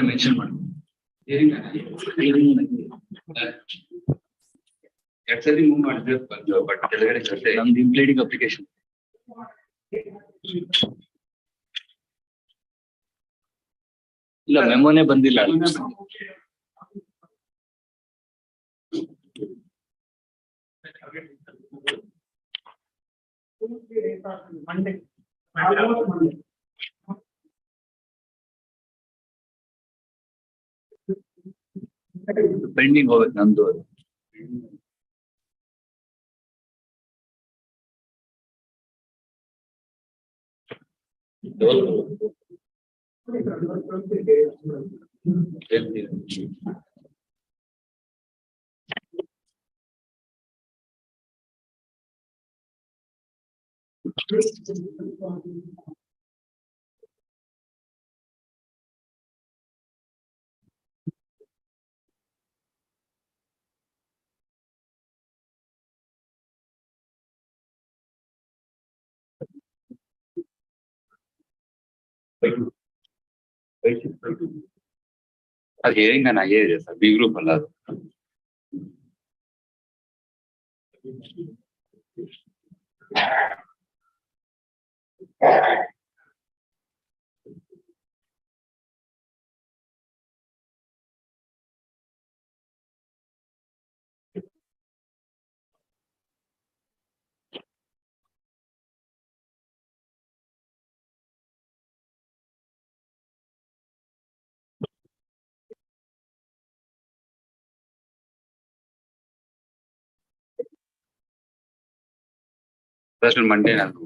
mention actually move but implementing application. ಇಲ್ಲ ಮೆಮೊನೇ ಬಂದಿಲ್ಲ. Pending ಹೋಗ್ಬೇಕು ನಂದು. ಅದು ಹೇರಿಂಗ್ ನಾನು ಆಗೇ ಇದೆ ಸರ್, ಬಿ ಗ್ರೂಪ್ ಅಲ್ಲ ಅದು. ಫಸ್ಟ್ ಮಂಡೇ ನಾನು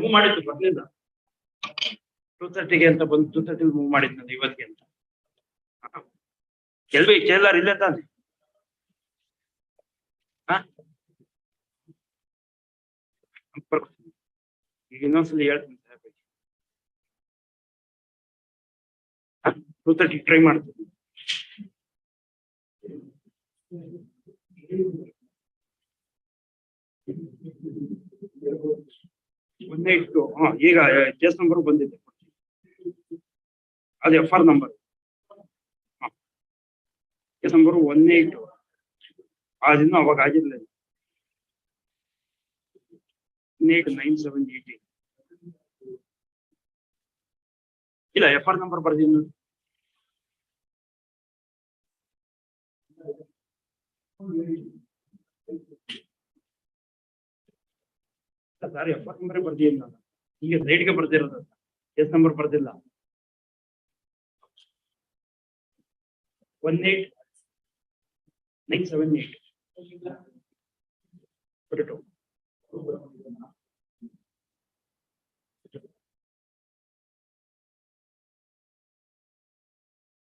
ಮೂವ್ ಮಾಡಿದ್ದು ಬರ್ಲಿಲ್ಲ 2:30ಗೆ ಅಂತ ಬಂದು 2:30 ಮೂವ್ ಮಾಡಿದ್ನಲ್ಲ ಇವತ್ತಿಗೆ ಅಂತ. ಎಲ್ವಿ ಜೈಲರ್ ಇಲ್ಲೇ ತಾನೆ. ಈಗ ಇನ್ನೊಂದ್ಸಲ ಹೇಳ್ತೀನಿ 2:30 ಟ್ರೈ ಮಾಡ್ತೀನಿ. ಒಂದೇ ಇಟ್ಟು ಈಗ ಕೇಸ್ ನಂಬರ್ ಬಂದಿದೆ, ಅದು FR ನಂಬರ್. ಕೇಸ್ ನಂಬರ್ 18 ಅದಿನ್ನು ಅವಾಗ ಆಗಿರ್ಲಿಲ್ಲ. 189780 ಇಲ್ಲ, FR ನಂಬರ್ ಬರ್ದಿದ್ದು ಸರ್. FR ನಂಬರ್ ಬರ್ದಿಲ್ಲ, ಈಗ ಲೈಟ್ಗೆ ಬರ್ದಿರೋದು, ಕೇಸ್ ನಂಬರ್ ಬರ್ದಿಲ್ಲ. 18978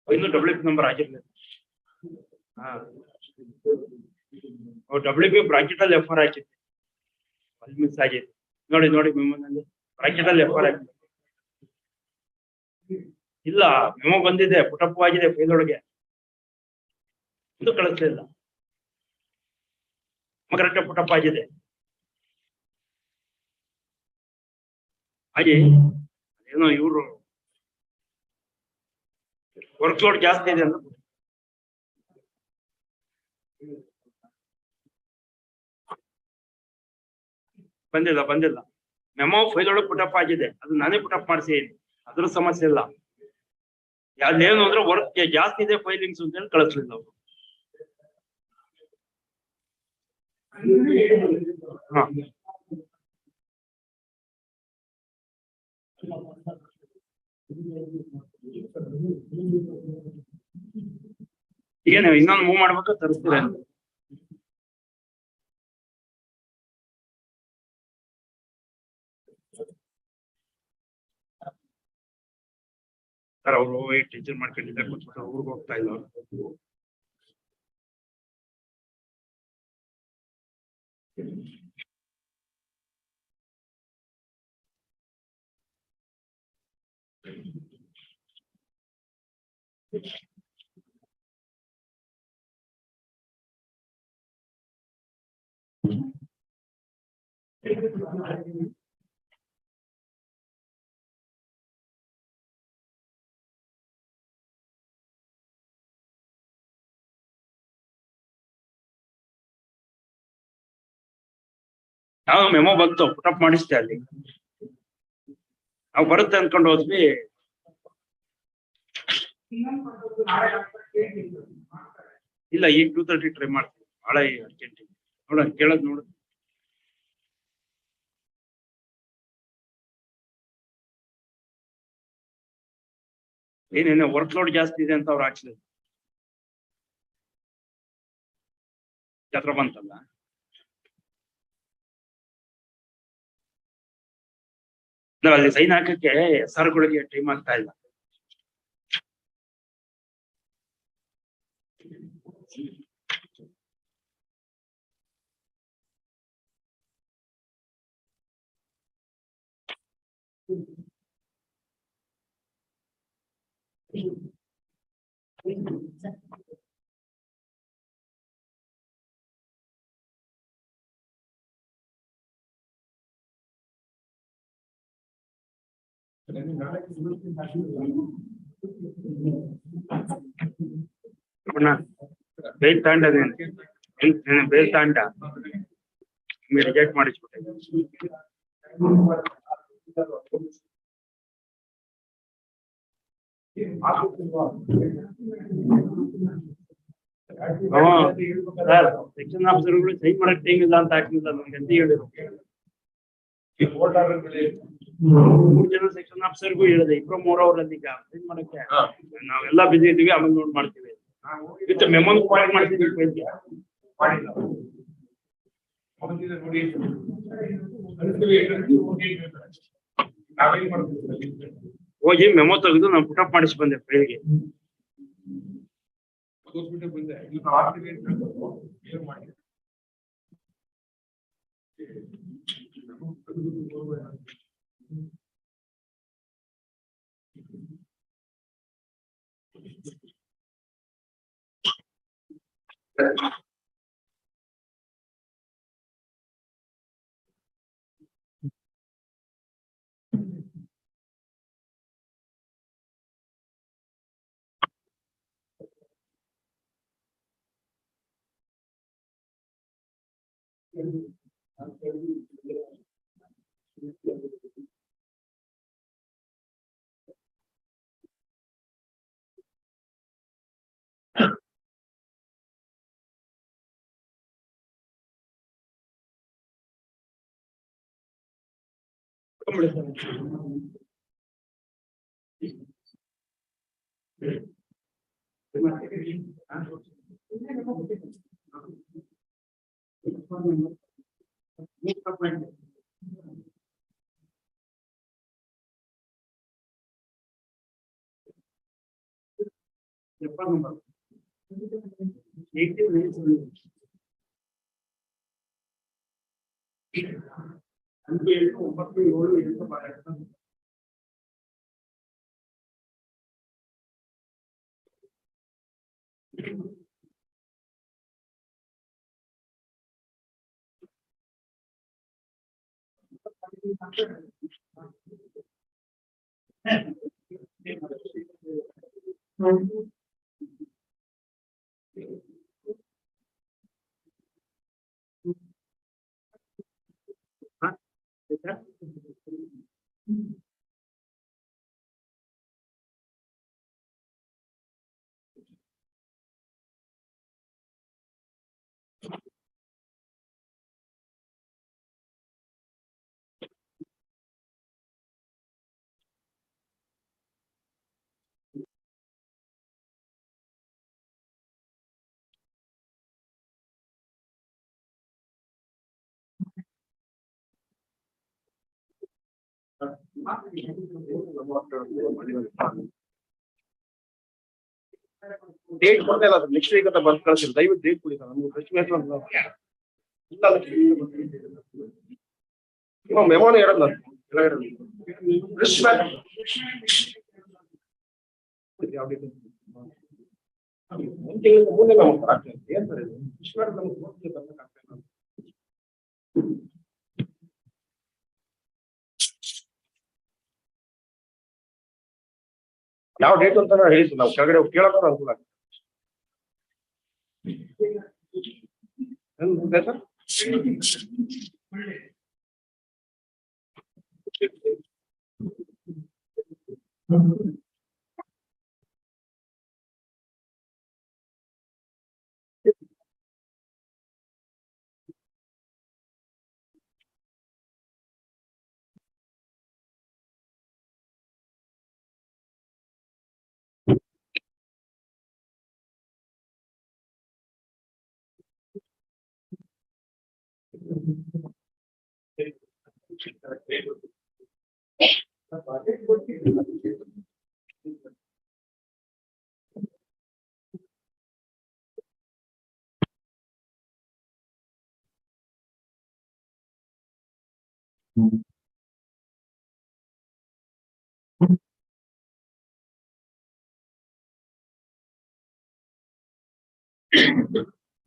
ಇನ್ನು WP ನಂಬರ್ ಆಗಿರ್ಲಿಲ್ಲ. WP ಬ್ರಾಕೆಟ್ ಅಲ್ಲಿ FR ಹಾಕಿದ್ದೆ, ಅಲ್ಲಿ ಮಿಸ್ ಆಗಿದೆ. ನೋಡಿ ಮೆಮೊನಲ್ಲಿ ಬ್ರಾಕೆಟ್ ಅಲ್ಲಿ FR ಹಾಕಿದೆ. ಇಲ್ಲ, ಮೆಮೊ ಬಂದಿದೆ, ಪುಟಪ್ಪು ಆಗಿದೆ ಫೈಲ್ ಒಳಗೆ, ಇದು ಕಳಿಸ್ಲಿಲ್ಲ. ಕರೆಕ್ಟ್ ಪುಟಪ್ಪ ಆಗಿದೆ. ಹಾಗೆ ಏನೋ ಇವರು ವರ್ಕ್ ಲೋಡ್ ಜಾಸ್ತಿ ಇದೆ ಅಂತ ಬಂದಿಲ್ಲ. ಮೆಮೊ ಫೈಲ್ ಒಳಗೆ ಪುಟಪ್ ಆಗಿದೆ, ಅದು ನಾನೇ ಪುಟಪ್ ಮಾಡಿಸಿದ್ದೀನಿ, ಅದ್ರ ಸಮಸ್ಯೆ ಇಲ್ಲ. ಅದೇನು ಅಂದ್ರೆ ವರ್ಕ್ ಜಾಸ್ತಿ ಇದೆ ಫೈಲಿಂಗ್ಸ್ ಅಂತ ಹೇಳಿ ಕಳಿಸ್ಲಿಲ್ಲ ಅವರು. ಏನು ಇನ್ನೊಂದು ಮೂವ್ ಮಾಡ್ಬೇಕು, ತರಿಸ್ತೀರ ಸರ್? ಅವರು ಟೀಚರ್ ಮಾಡ್ಕೊಂಡಿದ್ದ ಕೂತ್ಬಿಟ್ಟು ಊರಿಗೆ ಹೋಗ್ತಾ ಇದ್ರು. ನಾವು ಮೆಮೊ ಬಂತು ಪುಟಪ್ ಮಾಡಿಸ್ತೆ ಅಲ್ಲಿ ನಾವು ಬರುತ್ತೆ ಅನ್ಕೊಂಡು ಹೋದ್ವಿ. ಇಲ್ಲ ಈಗ 2:30 ಟ್ರೈ ಮಾಡ್ತೀವಿ. ಭಾಳ ಅರ್ಜೆಂಟ್ ನೋಡ ಕೇಳದ್ ನೋಡು. ಏನೇನೋ ವರ್ಕ್ ಲೋಡ್ ಜಾಸ್ತಿ ಇದೆ ಅಂತ ಅವ್ರು ಹಾಕ್ಸಿದ್ರು. ಹತ್ರ ಬಂತಲ್ಲ ಅಲ್ಲಿ ಸೈನ್ ಹಾಕಕ್ಕೆ SRಗಳಿಗೆ ಟೈಮ್ ಆಗ್ತಾ ಇಲ್ಲ. ಬೇಲ್ ತಾಂಡ ಬೇಲ್ ತಾಂಡ ರಿಜೆಕ್ಟ್ ಮಾಡಿಸ್ಬಿಟ್ಟೆ. ಸರ್ ಸೆಕ್ಷನ್ ಆಫೀಸರ್ಗಳು ಸೈನ್ ಮಾಡಕ್ ಟೈಮ್ ಇಲ್ಲ ಅಂತ ಹಾಕಿಲ್ಲ ನನ್ಗೆ ಅಂತ ಹೇಳಿದ್ರು. 3 ಜನ ಸೆಕ್ಷನ್ ಆಫೀಸರ್ಗೂ ಹೇಳಿದೆ. 2-3 ಅವರಲ್ಲಿ ಈಗ ಸೈನ್ ಮಾಡಕ್ಕೆ ನಾವೆಲ್ಲ ಬಿಸಿ ಇದ್ದೀವಿ, ಆಮೇಲೆ ನೋಟ್ ಮಾಡ್ತೀವಿ ವಿತ್ ಮೆಮೊನ್ ಪಾಯಿಂಟ್ ಮಾಡ್ತೀವಿ. ಹೋಗಿ ಮೆಮೊ ತೆಗೆದು ನಾವು ಪುಟಪ್ ಮಾಡಿಸಿ ಬಂದೆ ಬೆಳಿಗ್ಗೆ. ಡೇಟ್ ಕೊಡ್ತಾ ಇಲ್ಲ ನೆಕ್ಸ್ಟ್ ವೀಕ್ ಅಂತ ಬರ್ದು ಕಳಿಸಿಲ್ಲ. ದಯವಿಟ್ಟು ಡೇಟ್ ಕೊಡಿ ಸರ್. ನಮ್ಗೆ ಮೆಮೋನೇ ಇರಲ್ಲ. ಒಂದು ತಿಂಗಳಿಂದ ಮುಂದೆ ನಮ್ಗೆ ಆಗ್ತದೆ. ಏನ್ ಸರ್ ಇದು ನಮ್ಗೆ ಯಾವ ಡೇಟ್ ಅಂತ ಹೇಳಿದ್ದು ನಾವು ಕೆಳಗಡೆ ಕೇಳೋದು ಅನುಕೂಲ ಆಗ್ತದೆ sir. Yes.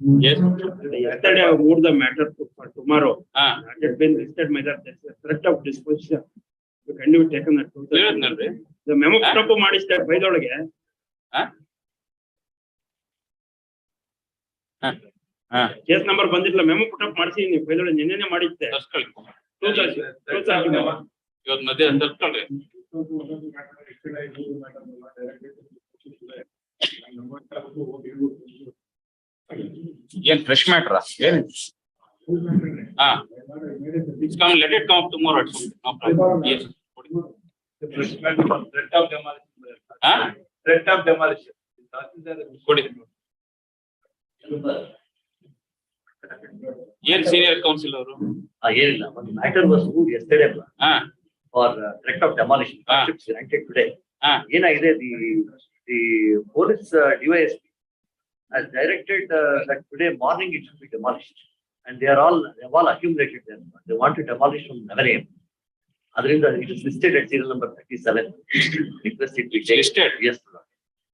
Yesterday I moved the matter for tomorrow. That had been listed measure. There's a threat of disposition. Can you taken that? The memo put up ಮಾಡಿಸ್ತೆ ಫೈಲ್ ಒಳಗೆ. ಕೇಸ್ ನಂಬರ್ ಬಂದಿಲ್ಲ ಮೆಮೊ ಪುಟ್ ಅಪ್ ಮಾಡಿಸಿ ನೀವು file ಒಳಗೆ ನಿನ್ನೆನೆ ಮಾಡಿದ್ದೆ. ಇವತ್ತು ಮಧ್ಯ ತರ್ಸ್ಕೊಳ್ರಿ. ಏನ್ ಫ್ರೆಶ್ ಮ್ಯಾಟ್ರ ಏನ್ let it come up tomorrow. No problem. Yes. Threat of demolition. Threat of demolition. ಕೊಡಿ. ಏನ್ ಸೀನಿಯರ್ ಕೌನ್ಸಿಲ್ ಅವರು ಏನಿಲ್ಲ ಒಂದು matter was moved yesterday for threat of demolition granted today. ಏನಾಗಿದೆ the police DYSP has directed that today morning it should be demolished, and they have all accumulated there. They want to demolish from 11 AM. Adrinda it is listed at serial number 37. Request it be taken. Listed? Yes, Lord.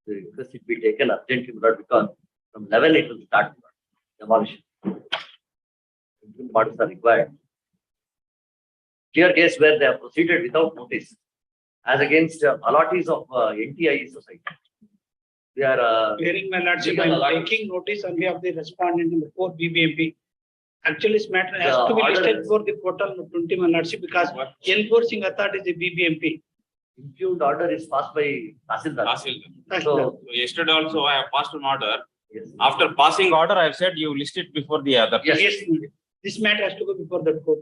The request it be taken urgently, Lord, because from 11 it will start demolition. What is required? Clear case where they have proceeded without notice, as against allottees of NTIE society. They are Hearing my lordship, I am taking notice on behalf of the respondent in the 4 BBMP. Actually, this matter has to be listed for the portal of 20 my lordship because enforcing authority is the BBMP. impugned order is passed by Tahsildar. So yesterday also I have passed an order. Yes. After passing order, I have said you list it before the other. Yes. Yes, this matter has to go before that court.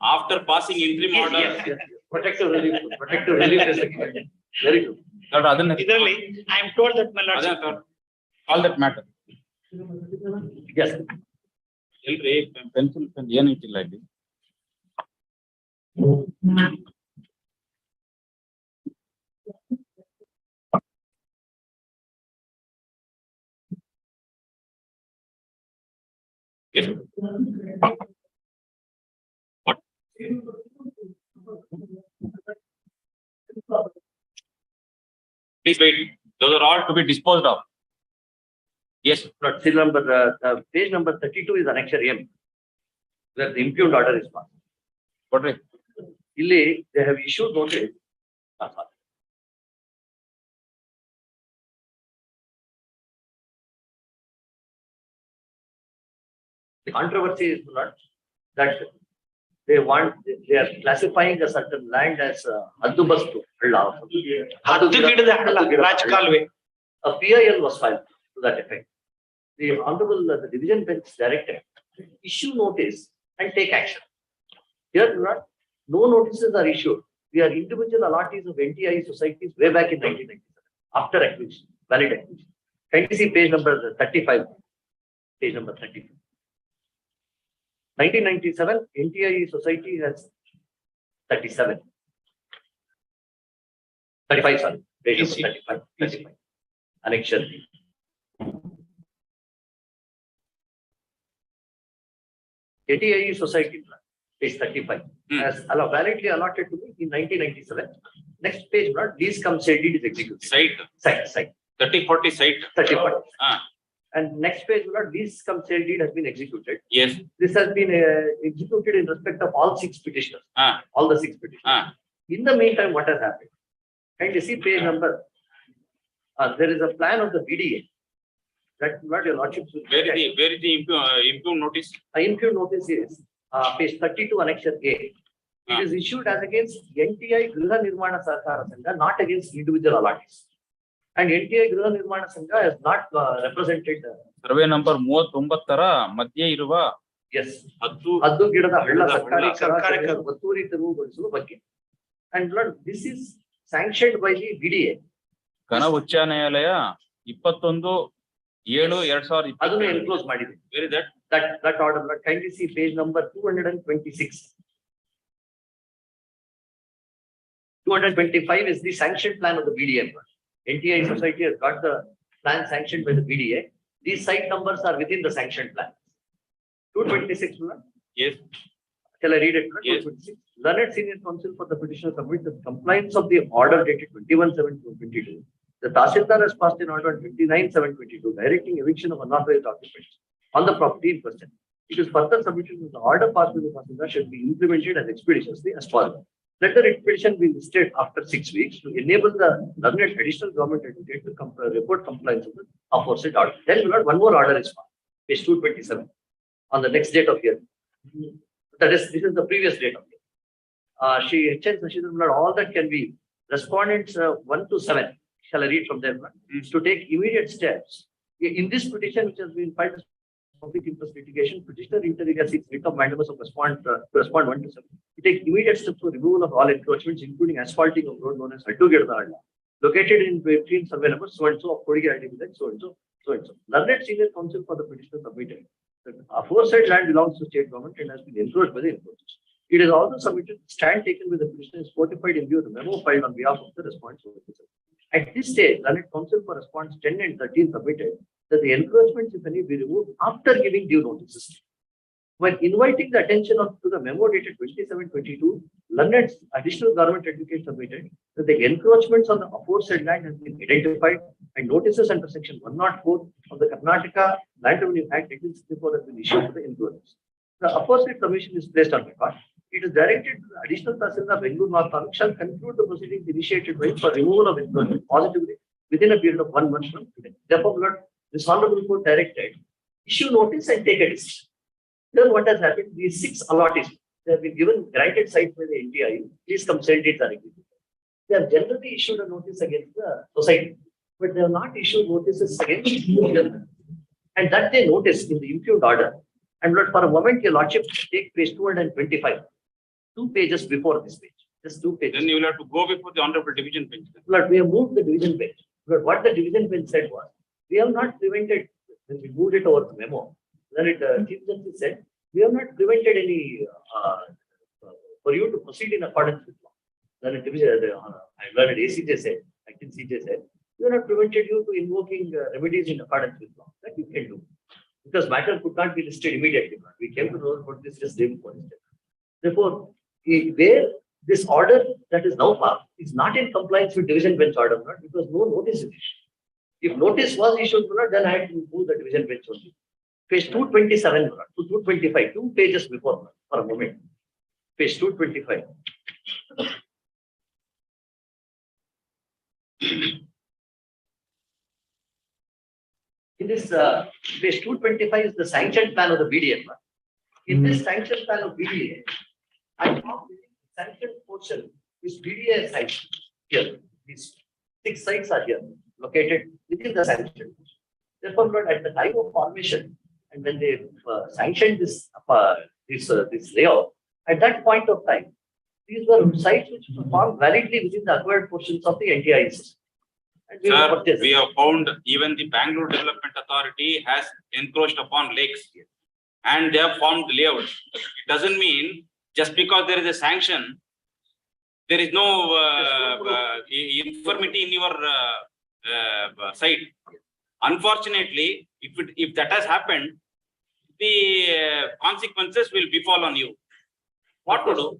After passing interim order. Yes. Protective relief. Protective relief is required. Very good. Idರಲ್ಲಿ, I am told that my lordship. All that matter. Yes. ಎಲ್ರಿ pencil pen ಏನಿಟ್ಟಿಲ್ಲ ಇಲ್ಲಿ. Please wait. Those are all to be disposed of. Yes. Not serial number, page number 32 is annexure M, where the impugned order is passed. What way? Illi, they have issued notice. The controversy is not that they are classifying a certain land as Haddubastu. A PIL was filed to that effect. The Honorable the Division Bench directed issue notice and take action. Here, no notices are issued. We are individual allottees of NTIE societies way back in 1997, after acquisition, valid acquisition. Can you see page number 35? Page number 35. 1997, NTIE society has 37. 35, sorry. Page number 35. 35. Annexure. NTIE society, page 35, has validly allotted to me in 1997. Next page, lease cum sale deed is executed. Site. 30-40 site. 30-40. And next page, lease cum sale deed has been executed. Yes. This has been executed in respect of all 6 petitioners. All the 6 petitioners. In the meantime, what has happened? And you see page number, there is a plan of the BDA. That what your lordship. Where is the impugned notice? Impugned notice is page 32, annexure A. It is issued as against NTI Griha Nirmana Sahakara Sangha, not against individual allottees. And NTI Griha Nirmana Sangha has not represented. Survey number 39ರ ಮಧ್ಯೆ ಇರುವ Yes. ಹದ್ದು ಗಿಡದ ಹಳ್ಳ ಸರ್ಕಾರಿ ಒತ್ತುವರಿ ತೆರವುಗೊಳಿಸುವ ಬಗ್ಗೆ. And Lord, this is sanctioned by the BDA. ಘನ ಉಚ್ಚ ನ್ಯಾಯಾಲಯ 21/7/2020 ಅದನ್ನು ಎನ್ಕ್ಲೋಸ್ ಮಾಡಿದೆ. Where is that? That order, Lord, kindly see page number 226. 225 is the sanction plan of the BDA. NTI society has got the plan sanctioned by the BDA. These site numbers are within the sanction plan. 226, Lord. Yes. Shall I read it? Yes. 226. Learned Senior Counsel for the petitioner submit the compliance of the order dated 21/7/2022. The Tahsildar has passed an order on 29/7/2022 directing eviction of unauthorized occupants on the property in question. It is further submitted that the order passed by the Tahsildar should be implemented as expeditiously as possible. Let the petition be listed after 6 weeks to enable the learned additional government advocate to report compliance of the aforesaid order. Then one more order is found, page 227, on the next date of hearing. That is, this is the previous date of hearing. CH-10 all that can be respondents 1 to 7. Shall I read from them? To take immediate steps. In this petition, which has been filed as public interest litigation, petitioner inter alia seeks writ of mandamus of respond 1 to 7. To take immediate steps for removal of all encroachments, including asphalting of road known as Addu Ginada Halla, located in between survey number so and so of Kodigi ID village so and so. Learned Senior Counsel for the petitioner submitted that aforesaid land belongs to state government and has been encroached by the encroachers. It is also submitted stand taken with the petitioner is fortified in view of the memo filed on behalf of the respondent. At this stage, Learned Counsel for response 10 and 13 submitted that the encroachments, if any, be removed after giving due notices. When inviting the attention to the memo dated 27/22, Learned's additional government advocate submitted that the encroachments on the aforesaid land has been identified and notices under section 104 of the Karnataka Land Revenue Act 1864 has been issued to the encroachers. The aforesaid commission is placed on record. It is directed to the additional Tahsildar Bengaluru North Taluk shall conclude the proceedings initiated by for removal of encroachment positively within a period of 1 month from today. Therefore, Lord, this honorable court directed issue notice and take a decision. Then what has happened? These 6 allottees, they have been given granted site by the NTI. Please come send it are executed. They have generally issued a notice against the society, but they have not issued notices against the and that they noticed in the impugned order. And Lord, for a moment, your lordship take page 225, 2 pages before this page, just 2 pages. Then you will have to go before the honorable division bench. Lord, we have moved the division bench. Lord, what the division bench said was, we have not prevented, when we moved it over to memo, then Chief Justice said, we have not prevented any, for you to proceed in accordance with law. Then I learned ACJ said, acting CJ said, we have not prevented you to invoking remedies in accordance with law. That you can do. Because matter could not be listed immediately. We came to know about this just day before. Therefore, where this order that is now passed is not in compliance with division bench order, because no notice is issued. If notice was issued, then I had to move the division bench only. Page 227 to 225, 2 pages before for a moment. Page 225. In this page 225 is the sanction plan of the BDA. In this sanction plan of BDA, I found the sanction portion which BDA has sanctioned here. These 6 sites are here, located within the sanction. Therefore, Lord, at the time of formation, and when they sanctioned this layout, at that point of time, these were sites which performed validly within the acquired portions of the NTI system. Sir, we have found even the Bangalore Development Authority has encroached upon lakes and they have formed layouts. It doesn't mean just because there is a sanction, there is no infirmity in your site. Unfortunately, if that has happened, the consequences will befall on you. What to do?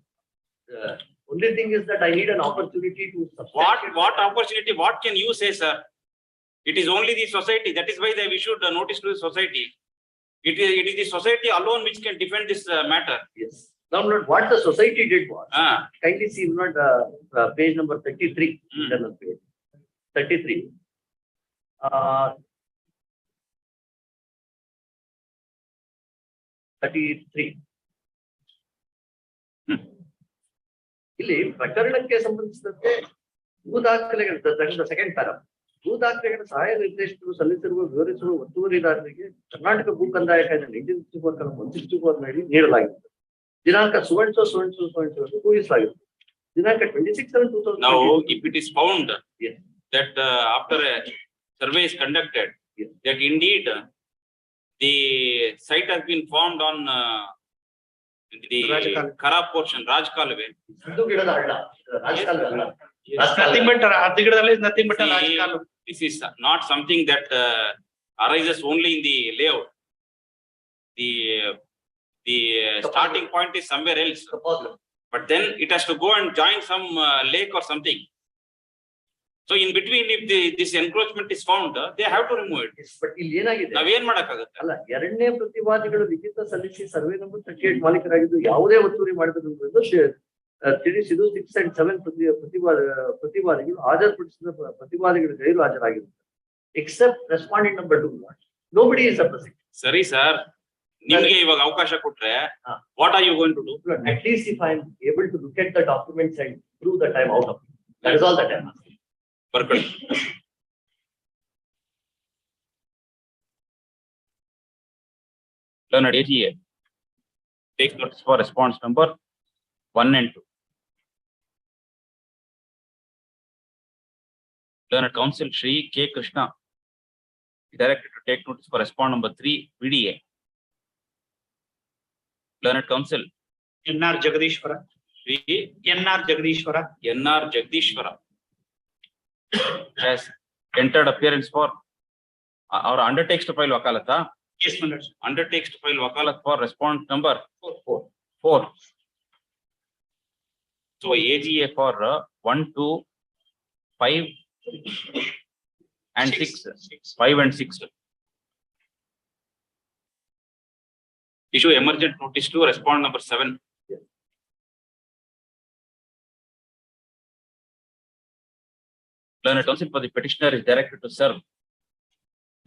Only thing is that I need an opportunity to support. What opportunity? What can you say, sir? It is only the society. That is why they have issued a notice to the society. It is the society alone which can defend this matter. Yes. Now, Lord, what the society did was, kindly see page number 33, internal page 33. 33. ಇಲ್ಲಿ ಪ್ರಕರಣಕ್ಕೆ ಸಂಬಂಧಿಸಿದಂತೆ ಭೂ ದಾಖಲೆಗಳ second para ಭೂ ದಾಖಲೆಗಳ ಸಹಾಯ ನಿರ್ದೇಶಕರು ಸಲ್ಲಿಸಿರುವ ವಿವರಿಸುವ ಒತ್ತುವರಿದಾರರಿಗೆ ಕರ್ನಾಟಕ ಭೂ ಕಂದಾಯ ಕಾಯ್ದೆ 1964 ನಡಿ ನೀಡಲಾಗಿದೆ. ದಿನಾಂಕ ಸುವರ್ಣ ಊಹಿಸಲಾಗಿದೆ. ದಿನಾಂಕ 26/7/2000. Now, if it is found Yes. that after a survey is conducted, Yes. that indeed the site has been formed on the Rajkaluve. Kara portion, Rajkaluve. Sindhu ಗಿಡದ ಹಳ್ಳ ರಾಜಕಾಲ ಅಲ್ಲ. Nothing but Adigadale is nothing but a See, Rajkaluve. this is not something that arises only in the layout. The starting point is somewhere else, Topography. but then it has to go and join some lake or something. So in between, if this encroachment is found, they have to remove it. Yes, but ಇಲ್ಲಿ ಏನಾಗಿದೆ ನಾವೇನ್ ಮಾಡಕ್ಕಾಗತ್ತೆ? ಅಲ್ಲ, ಎರಡನೇ ಪ್ರತಿವಾದಿಗಳು ಲಿಖಿತ ಸಲ್ಲಿಸಿ survey number 38 ಮಾಲೀಕರಾಗಿದ್ದು ಯಾವುದೇ ಒತ್ತುವರಿ ಮಾಡಬೇಕು ತಿಳಿಸಿದ್ದು 6 and 7 ಪ್ರತಿವಾದಿಗಳು ಹಾಜರುಪಡಿಸಿದ ಪ್ರತಿವಾದಿಗಳು ಗೈರು ಹಾಜರಾಗಿರುತ್ತಾರೆ. Except respondent number 2, nobody is suppressing. ಸರಿ ಸರ್, ನಿಮ್ಗೆ ಇವಾಗ ಅವಕಾಶ ಕೊಟ್ರೆ what are you going to do? At least if I am able to look at the documents and prove that I am out of it, that is all that I am asking. ಬರ್ಕೊಳ್ಳಿ. Learned AGA takes notice for response number 1 and 2. Learned Counsel Shri K. Krishna directed to take notice for response number 3, VDA. Learned Counsel NR Jagadishwara. Shri NR Jagadishwara. NR Jagdishwara has entered appearance for or undertakes to file wakalata. Yes, my lord. Undertakes to file wakalat for response number 4. 4. So AGA for 1, 2, 5 and 6. 5 and 6. Issue emergent notice to respond number 7. Learned Counsel for the petitioner is directed to serve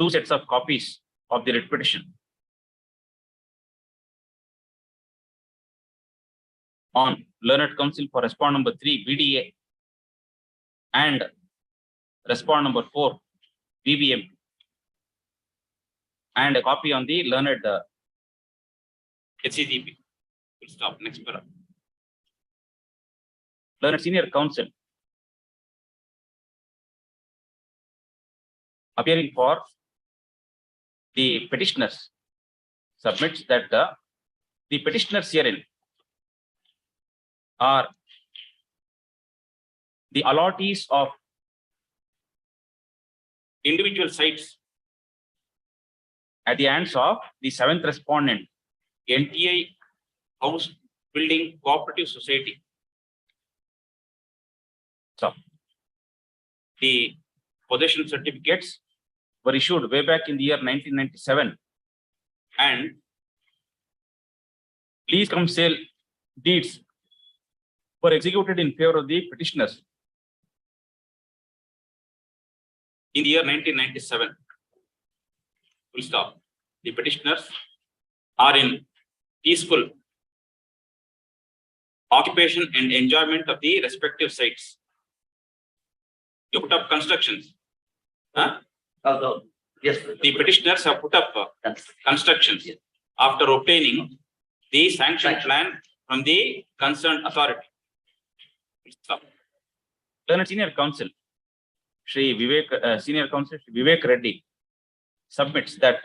2 sets of copies of the writ petition on Learned Counsel for respond number 3, VDA, and respond number 4, VBM, and a copy on the learned HCGP. We'll stop. Next para. Learned Senior Counsel appearing for the petitioners submits that the petitioners herein are the allottees of individual sites at the hands of the 7th respondent, NTI House Building Cooperative Society. So, the possession certificates were issued way back in the year 1997, and lease cum sale deeds were executed in favor of the petitioners in the year 1997. Full stop. The petitioners are in peaceful occupation and enjoyment of the respective sites. You put up constructions. Huh? Yes. The petitioners have put up constructions after obtaining the sanction plan from the concerned authority. Stop. Learned Senior Counsel Shri Vivek, Senior Counsel Shri Vivek Reddy submits that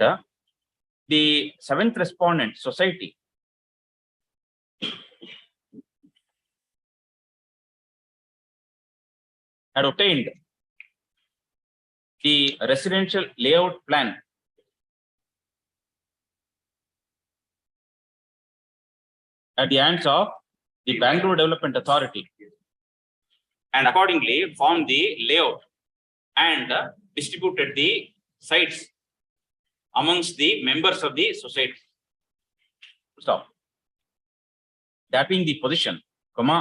the 7th respondent society had obtained the residential layout plan at the hands of the Bangalore Development Authority, and accordingly formed the layout and distributed the sites amongst the members of the society. Stop. That being the position, comma,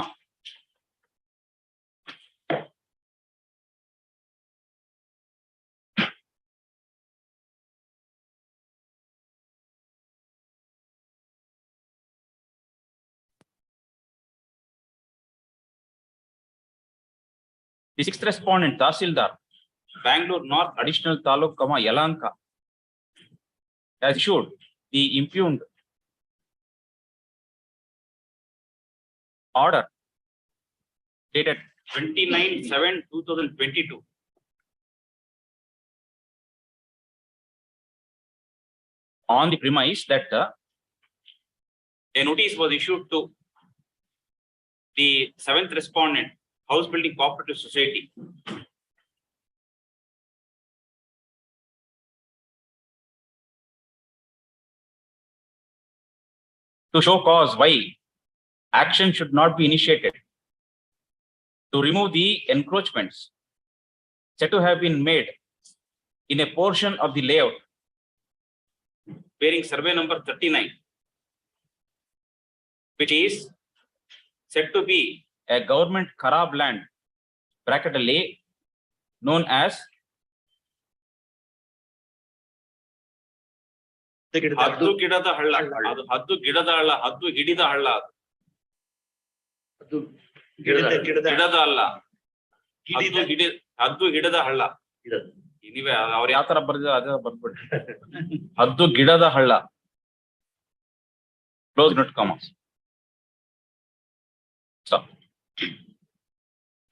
The sixth respondent, Tahsildar, Bangalore North Additional Taluk, Yalanka, has issued the impugned order dated 29/7/2022. On the premise that a notice was issued to the seventh respondent, House Building Cooperative Society, to show cause why action should not be initiated to remove the encroachments said to have been made in a portion of the layout bearing survey number 39, which is said to be a government kharab land, bracket A, known as Haddu Gidada Halla. Adu Haddu Gidada Halla, Haddu Hidida Halla. ಅದು ಗಿಡದ ಗಿಡದ ಅಲ್ಲ, ಹದ್ದು ಗಿಡದ ಹಳ್ಳ. ಗಿಡದ ನೀವೇ ಅವ್ರು ಯಾವ ತರ ಬರ್ದಿದ್ರು ಅದೇ ಬರ್ಬಿಡ್ರಿ. ಹದ್ದು ಗಿಡದ ಹಳ್ಳ. Close not commas. Stop.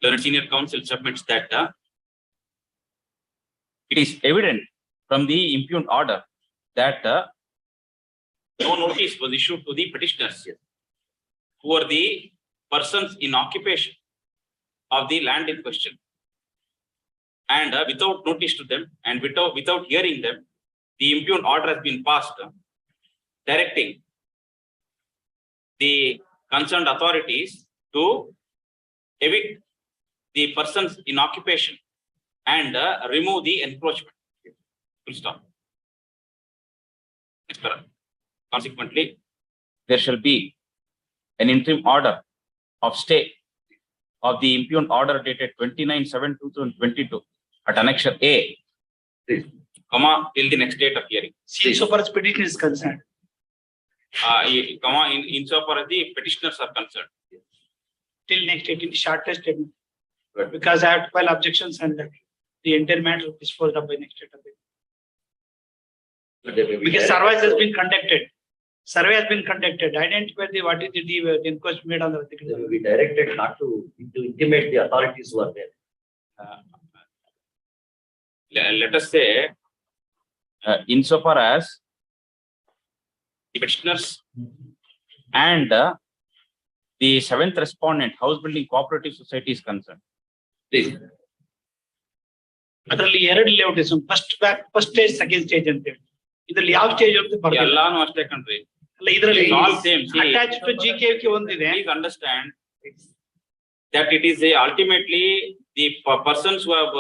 Learned Senior Counsel submits that it is evident from the impugned order that no notice was issued to the petitioners, who are the persons in occupation of the land in question, and without notice to them and without hearing them, the impugned order has been passed directing the concerned authorities to evict the persons in occupation and remove the encroachment. Full stop. Next paragraph. Consequently, there shall be an interim order of stay of the impugned order dated 29/7/2022 at annexure A, comma, till the next date of hearing. So far as petition is concerned. Comma, insofar as the petitioners are concerned. Till next date, in the shortest statement. Because I have to file objections and the entire matter is disposed of by next date. Because survey has been conducted. Survey has been conducted. Identify what is the inquest made on the. They will be directed not to intimate the authorities who are there. Let us say, insofar as the petitioners and the seventh respondent, House Building Cooperative Society, is concerned. Please. ಅದರಲ್ಲಿ ಎರಡು layout ಇದೆ, first stage second stage ಅಂತ ಹೇಳಿ. ಇದರಲ್ಲಿ ಯಾವ stage ಅಂತ ಬರ್ತಾರೆ ಎಲ್ಲಾನು ಅಷ್ಟೇ ಕಣ್ರಿ. ಅಲ್ಲ, ಇದರಲ್ಲಿ all same. Attach to GKK ಒಂದಿದೆ. Please understand that it is ultimately the persons who have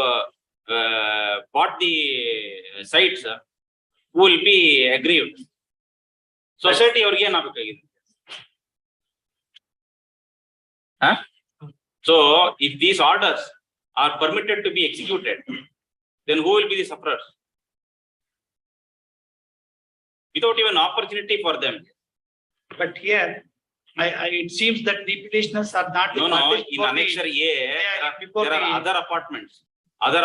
bought the sites who will be aggrieved. Society ಅವ್ರಿಗೆ ಏನಾಗಬೇಕಾಗಿದೆ? So if these orders are permitted to be executed, then who will be the sufferers? Without even opportunity for them. But here, it seems that the petitioners are not. No, in annexure A, there are other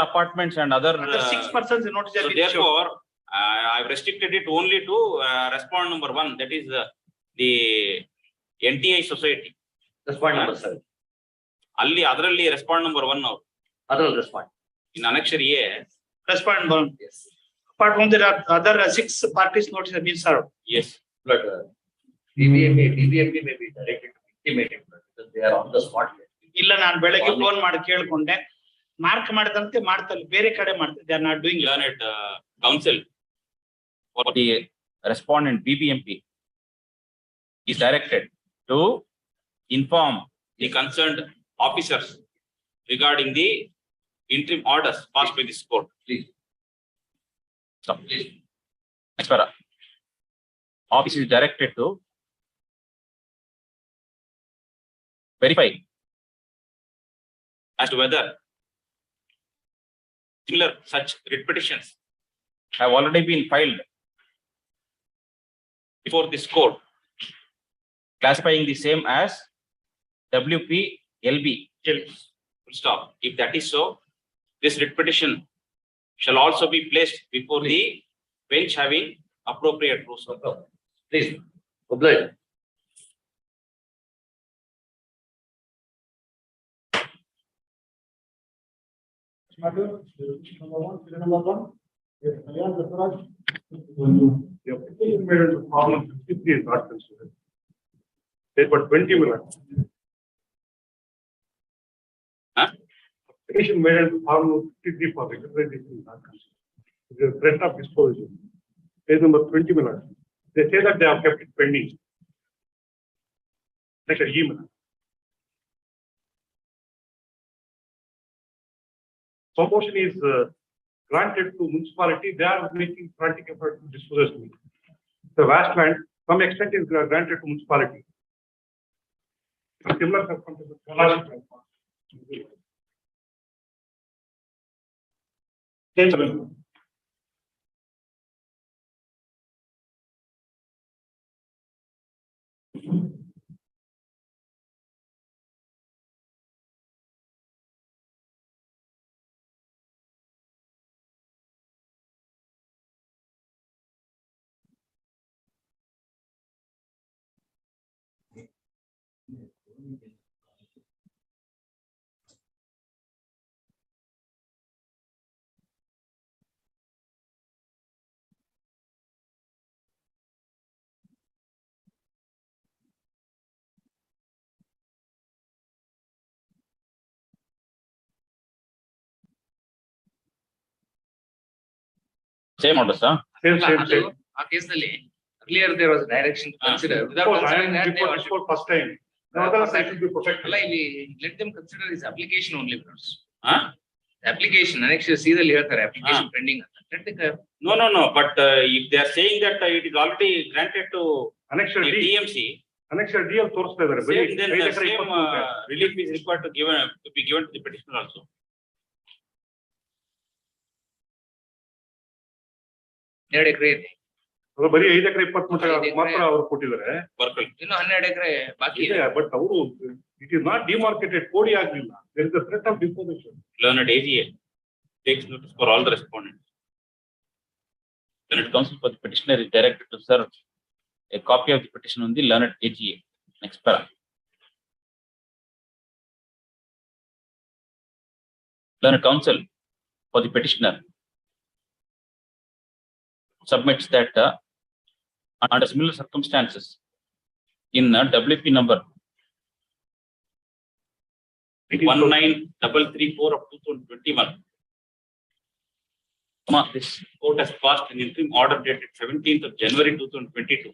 apartments and other 6 persons notice. So therefore, I've restricted it only to respond number 1, that is the NTI society. Respond number 7. Alli adralli respond number 1 now. Adral respond. In annexure A, Respond 1. Yes. Apart from there are other 6 parties notice have been served. yes. But DBMP may be directed to intimate it because they are on the spot. ಇಲ್ಲ, ನಾನು ಬೆಳಗ್ಗೆ phone ಮಾಡಿ ಕೇಳ್ಕೊಂಡೆ, mark ಮಾಡಿದಂತೆ ಮಾಡ್ತಾರೆ, ಬೇರೆ ಕಡೆ ಮಾಡ್ತಾರೆ. They are not doing it. Learned counsel for the respondent BBMP is directed to inform the concerned officers regarding the interim orders passed by this court. Please. Stop. Please. Next paragraph. Office is directed to verify as to whether similar such writ petitions have already been filed before this court, classifying the same as WP LB. Full stop. If that is so, this writ petition shall also be placed before the bench having appropriate proofs. Please, oblige. Matter, number one, serial number one. Yes, Kalyan Dasaraj. The application made under form 53 is not considered. There were 20 minutes. Huh? Application made under form 53 for regularization is not considered. It is a threat of disposition. Page number 20 minutes. They say that they have kept it pending. Like a email. Some motion is granted to municipality, they are making frantic effort to dispose of it. The vast land, some extent is granted to municipality. Similar circumstances. Same order, sir. Same. ಆ ಕೇಸ್ನಲ್ಲಿ earlier there was a direction to consider. Without Before, considering that, they before, wanted- before first time. Nevertheless, I should be protected. ಅಲ್ಲ ಇಲ್ಲಿ let them consider his application only. Huh? The application, annexure C ದಲ್ಲಿ ಹೇಳ್ತಾರೆ application pending ಅಂತ. Let the No. But if they are saying that it is already granted to Annexure the D, TMC, annexure D ಅಲ್ಲಿ ತೋರಿಸ್ತಾ ಇದ್ದಾರೆ. ಬರೀ same, then 5 the acre same 20 ಗುಂಟೆ. relief is required to be given to the petitioner also. ಎರಡು ಎಕರೆ ಇದೆ. ಅದು ಬರೀ 5 ಎಕರೆ 20 ಗುಂಟೆ 5 ಎಕರೆ ಮಾತ್ರ ಅವರು ಕೊಟ್ಟಿದ್ದಾರೆ. Perfect. ಇನ್ನು 12 ಎಕರೆ ಬಾಕಿ ಇದೆ, ಇದೆ. ಬಟ್ ಅವರು ಇಟ್ ಇಸ್ ನಾಟ್ ಡಿಮಾರ್ಕೆಟೆಡ್, ಕೋಡಿ ಆಗಲಿಲ್ಲ. There is a threat of disposition. Learned AGA takes notice for all the respondents. Learned counsel for the petitioner is directed to serve a copy of the petition on the learned AGA. Next para. Learned counsel for the petitioner submits that under similar circumstances in WP number 19334 of 2021. This court has passed an interim order dated 17th of January 2022.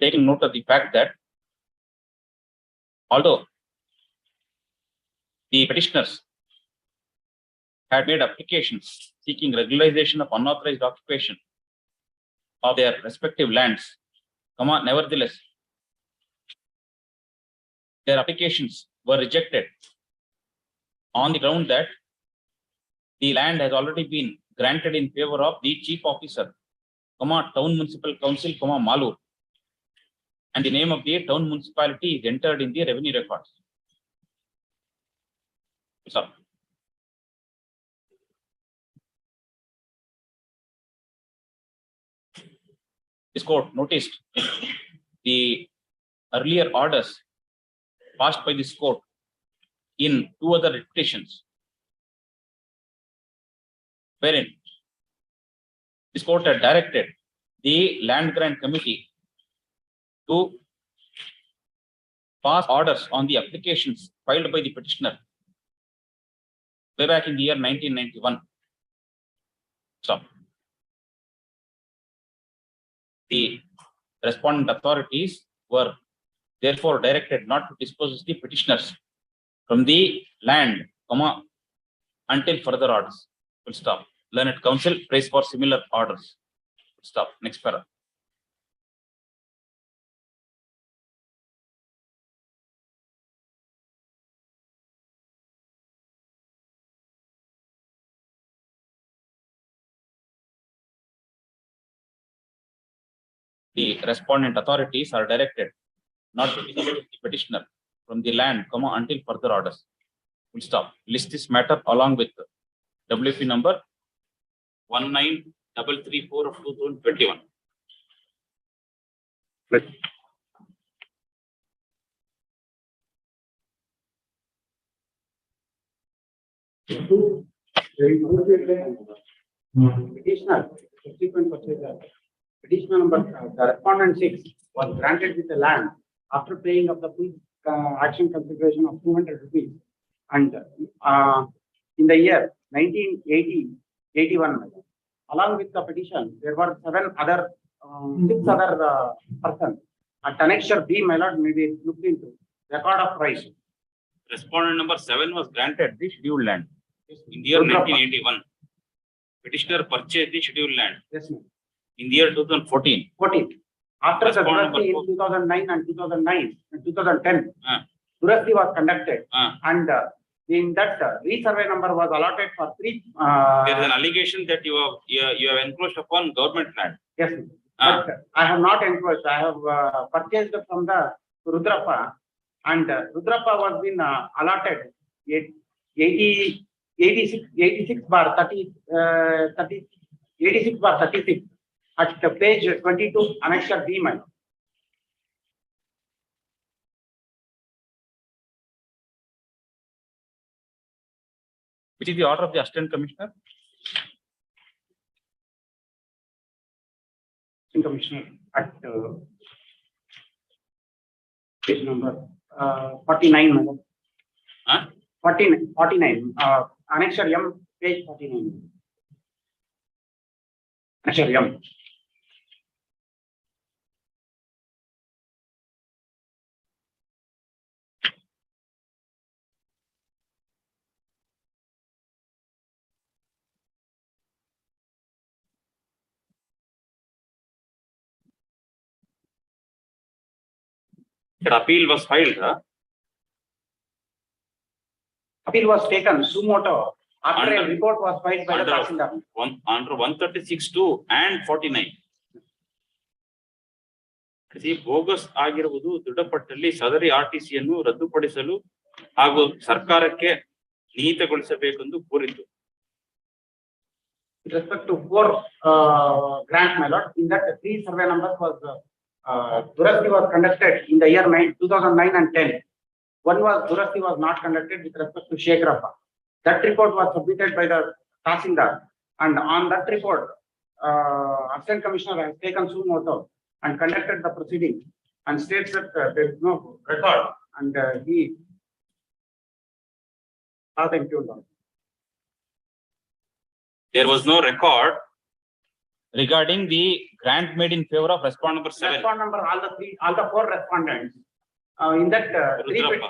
Taking note of the fact that although the petitioners had made applications seeking regularization of unauthorized occupation of their respective lands, nevertheless, their applications were rejected on the ground that the land has already been granted in favor of the chief officer, town municipal council, Malur, and the name of the town municipality is entered in the revenue records. So, this court noticed the earlier orders passed by this court in 2 other petitions, wherein this court had directed the land grant committee to pass orders on the applications filed by the petitioner way back in the year 1991. So, the respondent authorities were therefore directed not to dispose the petitioners from the land, until further orders. Full stop. Learned counsel prays for similar orders. Full stop. Next para. The respondent authorities are directed not to dispose the petitioner from the land, until further orders. Full stop. List this matter along with WP number 19334 of 2021. Additional, subsequent purchaser. Additional number, the respondent 6 was granted with the land after paying of the full action consideration of 200 rupees. And in the year 1980-81, along with the petition, there were 6 other persons. At annexure B, my lord, may be looked into record of price. Respondent number 7 was granted the scheduled land in the year 1981. Petitioner purchased the scheduled land Yes, ma'am. in the year 2014. 14. After the Respondent Durasti number in 2009 and 2009 and 2010, Ah. Durasti was conducted, Ah. and in that resurvey number was allotted for 3. There is an allegation that you have encroached upon government land. Yes, ma'am. Ah. But I have not encroached. I have purchased from the Rudrappa, and Rudrappa was been allotted 86/36 at the page 22, annexure B, ma'am. Which is the order of the Assistant Commissioner? Commissioner at page number 49, madam. Huh? 49, annexure M, page 49. Annexure M. That appeal was filed, huh? Appeal was taken sumoto after a Under- report was filed by the under- Tahsildar. Under 136(2) and 49. See, bogus ಆಗಿರುವುದು ದೃಢಪಟ್ಟಲ್ಲಿ ಸದರಿ ಆರ್ಟಿಸಿಯನ್ನು ರದ್ದುಪಡಿಸಲು ಹಾಗೂ ಸರ್ಕಾರಕ್ಕೆ ನಿಹಿತಗೊಳಿಸಬೇಕೆಂದು ಕೋರಿತು. With respect to 4 grant, my lord, in that 3 survey numbers was Durasti was conducted in the year 2009 and 10. One was Durasti was not conducted with respect to Shekrappa. That report was submitted by the Tahsildar, and on that report, Assistant Commissioner has taken sumoto and conducted the proceeding and states that there is no record, and he has impugned. There was no record regarding the grant made in favor of respondent number 7. Respond number, all the 4 respondents. In that, Rudrappa.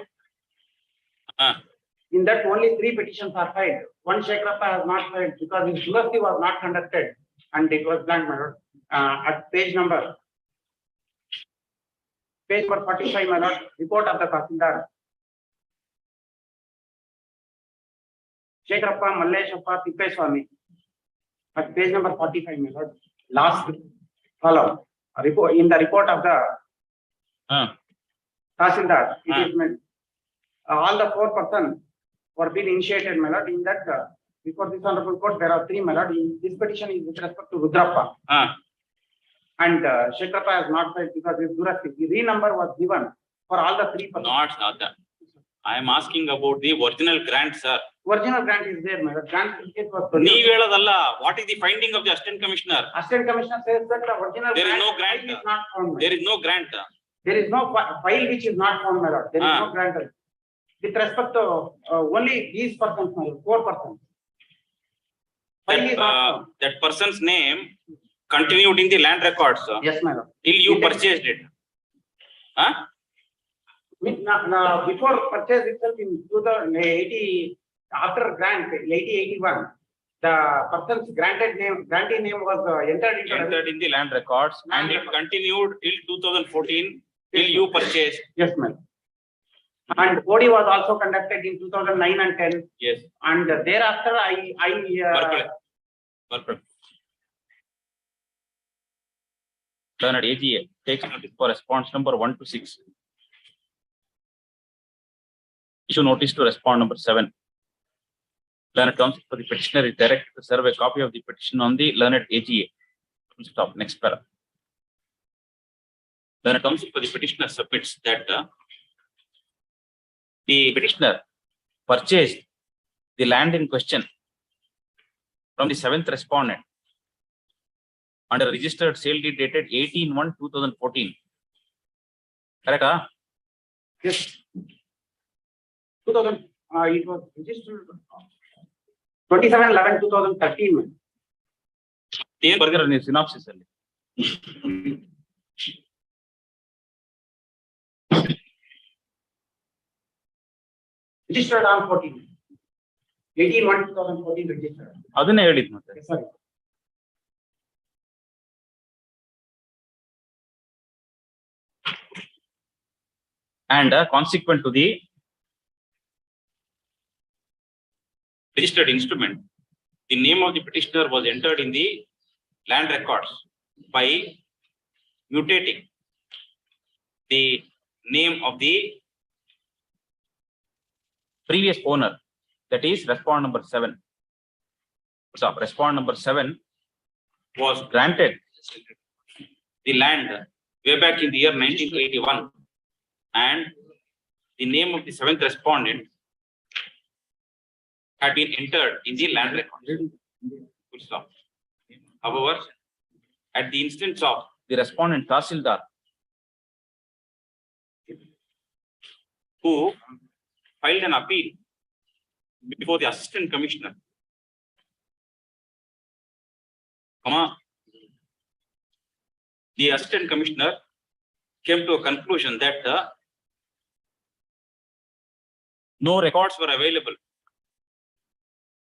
in that only 3 petitions are filed. One Shekrappa has not filed because his Durasti was not conducted and it was blank, my lord. At page number 45, my lord, report of the Tahsildar. Shekrappa, Malleshappa, Tippeswamy. At page number 45, my lord, last column, report, in the report of the Tahsildar, it is meant, all the 4 persons were being initiated, my lord, in that, before this honorable court, there are 3, my lord. This petition is with respect to Rudrappa. And Shekrappa has not filed because his Durasti, the renumber was given for all the 3 persons. Not that. I am asking about the original grant, sir. Original grant is there, my lord. Grant certificate was produced. ನೀವು ಹೇಳೋದಲ್ಲ. What is the finding of the Assistant Commissioner? Assistant Commissioner says that the original There is no grant. file is not found. my There lord. is no grant. There is no file which is not found, my lord. There is Ah. no grant. With respect to only these persons, my lord, 4 persons. File is not found. That person's name continued in the land records Yes, my lord. till you It is- purchased it. Huh? Before purchase itself in 2080, after grant, 80-81, the person's grantee name was entered into. Entered in the land records and it continued till 2014 till you purchased. Yes, ma'am. And OD was also conducted in 2009 and 10, Yes. and thereafter Perfect. Learned AGA takes notice for response number 1 to 6. issue notice to respond number 7. Learned counsel for the petitioner is directed to serve a copy of the petition on the learned AGA. Full stop. Next para. Learned counsel for the petitioner submits that the petitioner purchased the land in question from the 7th respondent under a registered sale deed dated 18/1/2014. Correct? Yes. 2000, it was registered 27/11/2013. ಏನು ಬರ್ದಿರ ನೀವು synopsis ಅಲ್ಲಿ? Registered on 14. 18/1/2014 registered. ಅದನ್ನೇ ಹೇಳಿದ್ ಮತ್ತೆ. Yes, sorry. And consequent to the registered instrument, the name of the petitioner was entered in the land records by mutating the name of the previous owner, that is respondent number 7. So respondent number 7 was granted the land way back in the year 1981, and the name of the 7th respondent had been entered in the land record. Full stop. However, at the instance of the respondent Tahsildar, who filed an appeal before the assistant commissioner, the assistant commissioner came to a conclusion that no records were available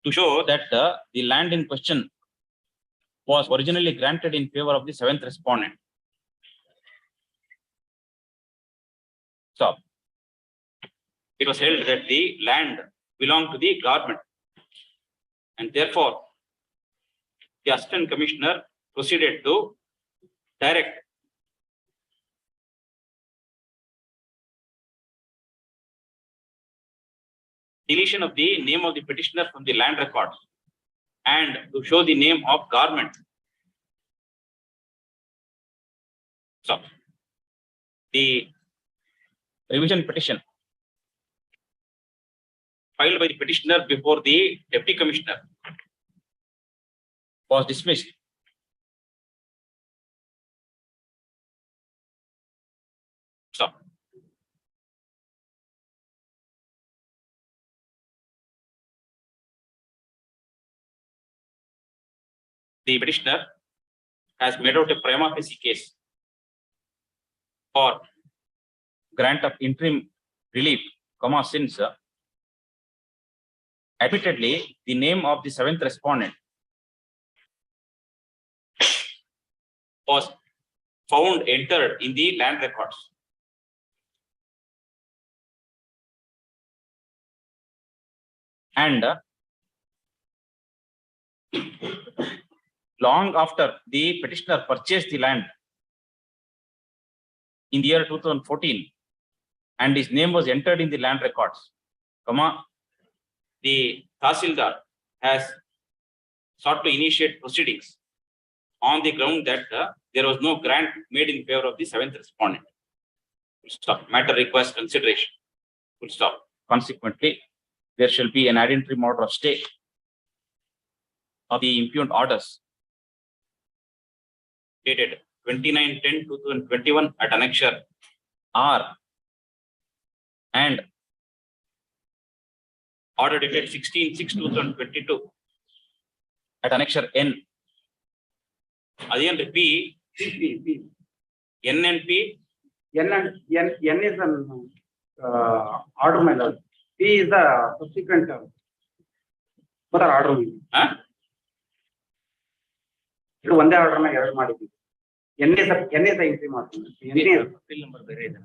to show that the land in question was originally granted in favor of the 7th respondent. So it was held that the land belonged to the government, and therefore the assistant commissioner proceeded to direct deletion of the name of the petitioner from the land records and to show the name of government. So the revision petition filed by the petitioner before the deputy commissioner was dismissed. So the petitioner has made out a prima facie case for grant of interim relief, since admittedly the name of the 7th respondent was found entered in the land records. And long after the petitioner purchased the land in the year 2014 and his name was entered in the land records, the Tahsildar has sought to initiate proceedings on the ground that there was no grant made in favor of the 7th respondent. Full stop. Matter requires consideration. Full stop. Consequently, there shall be an ad interim order of stay of the impugned orders dated 29/10/2021 at annexure R and order dated 16/6/2022 at annexure N. Again, the P, N and P. N is an order, my lord. P is the subsequent order. ಇದು ಒಂದೇ order ನ ಎರಡು ಮಾಡಿದ್ವಿ. N is the entry ಮಾಡ್ತೀನಿ. Bill number ಬೇರೆ ಇದೆ.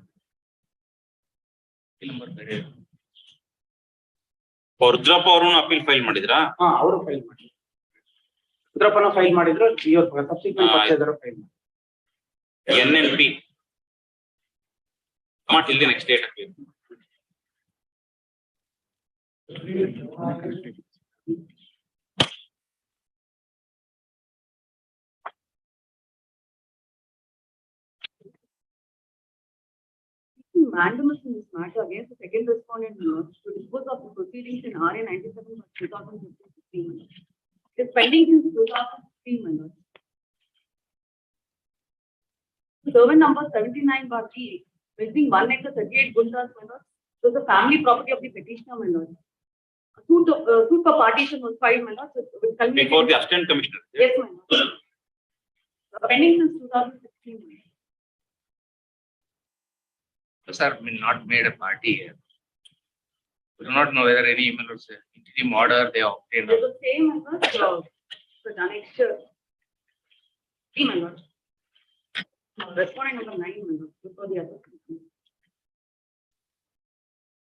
Bill number ಬೇರೆ ಇದೆ. ರುದ್ರಪ್ಪ ಅವರು ಅಪೀಲ್ ಫೈಲ್ ಮಾಡಿದ್ರಾ? ಅವರು ಫೈಲ್ ಮಾಡಿದ್ರು. ರುದ್ರಪ್ಪನ ಫೈಲ್ ಮಾಡಿದ್ರು, ಇವತ್ತು ಸಬ್ಸಿಕ್ವೆಂಟ್ ಪರ್ಚೇಸರ್ ಫೈಲ್ ಮಾಡಿದ್ರು. NNP. Come on till the next date. Mandamus in this matter against the second respondent to dispose of the proceedings in RA 97/2015. It is pending since 2015. Servant number 79/T, measuring 1 acre 38 guntas, was the family property of the petitioner. Suit for partition was filed. Before the assistant commissioner. Yes, pending since 2016. Sir, not made a party here. We do not know whether any interim order they obtained. There's the same the annexure. 3 members. Respondent number 9 members before the other.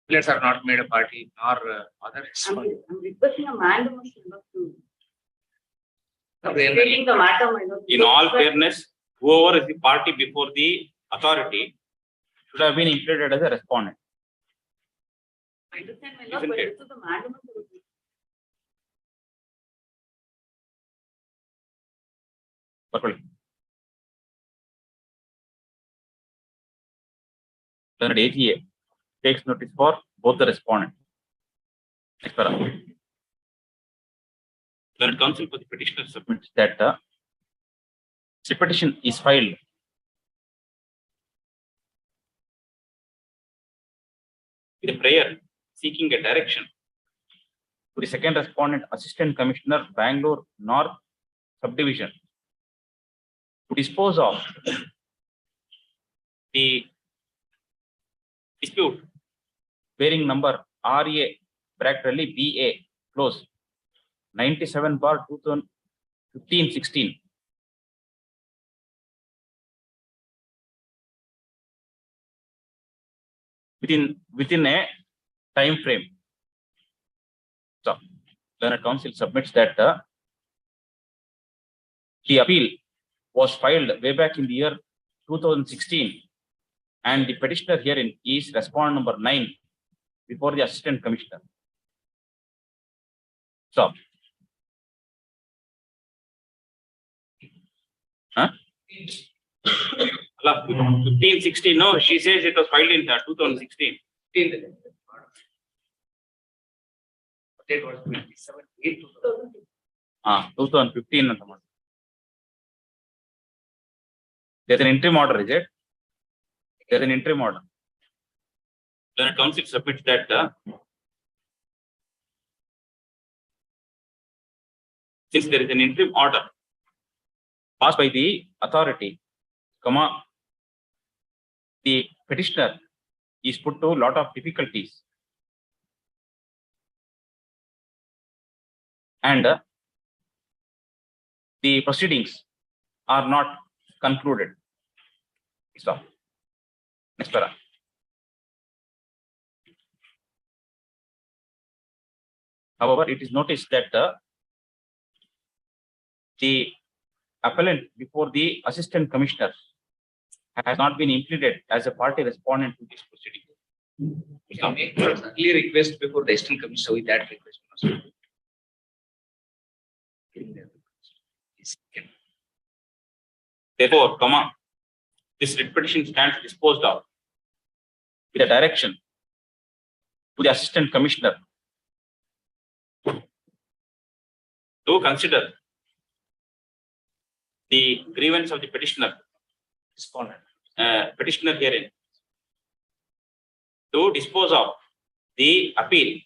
Players are not made a party nor others. I'm requesting a mandamus to. Then- Stating the matter, my lord. In all fairness, whoever is the party before the authority should have been included as a respondent. I understand, my lord, Isn't but it? this is the mandamus. Then AGA takes notice for both the respondent. Next paragraph. Then counsel for the petitioner submits that the petition is filed with a prayer seeking a direction to the second respondent, Assistant Commissioner, Bangalore North Subdivision, to dispose of the dispute bearing number RA bracketly BA close 97/2015-16. Within a time frame. So then a council submits that the appeal was filed way back in the year 2016, and the petitioner herein is respondent number 9 before the assistant commissioner. So, 15-16. No, she says it was filed in 2016. Date was 27/8/2015. 2015 and something. There's an interim order, is it? There's an interim order. Then a council submits that since there is an interim order passed by the authority, the petitioner is put to a lot of difficulties, and the proceedings are not concluded. Stop. Next para. However, it is noticed that the appellant before the assistant commissioner has not been included as a party respondent to this proceeding. We can make a early request before the assistant commissioner with that request. Therefore, this writ petition stands disposed of with a direction to the assistant commissioner to consider the grievance of the petitioner, petitioner herein, to dispose of the appeal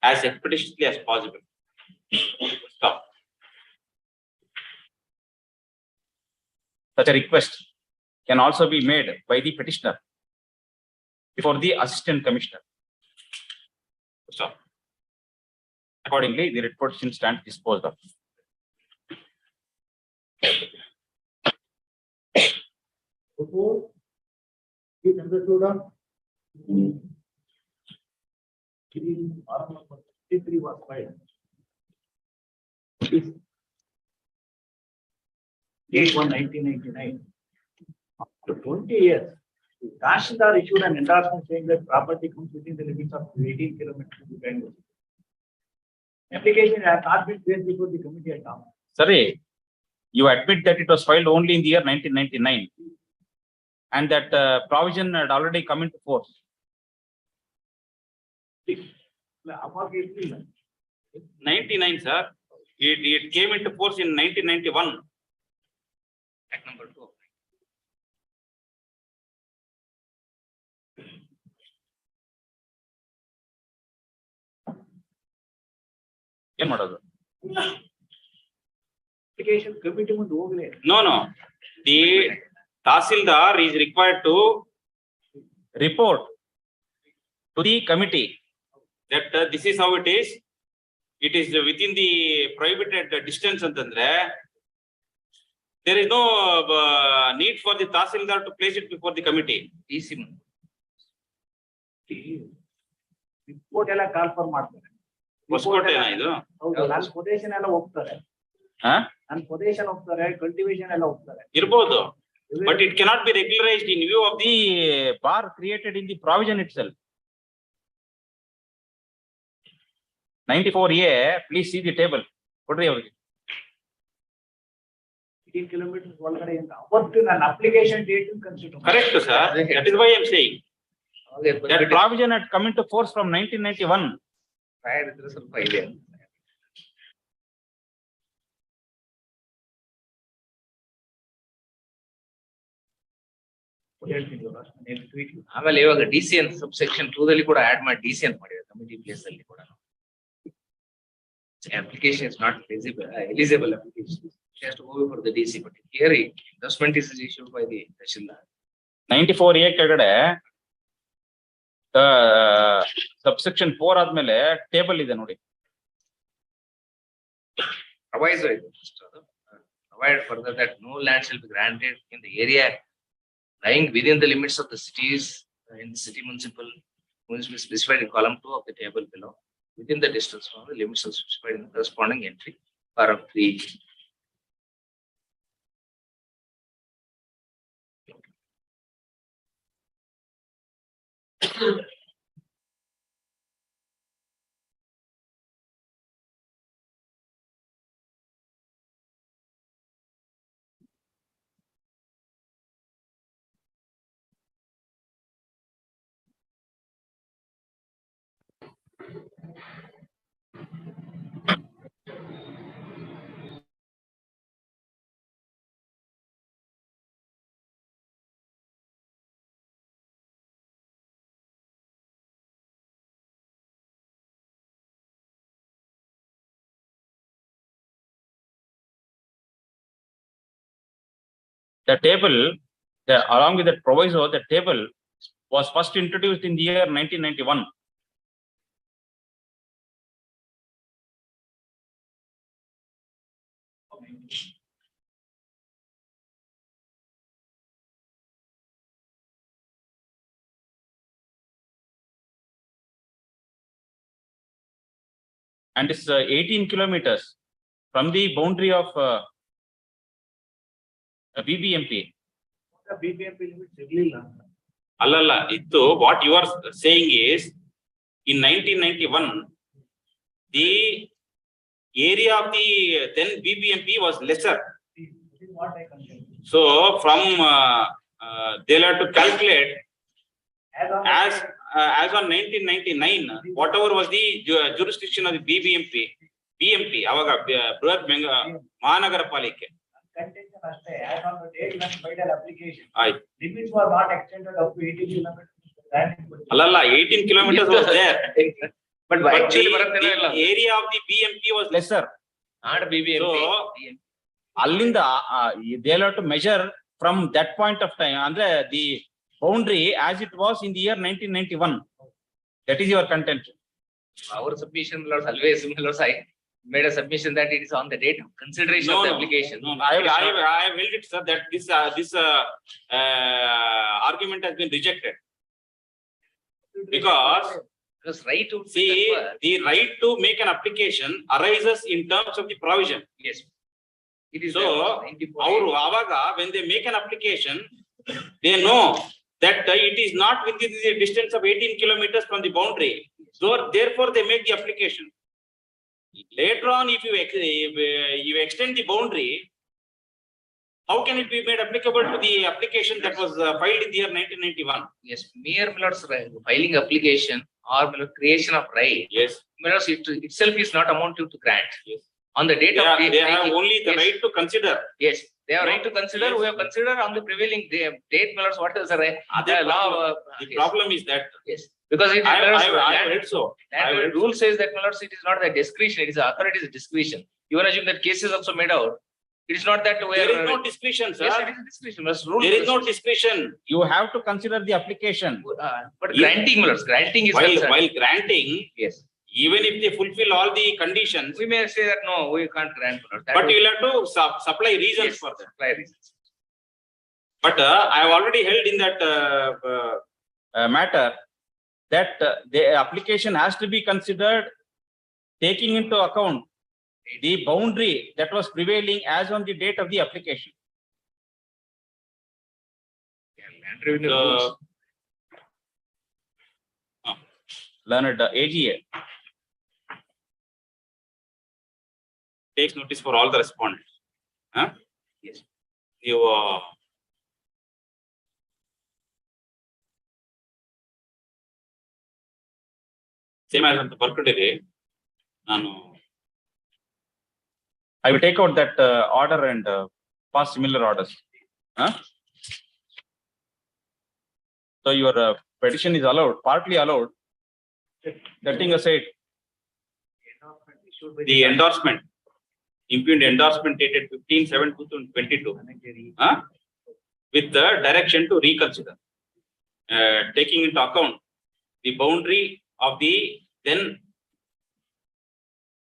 as expeditiously as possible. Stop. Such a request can also be made by the petitioner before the assistant commissioner. Stop. Accordingly, the writ petition stands disposed of. Before, it understood on. 53 was filed. Date 1999. After 20 years, Tahsildar issued an endorsement saying that property comes within the limits of 18 kilometers to Bangalore. Application has not been placed before the committee at all. Sorry, you admit that it was filed only in the year 1999 and that provision had already come into force. 99, sir. It came into force in 1991. Act number 2. ಏನ್ ಮಾಡೋದು? Application committee ಮುಂದೆ ಹೋಗಲೇ. No. The Tahsildar is required to report to the committee that this is how it is. It is within the prohibited distance ಅಂತಂದ್ರೆ there is no need for the Tahsildar to place it before the committee. DC. Report ಎಲ್ಲ call for ಮಾಡ್ತಾರೆ. ಹೊಸಕೋಟೆನಾ ಇದು? ಹೌದು, ನನ್ನ position ಎಲ್ಲ ಹೋಗ್ತಾರೆ. ನನ್ನ position ಹೋಗ್ತಾರೆ, ಕಲ್ಟಿವೇಶನ್ ಎಲ್ಲ ಹೋಗ್ತಾರೆ. ಇರಬಹುದು. But it cannot be regularized in view of the bar created in the provision itself. 94A, please see the table. ಕೊಡ್ರಿ ಅವ್ರಿಗೆ. 18 kilometers ಒಳಗಡೆ ಅಂತ ಅವತ್ತು ನನ್ನ application date consider. Correct, sir. That is why I am saying. That provision had come into force from 1991. Prior ಇದ್ರೆ ಸ್ವಲ್ಪ ಇದೆ. ಆಮೇಲೆ ಇವಾಗ ಡಿಸಿ ಅಂತ ಸಬ್ಸೆಕ್ಷನ್ 2 ದಲ್ಲಿ ಕೂಡ ಆಡ್ ಮಾಡಿ ಡಿಸಿ ಅಂತ ಮಾಡಿದ್ದಾರೆ ಕಮಿಟಿ ಪ್ಲೇಸ್ ಅಲ್ಲಿ ಕೂಡ. Application is not eligible application. It has to go before the DC, but here endorsement is issued by the Tahsildar. 94A ಕೆಳಗಡೆ ಸಬ್ಸೆಕ್ಷನ್ 4 ಆದ್ಮೇಲೆ ಟೇಬಲ್ ಇದೆ ನೋಡಿ. Proviso ಇದೆ. Provide further that no land shall be granted in the area lying within the limits of the cities in the city municipal specified in column 2 of the table below, within the distance from the limits of specified in the corresponding entry, paragraph 3. The table, along with that proviso, the table was first introduced in the year 1991. And it's 18 kilometers from the boundary of BBMP. BBMP limits ಇರ್ಲಿಲ್ಲ. ಅಲ್ಲಲ್ಲ, ಇತ್ತು. What you are saying is, in 1991, the area of the then BBMP was lesser. This is what I consider. So from they'll have to calculate as on 1999, whatever was the jurisdiction of the BMP, ಅವಾಗ ಬೃಹತ್ ಮಹಾನಗರ ಪಾಲಿಕೆ. Contention ಅಷ್ಟೇ. As on the date when filed an application, ಆಯ್ತು. limits were not extended up to 18 kilometers. ಅಲ್ಲಲ್ಲ, 18 kilometers was there. But the area of the BMP was lesser. Not BBMP. So ಅಲ್ಲಿಂದ they'll have to measure from that point of time, ಅಂದ್ರೆ the boundary as it was in the year 1991. That is your contention. Our submission was always made a submission that it is on the date of consideration of the application. No, I have held it, sir, that this argument has been rejected. Because right to see, the right to make an application arises in terms of the provision. Yes. It is so, when they make an application, they know that it is not within the distance of 18 kilometers from the boundary. So therefore they make the application. Later on, if you extend the boundary, how can it be made applicable to the application that was filed in the year 1991? Yes, mere filing application or creation of right. Yes. Itself is not amounting to grant. Yes. On the date of They have only the right to consider. Yes, they have right to consider. Yes. We have considered on the prevailing date. What is the right? The problem is that. Yes, because it I read so. Rule says that it is not the discretion, it is the authority's discretion. You want to assume that cases also made out. It is not that There is no discretion, sir. Yes, it is discretion. There is no discretion. You have to consider the application. But granting is while granting, yes. Even if they fulfill all the conditions, We may say that no, we can't grant. but you will have to supply reasons Yes, for that. supply reasons. But I have already held in that matter that the application has to be considered taking into account the boundary that was prevailing as on the date of the application. Learned AGA takes notice for all the respondents. Huh? Yes. You same as on the birthday. I will take out that order and pass similar orders. Huh? So your petition is allowed, partly allowed. Letting aside the endorsement, impugned endorsement dated 15/7/2022, with the direction to reconsider, taking into account the boundary of the then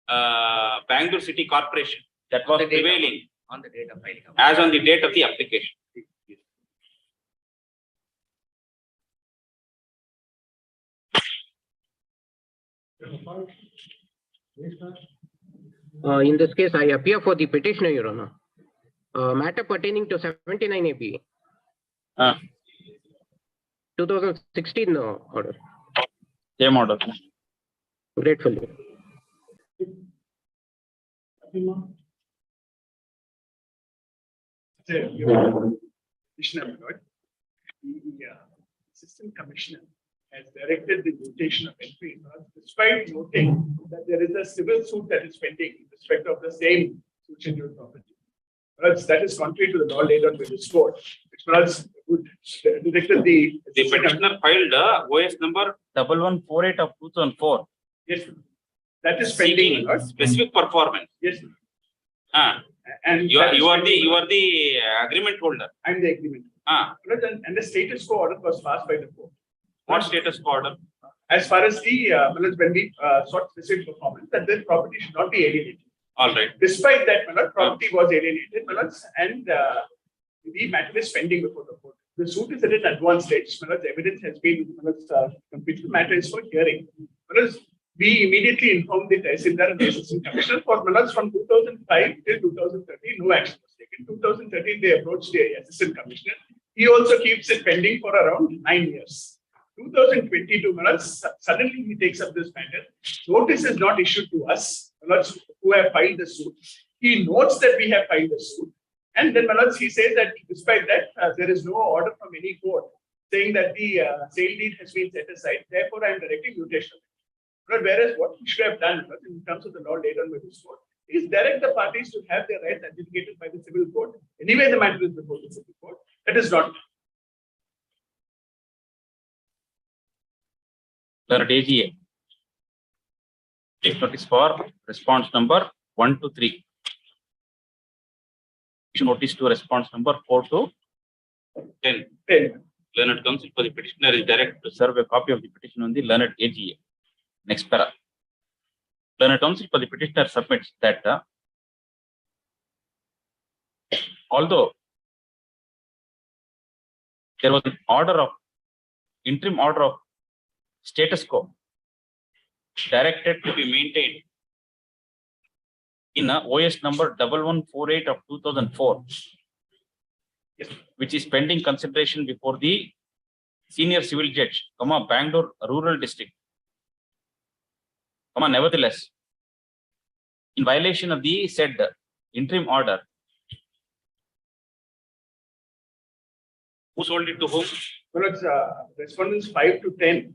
Bangalore City Corporation that was prevailing On the date of filing. as on the date of the application. In this case, I appear for the petitioner, Your Honor. Matter pertaining to 79 AB. 2016 order. Same order. Gratefully. Commissioner, the Assistant Commissioner has directed the notation of entry, despite noting that there is a civil suit that is pending in respect of the same scheduled property. That is contrary to the law laid on by this court, which would directed the petitioner filed OS number 1148 of 2004. Yes, that is pending. Specific performance. Yes. And you are the agreement holder. I'm the agreement. And the status quo order was passed by the court. What status quo order? As far as the when we sought specific performance, that this property should not be alienated. All right. Despite that, property was alienated, and the matter is pending before the court. The suit is at an advanced stage. Evidence has been completed. The matter is for hearing. We immediately informed the Tehsildar and the Assistant Commissioner for from 2005 till 2013. No action was taken. 2013, they approached the Assistant Commissioner. He also keeps it pending for around 9 years. 2022, suddenly he takes up this matter. Notice is not issued to us, who have filed the suit. He notes that we have filed the suit. And then he says that despite that, there is no order from any court saying that the sale deed has been set aside. Therefore, I am directing mutation. Whereas what we should have done in terms of the law laid on by this court is direct the parties to have their rights adjudicated by the civil court. Anyway, the matter is before the civil court. That is not. AGA. Take notice for response number 1 to 3. Notice to response number 4 to 10. Learned Counsel for the petitioner is directed to serve a copy of the petition on the learned AGA. Next para. Learned Counsel for the petitioner submits that although there was an interim order of status quo directed to be maintained in OS number 1148 of 2004, which is pending consideration before the senior civil judge, Bangalore rural district, nevertheless, in violation of the said interim order, who sold it to whom? Well, it's respondents 5 to 10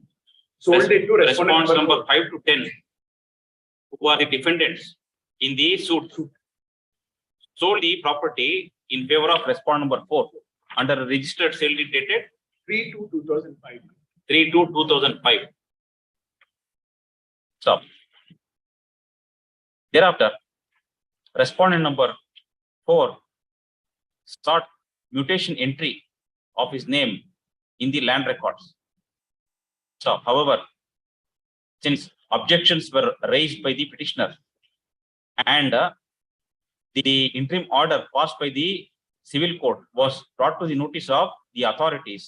sold it to respondent Response number 5 to 10, who are the defendants in the suit, sold the property in favor of respondent number 4 under a registered sale deed dated 3/2/2005. 3/2/2005. So, thereafter, respondent number 4 sought mutation entry of his name in the land records. So, however, since objections were raised by the petitioner and the interim order passed by the civil court was brought to the notice of the authorities,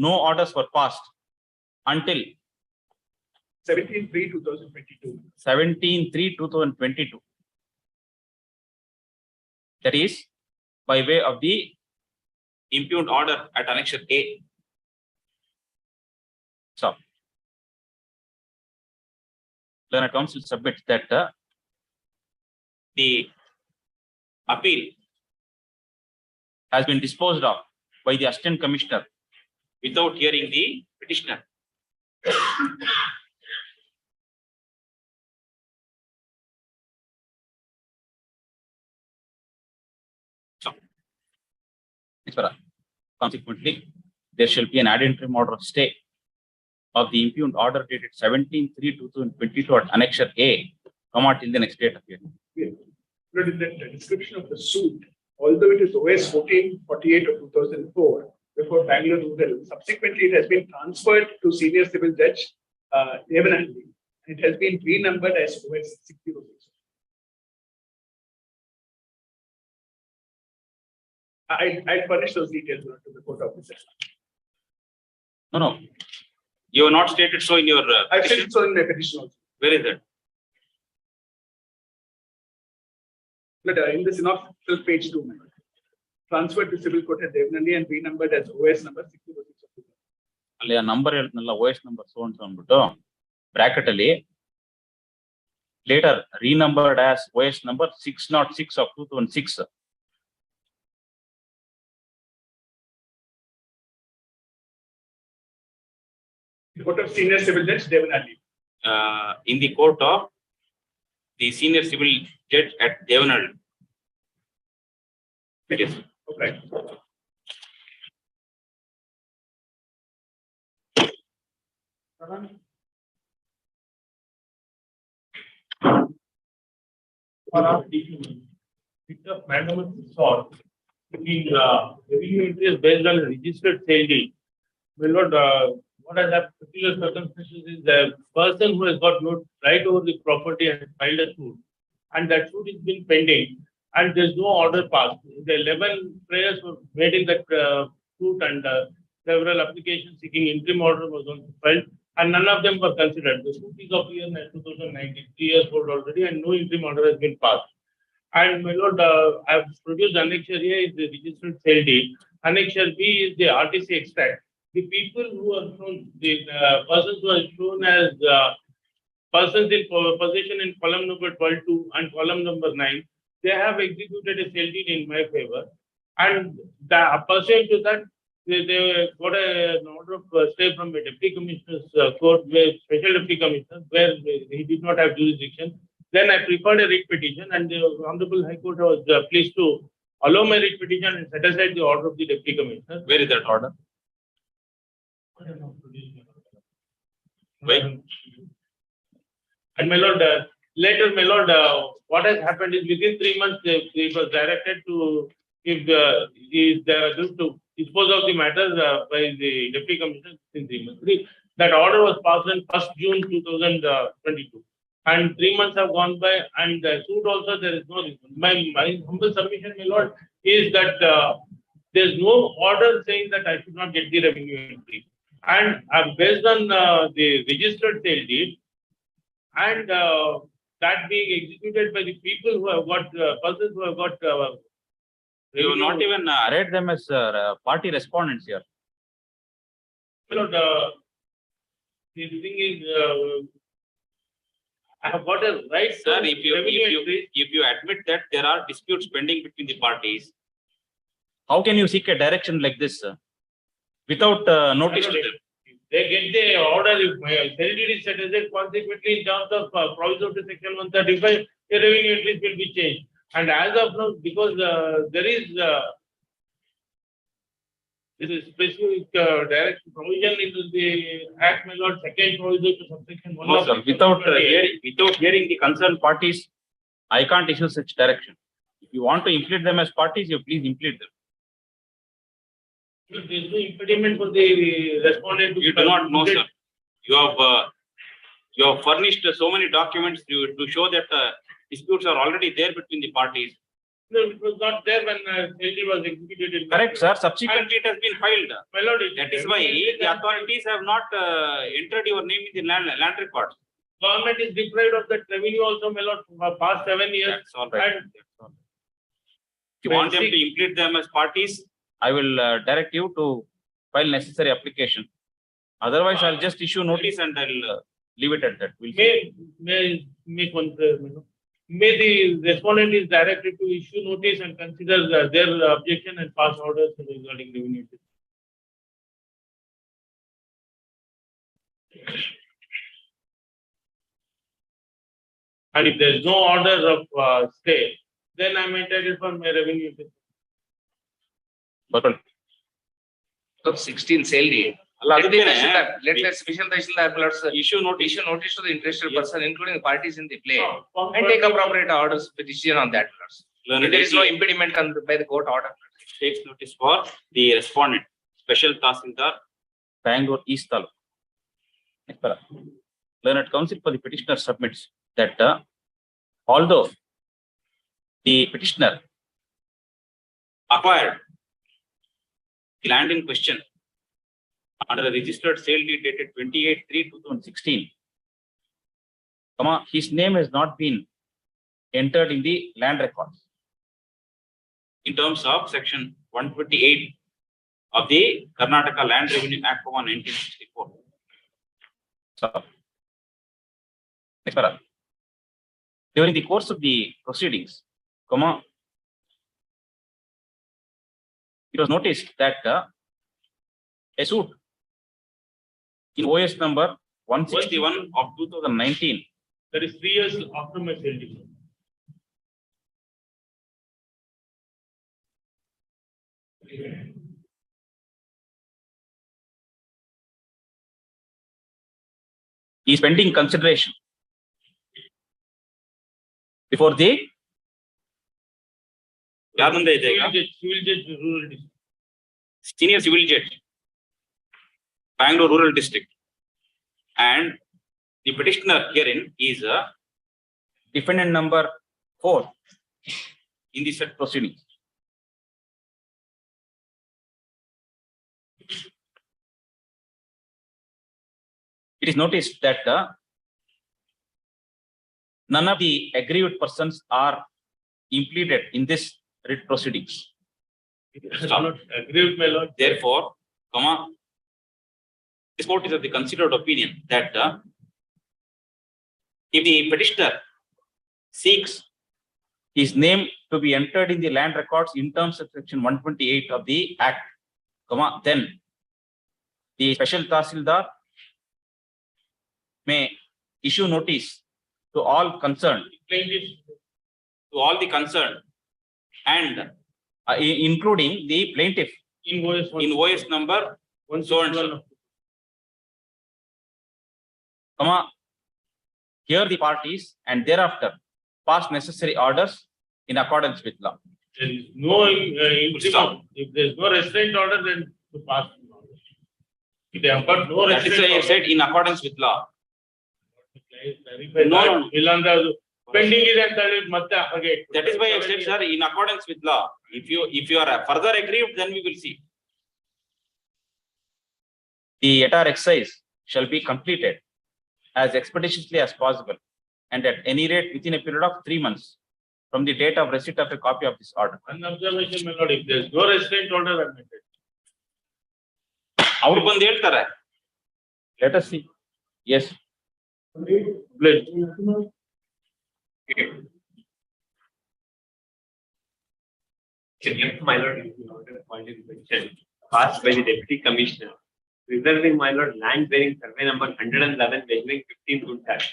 no orders were passed until 17/3/2022. 17/3/2022. That is by way of the impugned order at Annexure A. So, Learned Counsel submits that the appeal has been disposed of by the Assistant Commissioner without hearing the petitioner. So, consequently, there shall be an ad interim order of stay of the impugned order dated 17/3/2022 at Annexure A, till the next date of hearing. But in the description of the suit, although it is OS 1448 of 2004, before Bangalore Rural, subsequently it has been transferred to Senior Civil Judge Devanandi. It has been renumbered as OS 606. I furnish those details to the court officer. No. You have not stated so in your. I've stated so in my petition also. Where is it? But in the synopsis, page 2, transferred to civil court at Devanandi and renumbered as OS number 606. ಅಲ್ಲಿ ಆ number ಹೇಳ್ತನಲ್ಲ OS number so ಅಂತ ಅಂದ್ಬಿಟ್ಟು bracket ಅಲ್ಲಿ litre renumbered as OS number 606 of 2006. Court of Senior Civil Judge Devanandi. In the court of the Senior Civil Judge at Devanandi. Yes. Okay. Picked up mandamus sought between revenue interest based on registered sale deed. Well, what has happened particular circumstances is the person who has got no right over the property and filed a suit, and that suit is been pending, and there's no order passed. The 11 prayers were made in that suit, and several applications seeking interim order was also filed, and none of them were considered. The suit is of year 2019, 3 years old already, and no interim order has been passed. And my lord, I have produced Annexure A is the registered sale deed. Annexure B is the RTC extract. The people who are shown, the persons who are shown as persons in possession in column number 12(2) and column number 9, they have executed a sale deed in my favor. And pursuant to that, they got an order of stay from a deputy commissioner's court, special deputy commissioner, where he did not have jurisdiction. Then I preferred a writ petition, and the Honorable High Court was pleased to allow my writ petition and set aside the order of the deputy commissioner. Where is that order? Wait. And my lord, later, my lord, what has happened is within 3 months, it was directed to if they are going to dispose of the matter by the deputy commissioner in 3 months. That order was passed on 1st June 2022. And 3 months have gone by, and the suit also there is no reason. My humble submission, my lord, is that there is no order saying that I should not get the revenue entry. And based on the registered sale deed, and that being executed by the people who have got persons who have got. You have not even arrayed them as party respondents here. Lord, the thing is, I have got a right. Sir, to revenue entry. if you admit that there are disputes pending between the parties, how can you seek a direction like this, sir? Without notice to them? If they get the order, if my credit is settled, consequently in terms of proviso to section 135, the revenue entries will be changed. And as of now, because there is this is specific direction provision into the Act, my lord, second proviso to subsection 1 No, of. sir, without hearing the concerned parties, I can't issue such direction. If you want to implement them as parties, you please implement them. There is no impediment for the respondent to. You do not know, sir. You have furnished so many documents to show that disputes are already there between the parties. No, it was not there when sale was executed. Correct, sir. Subsequently, it has been filed. My lord, That is why the authorities have not entered your name in the land records. Government is deprived of that revenue also, my lord, for past 7 years. That's all right. And If you want them to implement them as parties, I will direct you to file necessary application. Otherwise, I'll just issue notice and I'll leave it at that. We'll see. may make one prayer, you know. May the respondent is directed to issue notice and consider their objection and pass orders regarding revenue. And if there is no order of stay, then I am entitled for my revenue. But So 16 sale deed. Let the special Tahsildar issue notice to the interested person, including the parties in the play, and take appropriate orders decision on that. If there is no impediment by the court order. Takes notice for the respondent, Special Tahsildar, Bangalore East Taluk. Learned counsel for the petitioner submits that although the petitioner acquired the land in question under a registered sale deed dated 28/3/2016, his name has not been entered in the land records in terms of section 128 of the Karnataka Land Revenue Act of 1964. So, during the course of the proceedings, it was noticed that a suit in OS number 161 of 2019. That is 3 years after my sale deed. Is pending consideration before the Civil judge, rural district. senior civil judge, Bangalore Rural District, and the petitioner herein is defendant number 4 in the said proceedings. It is noticed that none of the aggrieved persons are impleaded in this writ proceedings. Not aggrieved, my lord. Therefore, this court is of the considered opinion that if the petitioner seeks his name to be entered in the land records in terms of section 128 of the Act, then the Special Tahsildar may issue notice to all concerned, and including the plaintiff in OS number so and so. Hear the parties and thereafter pass necessary orders in accordance with law. There is no interim. If there is no restraint order, then to pass. If they have got no That is why I said in accordance with law. No. Pending is and That is why I said, sir, in accordance with law. If you are further aggrieved, then we will see. The entire exercise shall be completed as expeditiously as possible, and at any rate within a period of 3 months from the date of receipt of a copy of this order. An observation, my lord, if there is no restraint order, admitted. ಅವ್ರು ಬಂದು ಹೇಳ್ತಾರೆ Let us see. Yes. Pledge. Yes, my lord, is the order point is mentioned, passed by the deputy commissioner, reserving my lord land bearing survey number 111 measuring 15 guntas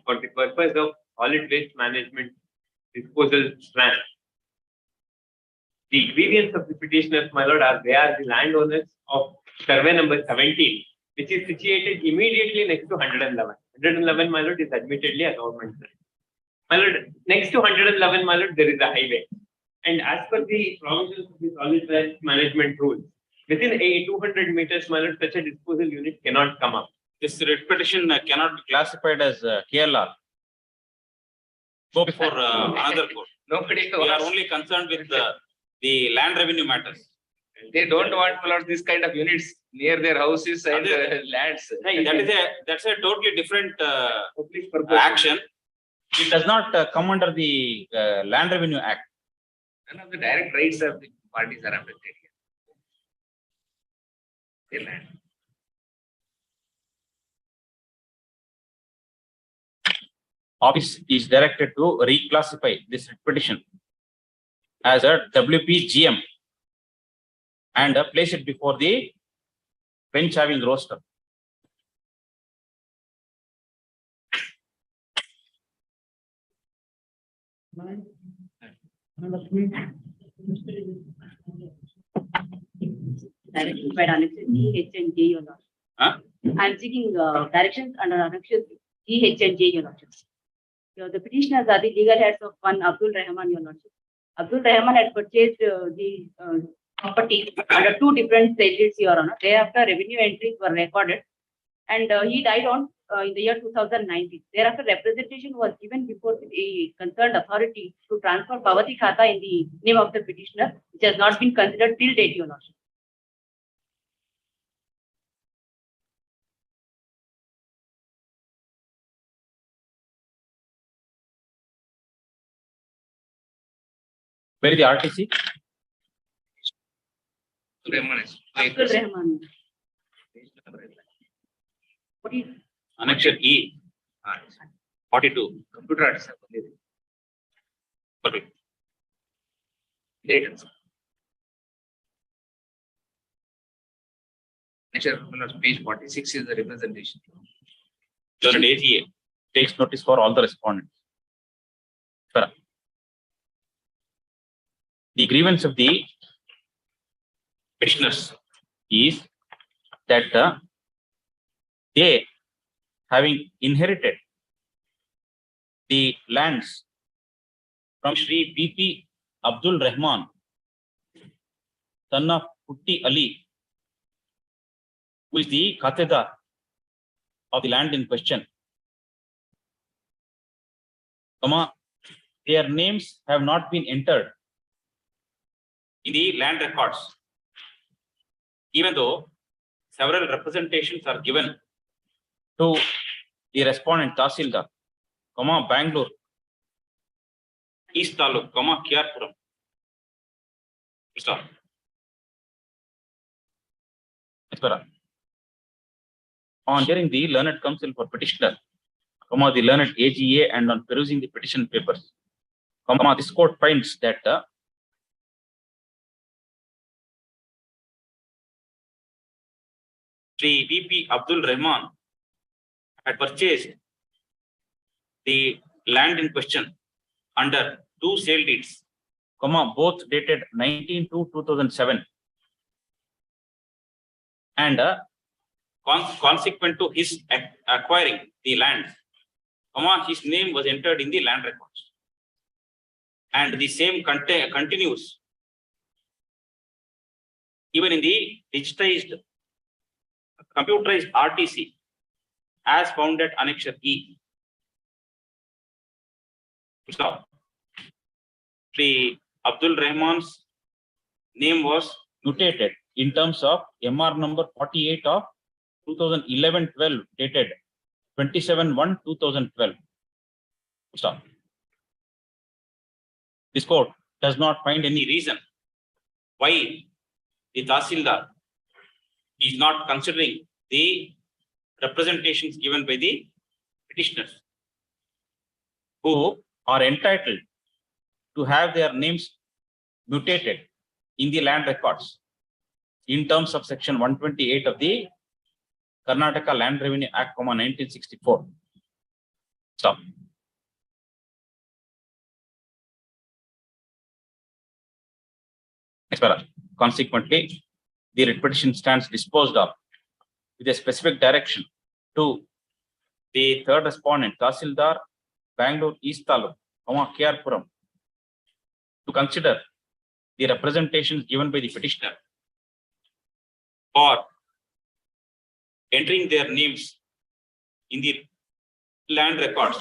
for the purpose of solid waste management disposal plan. The grievance of the petitioners, my lord, are they are the landowners of survey number 17, which is situated immediately next to 111. 111, my lord, is admittedly a government land. My lord, next to 111, my lord, there is a highway. And as per the provisions of the solid waste management rules, within a 200 meters, my lord, such a disposal unit cannot come up. This writ petition cannot be classified as KLR. Go before another court. Nobody We are wants, only concerned with the land revenue matters. they don't want a lot of this kind of units near their houses and lands. That's a totally different action. It does not come under the Land Revenue Act. None of the direct rights of the parties are affected here. Their land. Office is directed to reclassify this petition as a WPGM and place it before the bench having roster. Directions by annexure CH and J, your lordship. I am seeking directions under annexure CH and J, your lordship. The petitioners are the legal heads of one Abdul Rahman, your lordship. Abdul Rahman had purchased the property under two different sales, your honor. Thereafter, revenue entries were recorded, and he died on in the year 2019. Thereafter, representation was given before the concerned authority to transfer Bhavati Khata in the name of the petitioner, which has not been considered till date, your lordship. Where is the RTC? Abdul Rahman. What is Annexure E. 42. Computer arts have only. Perfect. Data. Page 46 is the representation. Your AGA takes notice for all the respondents. Farah. The grievance of the petitioners is that they, having inherited the lands from Shri P.P. Abdul Rahman, son of Putti Ali, who is the Khatedar of the land in question, their names have not been entered in the land records, even though several representations are given to the respondent Tahsildar, Bangalore, East Taluk, Kiarpuram. Stop. On hearing the learned counsel for petitioner, the learned AGA, and on perusing the petition papers, this court finds that Sri V.P. Abdul Rahman had purchased the land in question under two sale deeds, both dated 19/2/2007, and consequent to his acquiring the land, his name was entered in the land records, and the same continues even in the digitized computerized RTC as found at Annexure E. Sri Abdul Rahman's name was notated in terms of MR number 48 of 2011-12 dated 27/1/2012. Stop. This court does not find any reason why the Tahsildar is not considering the representations given by the petitioners who are entitled to have their names mutated in the land records in terms of section 128 of the Karnataka Land Revenue Act, 1964. Stop. Next para. Consequently, the writ petition stands disposed of with a specific direction to the third respondent, Tahsildar, Bangalore East Taluk, KR-Puram, to consider the representations given by the petitioner for entering their names in the land records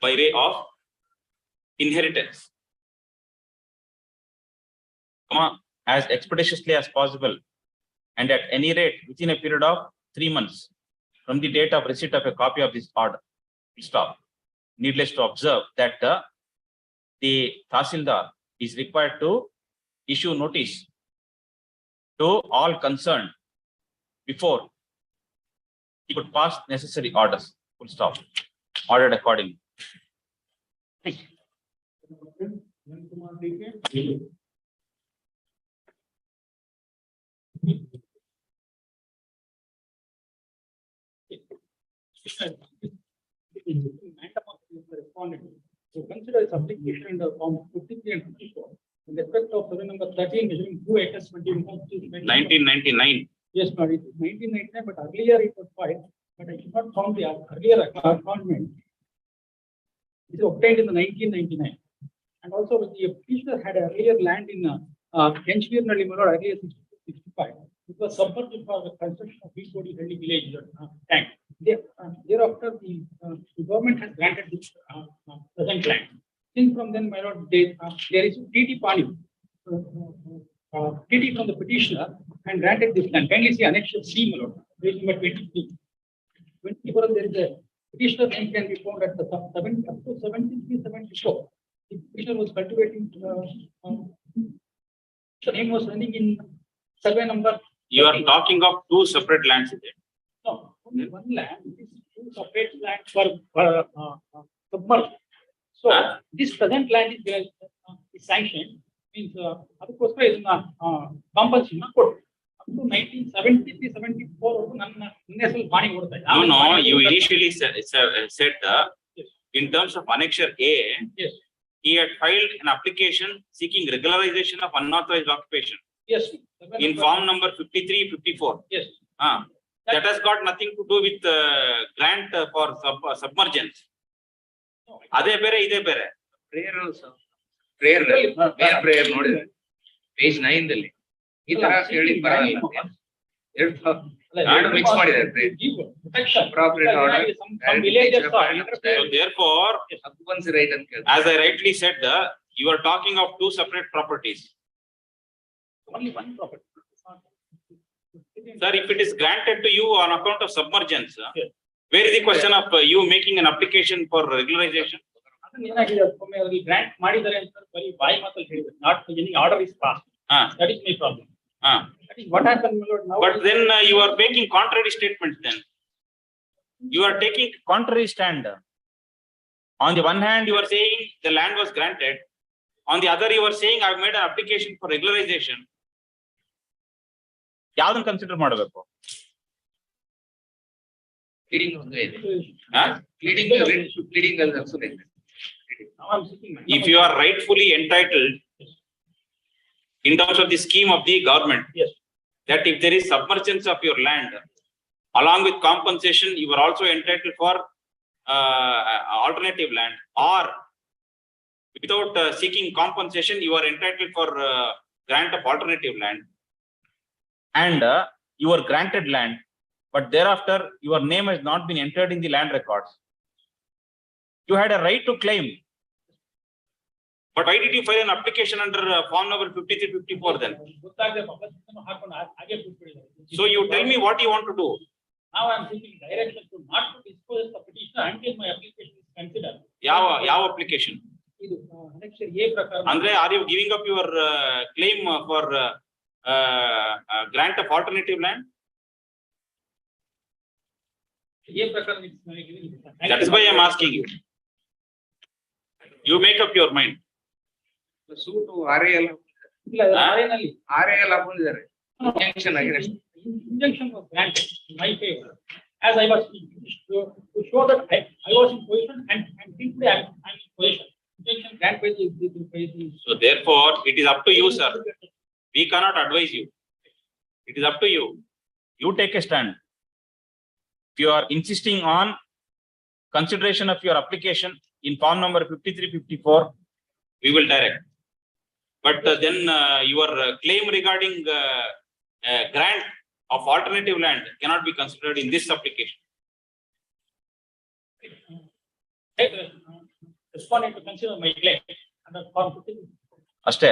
by way of inheritance, as expeditiously as possible and at any rate within a period of 3 months from the date of receipt of a copy of this order. Stop. Needless to observe that the Tahsildar is required to issue notice to all concerned before he could pass necessary orders. Full stop. Ordered accordingly. So consider this application under form 53 and 54 in respect of survey number 13 measuring 2 acres 1999. Yes, but it is 1999, but earlier it was filed, but I could not found the earlier acknowledgement. It is obtained in the 1999. And also the petitioner had earlier land in Kenchvirnalli Malad, earlier 65. It was submerged for the construction of B40 Helli village tank. Thereafter, the government has granted this present land. Since from then, my lord, there is TT Pani, TT from the petitioner and granted this land. Kindly see annexure C, my lord, page number 23. 24, there is a petitioner name can be found at the up to 7374. The petitioner was cultivating. The name was running in survey number. You are talking of two separate lands, is it? No, only one land. This is two separate lands for submerged. So this present land is sanctioned. Means ಅದಕ್ಕೋಸ್ಕರ ಇದನ್ನ compulsion ಕೊಟ್ಟು up to 1973-74 ನನ್ನ ಹೆಸರಲ್ಲಿ ಪಾಣಿ ಕೊಡ್ತಾ ಇದೆ. No, you initially said in terms of annexure A, Yes. he had filed an application seeking regularization of unauthorized occupation Yes. in form number 53-54. Yes. That has got nothing to do with grant for submergence. Ade bere ide bere. Prayer also. Prayer ನೋಡಿದ್ರೆ page 9 ದಲ್ಲಿ ಈ ತರ ಹೇಳಿ ಬರಲ್ಲ. ಎರಡು mix ಮಾಡಿದ್ದಾರೆ prayer. Appropriate order. Some villages are So therefore, occupancy right ಅಂತ ಕೇಳ್ತಾರೆ. as I rightly said, you are talking of two separate properties. only one property. Sir, if it is granted to you on account of submergence, where is the question of you making an application for regularization? ಅದನ್ನ ಏನಾಗಿದೆ ಒಮ್ಮೆ ಅದರಲ್ಲಿ grant ಮಾಡಿದ್ದಾರೆ ಅಂತ ಬರೀ ಬಾಯಿ ಮಾತಲ್ಲಿ ಹೇಳಿದ್ರು. Not any order is passed. That is my problem. That is what happened, my lord. Now But then you are making contrary statements then. You are taking contrary stand. On the one hand, you are saying the land was granted. On the other, you are saying I have made an application for regularization. ಯಾವ್ದನ್ನ consider ಮಾಡಬೇಕು? Pleading ಒಂದೇ ಇದೆ. Huh? Pleading ಅಲ್ಲಿ also ಇದೆ. now I am seeking. If you are rightfully entitled in terms of the scheme of the government, Yes. that if there is submergence of your land, along with compensation, you are also entitled for alternative land, or without seeking compensation, you are entitled for grant of alternative land. And you are granted land, but thereafter your name has not been entered in the land records. You had a right to claim. But why did you file an application under form number 53-54 then? So you tell me what you want to do. Now I am seeking direction to not to dispose the petition until my application is considered. ಯಾವ application? ಇದು annexure A ಪ್ರಕಾರ. Andre, are you giving up your claim for grant of alternative land? That is why I am asking you. You make up your mind. Suit RAL. RAL ಹಾಕೊಂಡಿದ್ದಾರೆ. Injunction against. Injunction was granted in my favor. As I was to show that I was in position and simply I'm in position. Injunction granted by the. So therefore, it is up to you, sir. We cannot advise you. It is up to you. You take a stand. If you are insisting on consideration of your application in form number 5354, we will direct. But then your claim regarding grant of alternative land cannot be considered in this application. Responding to consider my claim under form 53. Aste.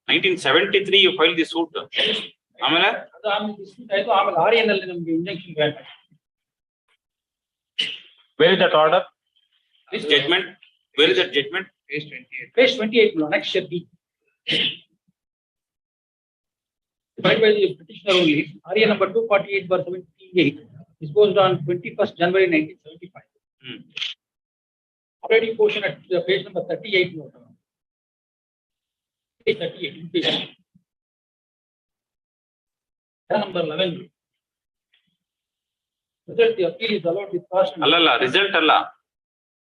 Nineteen 73 you filed the suit. ಆಮೇಲೆ ಅದು ಆಮೇಲೆ dispute ಆಯ್ತು ಆಮೇಲೆ RN ಅಲ್ಲಿ ನಮಗೆ injection grant ಆಯ್ತು. Where is that order? This judgment. Where is that judgment? Page 28. Page 28 below, next shall be. Filed by the petitioner only, RA number 248/78 disposed on 21st January 1975. Operating portion at page number 38 note. Page 38. Page. Number 11. Result, the appeal is allowed with cost. Allala, result alla.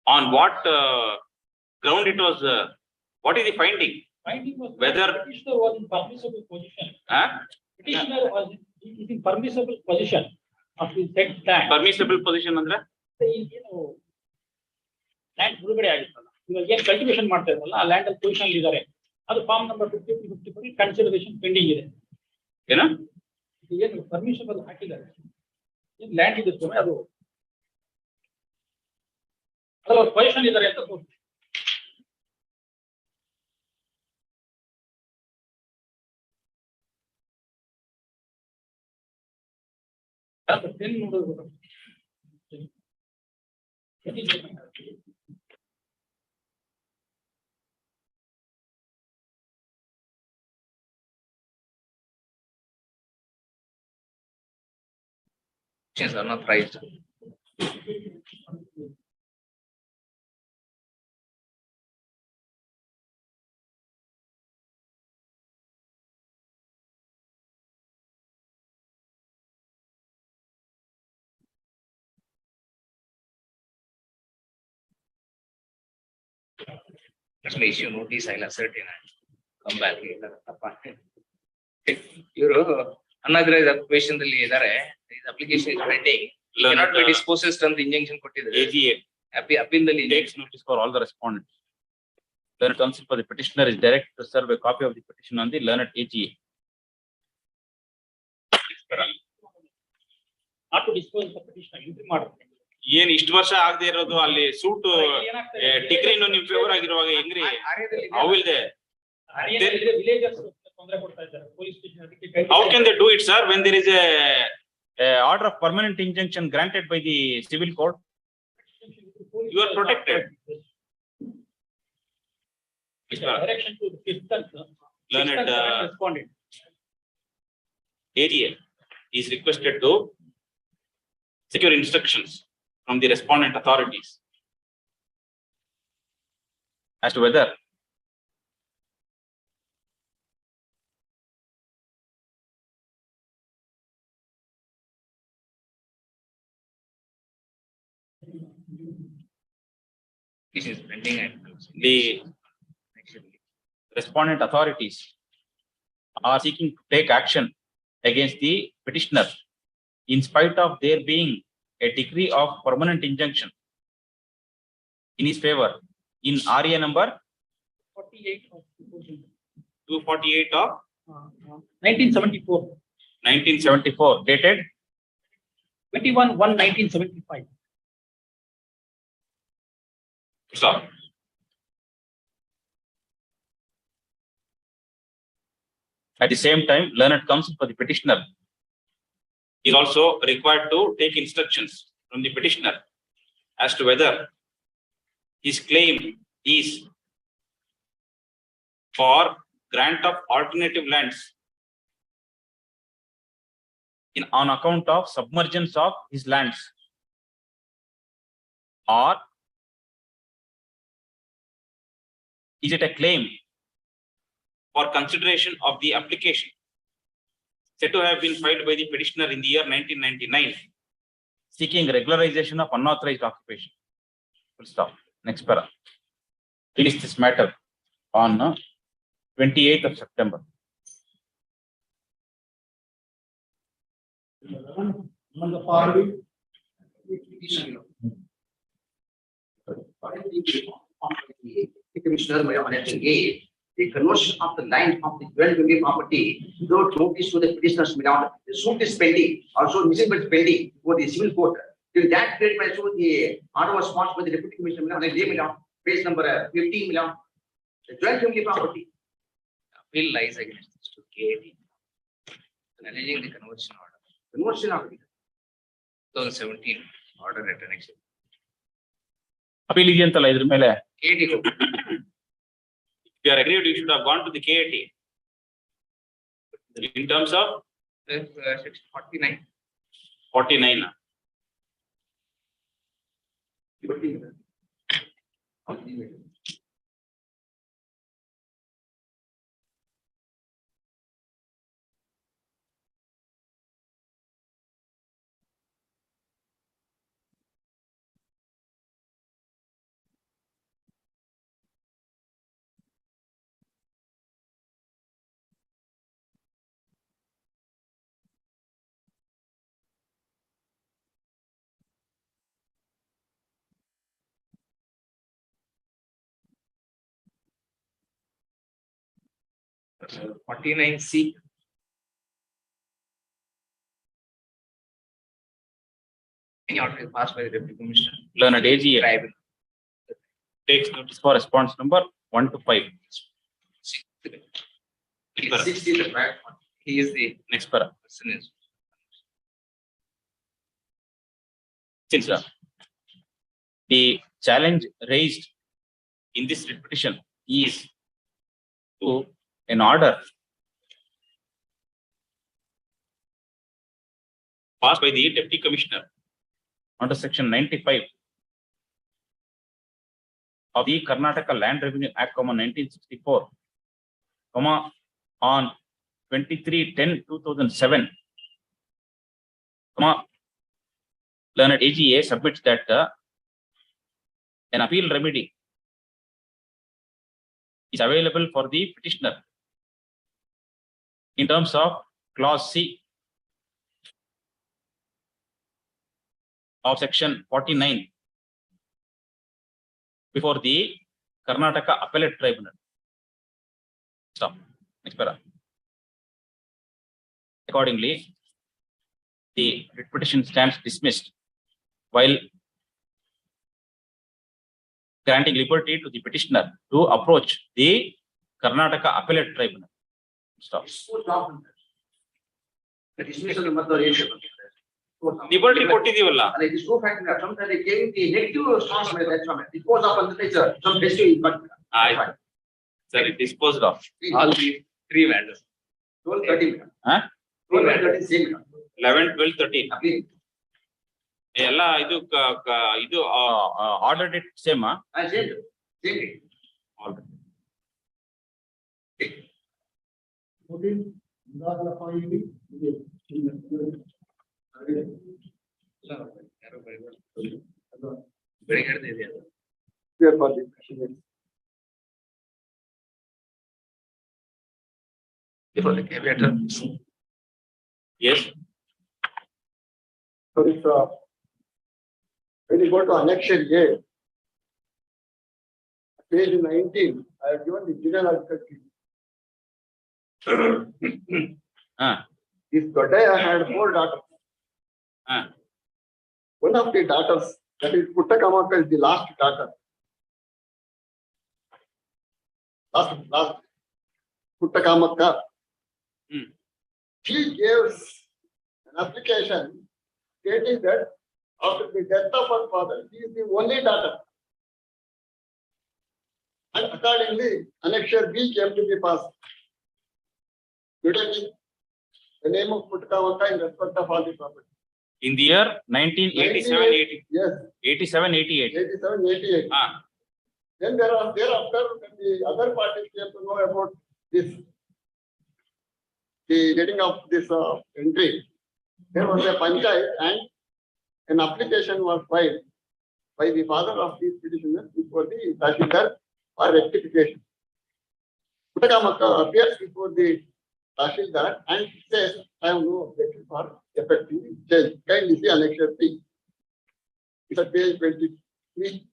On what ground it was? What is the finding? Finding was Whether- petitioner was in permissible position. Huh? Petitioner was in permissible position of his said land. Permissible position ಅಂದ್ರೆ land ಬಿಡುಗಡೆ ಆಗಿತ್ತಲ್ಲ, ಇವಾಗ ಏನ್ cultivation ಮಾಡ್ತಾ ಇದ್ರಲ್ಲ ಆ land ಅಲ್ಲಿ position ಇದ್ದಾರೆ, ಅದು ಫಾರ್ಮ್ ನಂಬರ್ 54 ಕನ್ಸಿಡರೇಷನ್ ಪೆಂಡಿಂಗ್ ಇದೆ. ಏನ ಏನು ಪರ್ಮಿಷನಬಲ್ ಹಾಕಿದ್ದಾರೆ, ಏನ್ ಲ್ಯಾಂಡ್ ಇದೆ ಸ್ವಾಮಿ, ಅದು ಅದ್ರಲ್ಲಿ ಪೊಸಿಷನ್ ಇದ್ದಾರೆ ಅಂತ ತೋರಿಸ್ತೀವಿ. ನೋಡೋದು Are not raised. Let me issue notice, I'll assert in and come back. ಇವರು unauthorized occupation ಅಲ್ಲಿ ಇದ್ದಾರೆ, application is pending, cannot be dispossessed ಅಂತ injunction ಕೊಟ್ಟಿದ್ದಾರೆ. AGA appeal ದಲ್ಲಿ takes notice for all the respondents. Learned counsel for the petitioner is directed to serve a copy of the petition on the learned AGA. not to dispose the petitioner entry ಮಾಡಬೇಕು. ಏನ್ ಇಷ್ಟು ವರ್ಷ ಆಗದೆ ಇರೋದು ಅಲ್ಲಿ suit degree ನಿಮ್ favour ಆಗಿರುವಾಗ ಹೆಂಗ್ರಿ ಅವಿಲ್ದೆ ವಿಲೇಜರ್ಸ್ ತೊಂದರೆ ಕೊಡ್ತಾ ಇದ್ದಾರೆ ಪೊಲೀಸ್ ಸ್ಟೇಷನ್ ಅದಕ್ಕೆ. how can they do it, sir, when there is a order of permanent injunction granted by the civil court? You are protected. Direction to the fifth Learned respondent. AGA is requested to secure instructions from the respondent authorities as to whether This is pending and the respondent authorities are seeking to take action against the petitioner in spite of there being a decree of permanent injunction in his favor in RA number 48 of 248 of 1974. 1974 dated 21/1/1975. stop. At the same time, learned counsel for the petitioner is also required to take instructions from the petitioner as to whether his claim is for grant of alternative lands on account of submergence of his lands, or is it a claim for consideration of the application said to have been filed by the petitioner in the year 1999, seeking regularization of unauthorized occupation. Full stop. Next para. Released this matter on 28th of September. The party. Commissioner, my objection A, the conversion of the land of the dwelling property without notice to the petitioners may not. The suit is pending, also missing but pending for the civil court. Till that period, my suit, the order was passed by the deputy commissioner, and they may not. Page number 15 million. The dwelling property. Appeal lies against this to KAT. Alleging the conversion order. Conversion of 2017 order at annexation. Appeal ಇದೆಯಂತಲ್ಲ ಇದ್ರ ಮೇಲೆ KAT go. if you are agreed, you should have gone to the KAT in terms of Section 49. 49. Uh, 49C. Any order is passed by the deputy commissioner. Learned AGA Tribal. takes notice for response number 1 to 5. 60 is the right one. He is the Next para. person is. Since the challenge raised in this petition is to an order passed by the deputy commissioner under section 95 of the Karnataka Land Revenue Act, 1964, on 23/10/2007, learned AGA submits that an appeal remedy is available for the petitioner in terms of clause C of section 49 before the Karnataka Appellate Tribunal. Stop. Next para. Accordingly, the writ petition stands dismissed while granting liberty to the petitioner to approach the Karnataka Appellate Tribunal. Stop. The dismissal method is. Liberty ಕೊಟ್ಟಿದೀವಲ್ಲ. And it is so fact that sometimes they gave the negative response by that from it. It goes up on the nature, some history, but. Sir, it disposed of. All the three matters. 12, 13. Huh? 12, 13, same. 11, 12, 13. Appeal. ಎಲ್ಲ ಇದು order date same. Same. Same. ಬೆಳಿಗ್ಗೆ ಹಿಡಿದು ಇದೆ ಅದು. Before the caveat. Yes. So it's, when you go to annexure A, page 19, I have given the general article. This Godaya had 4 daughters. One of the daughters, that is Puttakamaka, is the last daughter. Last Puttakamaka. She gave an application stating that after the death of her father, she is the only daughter. And accordingly, Annexure B came to be passed. Today, the name of Puttakamaka in respect of all the property. In the year 1987-88. Yes, 87-88. 87-88. Then thereafter, when the other parties came to know about this, the getting of this entry, there was a panchayat and an application was filed by the father of these petitioners before the Tahsildar for rectification. Puttakamaka appears before the Tahsildar and says, I have no objection for effective change. Kindly see Annexure C. It's at page 23.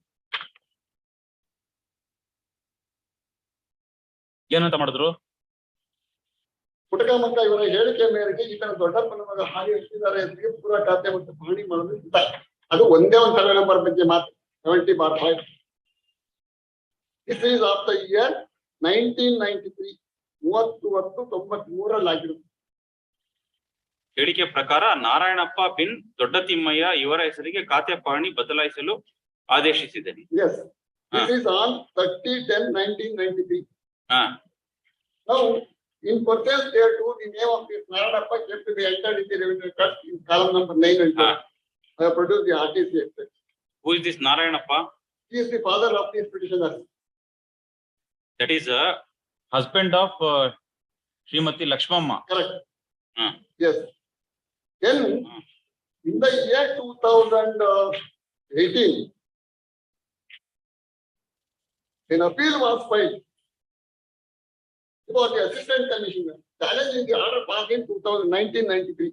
ಏನಂತ ಮಾಡಿದ್ರು? ಪುಟ್ಟಕಾಮಕ್ಕ ಇವರ ಹೇಳಿಕೆ ಮೇರೆಗೆ ಈ ತರ ದೊಡ್ಡಪ್ಪನ ಮಗ ಹಾಗೆ ಇಟ್ಟಿದ್ದಾರೆ ಅಂತ ಪೂರ ಖಾತೆ ಮತ್ತು ಪಹಣಿ ಮಾಡೋದು ಇಲ್ಲ. ಅದು ಒಂದೇ ಒಂದು ಸರ್ವೆ ನಂಬರ್ ಬಗ್ಗೆ ಮಾತ್ರ 70/5. This is of the year 1993. 30/10/93 ಆಗಿರುತ್ತೆ. ಹೇಳಿಕೆ ಪ್ರಕಾರ ನಾರಾಯಣಪ್ಪ ಬಿನ್ ದೊಡ್ಡ ತಿಮ್ಮಯ್ಯ ಇವರ ಹೆಸರಿಗೆ ಖಾತೆ ಪಹಣಿ ಬದಲಾಯಿಸಲು ಆದೇಶಿಸಿದೆ. Yes. This is on 30/10/1993. Now, in purchase there too, the name of this Naranappa came to be entered in the revenue trust in column number 9 and 10. I have produced the RTC extract. Who is this Narayanaappa? He is the father of these petitioners. That is a husband of Srimati Lakshmamma. Correct. Yes. Then, in the year 2018, an appeal was filed about the assistant commissioner challenging the order passed in 1993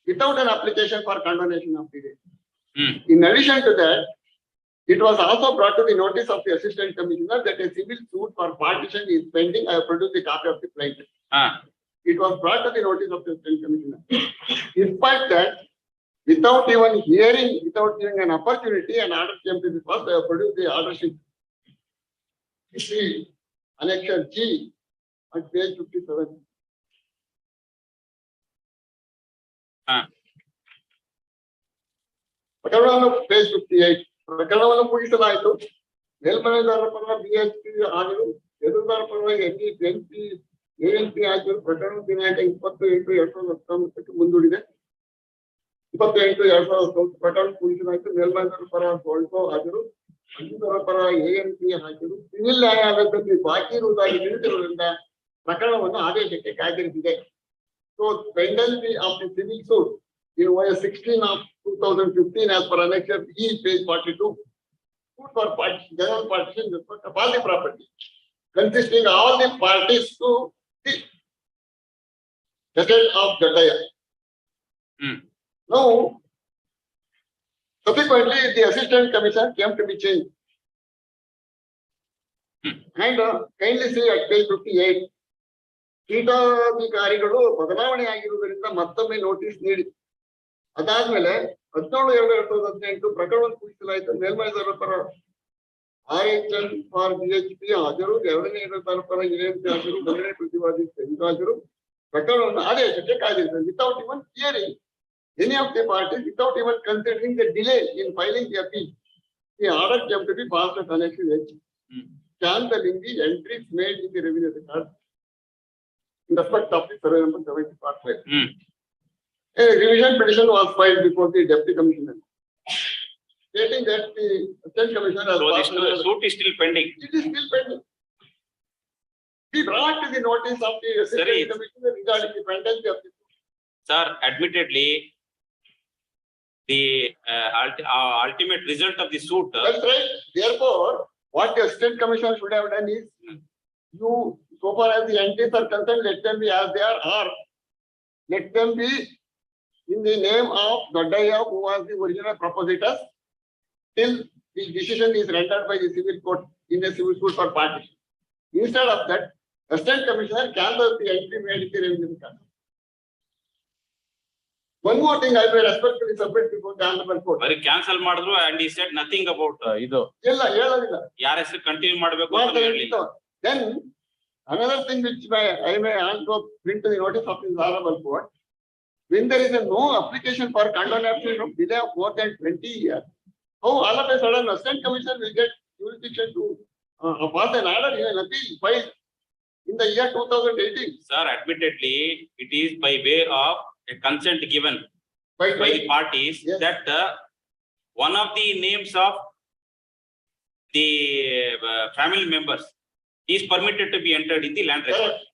without an application for condonation of the deed. In addition to that, it was also brought to the notice of the assistant commissioner that a civil suit for partition is pending. I have produced the copy of the plaintiff. It was brought to the notice of the assistant commissioner. Despite that, without even hearing, without giving an opportunity, an order came to the first. I have produced the order sheet. See Annexure G at page 57. ಪ್ರಕರಣವನ್ನು page 58. ಪ್ರಕರಣವನ್ನು ಮುಗಿಸಲಾಯಿತು. ಮೇಲ್ಮನೆದಾರರ ಪರವಾಗಿ BHP ಆಗಿರು, ಎದುರುದಾರ ಪರವಾಗಿ ANP ಆಗಿರು. ಪ್ರಕರಣ ದಿನಾಂಕ 28/2019 ಮುಂದೂಡಿದೆ. 28/2019 ಪ್ರಕರಣ ಮುಗಿಸಲಾಯಿತು. ಮೇಲ್ಮನೆದಾರರ ಪರವಾಗಿ ಸೋಲ್ಟೋ ಆಗಿರು, ಅಂತಿಮರ ಪರವಾಗಿ ANP ಹಾಕಿರು. ಸಿವಿಲ್ ನ್ಯಾಯಾಲಯದಲ್ಲಿ ಬಾಕಿ ಇರುವುದಾಗಿ ತಿಳಿದಿರುವುದರಿಂದ ಪ್ರಕರಣವನ್ನು ಆದೇಶಕ್ಕೆ ಕಾಯ್ದಿರಿಸಿದೆ. So pendency of the civil suit in OS 16 of 2015 as per Annexure E page 42, suit for general partition respect of all the property consisting all the parties to the estate of Jaddaya. Now, subsequently, the assistant commissioner came to be changed. And kindly see at page 58, ಕೀಟಾಧಿಕಾರಿಗಳು ಬದಲಾವಣೆ ಆಗಿರುವುದರಿಂದ ಮತ್ತೊಮ್ಮೆ notice ನೀಡಿ ಅದಾದ್ಮೇಲೆ 17/2/2018 ಪ್ರಕರಣವನ್ನು ಕೂಡಿಸಲಾಯಿತು. ಮೇಲ್ಮನೆದಾರರ ಪರ RHN for BHP ಹಾಜರು, ಎರಡನೇ ಪರ ANP ಹಾಜರು, ಮೊದಲನೇ ಪ್ರತಿವಾದಿ ಹಾಜರು. ಪ್ರಕರಣವನ್ನು ಆದೇಶಕ್ಕೆ ಕಾಯ್ದಿರಿಸಿದೆ without even hearing any of the parties, without even considering the delay in filing the appeal. The order came to be passed at Annexure H. Cancelling the entries made in the revenue record in respect of the survey number 70/5. A revision petition was filed before the deputy commissioner, stating that the assistant commissioner has So this suit is still pending. It is still pending. We brought to the notice of the assistant commissioner regarding the pendency of the suit. Sir, admittedly, the ultimate result of the suit. That's right. Therefore, what the assistant commissioner should have done is, you, so far as the entries are concerned, let them be as they are, or let them be in the name of Doddaya, who was the original propositor, till the decision is rendered by the civil court in a civil suit for partition. Instead of that, assistant commissioner cancels the entry made in the revenue record. One more thing I will respectfully submit before the honorable court. Very cancel ಮಾಡಿದ್ರು and he said nothing about ಇದು. ಇಲ್ಲ ಹೇಳೋದಿಲ್ಲ. ಯಾರ ಹೆಸರು continue ಮಾಡಬೇಕು ಅಂತ ಹೇಳಿಲ್ಲ. Then another thing which I may also bring to the notice of this honorable court, when there is a no application for condemnation of delay of more than 20 years, how all of a sudden Assistant Commissioner will get jurisdiction to pass an order in an appeal filed in the year 2018? Sir, admittedly, it is by way of a consent given By by the parties Yes. that one of the names of the family members is permitted to be entered in the land record. Correct.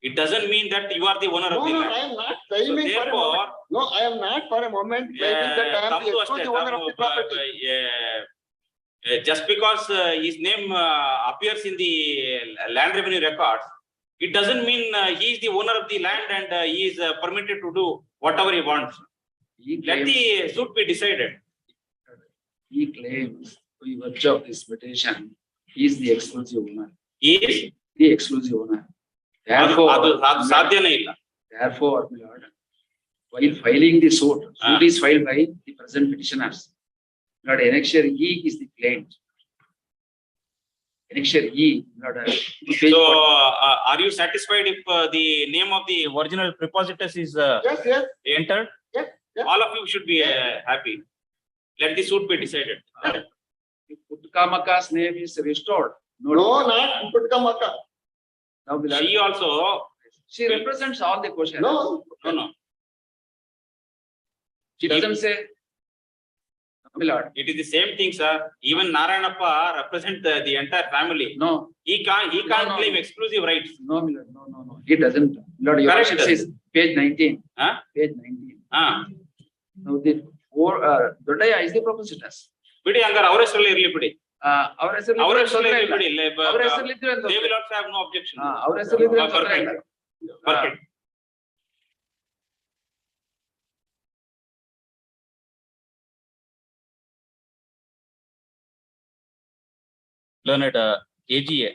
It doesn't mean that you are the owner No, of the no, land. I am not So claiming for a therefore, moment. No, I am not for a moment claiming that I am come the to exclusive owner of the property. just because his name appears in the land revenue records, it doesn't mean he is the owner of the land and he is permitted to do whatever he wants. Let the suit be decided. He claims by virtue of this petition, he is the exclusive owner. He is The exclusive owner. ಅದು Therefore, ಸಾಧ್ಯನೇ ಇಲ್ಲ. therefore, my lord, while filing the suit is filed by the present petitioners. Lord, annexure E is the claimant. Annexure E, Lord. So are you satisfied if the name of the original prepositus is Yes, yes, entered? yes, yes. All of you should be happy. Let the suit be decided. If Putkamaka's name is restored. No, not Putkamaka. Now, my lord, She also, she represents all the questions. No, no. She doesn't say. My lord, It is the same thing, sir. Even Narayanappa represent the entire family. no, He can't No. claim exclusive rights. no, my lord, no. He doesn't. Lord, your Correct, worship sir. says page 19. Huh? Page 19. Now, the Dodaya is the propositors. ಬಿಡಿ ಹಂಗಾರೆ ಅವ್ರ ಹೆಸರಲ್ಲಿ ಇರ್ಲಿ ಬಿಡಿ. ಅವ್ರ ಹೆಸರಲ್ಲಿ ಅವ್ರ ಹೆಸರಲ್ಲಿ ಇರ್ಲಿ ಬಿಡಿ. ಅವ್ರ ಹೆಸರಲ್ಲಿ ಇದ್ರೆ They will also have no objection. ಅವ್ರ ಹೆಸರಲ್ಲಿ ಇದ್ರೆ ತೊಂದ್ರೆ ಇಲ್ಲ. Perfect. Learned AGA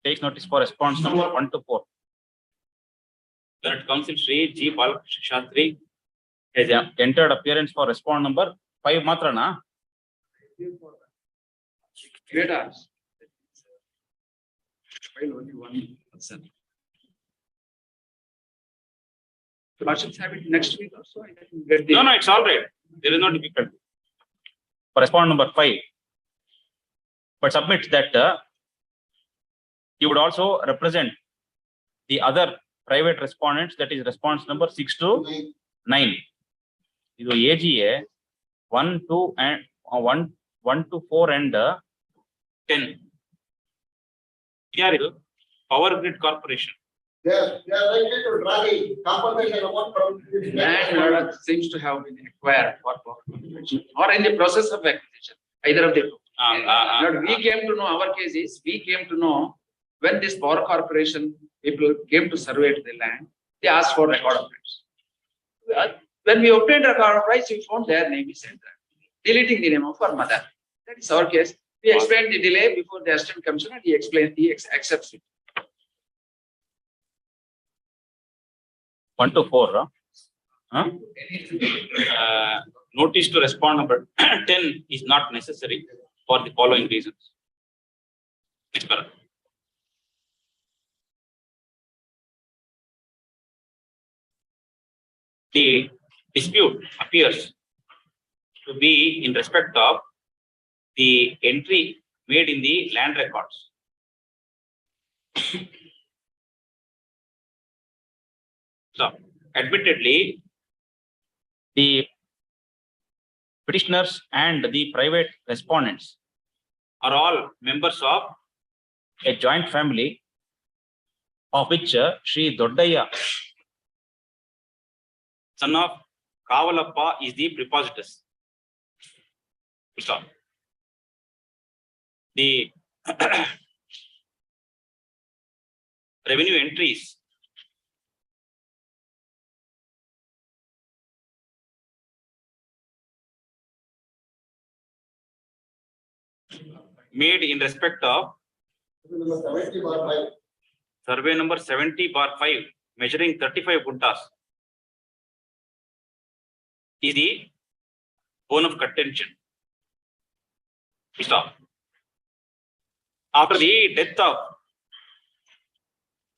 takes notice for response number 1 to 4. Learned Council Shri G. Balakrishna Shastri has entered appearance for response number 5 matrana. Great hours. File only 1%. So I should have it next week or so. I can get the. No, it's all right. There is no difficulty. For response number 5. But submits that he would also represent the other private respondents, that is response number 6 to 9. This is AGA 1, 2 and 1 to 4 and 10. Here is Power Grid Corporation. they are likely to draw the compensation amount from. Land order seems to have been acquired for or in the process of acquisition, either of the two. Lord, we came to know, our case is, we came to know when this power corporation people came to survey the land, they asked for record of rights. When we obtained record of rights, we found their name is entered, deleting the name of our mother. That is our case. We explained the delay before the assistant commissioner, he explained, he accepts it. 1 to 4. Notice to respond number 10 is not necessary for the following reasons. The dispute appears to be in respect of the entry made in the land records. So, admittedly, the petitioners and the private respondents are all members of a joint family of which Sri Doddaya, son of Kavalappa, is the prepositus. So, the revenue entries made in respect of survey number 70/5, measuring 35 guntas, is the bone of contention. Stop. After the death of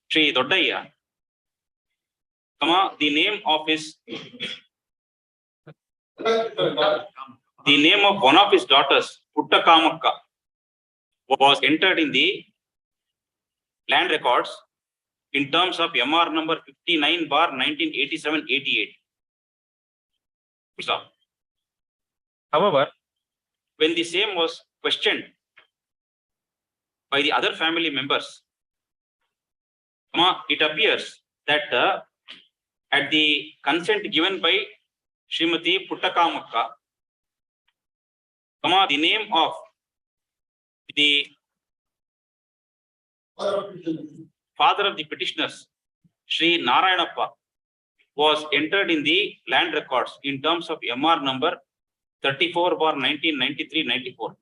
Sri Doddaya, the name of one of his daughters, Puttakamakka, was entered in the land records in terms of MR number 59/1987-88. Stop. However, when the same was questioned by the other family members, it appears that at the consent given by Srimati Puttakamakka, the name of the father of the petitioners, Sri Narayanappa, was entered in the land records in terms of MR number 34/1993-94.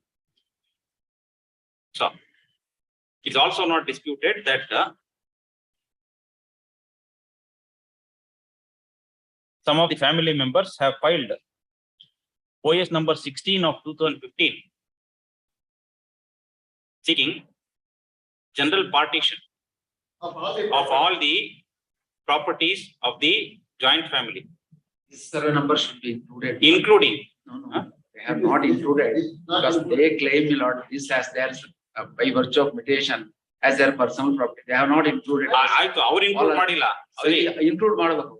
So, it's also not disputed that some of the family members have filed OS number 16 of 2015 seeking general partition of all the properties of the joint family. This survey number should be included. Including. No, they have not included because they claim a lot this as theirs by virtue of mutation as their personal property. They have not included. Our include madilla. Include ಮಾಡಬೇಕು.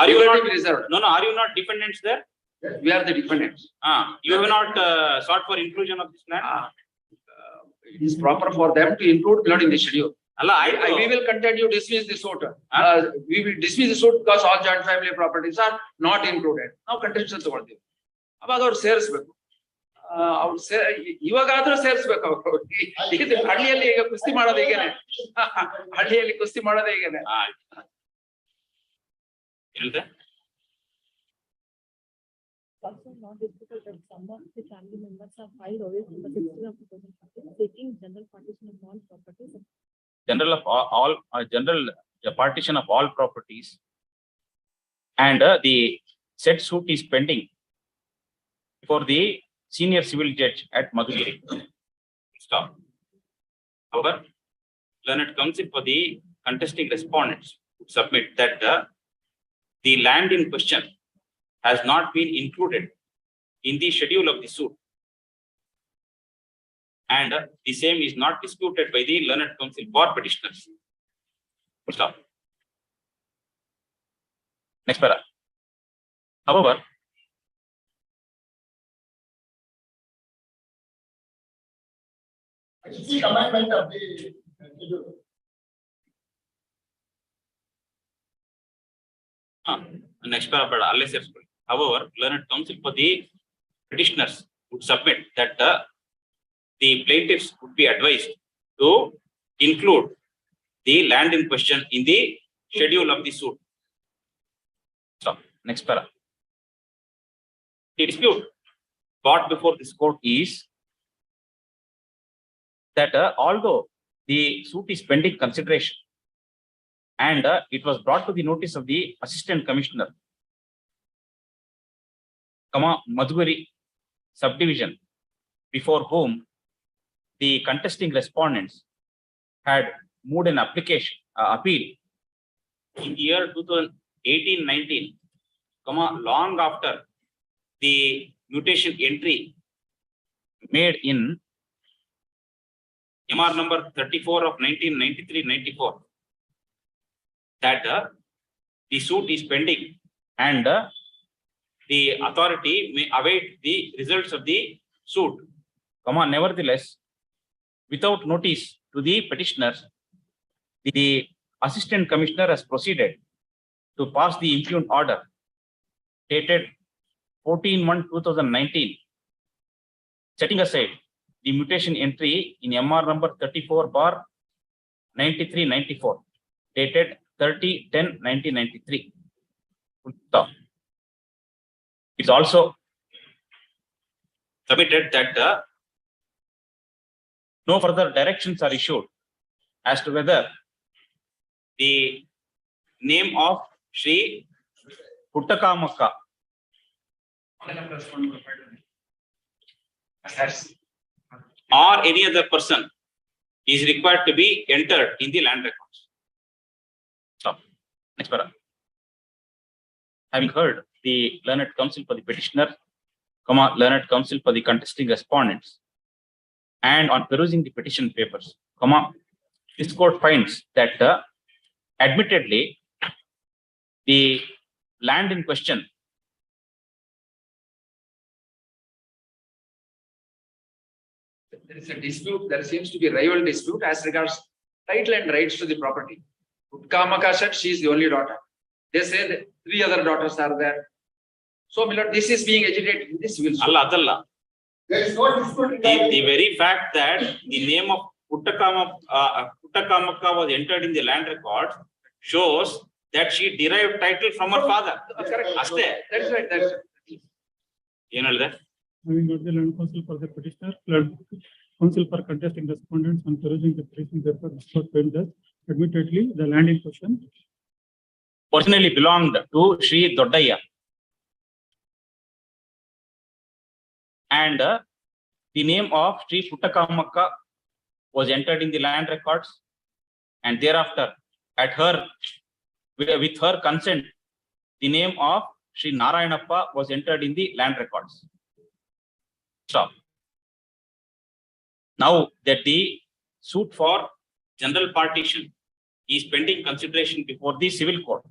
Are you not reserved? No, are you not dependents there? We are the dependents. You have not sought for inclusion of this land? It is proper for them to include blood in the schedule. We will continue to dismiss the suit. We will dismiss the suit because all joint family properties are not included. Now contention ತಗೊಳ್ತೀವಿ. ಅವಾಗ ಅವ್ರು ಸೇರಿಸಬೇಕು. ಅವ್ರು ಇವಾಗಾದ್ರೂ ಸೇರಿಸಬೇಕು ಅವರು. ಈಗ ಹಳ್ಳಿಯಲ್ಲಿ ಈಗ ಕುಸ್ತಿ ಮಾಡೋದು ಹೇಗೇನೆ. ಹಳ್ಳಿಯಲ್ಲಿ ಕುಸ್ತಿ ಮಾಡೋದು ಹೇಗೇನೆ. ಹೇಳಿದೆ? Also not disputed that some of the family members have filed OS number 16 of 2015 seeking general partition of all properties. General partition of all properties, and the said suit is pending before the senior civil judge at Madhugiri. Stop. However, learned counsel for the contesting respondents would submit that the land in question has not been included in the schedule of the suit, and the same is not disputed by the learned counsel for petitioners. Stop. Next para. However, I see amendment of the schedule. Next para unless however, learned counsel for the petitioners would submit that the plaintiffs would be advised to include the land in question in the schedule of the suit. So, next para. The dispute brought before this court is that although the suit is pending consideration and it was brought to the notice of the assistant commissioner, Madhugiri subdivision, before whom the contesting respondents had moved an application appeal in the year 2018-19, long after the mutation entry made in MR number 34 of 1993-94, that the suit is pending and the authority may await the results of the suit. Nevertheless, without notice to the petitioners, the assistant commissioner has proceeded to pass the impugned order dated 14/1/2019, setting aside the mutation entry in MR number 34/93-94, dated 30/10/1993. It's also submitted that no further directions are issued as to whether the name of Sri Puttakamakka or any other person is required to be entered in the land records. Stop. Next para. Having heard the learned counsel for the petitioner, learned counsel for the contesting respondents, and on perusing the petition papers, this court finds that admittedly the land in question there is a dispute, there seems to be a rival dispute as regards title and rights to the property. Utkamaka said she is the only daughter. They say that 3 other daughters are there. So, my lord, this is being agitated in this civil suit. Allah. There is no dispute. The very fact that the name of Puttakamaka was entered in the land records shows that she derived title from her father. That's correct. Aste. That's right. That's right. ಏನು ಹೇಳಿದೆ? Having got the land counsel for the petitioner, land counsel for contesting respondents and perusing the petition therefore court found that admittedly the land in question Originally belonged to Sri Doddaya. And the name of Sri Puttakamaka was entered in the land records, and thereafter, with her consent, the name of Sri Narayanappa was entered in the land records. Stop. Now that the suit for general partition is pending consideration before the civil court,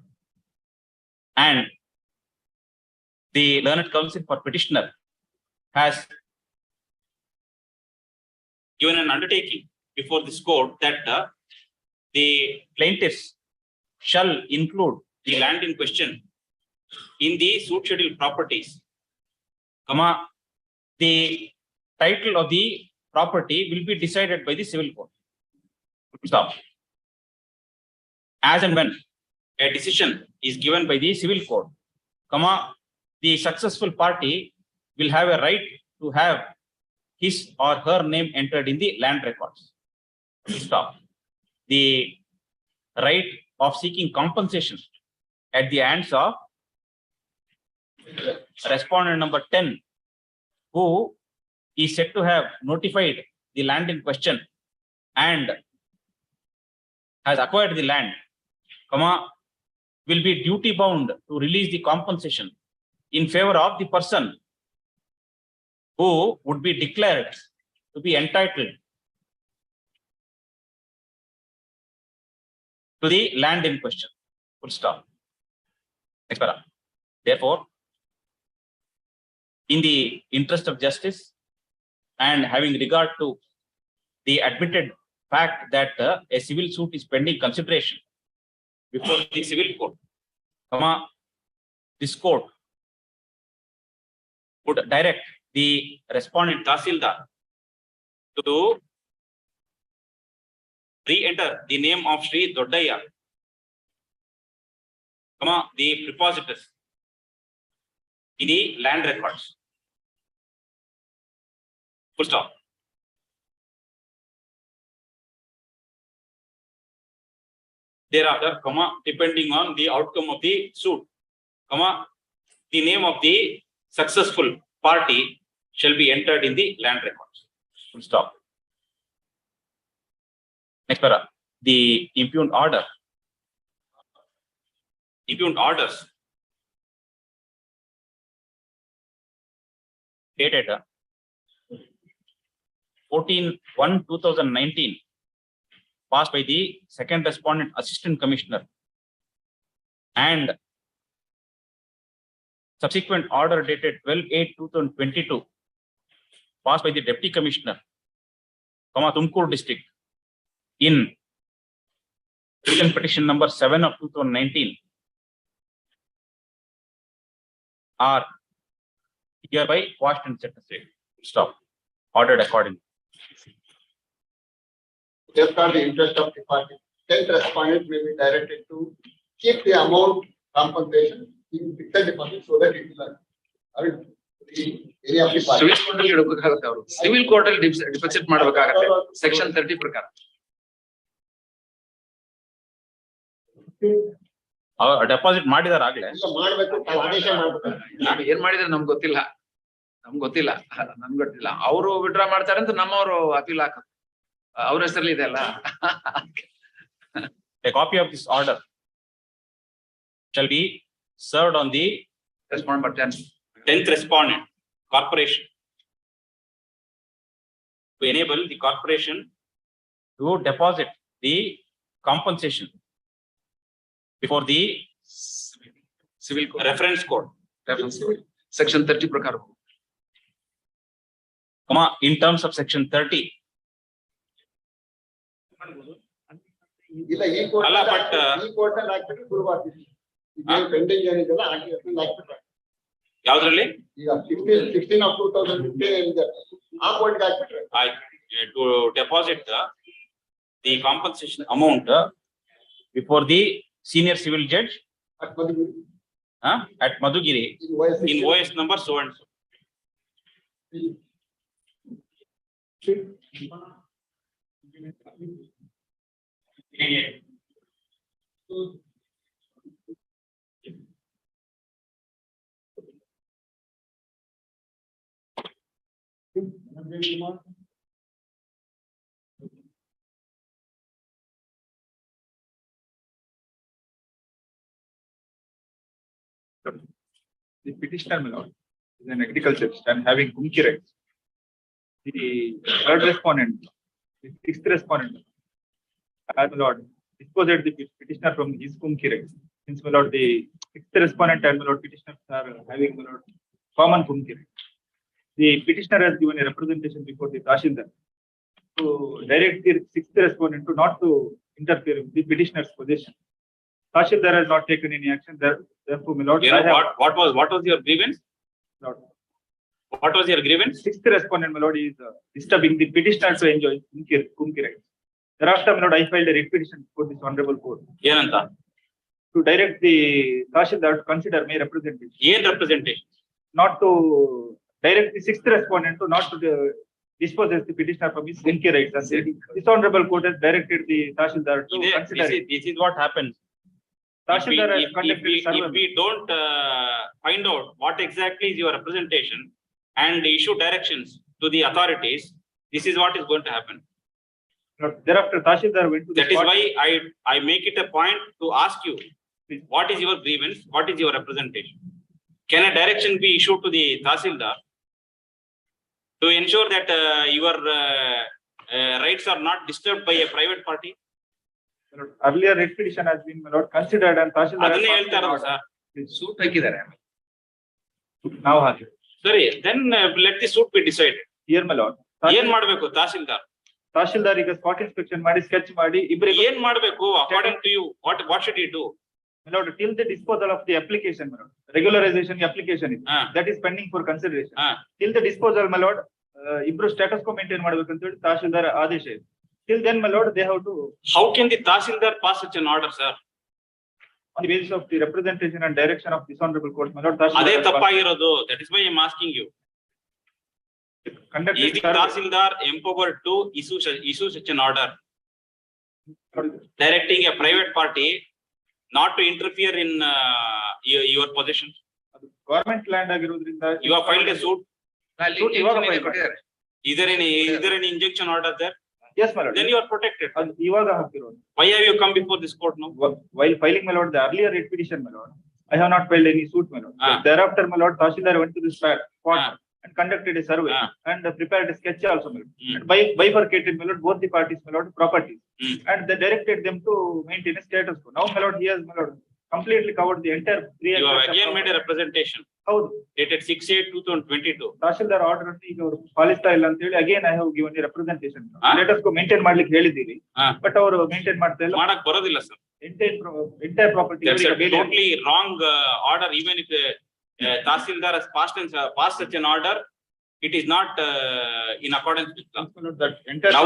and the learned counsel for petitioner has given an undertaking before this court that the plaintiffs shall include the land in question in the suit schedule properties, the title of the property will be decided by the civil court. Stop. As and when a decision is given by the civil court, the successful party will have a right to have his or her name entered in the land records. Stop. The right of seeking compensation at the hands of respondent number 10, who is said to have notified the land in question and has acquired the land, will be duty bound to release the compensation in favor of the person who would be declared to be entitled to the land in question. Full stop. Next para. Therefore, in the interest of justice and having regard to the admitted fact that a civil suit is pending consideration before the civil court, this court would direct the respondent Tahsildar to re-enter the name of Sri Doddaya, the prepositors in the land records. Full stop. Thereafter, depending on the outcome of the suit, the name of the successful party shall be entered in the land records. Full stop. Next para. The impugned order. Impugned orders dated 14/1/2019 passed by the second respondent assistant commissioner, and subsequent order dated 12/8/2022 passed by the deputy commissioner, Tumkur district, in written petition number 7 of 2019 are hereby quashed and set aside. Stop. Ordered accordingly. Just for the interest of the party, 10th respondent may be directed to keep the amount compensation in fixed deposit so that it will, the area of the party. Civil court ಅಲ್ಲಿ ಇಡಬೇಕಾಗುತ್ತೆ ಅವರು. Civil court ಅಲ್ಲಿ deposit ಮಾಡಬೇಕಾಗುತ್ತೆ. Section 30 ಪ್ರಕಾರ. Deposit ಮಾಡಿದಾರ ಆಗ್ಲೇ? ಇಲ್ಲ ಮಾಡಬೇಕು, ಆದೇಶ ಮಾಡಬೇಕು. ಏನ್ ಮಾಡಿದ್ರೆ ನಮ್ಗೆ ಗೊತ್ತಿಲ್ಲ. ನಮ್ಗೆ ಗೊತ್ತಿಲ್ಲ. ಅವರು ವಿಡ್ರಾ ಮಾಡ್ತಾರೆ ಅಂತ ನಮ್ಮವರು ಅಪೀಲ್ ಹಾಕೋದು. ಅವ್ರ ಹೆಸರಲ್ಲಿ ಇದೆ ಅಲ್ಲ. A copy of this order shall be served on the Respondent by 10th respondent, corporation. To enable the corporation to deposit the compensation before the civil code. reference code, Section 30 ಪ್ರಕಾರ. in terms of section 30. ಇಲ್ಲ ಈ court ಅಲ್ಲ, but, ಈ court ಅಲ್ಲಿ ಹಾಕ್ಬಿಟ್ಟು ಶುರು ಮಾಡ್ತೀವಿ. Pending ಏನಿದೆಲ್ಲ ಹಾಕ್ಬಿಟ್ರೆ ಯಾವ್ದ್ರಲ್ಲಿ? ಈಗ 16 of 2015 ಏನಿದೆ ಆ ಕೋರ್ಟ್ಗೆ ಹಾಕ್ಬಿಟ್ರೆ To deposit the compensation amount before the senior civil judge at Madhugiri in OS number so and so. The petitioner, my lord, is an agriculturist and having kumki rights. The third respondent, the sixth respondent, my lord, disposed the petitioner from his kumki rights. Since my lord, the sixth respondent and my lord petitioners are having my lord common kumki rights. The petitioner has given a representation before the Tahsildar to direct the sixth respondent to not to interfere with the petitioner's possession. Tahsildar has not taken any action. Therefore, my lord, You know what was your grievance? Lord, What was your grievance? sixth respondent, my lord, is disturbing the petitioner to enjoy kumki rights. Thereafter, my lord, I filed a writ petition for this honorable court Yenanta? to direct the Tahsildar to consider my representation, Yen representation? not to direct the sixth respondent to not to dispose the petitioner from his kumki rights. And this honorable court has directed the Tahsildar to consider it. This is what happens. Tahsildar has If conducted survey. we don't find out what exactly is your representation and issue directions to the authorities, this is what is going to happen. Thereafter, Tahsildar went to the That is spot. why I make it a point to ask you, what is your grievance? What is your representation? Can a direction be issued to the Tahsildar to ensure that your rights are not disturbed by a private party? Earlier writ petition has been, my lord, considered and Tahsildar has ಅದನ್ನೇ passed ಹೇಳ್ತಾ an ಇರೋದು order. Sir. Suit ಹಾಕಿದ್ದಾರೆ. Now ಹಾಗೆ. ಸರಿ, then let the suit be decided. Here, my lord. ಏನ್ ಮಾಡ್ಬೇಕು tahsildar? Tahsildar ಈಗ spot inspection ಮಾಡಿ sketch ಮಾಡಿ ಇಬ್ಬರಿಗೆ ಏನ್ ಮಾಡ್ಬೇಕು according to you? What should he do? my lord, till the disposal of the application, my lord, regularization application is that is pending for consideration. Till the disposal, my lord, ಇಬ್ರು status quo maintain ಮಾಡ್ಬೇಕು ಅಂತ ಹೇಳಿ Tahsildar ಆದೇಶ ಇದೆ. Till then, my lord, they have to. How can the Tahsildar pass such an order, sir? On the basis of the representation and direction of this honorable court, my lord, Tahsildar ಅದೇ has passed- ತಪ್ಪಾಗಿರೋದು. That is why I am asking you. conducted Is the survey. Tahsildar empowered to issue such an order directing a private party not to interfere in your possession? ಅದು government land ಆಗಿರೋದ್ರಿಂದ. You have filed a suit. ಅಲ್ಲಿ Suit ಇವಾಗ injunction file ಕೊಟ್ಟಿದ್ದಾರೆ. Is there any injunction order there? Yes, my lord. Then you are protected. ಅದು ಇವಾಗ ಹಾಕಿರೋದು. Why have you come before this court now? While filing, my lord, the earlier writ petition, my lord, I have not filed any suit, my lord. But thereafter, my lord, Tahsildar went to the spot and conducted a survey and prepared a sketch also, my lord. And bifurcated, my lord, both the parties, my lord, properties. And they directed them to maintain a status quo. Now, my lord, he has, my lord, completely covered the entire 3 You have acres of again made a property. representation ಹೌದು. dated 6/8/2022. Tahsildar order ಅನ್ನು ಈಗ ಅವರು ಪಾಲಿಸ್ತಾ ಇಲ್ಲ ಅಂತ ಹೇಳಿ again I have given a representation. Status quo ಕೋ ಮೇಂಟೈನ್ ಮಾಡ್ಲಿಕ್ಕೆ ಹೇಳಿದ್ದೀವಿ, ಬಟ್ ಅವರು ಮೇಂಟೈನ್ ಮಾಡ್ತಾ ಇಲ್ಲ. ಮಾಡಕ್ ಬರೋದಿಲ್ಲ sir. Entire property That's a totally wrong order. Even if Tahsildar has passed such an order, it is not in accordance with law. Now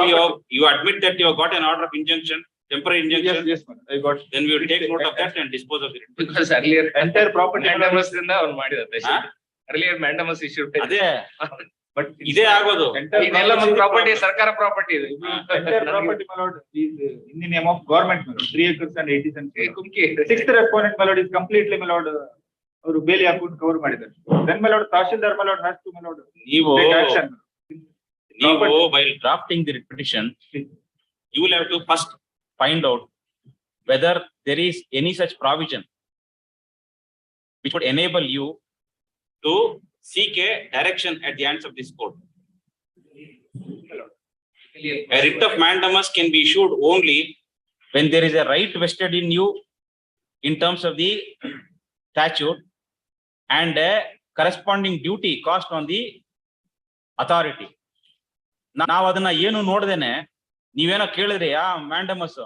you admit that you have got an order of injunction, temporary injunction. Yes, I got. Then we will take note of that and dispose of it. Because earlier Entire property mandamus ಇಂದ ಅವ್ರು ಮಾಡಿದ್ದಾರೆ. Earlier mandamus issued. ಅದೇ but ಇದೇ ಆಗೋದು. ಇದೆಲ್ಲ ಒಂದು property, ಸರ್ಕಾರ property ಇದು. entire property, my lord, is in the name of government, my lord. 3 acres and 80 cents. Kumki. Sixth respondent, my lord, is completely, my lord, ಅವರು ಬೇಲಿ ಹಾಕೊಂಡು ಕವರ್ ಮಾಡಿದ್ದಾರೆ. Then, my lord, Tahsildar, my lord, has to, my lord, ನೀವು take action. while drafting the petition, you will have to first find out whether there is any such provision which would enable you to seek a direction at the hands of this court. A writ of mandamus can be issued only when there is a right vested in you in terms of the statute and a corresponding duty cast on the authority. ನಾವು ಅದನ್ನ ಏನು ನೋಡ್ದೇನೆ ನೀವೇನೋ ಕೇಳಿದ್ರಿ ಆ mandamus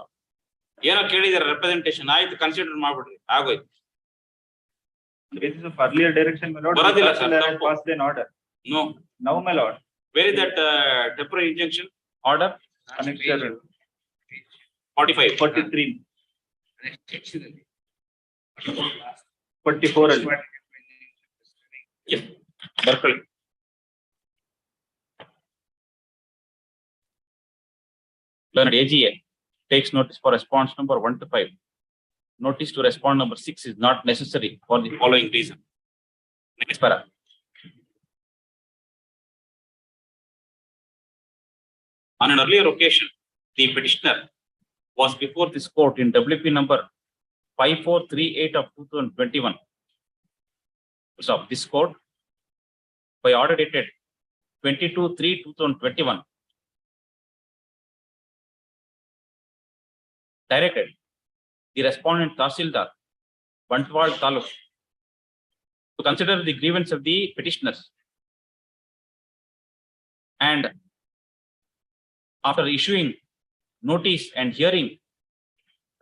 ಏನೋ ಕೇಳಿದಾರೆ representation ಆಯ್ತು consider ಮಾಡ್ಬಿಡ್ರಿ ಆಗೋಯ್ತು. Basis of earlier direction, my lord, ಬರೋದಿಲ್ಲ the sir, Tahsildar has ತಪ್ಪು. passed an order. No. Now, my lord, Where is that temporary injunction order? annexure 45. 43, Next section ಅಲ್ಲಿ. 44 ಅಲ್ಲಿ. Yes. ಬರ್ಕೊಳ್ಳಿ. Learned AGA takes notice for response number 1 to 5. Notice to respond number 6 is not necessary for the following reason. Next para. On an earlier occasion, the petitioner was before this court in WP number 5438 of 2021. So this court, by order dated 22/3/2021, directed the respondent Tahsildar, Bantwal Taluk, to consider the grievance of the petitioners, and after issuing notice and hearing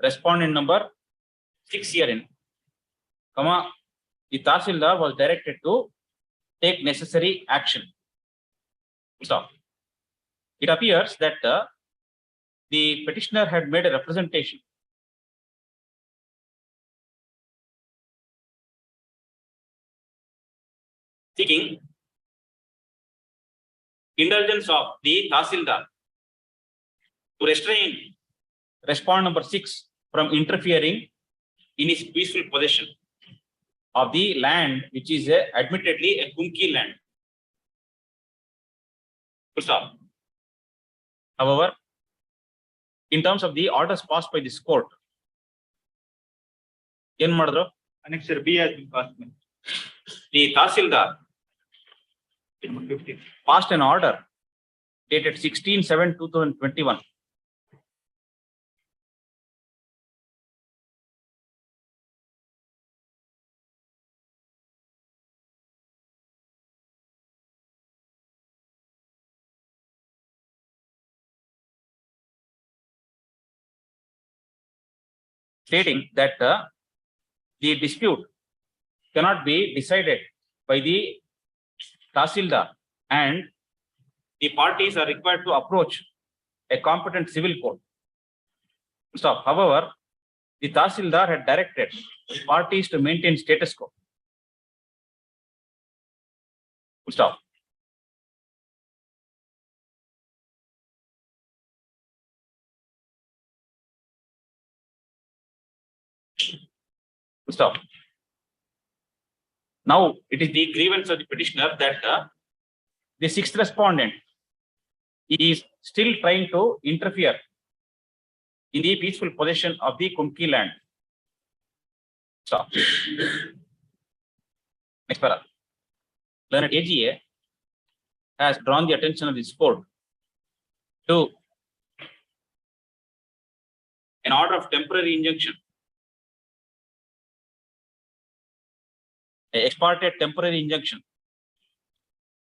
respondent number 6 herein, the Tahsildar was directed to take necessary action. Stop. It appears that the petitioner had made a representation seeking indulgence of the Tahsildar to restrain respondent number 6 from interfering in his peaceful possession of the land, which is admittedly a Kumki land. Full stop. However, in terms of the orders passed by this court, ಏನ್ ಮಾಡಿದ್ರು? Annexure B has been passed. The Tahsildar passed an order dated 16/7/2021. Stating that the dispute cannot be decided by the Tahsildar and the parties are required to approach a competent civil court. Stop. However, the Tahsildar had directed the parties to maintain status quo. Stop. Stop. Now it is the grievance of the petitioner that the 6th respondent is still trying to interfere in the peaceful possession of the Kumki land. Stop. Next para. Learned AGA has drawn the attention of this court to an order of temporary injunction, a ex parte temporary injunction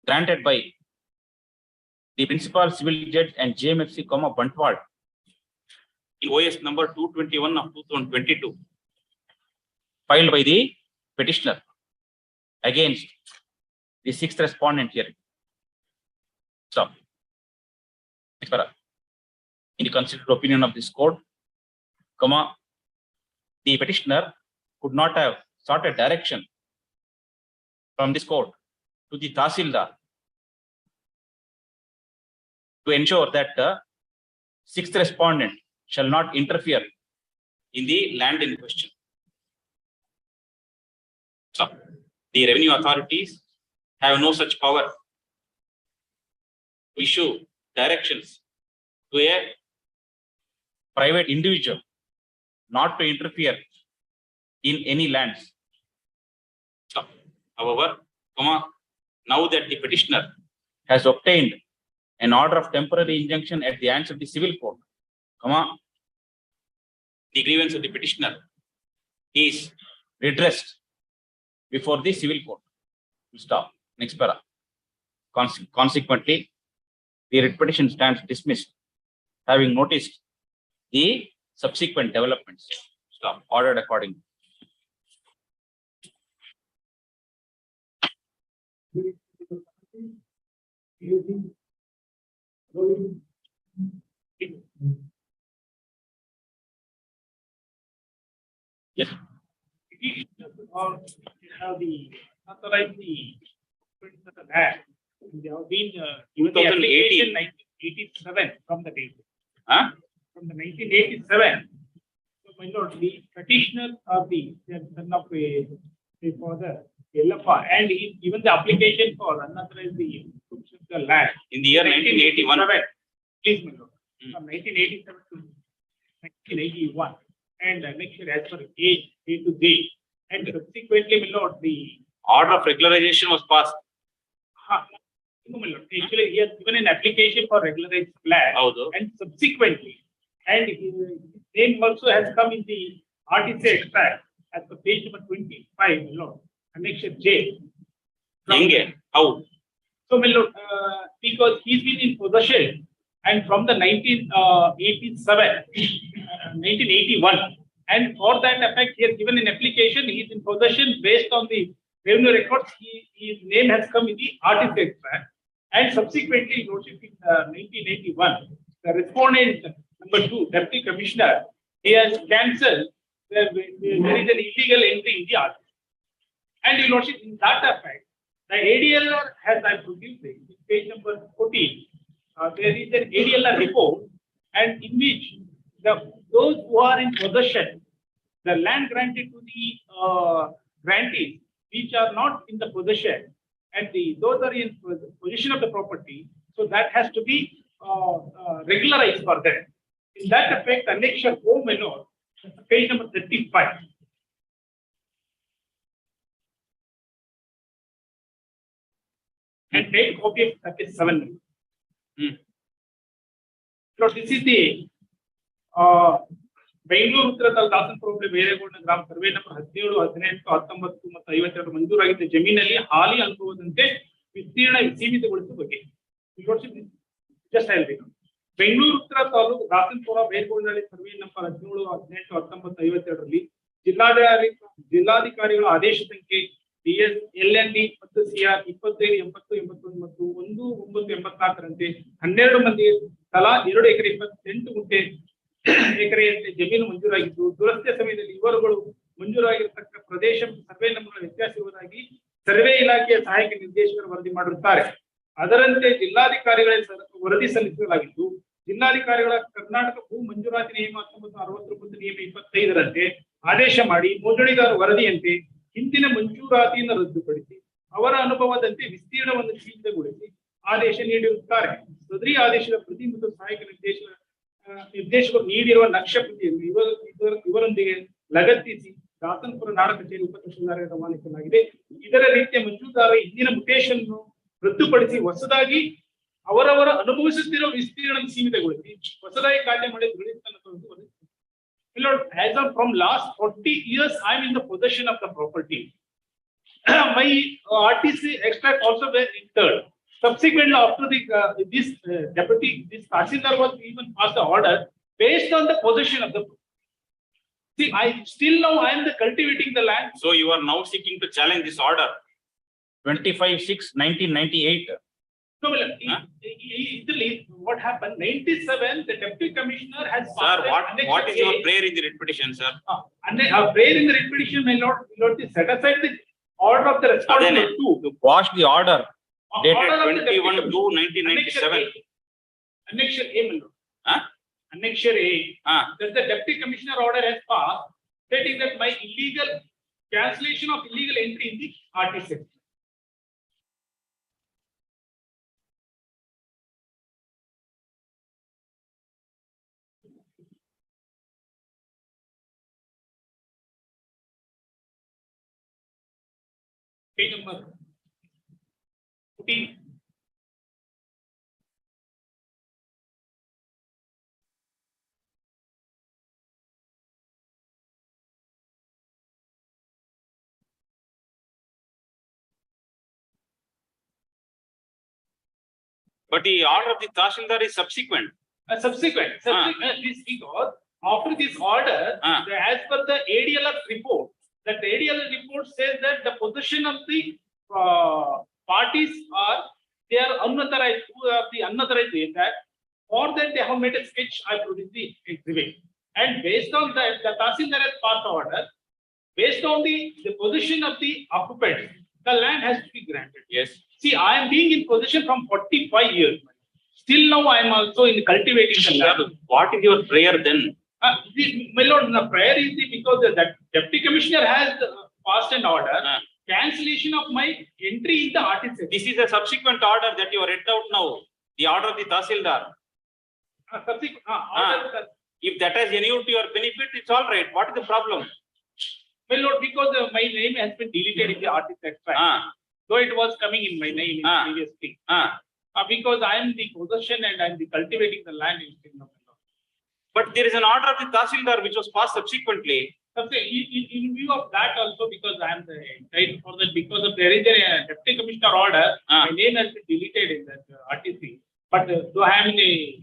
granted by the principal civil judge and JMFC, Bantwal, in OS number 221 of 2022, filed by the petitioner against the 6th respondent here. Stop. Next para. In the considered opinion of this court, the petitioner could not have sought a direction from this court to the Tahsildar to ensure that the 6th respondent shall not interfere in the land in question. So, the revenue authorities have no such power to issue directions to a private individual not to interfere in any lands However, now that the petitioner has obtained an order of temporary injunction at the hands of the civil court, the grievance of the petitioner is redressed before the civil court. Stop. Next para. Consequently, the writ petition stands dismissed, having noticed the subsequent developments. Stop. Ordered accordingly. Yes. Or have the authorized the land. They have been given the 2018. application 1987 from the date. From the 1987. So my lord, the petitioner of the son of a father, Yellappa, and he given the application for unauthorized the land In the year 1981. Please, my lord, from 1987 to 1981, and next year as per age A to Z, and subsequently, my lord, the Order of regularization was passed. no, my lord, actually he has given an application for regularized land, and subsequently, and his name also has come in the RTC extract as per page number 25, my lord, annexure J. How? So, my lord, because he's been in possession, and from the 1981, and for that effect, he has given an application. He is in possession based on the revenue records. His name has come in the artist extract, and subsequently, lordship in 1981, the respondent number 2, deputy commissioner, he has cancelled. There is an illegal entry in the artist, and your lordship, in that effect, the ADLR has I produced it, page number 14. There is an ADLR report, and in which those who are in possession, the land granted to the grantees, which are not in the possession, and those are in possession of the property, so that has to be regularized for them. In that effect, annexure O, my lord, page number 35. And take copy of 37. So this is the Bengaluru ಉತ್ತರದಲ್ಲಿ ದಾಸನಪುರ ಬೇರೆಗೊಂಡ ಗ್ರಾಮ survey number 17, 18, 19 ಮತ್ತು 52 ಮಂಜೂರಾಗಿದ್ದ ಜಮೀನಲ್ಲಿ ಹಾಲಿ ಅನುಭವದಂತೆ ವಿಸ್ತೀರ್ಣ ಸೀಮಿತಗೊಳಿಸುವ ಬಗ್ಗೆ just ಹೇಳ್ಬೇಕು. ಬೆಂಗಳೂರು ಉತ್ತರ taluk Dasanapura ಬೇರೆಗೊಂಡಲ್ಲಿ survey number 17, 18, 19, 52ರಲ್ಲಿ ಜಿಲ್ಲಾಧಿಕಾರಿಗಳ ಆದೇಶ ಸಂಖ್ಯೆ DS LND ಮತ್ತು CR 25, 80, 81 ಮತ್ತು 1984ರಂತೆ 12 ಮಂದಿ ತಲಾ 2 ಎಕರೆ 28 ಗುಂಟೆ ಎಕರೆಯಂತೆ ಜಮೀನು ಮಂಜೂರಾಗಿದ್ದು, ದುರಸ್ತಿಯ ಸಮಯದಲ್ಲಿ ಇವರುಗಳು ಮಂಜೂರಾಗಿರತಕ್ಕ ಪ್ರದೇಶ ಸರ್ವೆ ನಂಬರ್ ವ್ಯತ್ಯಾಸ ಇರುವುದಾಗಿ ಸರ್ವೆ ಇಲಾಖೆಯ ಸಹಾಯಕ ನಿರ್ದೇಶಕರು ವರದಿ ಮಾಡಿರುತ್ತಾರೆ. ಅದರಂತೆ ಜಿಲ್ಲಾಧಿಕಾರಿಗಳಿಗೆ ವರದಿ ಸಲ್ಲಿಸಲಾಗಿದ್ದು, ಜಿಲ್ಲಾಧಿಕಾರಿಗಳ ಕರ್ನಾಟಕ ಭೂ ಮಂಜೂರಾತಿ ನಿಯಮ 1969 ನಿಯಮ 25ರಂತೆ ಆದೇಶ ಮಾಡಿ ನೋಂದಣಿದಾರ ವರದಿಯಂತೆ ಹಿಂದಿನ ಮಂಜೂರಾತಿಯನ್ನು ರದ್ದುಪಡಿಸಿ ಅವರ ಅನುಭವದಂತೆ ವಿಸ್ತೀರ್ಣವನ್ನು ಸೀಮಿತಗೊಳಿಸಿ ಆದೇಶ ನೀಡಿರುತ್ತಾರೆ. ಸದರಿ ಆದೇಶದ ಪ್ರತಿ ಮತ್ತು ಸಹಾಯಕ ನಿರ್ದೇಶಕರು ನೀಡಿರುವ ನಕ್ಷೆ ಪ್ರತಿಯನ್ನು ಇವರೊಂದಿಗೆ ಲಗತ್ತಿಸಿ ದಾಸನಪುರ ನಾಡ ಕಚೇರಿ ಉಪ ತಹಶೀಲ್ದಾರರಿಗೆ ರವಾನಿಸಲಾಗಿದೆ. ಇದರ ರೀತಿಯ ಮಂಜೂದಾರ ಹಿಂದಿನ ಮುಟೇಶನ್ ರದ್ದುಪಡಿಸಿ ಹೊಸದಾಗಿ ಅವರವರ ಅನುಭವಿಸುತ್ತಿರುವ ವಿಸ್ತೀರ್ಣ ಸೀಮಿತಗೊಳಿಸಿ ಹೊಸದಾಗಿ ಕಾರ್ಯ ಮಾಡಿ as of from last 40 years, I am in the possession of the property. My RTC extract also were entered. Subsequently, after this deputy, this Tahsildar was even passed the order based on the possession of the. See, I still now I am the cultivating the land. So you are now seeking to challenge this order. 25/6/1998. No, what happened? 97, the deputy commissioner has. Sir, what is your prayer in the writ petition, sir? Prayer in the writ petition, my lord, set aside the order of the respondent to quash the order dated 21/2/1997. Annexure A, my lord. Annexure A. That the deputy commissioner order has passed, stating that my illegal cancellation of illegal entry in the RTC. Page number 14. But the order of the Tahsildar is subsequent. Subsequent, this because after this order, as per the ADLR report, that the ADLR report says that the position of the parties are, they are unauthorized, who are the unauthorized in that. For that, they have made a sketch, I produced the exhibit. And based on that, the Tahsildar has passed order. Based on the position of the occupant, the land has to be granted. Yes. See, I am being in possession from 45 years. Still now I am also in cultivating the land. What is your prayer then? My lord, the prayer is because the deputy commissioner has passed an order, cancellation of my entry in the artist section. This is a subsequent order that you read out now. The order of the Tahsildar. If that has any to your benefit, it's all right. What is the problem? My lord, because my name has been deleted in the artist extract. Though it was coming in my name previously. Because I am the possession and I am the cultivating the land in But there is an order of the Tahsildar which was passed subsequently. In view of that also, because I am the right for that, because of there is a deputy commissioner order, my name has been deleted in that RTC. But though I am the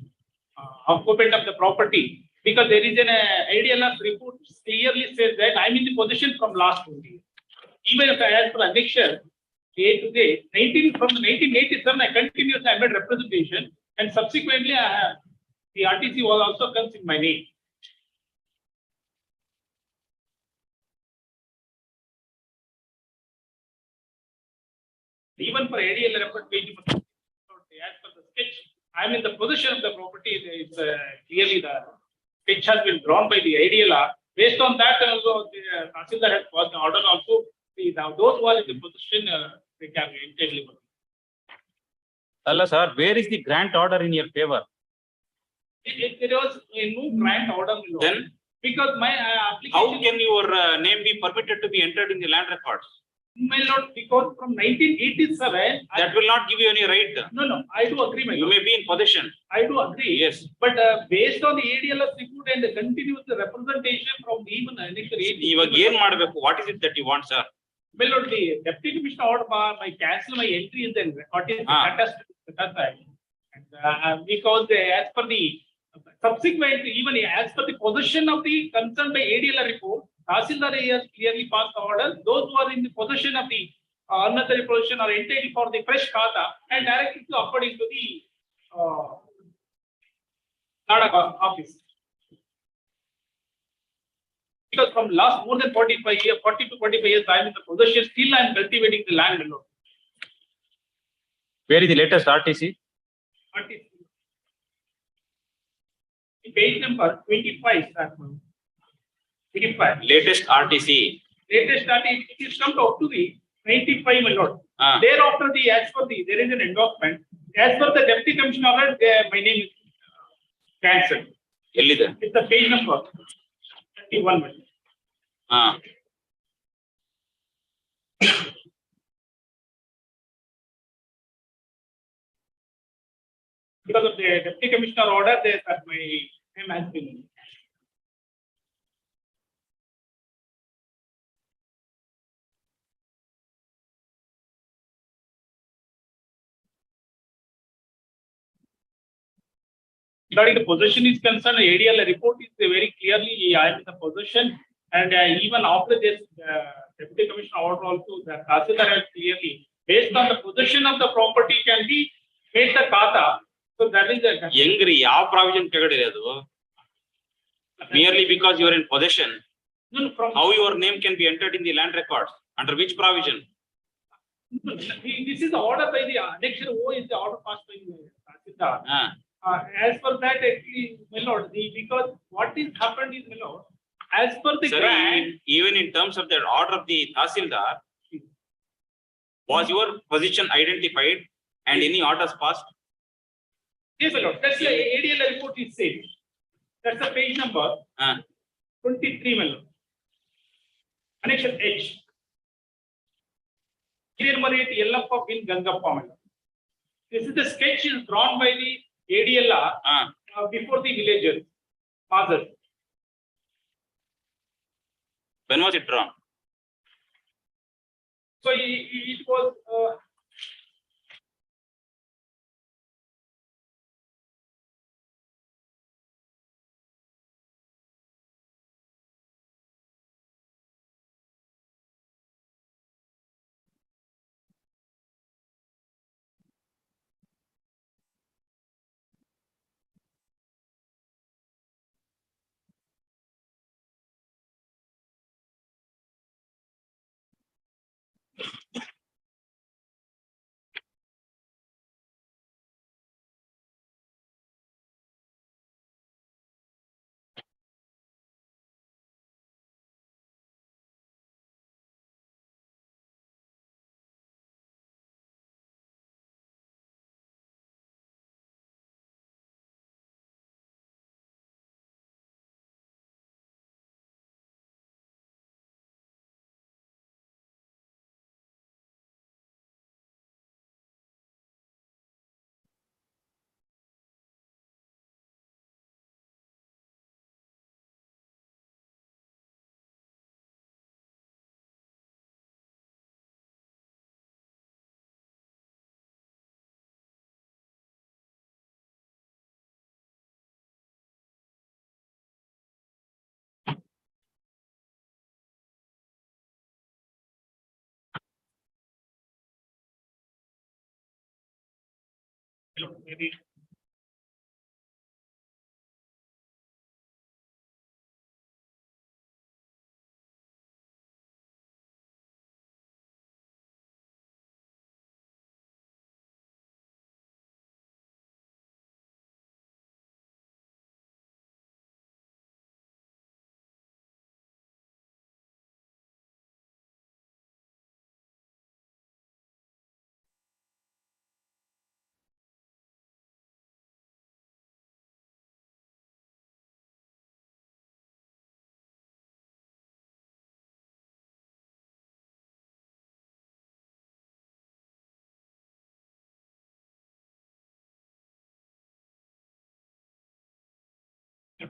occupant of the property, because there is an ADLR report clearly says that I am in the possession from last 20 years. Even if as per annexure, day to day, from 1987, I continuously I made representation, and subsequently the RTC was also comes in my name. Even for ADL report page, as per the sketch, I am in the possession of the property. It's clearly the sketch has been drawn by the ADLR. Based on that, also the Tahsildar has passed the order. Also, those who are in the position, they can entirely. Allah sir, where is the grant order in your favor? There was no grant order. Then, because my application. How can your name be permitted to be entered in the land records? My lord, because from 1987. That will not give you any right. No, I do agree, my lord. You may be in possession. I do agree. Yes. But based on the ADLR report and the continuous representation from even annexure 8. What is it that you want, sir? My lord, the deputy commissioner order my cancel my entry in the record is because as per the subsequent, even as per the position of the concerned by ADLR report, Tahsildar has clearly passed the order. Those who are in the possession of the unnecessary possession are entitled for the fresh khata and directly to according to the Karnataka office. Because from last more than 45 years, 40 to 45 years, I am in the possession. Still, I am cultivating the land alone. Where is the latest RTC? RTC. Page number 25, sir. 25. Latest RTC. Latest RTC, it is come up to the 95, my lord. Thereafter, as per the, there is an endorsement. As per the deputy commissioner, my name is cancelled. It's the page number 31. Because of the deputy commissioner order, my name has been. Regarding the possession is concerned, ADL report is very clearly I am in the possession, and even after this deputy commissioner order also, the Tahsildar has clearly based on the possession of the property can be made the khata. So that is the provision merely because you are in possession. No, how your name can be entered in the land records? Under which provision? This is the order by the annexure O is the order passed by the Tahsildar. As per that, actually, my lord, because what is happened is, my lord, as per the grant, even in terms of the order of the Tahsildar, was your position identified and any orders passed? Yes, my lord. That's the ADL report is said. That's the page number 23, my lord. Annexure H. Hirmariyati Yellappa bin Gangappa, my lord. This is the sketch is drawn by the ADLR before the villagers, fathers. When was it drawn? So it was maybe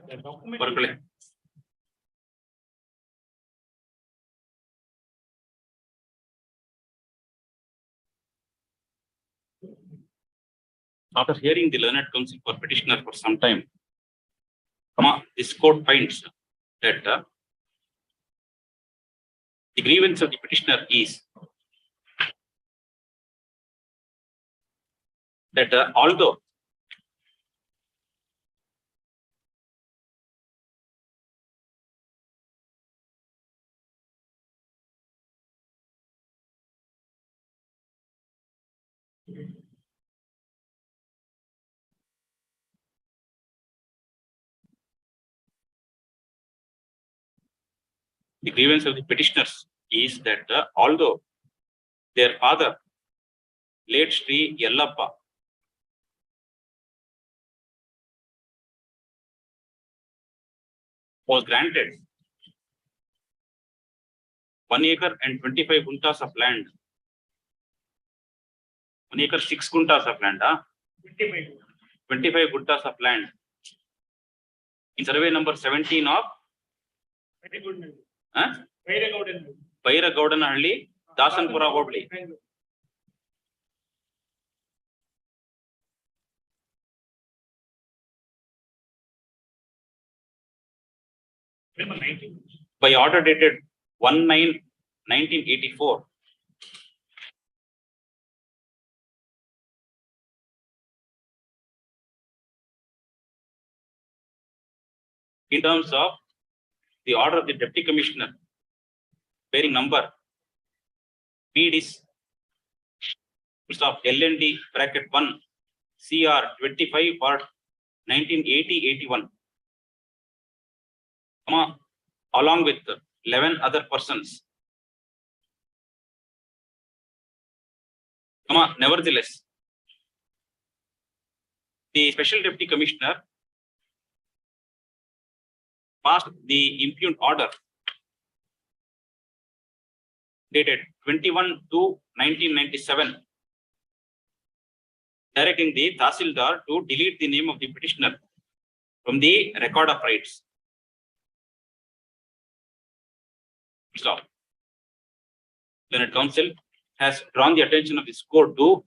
the document. Barkale. After hearing the learned counsel for petitioner for some time, this court finds that the grievance of the petitioner is that although the grievance of the petitioners is that although their father, late Sri Yellappa, was granted 1 acre and 25 guntas of land. 1 acre, 6 guntas of land. 25 guntas of land. In survey number 17 of Bairagoudanhalli, Dasanpura Hobbli. By order dated 1/9/1984. In terms of the order of the Deputy Commissioner, bearing number PDIS of LND bracket 1 CR 25 for 1980-81, along with 11 other persons. Nevertheless, the Special Deputy Commissioner passed the impugned order dated 21/2/1997, directing the Tahsildar to delete the name of the petitioner from the record of rights. Stop. Learned Counsel has drawn the attention of this court to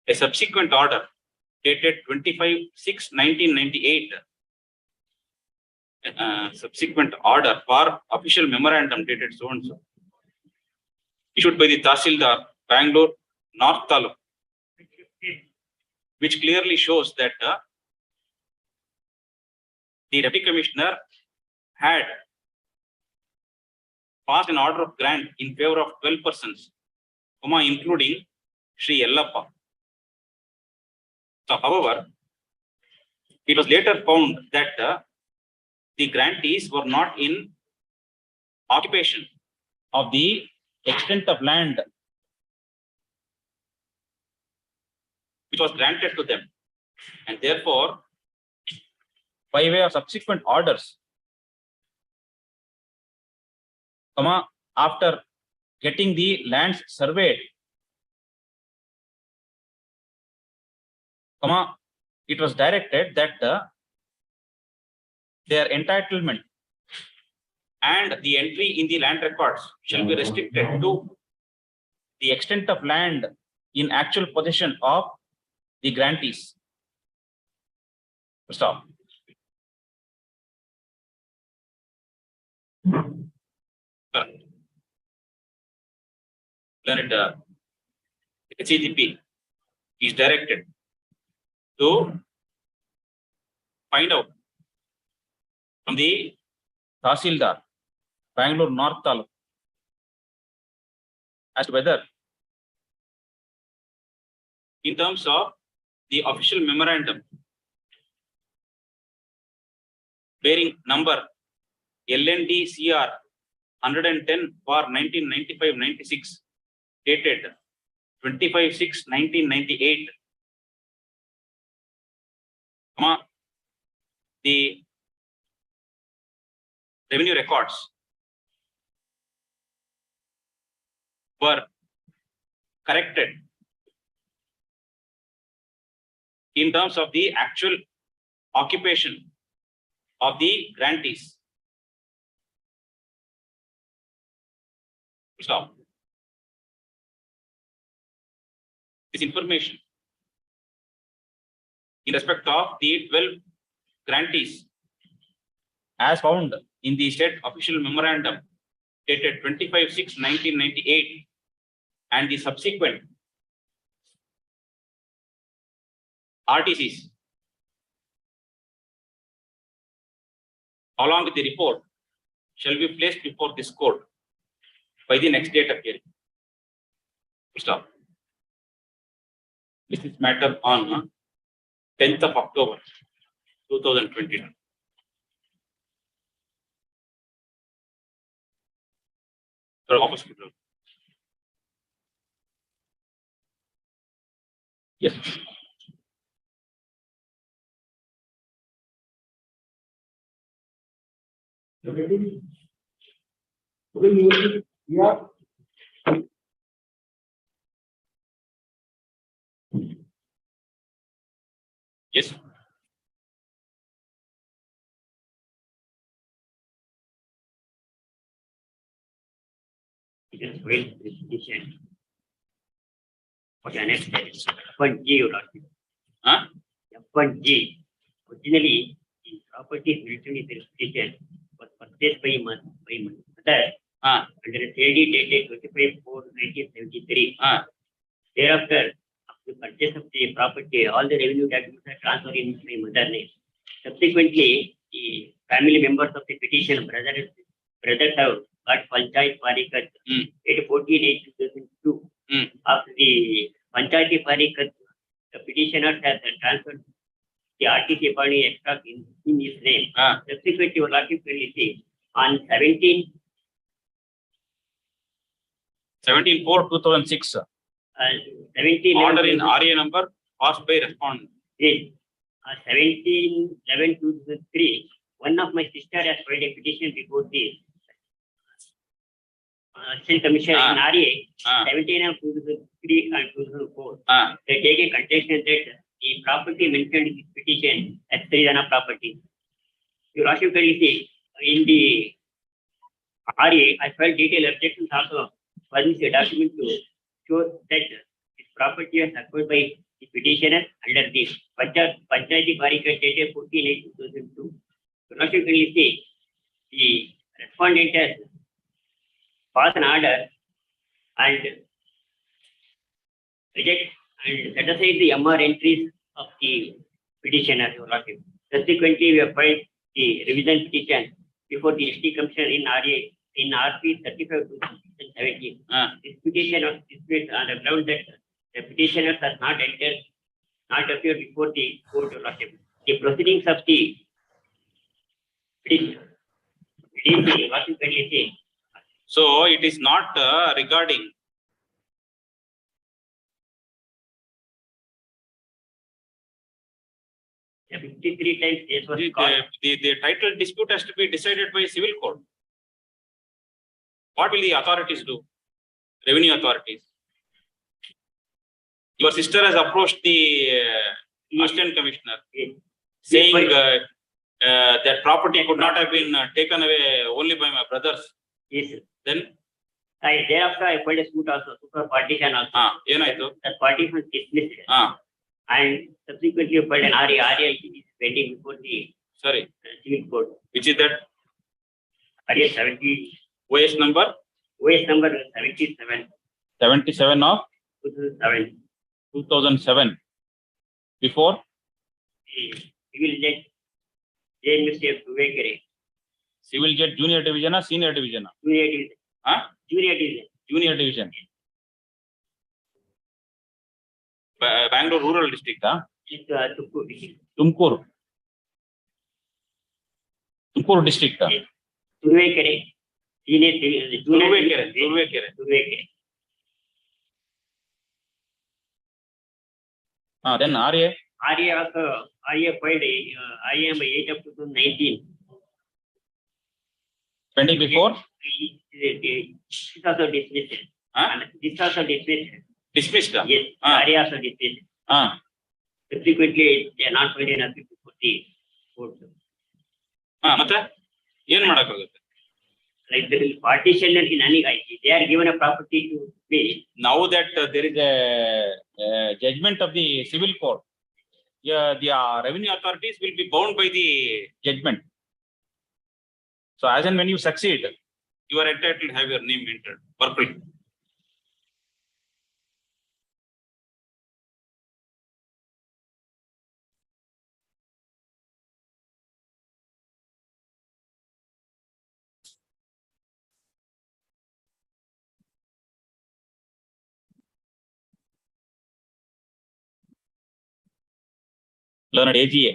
a subsequent order dated 25/6/1998. Subsequent order for official memorandum dated so and so, issued by the Tahsildar, Bangalore North Taluk, which clearly shows that the Deputy Commissioner had passed an order of grant in favor of 12 persons, including Sri Yellappa. So, however, it was later found that the grantees were not in occupation of the extent of land which was granted to them, and therefore, by way of subsequent orders, after getting the lands surveyed, it was directed that their entitlement and the entry in the land records shall be restricted to the extent of land in actual possession of the grantees. Stop. Learned HCGP is directed to find out from the Tahsildar, Bangalore North Taluk, as to whether, in terms of the official memorandum bearing number LNDCR 110 for 1995-96, dated 25/6/1998, the revenue records were corrected in terms of the actual occupation of the grantees. Stop. This information in respect of the 12 grantees as found in the state official memorandum dated 25/6/1998 and the subsequent RTCs along with the report shall be placed before this court by the next date of hearing. Stop. This is matter on 10th of October 2022. Yes. Yeah. Yes. It is well decision. Okay, next F1G you got it. F1G. Originally, the property is written in the petition was purchased by mother under a CD dated 25/4/1973. Thereafter, after purchase of the property, all the revenue taxes are transferred in my mother's name. Subsequently, the family members of the petition, brothers have got Panchayat Parikat at 14/8/2002. After the Panchayat Parikat, the petitioners have transferred the RTC body extra in his name. Subsequently, your lordship will receive on 17/4/2006. 17 Order in RA number passed by respondent. Yes. 17/11/2003. One of my sister has filed a petition before the Assistant Commissioner in Ah. RA, Ah. 17 of 2003 and 2004. They take a contestation that the property mentioned in this petition as Sridhana property. Your Lordship can see in the RA, I filed detailed objections also furnish a document to show that this property was acquired by the petitioner under the Panchayati Barika dated 14/8/2002. Your Lordship can see the respondent has passed an order and reject and set aside the MR entries of the petitioner, Your Lordship. Subsequently, we have filed the revision petition before the ST Commissioner in RA in RP 35/2017. This petition was dismissed on the ground that the petitioners has not appeared before the court, Your Lordship. The proceedings of the petitioner. Your Lordship kindly say. So it is not regarding The 53 times case was called. the title dispute has to be decided by civil court. What will the authorities do? Revenue authorities. Your sister has approached the Assistant Commissioner saying that property could not have been taken away only by my brothers. Yes. Then Thereafter, I filed a suit also, super partition also. ಏನಾಯ್ತು? That partition was dismissed. And subsequently filed an RA is pending before the Sorry. civil court. Which is that? RA 70. OS number? OS number 77. 77 of 2007. 2007. Before? Civil judge J.M.C. Vivekere. Civil Judge Junior Division or Senior Division? Junior division. Junior division. Junior Division. Bangalore Rural District, It's Tukur district. Tumkur District. Vivekere. Senior division. Vivekere. Then RA? RA also, RA filed RA by 8 of 2019. Pending before? This also dismissed. And this also dismissed. Dismissed? Yes, RA also dismissed. Subsequently, they are not filed in a 50/40 court. ಮತ್ತೆ ಏನ್ ಮಾಡಕ್ಕಾಗುತ್ತೆ? Like the partitioner in any case, they are given a property to pay. Now that there is a judgment of the civil court, the revenue authorities will be bound by the judgment. So as and when you succeed, you are entitled to have your name entered. Perfect. Learned AGA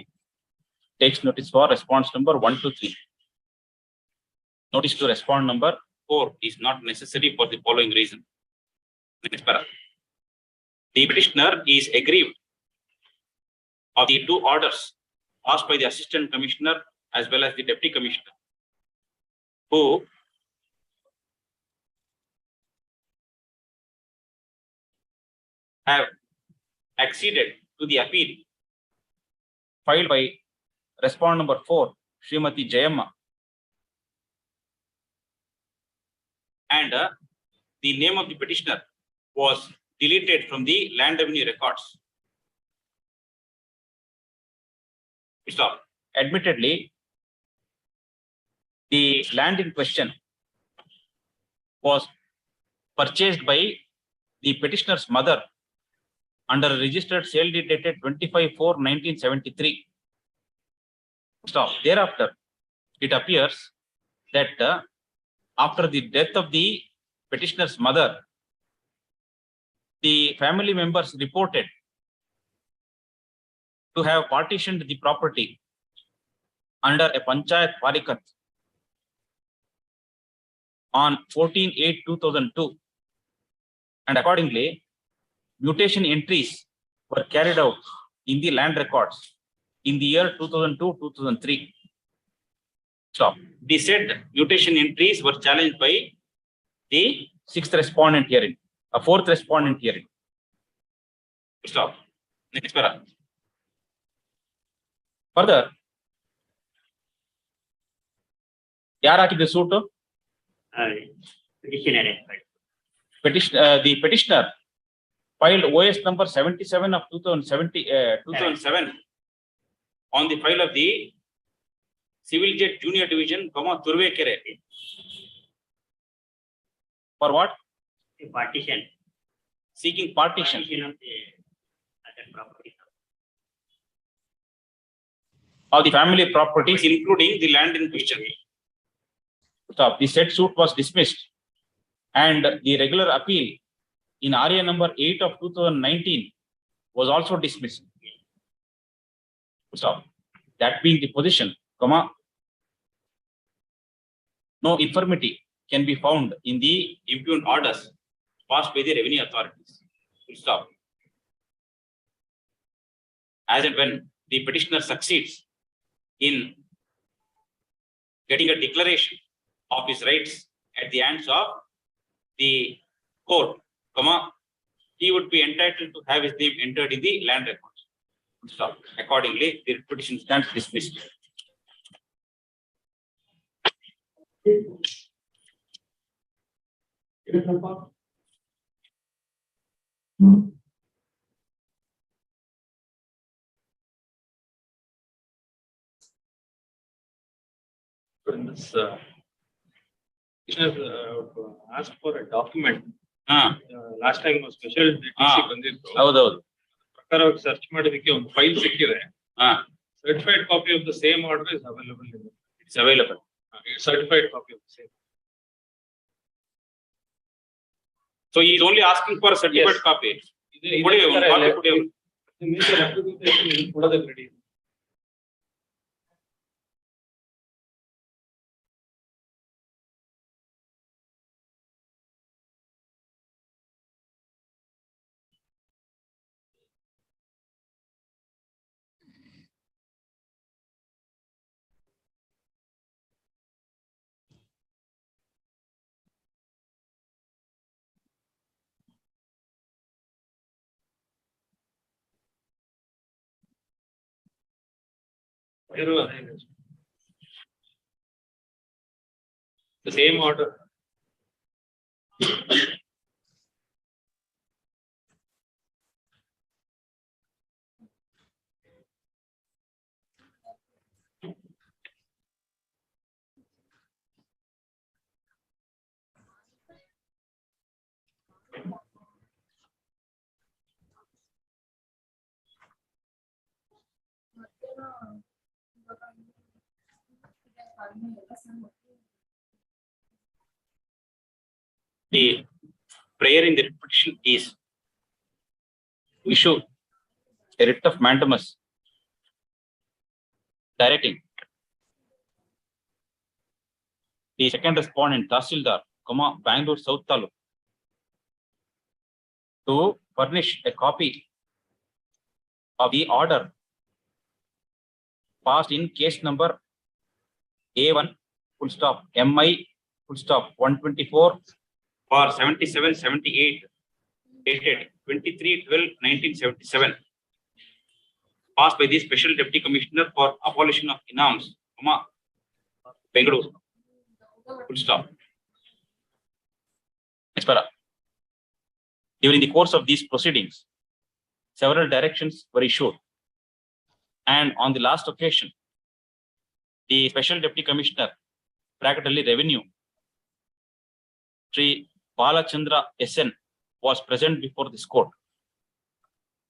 takes notice for response number 1 to 3. Notice to respond number 4 is not necessary for the following reason. Next para. The petitioner is aggrieved of the two orders passed by the Assistant Commissioner as well as the Deputy Commissioner, who have acceded to the appeal filed by respondent number 4, Srimati Jayamma, and the name of the petitioner was deleted from the land revenue records. Stop. Admittedly, the land in question was purchased by the petitioner's mother under a registered sale deed dated 25/4/1973. Stop. Thereafter, it appears that after the death of the petitioner's mother, the family members reported to have partitioned the property under a Panchayat Parikat on 14/8/2002, and accordingly, mutation entries were carried out in the land records in the year 2002-2003. Stop. The said mutation entries were challenged by the sixth respondent hearing, a fourth respondent hearing. Stop. Next para. Further, ಯಾರು ಹಾಕಿದ್ದು suit? The petitioner filed OS number 77 of 2007 on the file of the Civil Jet Junior Division, Turvekere. For what? The partition. Seeking partition. Of the other properties. Of the family properties, including the land in question. Stop. The said suit was dismissed, and the regular appeal in RA number 8 of 2019 was also dismissed. Stop. That being the position, no infirmity can be found in the impugned orders passed by the revenue authorities. Stop. As and when the petitioner succeeds in getting a declaration of his rights at the hands of the court, he would be entitled to have his name entered in the land records. Stop. Accordingly, the petition stands dismissed. When this asked for a document, last time was special DTC ಬಂದಿತ್ತು. ಹೌದೌದು. ಪ್ರಕಾರ search ಮಾಡೋದಕ್ಕೆ ಒಂದು file ಸಿಕ್ಕಿದೆ. Certified copy of the same order is available. It's available. Certified copy of the same. So he is only asking for a certified copy. ಕೊಡೋದಕ್ಕೆ ready. The same order. The prayer in the petition is to issue a writ of mandamus directing the second respondent, Tahsildar, Bangalore South Taluk, to furnish a copy of the order passed in case number A1 full stop MI full stop 124 for 7778 dated 23/12/1977, passed by the Special Deputy Commissioner for Abolition of Inams, Bangalore. Full stop. Next para. During the course of these proceedings, several directions were issued, and on the last occasion, the Special Deputy Commissioner, practically Revenue, Sri Balachandra SN, was present before this court.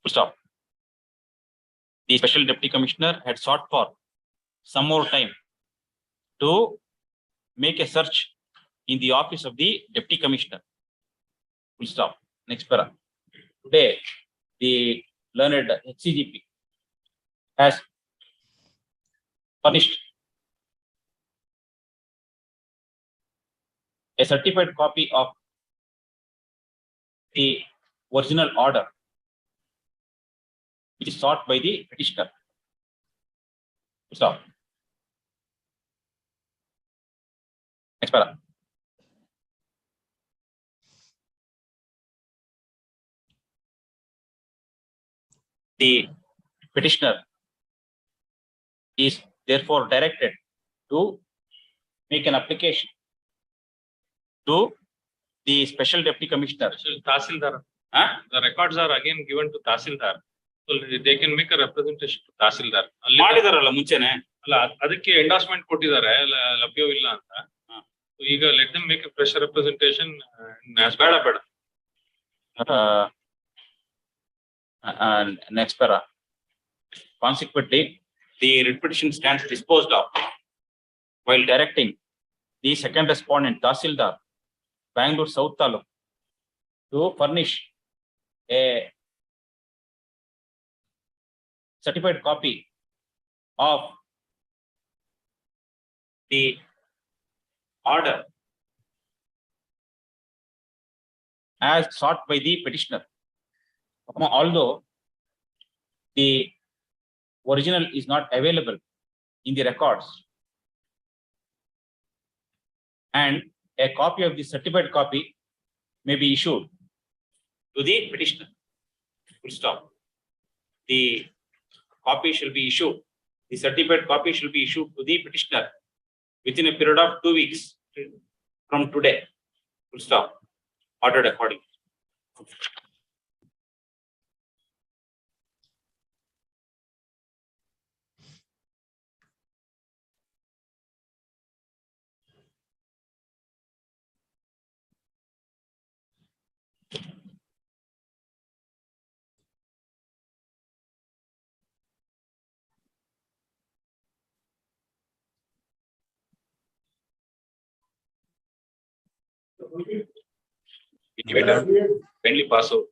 Full stop. The Special Deputy Commissioner had sought for some more time to make a search in the office of the Deputy Commissioner. Full stop. Next para. Today, the learned HCGP has furnished a certified copy of the original order, which is sought by the petitioner. Stop. Next para. The petitioner is therefore directed to make an application to the special deputy commissioner. Tahsildar. Huh? The records are again given to Tahsildar. So they can make a representation to Tahsildar. ಮಾಡಿದಾರಲ್ಲ ಮುಂಚೆನೆ. ಅಲ್ಲ ಅದಕ್ಕೆ endorsement ಕೊಟ್ಟಿದ್ದಾರೆ ಲಭ್ಯವಿಲ್ಲ ಅಂತ. ಈಗ let them make a fresh representation. ಬೇಡ ಬೇಡ. Next para. Consequently, the writ petition stands disposed of while directing the second respondent Tahsildar, Bangalore South Taluk, to furnish a certified copy of the order as sought by the petitioner. Although the original is not available in the records, and a copy of the certified copy may be issued to the petitioner. Full stop. The copy shall be issued. The certified copy shall be issued to the petitioner within a period of 2 weeks from today. Full stop. Ordered accordingly. Kindly pass over.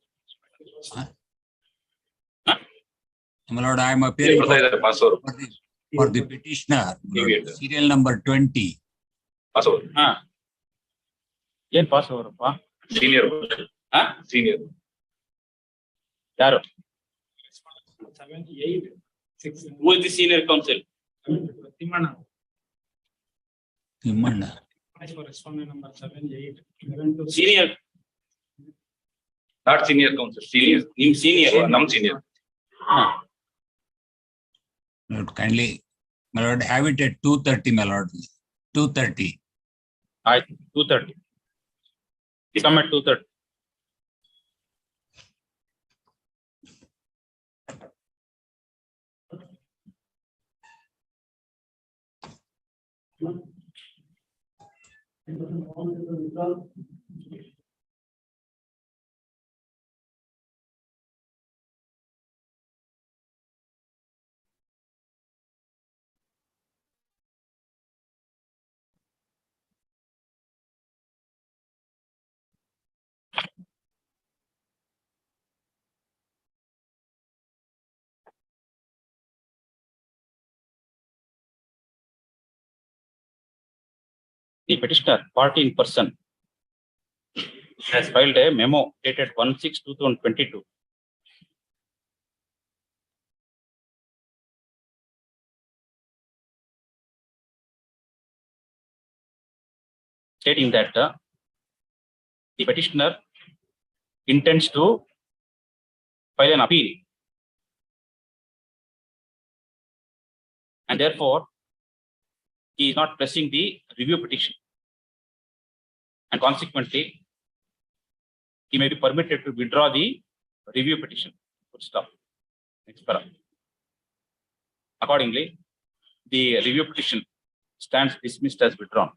My lord, I am appearing Pass over. for the petitioner, Give it. serial number 20. Pass over. Yen pass over pa? Senior. Senior. Yaru. 78. Who is the senior counsel? Timana. Timmanna. For respondent number 78. Senior. Not senior counsel. Senior. Nim senior. Nam senior. Lord, kindly, my lord, have it at 2:30, my lord. 2:30. 2:30. Come at 2:30. The petitioner, party in person, has filed a memo dated 1/6/2022. Stating that the petitioner intends to file an appeal, and therefore he is not pressing the review petition, and consequently he may be permitted to withdraw the review petition. Full stop. Next para. Accordingly, the review petition stands dismissed as withdrawn.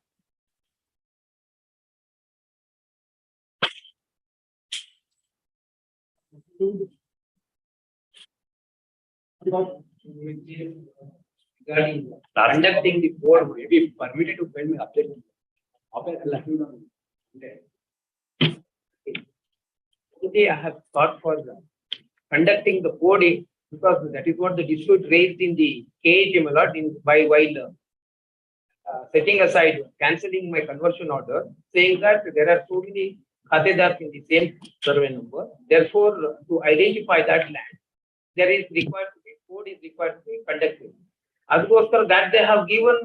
Regarding conducting the board, may be permitted to build my objection. Today I have thought for conducting the board because that is what the dispute raised in the CH-10 while setting aside, cancelling my conversion order, saying that there are so many khatedars in the same survey number. Therefore, to identify that land, there is required to be code is required to be conducted. Adgoskar that they have given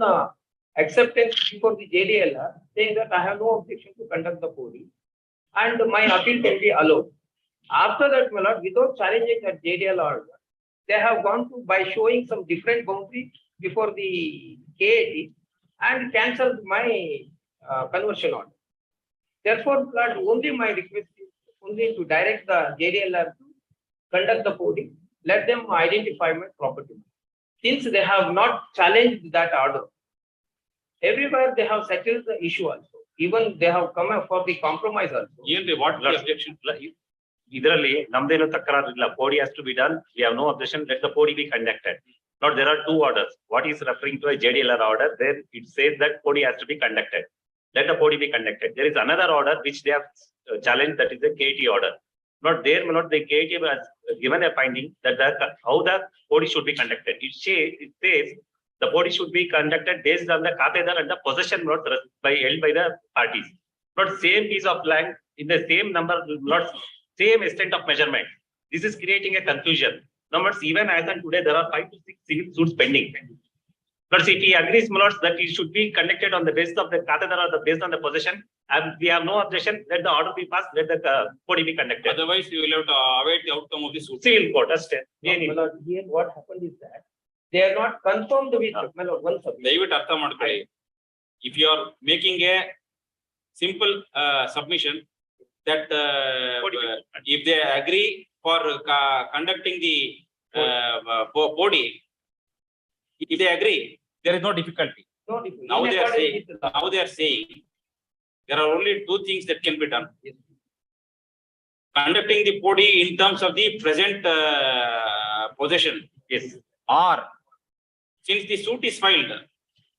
acceptance before the JDLR, saying that I have no objection to conduct the code, and my appeal can be allowed. After that, my lord, without challenging that JDL order, they have gone to by showing some different boundary before the KAT and cancelled my conversion order. Therefore, Lord, only my request is only to direct the JDLR to conduct the coding. Let them identify my property. Since they have not challenged that order, everywhere they have settled the issue also. Even they have come up for the compromise also. What objection? ಇದರಲ್ಲಿ ನಮ್ದೇನು ತಕರಾರಿಲ್ಲ. Podi has to be done. We have no objection. Let the Podi be conducted. Now there are two orders. What is referring to a JDLR order? There it says that Podi has to be conducted. Let the Podi be conducted. There is another order which they have challenged, that is the KT order. Not there, my lord, the KT has given a finding that how the Podi should be conducted. It says the Podi should be conducted based on the Katedar and the possession not held by the parties. Not same piece of land in the same number, not same extent of measurement. This is creating a confusion. Numbers, even as on today, there are 5 to 6 civil suits pending. But if he agrees, my lords, that it should be conducted on the basis of the Katedar or based on the possession, and we have no objection. Let the order be passed. Let the Podi be conducted. Otherwise, you will have to await the outcome of the suit. Civil court, that's it. My lord, here what happened is that they are not confirmed with my lord one submission. ದಯವಿಟ್ಟು ಅರ್ಥ ಮಾಡ್ಕೊಳ್ಳಿ. If you are making a simple submission that if they agree for conducting the Podi, if they agree, there is no difficulty. No difficulty. Now In they are accordance saying, with the- now they are saying, there are only two things that can be done. Conducting the Podi in terms of the present possession. Yes. Or since the suit is filed,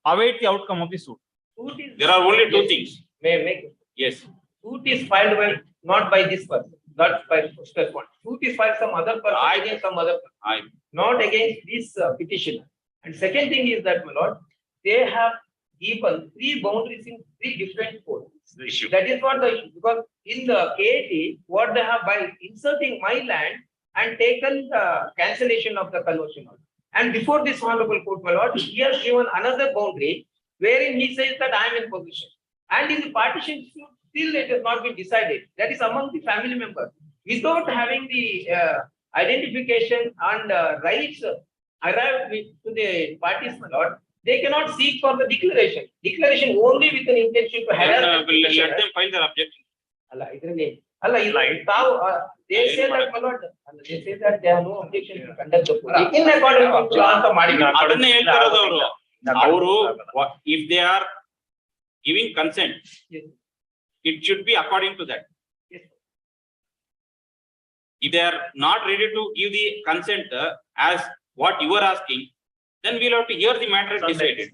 await the outcome of the suit. Suit is- There are only two Yes. things. May I make it? Yes. Suit is filed by, not by this person, not by step one. Suit is filed some other person against some other person, not against this petitioner. And second thing is that, my lord, they have given 3 boundaries in 3 different codes. The issue. That is what the issue, because in the KAT, what they have by inserting my land and taken the cancellation of the conversion order. And before this honorable court, my lord, he has given another boundary wherein he says that I am in possession. And in the partition suit, still it has not been decided. That is among the family members. Without having the identification and rights arrived to the parties, my lord, they cannot seek for the declaration. Declaration only with an intention to harass. Let them file their objection. ಅಲ್ಲ ಇದರಲ್ಲಿ ಅಲ್ಲ ಇದು ತಾವು they say that my lord, they say that they have no objection to conduct the Podi in accordance with law ಅಂತ ಮಾಡಿ. ಅದನ್ನೇ ಹೇಳ್ತಾ ಇರೋದು ಅವರು. If they are giving consent, it should be according to that. If they are not ready to give the consent as what you are asking, then we will have to hear the matter decided.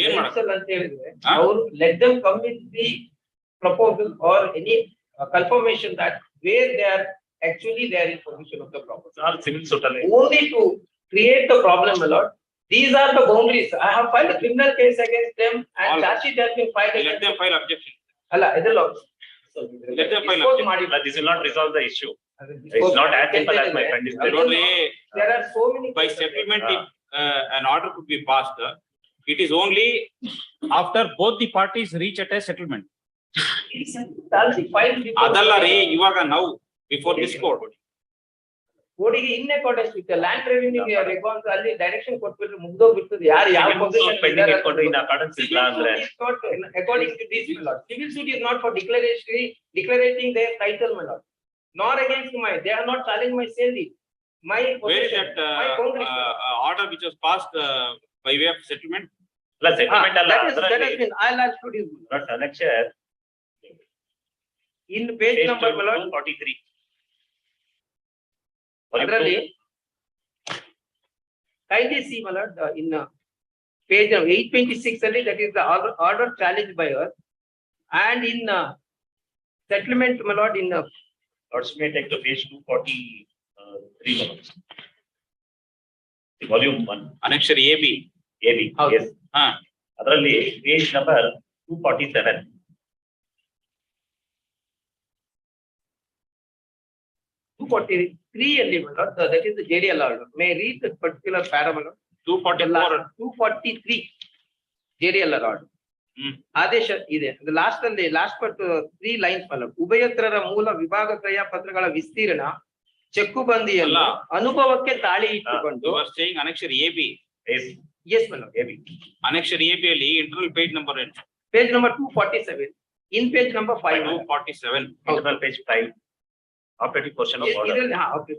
ಏನ್ Counsel ಅಂತ ಹೇಳಿದ್ರೆ ಅವರು let them come with the proposal or any confirmation that where they are actually they are in possession of the property. Or civil suit ಅಲ್ಲಿ. Only to create the problem, my lord. These are the boundaries. I have filed a criminal case against them and charge sheet has been filed Let against them them. file objection. ಅಲ್ಲ ಇದೆಲ್ಲ Let them file dispose objection. ಮಾಡಿ. But this will not resolve the issue. It's not as simple as my friend is telling. Only There are so many. by settlement, if an order could be passed, it is only after both the parties reach at a settlement. ಅದಲ್ಲ ರೀ, ಇವಾಗ ನಾವು before this court ಕೋಡಿಗೆ in accordance with land revenue records ಅಲ್ಲಿ direction ಕೊಟ್ಬಿಟ್ರೆ ಮುಗ್ದೋಗ್ಬಿಡ್ತದೆ. ಯಾರು ಯಾವ ಪೊಸಿಷನ್ Pending ಇಟ್ಕೊಂಡು in accordance ಇಲ್ಲ ಅಂದ್ರೆ. according to this, my lord. Civil suit is not for declaring their title, my lord, nor against my, they are not challenging my sale deed, my where is possession, that my boundary. order which was passed by way of settlement? ಅಲ್ಲ settlement ಅಲ್ಲ. That has been, I'll ask to this Annexure in page number, my lord, 43. ಅದರಲ್ಲಿ kindly see, my lord, in page 826 ಅಲ್ಲಿ, that is the order challenged by her, and in settlement, my lord, in Lords may take to page 243. Volume 1. Annexure AB. AB, yes. ಅದರಲ್ಲಿ page number 247. 243 ಅಲ್ಲಿ, my lord, that is the JDL order. May I read the particular para, my lord? 244. 243 JDL order. ಆದೇಶ ಇದೆ. Last ಅಲ್ಲಿ last but 3 lines, my lord. ಉಭಯತ್ರರ ಮೂಲ ವಿಭಾಗ ಕ್ರಯ ಪತ್ರಗಳ ವಿಸ್ತೀರ್ಣ ಚೆಕ್ಕುಬಂದಿಯನ್ನು ಅನುಭವಕ್ಕೆ ತಾಳಿ ಇಟ್ಟುಕೊಂಡು. You are saying annexure AB. Yes, my lord. AB. Annexure AB ಅಲ್ಲಿ internal page number ಏನು? Page number 247. In page number 5. 247. Internal page 5. Operative portion of order. Okay.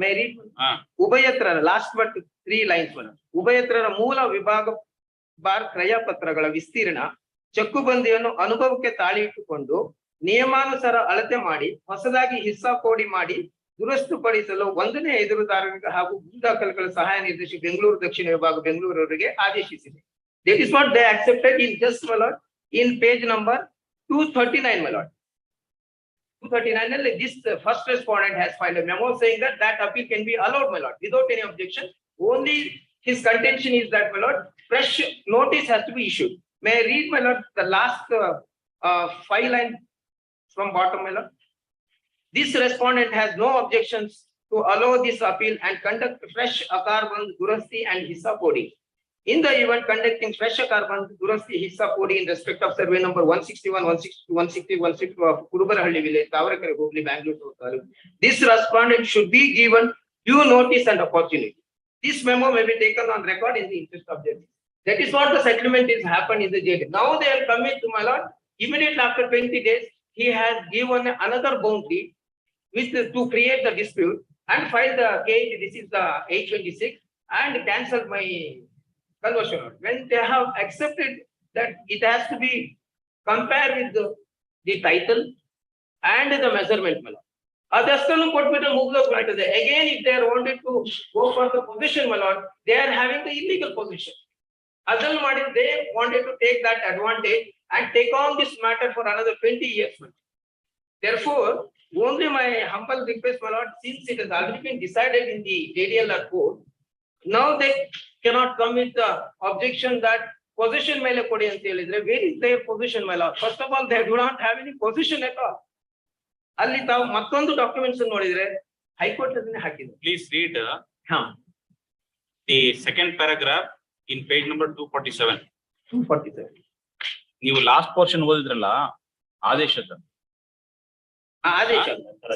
May I read? ಉಭಯತ್ರ ಲಾಸ್ಟ್ ಬಟ್ 3 ಲೈನ್ಸ್ ಉಭಯತ್ರರ ಮೂಲ ವಿಭಾಗ bar ಕ್ರಯಪತ್ರಗಳ ವಿಸ್ತೀರ್ಣ ಚೆಕ್ಕುಬಂದಿಯನ್ನು ಅನುಭವಕ್ಕೆ ತಾಳಿ ಇಟ್ಟುಕೊಂಡು ನಿಯಮಾನುಸಾರ ಅಳತೆ ಮಾಡಿ ಹೊಸದಾಗಿ ಹಿಸ್ಸಾಕೋಡಿ ಮಾಡಿ ದುರಸ್ತುಪಡಿಸಲು 1ನೇ ಎದುರುದಾರರಿಗೆ ಹಾಗೂ ಭೂದಾಖಲೆಗಳ ಸಹಾಯ ನಿರ್ದೇಶಿ ಬೆಂಗಳೂರು ದಕ್ಷಿಣ ವಿಭಾಗ ಬೆಂಗಳೂರವರಿಗೆ ಆದೇಶಿಸಿದೆ. That is what they accepted in just my lord in page number 239 my lord. 239 this first respondent has filed a memo saying that that appeal can be allowed my lord without any objection. Only his contention is that my lord fresh notice has to be issued. May I read my lord the last 5 lines from bottom my lord. This respondent has no objections to allow this appeal and conduct fresh Akarband, Durasti and Hissa coding. In the event conducting fresh Akarband, Durasti, Hissa coding in respect of survey number 161, 160, 160, 162 of Kurubarahalli village, Tavarakere, Hubli, Bangalore. This respondent should be given due notice and opportunity. This memo may be taken on record in the interest of justice. That is what the settlement is happened in the jail. Now they are coming to my lord. Immediately after 20 days, he has given another boundary which is to create the dispute and file the case. This is the 826 and cancel my conversion. When they have accepted that it has to be compared with the title and the measurement. Adastanu ಕೊಟ್ಬಿಟ್ಟು ಮುಗಿದೋಗ್ಬಿಡ್ತದೆ. Again, if they are wanted to go for the position, my lord, they are having the illegal position. Adal ಮಾಡಿ they wanted to take that advantage and take on this matter for another 20 years. Therefore, only my humble request, my lord, since it has already been decided in the JDLR court, now they cannot come with the objection that position ಮೇಲೆ ಕೊಡಿ ಅಂತ ಹೇಳಿದ್ರೆ. Where is their position, my lord? First of all, they do not have any position at all. ಅಲ್ಲಿ ತಾವು ಮತ್ತೊಂದು documents ನೋಡಿದ್ರೆ high court ಅದನ್ನೇ ಹಾಕಿದ್ರು. Please read the second paragraph in page number 247. 247. ನೀವು ಲಾಸ್ಟ್ ಪೋರ್ಷನ್ ಓದಿದ್ರಲ್ಲ ಆದೇಶದ ಆದೇಶ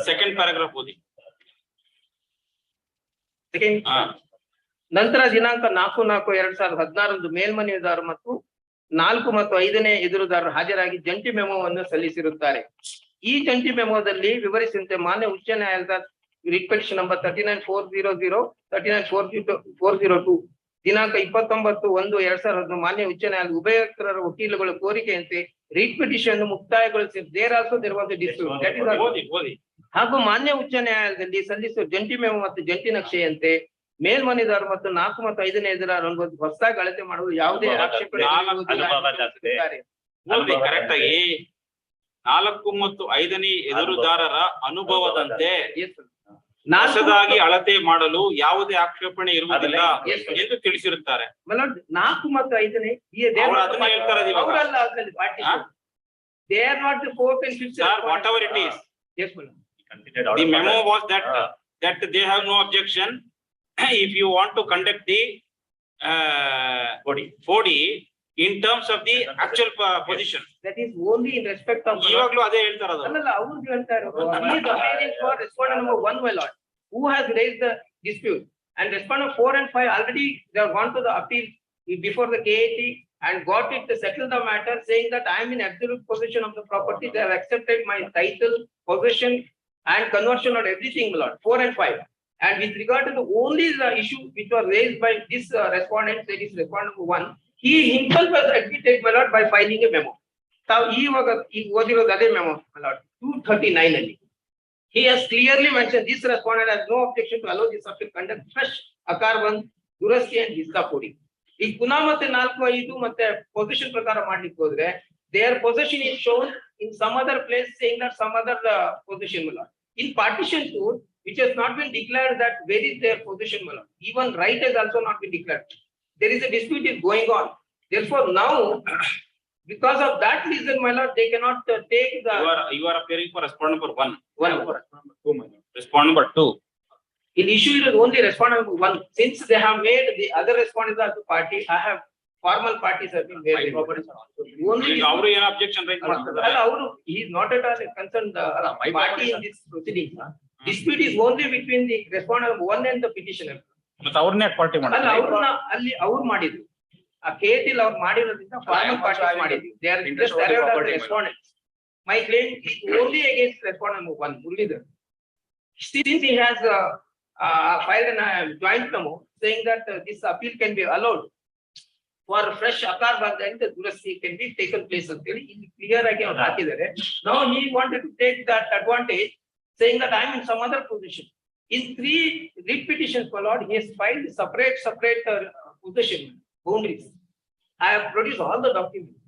ಸೆಕೆಂಡ್ ಪ್ಯಾರಾಗ್ರಾಫ್ ಓದಿ. ನಂತರ ದಿನಾಂಕ 4/4/2016 ಮೇಲ್ಮನವಿದಾರರು ಮತ್ತು 4 ಮತ್ತು 5ನೇ ಎದುರುದಾರರು ಹಾಜರಾಗಿ ಜಂಟಿ ಮೆಮೋವನ್ನು ಸಲ್ಲಿಸಿರುತ್ತಾರೆ. ಈ ಜಂಟಿ ಮೆಮೋದಲ್ಲಿ ವಿವರಿಸಿದಂತೆ ಮಾನ್ಯ ಉಚ್ಚ ನ್ಯಾಯಾಲಯದ ರಿಟ್ ಪಿಟಿಷನ್ ನಂಬರ್ 39400 39402 ದಿನಾಂಕ 29/1/2011 ಮಾನ್ಯ ಉಚ್ಚ ನ್ಯಾಯಾಲಯ ಉಭಯತರ ವಕೀಲಗಳ ಕೋರಿಕೆಯಂತೆ ರಿಟ್ ಪಿಟಿಷನ್ ಮುಕ್ತಾಯಗೊಳಿಸಿ ಹಾಗೂ ಮಾನ್ಯ ಉಚ್ಚ ನ್ಯಾಯಾಲಯದಲ್ಲಿ ಸಲ್ಲಿಸುವ ಜಂಟಿ ಮೆಮೋ ಮತ್ತು ಜಂಟಿ ನಕ್ಷೆಯಂತೆ ಮೇಲ್ಮನೆದಾರರು ಮತ್ತು 4 ಮತ್ತು 5ನೇ ಎದುರಾರರು ಹೊಸದಾಗಿ ಅಳತೆ ಮಾಡುವುದು ಯಾವುದೇ ಆಕ್ಷೇಪಣೆ ಕರೆಕ್ಟ್ ಆಗಿ 4 ಮತ್ತು 5ನೇ ಎದುರುದಾರರ ಅನುಭವದಂತೆ ಹೊಸದಾಗಿ ಅಳತೆ ಮಾಡಲು ಯಾವುದೇ ಆಕ್ಷೇಪಣೆ ಇರುವುದಿಲ್ಲ ಎಂದು ತಿಳಿಸಿರುತ್ತಾರೆ. 4 ಮತ್ತು 5ನೇ they are not the fourth and fifth. Sir, whatever it is. Yes, madam. The memo was that they have no objection if you want to conduct the 40 in terms of the actual position. That is only in respect of. ಇವಾಗಲೂ ಅದೇ ಹೇಳ್ತಾರದು. ಅಲ್ಲ ಅವರು ಹೇಳ್ತಾರೆ. He is appealing for respondent number 1, my lord, who has raised the dispute, and respondent 4 and 5 already they have gone to the appeal before the KAT and got it to settle the matter, saying that I am in absolute possession of the property. They have accepted my title, possession and conversion of everything, my lord. 4 and 5. And with regard to the only the issue which was raised by this respondent, that is respondent number 1, he himself has admitted, my lord, by filing a memo. So he was other memo, my lord, 239 ಅಲ್ಲಿ. He has clearly mentioned this respondent has no objection to allow this appeal conduct fresh Akarband, Durasti and Hissa coding. ಈ ಪುನಃ ಮತ್ತೆ 4, 5 ಮತ್ತೆ position ಪ್ರಕಾರ ಮಾಡ್ಲಿಕ್ಕೆ ಹೋದ್ರೆ their possession is shown in some other place saying that some other position, my lord. In partition court, which has not been declared that where is their position, my lord. Even right has also not been declared. There is a dispute is going on. Therefore now, because of that reason, my lord, they cannot take the. You are appearing for respondent number 1. 2, my lord. Respondent number 2. In issue it is only respondent number 1. Since they have made the other respondents as the party, I have formal parties have been made. Only ಅವರು ಏನು objection raise ಮಾಡ್ತಾರೆ? ಅಲ್ಲ ಅವರು he is not at all concerned party in this proceedings. Dispute is only between the respondent number 1 and the petitioner. ಮತ್ತೆ ಅವ್ರನ್ನೇ party ಅಲ್ಲ ಮಾಡ್ತಾರೆ. ಅವ್ರನ್ನ ಅಲ್ಲಿ ಅವ್ರು ಮಾಡಿದ್ರು. ಆ KT ಅವ್ರು ಮಾಡಿರೋದ್ರಿಂದ ಫಾರ್ಮಲ್ ಪಾರ್ಟಿ ಮಾಡಿದ್ವಿ. They are just arrived at the respondents. My claim is only against respondent number 1, Muralidhar. Since he has filed a joint memo saying that this appeal can be allowed for fresh akar and the durasi can be taken place ಅಂತ ಹೇಳಿ ಇಲ್ಲಿ clear ಆಗಿ ಅವ್ರು ಹಾಕಿದ್ದಾರೆ. Now he wanted to take that advantage saying that I am in some other position. In 3 writ petitions, my lord, he has filed separate position boundaries. I have produced all the documents.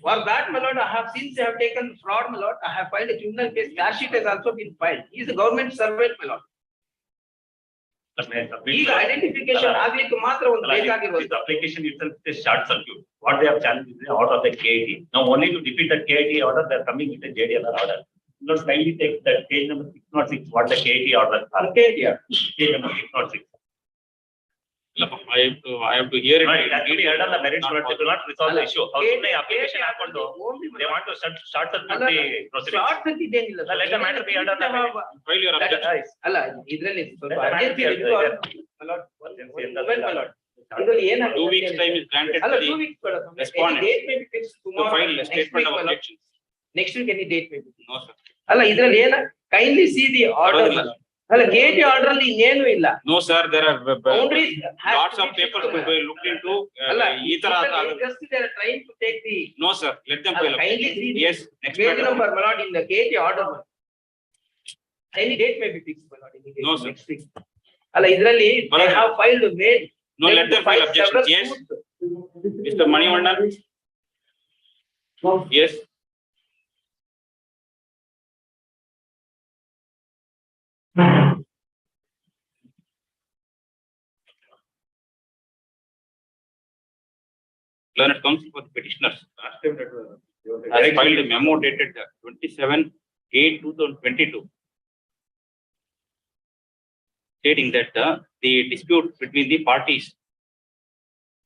For that, my lord, I have since I have taken fraud, my lord, I have filed a criminal case. Charge sheet has also been filed. He is a government servant, my lord. ಈಗ identification ಆಗ್ಲಿಕ್ಕೆ ಮಾತ್ರ ಒಂದು ಬೇಕಾಗಿರೋದು. This application itself is short circuit. What they have challenged is the order of the KIT. Now only to defeat the KIT order, they are coming with a JDLR order. Let's kindly take that page number 606, what the KIT order. KIT. Page number 606. I have to hear it. It has to be heard on the merits, but it will not resolve the issue. How soon the application ಹಾಕೊಂಡು they want to short circuit the proceedings. Short circuit ಏನಿಲ್ಲ. Let the matter be heard on the merits. File your objection. ಅಲ್ಲ ಇದ್ರಲ್ಲಿ ಸ್ವಲ್ಪ Let the matter urgency be ಇದೆ. heard. my lord, my lord. ಇದ್ರಲ್ಲಿ ಏನಾಗಿದೆ 2 weeks time is granted ಅಲ್ಲ to 2 the weeks ಬೇಡ. respondent Date may be fixed to tomorrow. file a next statement week, of my lord. objections. Next week any date may be fixed. No, sir. ಅಲ್ಲ ಇದ್ರಲ್ಲಿ ಏನ kindly see the order. ಬರೋದಿಲ್ಲ. ಅಲ್ಲ KT order ಅಲ್ಲಿ ಇನ್ನೇನು ಇಲ್ಲ. No, sir, there are Boundaries has lots to of be papers fixed. to be looked into. ಅಲ್ಲ ಈ ತರ just they are trying to take the No, sir, let them ಅಲ್ಲ, file. kindly see the Yes, next page matter. number, my lord, in the KT order. Any date may be fixed, my lord. Any date No, may sir. be fixed. ಅಲ್ಲ ಇದ್ರಲ್ಲಿ they ಬರೋದಿಲ್ಲ. have filed made. No, let them file objections. Yes. Mr. Manivandan. Yes. Learned counsel for the petitioners Last time that was. has filed a memo dated 27/8/2022 stating that the dispute between the parties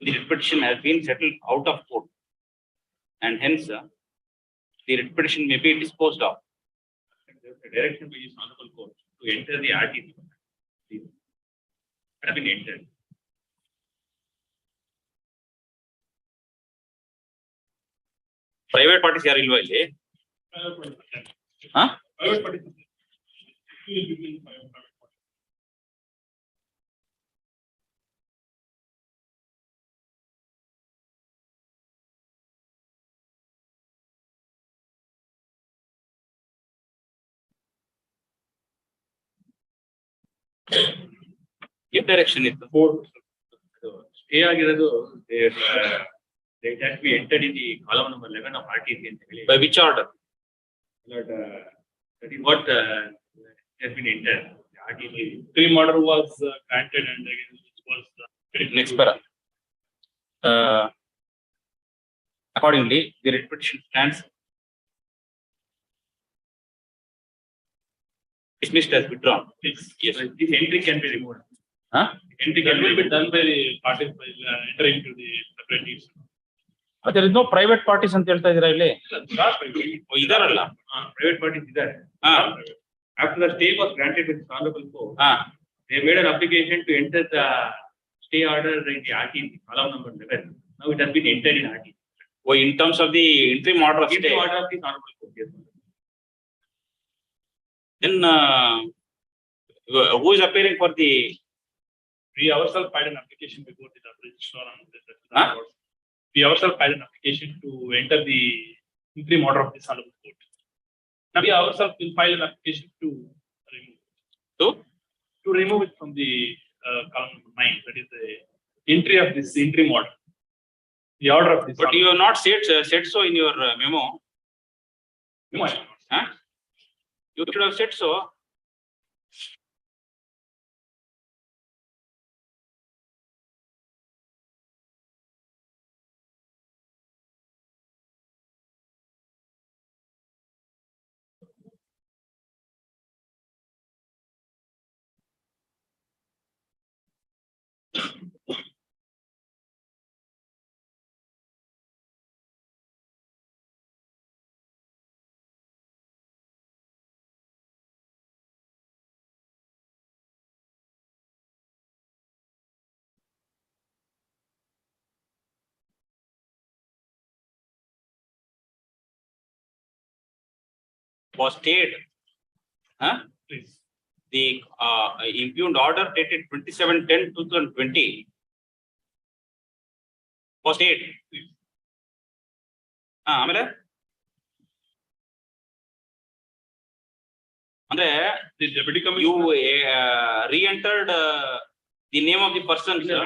in the writ petition has been settled out of court and hence the writ petition may be disposed of. The direction by his honorable court to enter the RTC. Have been entered. Private parties ಯಾರು ಇಲ್ವಾ ಇಲ್ಲಿ? Huh? Private parties. If direction is Stay ಆಗಿರೋದು they has to be entered in the column number 11 of RTC ಅಂತ ಹೇಳಿ. by which order? That is what has been entered. The RTC. Interim order was granted and again it was. Next para. Accordingly, the writ petition stands dismissed as withdrawn. Yes. Yes. This entry can be removed. Huh? Entry That can will be done by the parties by entering into the separate deeds. But there is no private parties ಅಂತ ಹೇಳ್ತಾ ಇದೀರಾ ಇಲ್ಲಿ? ಇದಾರಲ್ಲ. Private parties ಇದ್ದಾರೆ. After the stay was granted with honorable court, they made an application to enter the stay order in the RTC column number 11. Now it has been entered in RTC. Oh, in terms of the interim order of stay. Interim order of the honorable court. Yes. Then who is appearing for the? We ourselves filed an application before the registrar on this. We ourselves filed an application to enter the interim order of this honorable court. Now we ourselves will file an application to remove it from the column number 9. That is the entry of this interim order. The order of this. But you have not said so in your memo. No, Huh? You should have said so. was stayed. Please. The impugned order dated 27/10/2020 was stayed. ಆಮೇಲೆ ಅಂದ್ರೆ you re-entered the name of the person, sir.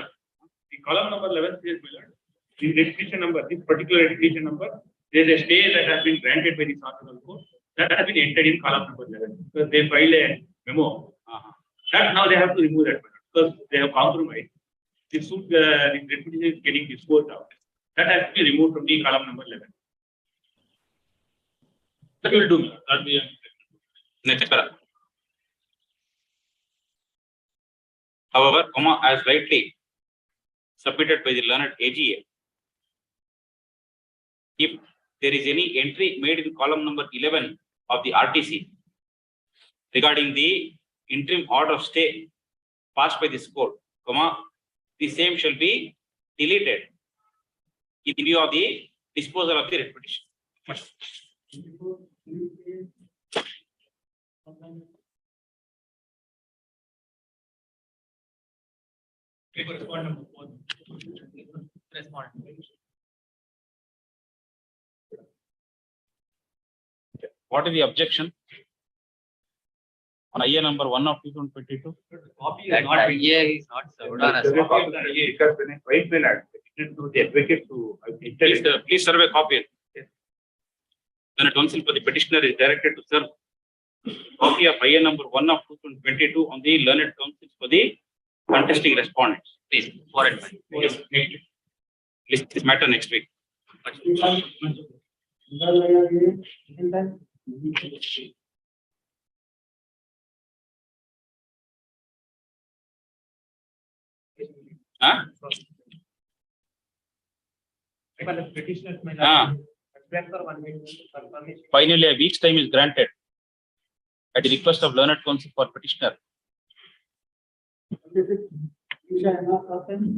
The column number 11 says, my lord, the registration number, this particular registration number, there is a stay that has been granted by the Honorable Court that has been entered in column number 11. Because they filed a memo. That now they have to remove that, my lord, because they have compromised. The suit, the reputation is getting disposed out. That has to be removed from the column number 11. That will do. That will be next para. However, as rightly submitted by the learned AGA, if there is any entry made in column number 11 of the RTC regarding the interim order of stay passed by this court, the same shall be deleted in view of the disposal of the writ petition. What is the objection on IA number 1 of 2022? Copy is not IA is not served on us. Because when I filed my petition to the advocate to. Please serve a copy. Then counsel for the petitioner is directed to serve copy of IA number 1 of 2022 on the learned counsel for the contesting respondents. Please, 4 and 5. Yes, list this matter next week. Finally, a week's time is granted at the request of learned counsel for petitioner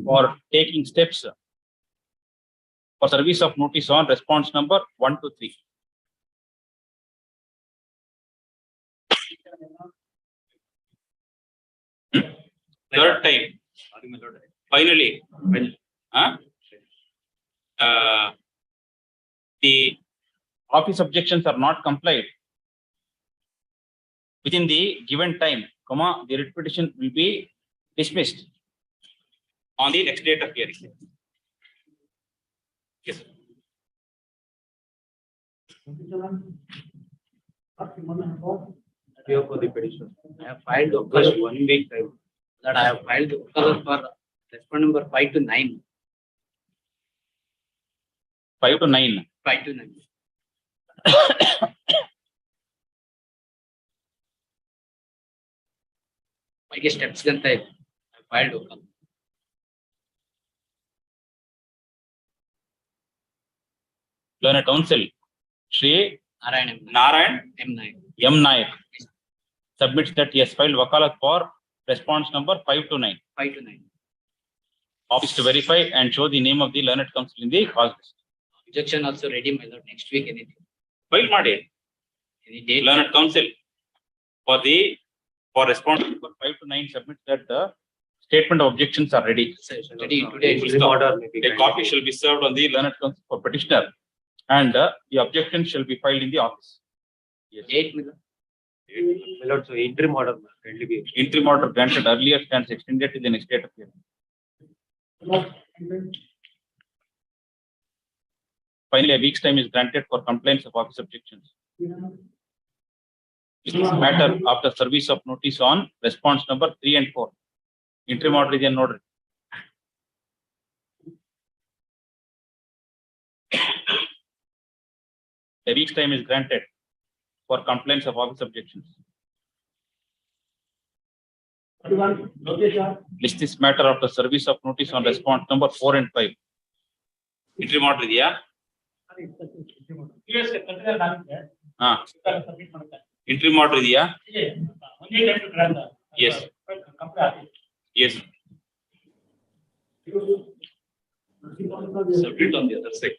for taking steps for service of notice on response number 1 to 3. Third time. Finally, the office objections are not complied within the given time, the writ petition will be dismissed on the next date of hearing. Yes. For the petition. I have filed just 1 week time. That I have filed for respondent number 5 to 9. 5 to 9. 5 to 9. I steps I filed. Learned counsel Shri Narayan M. Nayak submits that he has filed wakalat for response number 5 to 9. 5 to 9. Office to verify and show the name of the learned counsel in the cause list. Objection also ready, my lord. Next week anything. File made. Any date? Learned counsel for response number 5 to 9 submits that the statement of objections are ready. Ready today. A copy shall be served on the learned counsel for petitioner and the objection shall be filed in the office. Yes. Date, my lord. So interim order interim order granted earlier stands extended to the next date of hearing. Finally, a week's time is granted for complaints of office objections. This is matter after service of notice on response number 3 and 4. Interim order is in order. A week's time is granted for complaints of office objections. List this matter after service of notice on response number 4 and 5. Interim order idea? Interim order idea? Yes. Yes. Submit on the other side.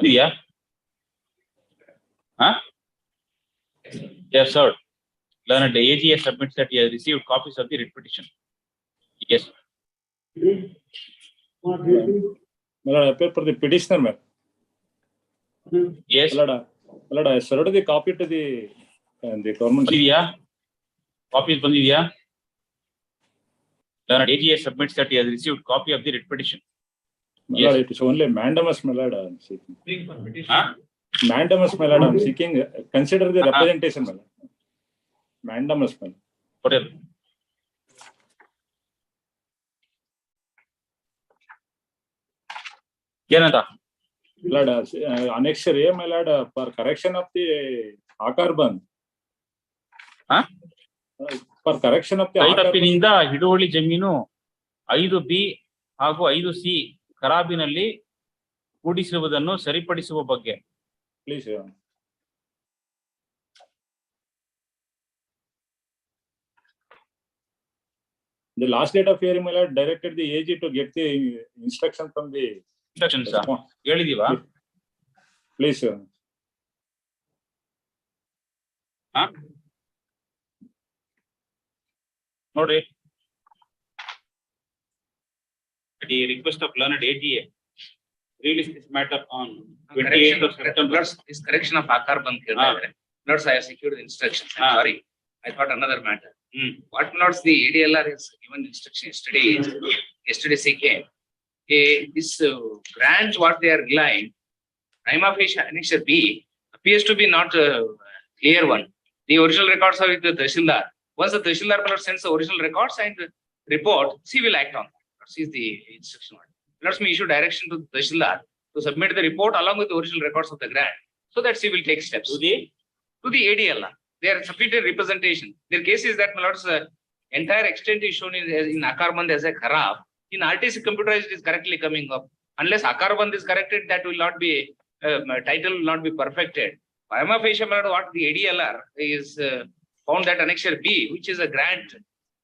Yeah. Huh? Yes, sir. Learned AG submits that he has received copies of the writ petition. Yes. My lord, I appear for the petitioner, ma'am. Yes. My lord, I served the copy to the government. Yeah. Copies Bandidia. Learned AG submits that he has received copy of the writ petition. My Yes. lord, it is only mandamus, my lord, I am seeking. Huh? Mandamus, my lord, I am seeking. Consider the representation, my lord. Mandamus, my lord. Whatever. Yanada. My lord, annex A, my lord, for correction of the Akar Band. Huh? For correction of the ಕೈತಪ್ಪಿನಿಂದ ಹಿಡುವಳಿ ಜಮೀನು 5B ಹಾಗೂ 5C ಖರಾಬಿನಲ್ಲಿ ಕೂಡಿಸಿರುವುದನ್ನು ಸರಿಪಡಿಸುವ ಬಗ್ಗೆ. Please. The last date of hearing, my lord, directed the AG to get the instruction from the instructions. ಹೇಳಿದೀವಾ? Please, sir. ನೋಡ್ರಿ. The request of learned AGA release this matter on 28th of September. This correction of Akar Band. Notes, I have secured the instructions. I'm sorry. I thought another matter. What notes the ADLR has given instruction yesterday CK. This grant what they are relying, prima facie annexure B appears to be not a clear one. The original records are with the Tahsildar. Once the Tahsildar sends the original records and report, she will act on that. That is the instruction. Let me issue direction to the Tahsildar to submit the report along with the original records of the grant, so that she will take steps. To the ADLR. Their sufficient representation. Their case is that my lord's entire extent is shown in Akar Band as a kharab. In RTC computerized it is correctly coming up. Unless Akar Band is corrected, that will not be title will not be perfected. Prima facie, my lord, what the ADLR is found that annexure B, which is a grant,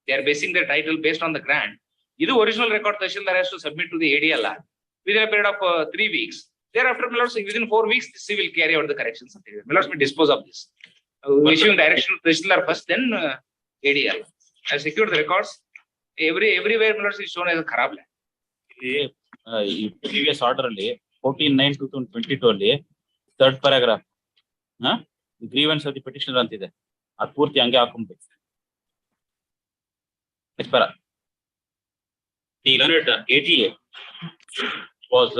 they are basing their title based on the grant. This original record Tahsildar has to submit to the ADLR within a period of 3 weeks. Thereafter, my lord, within 4 weeks, she will carry out the corrections. My lord, may dispose of this. Issuing direction to Tahsildar first, then ADL. I secured the records. Everywhere is shown as a kharab land. Previous order ಅಲ್ಲಿ 14/9/2022 ಅಲ್ಲಿ third paragraph. The grievance of the petitioner ಅಂತಿದೆ. ಅದು ಪೂರ್ತಿ ಹಂಗೆ ಹಾಕೊಂಬೇಕು. Next para. The learned AGA was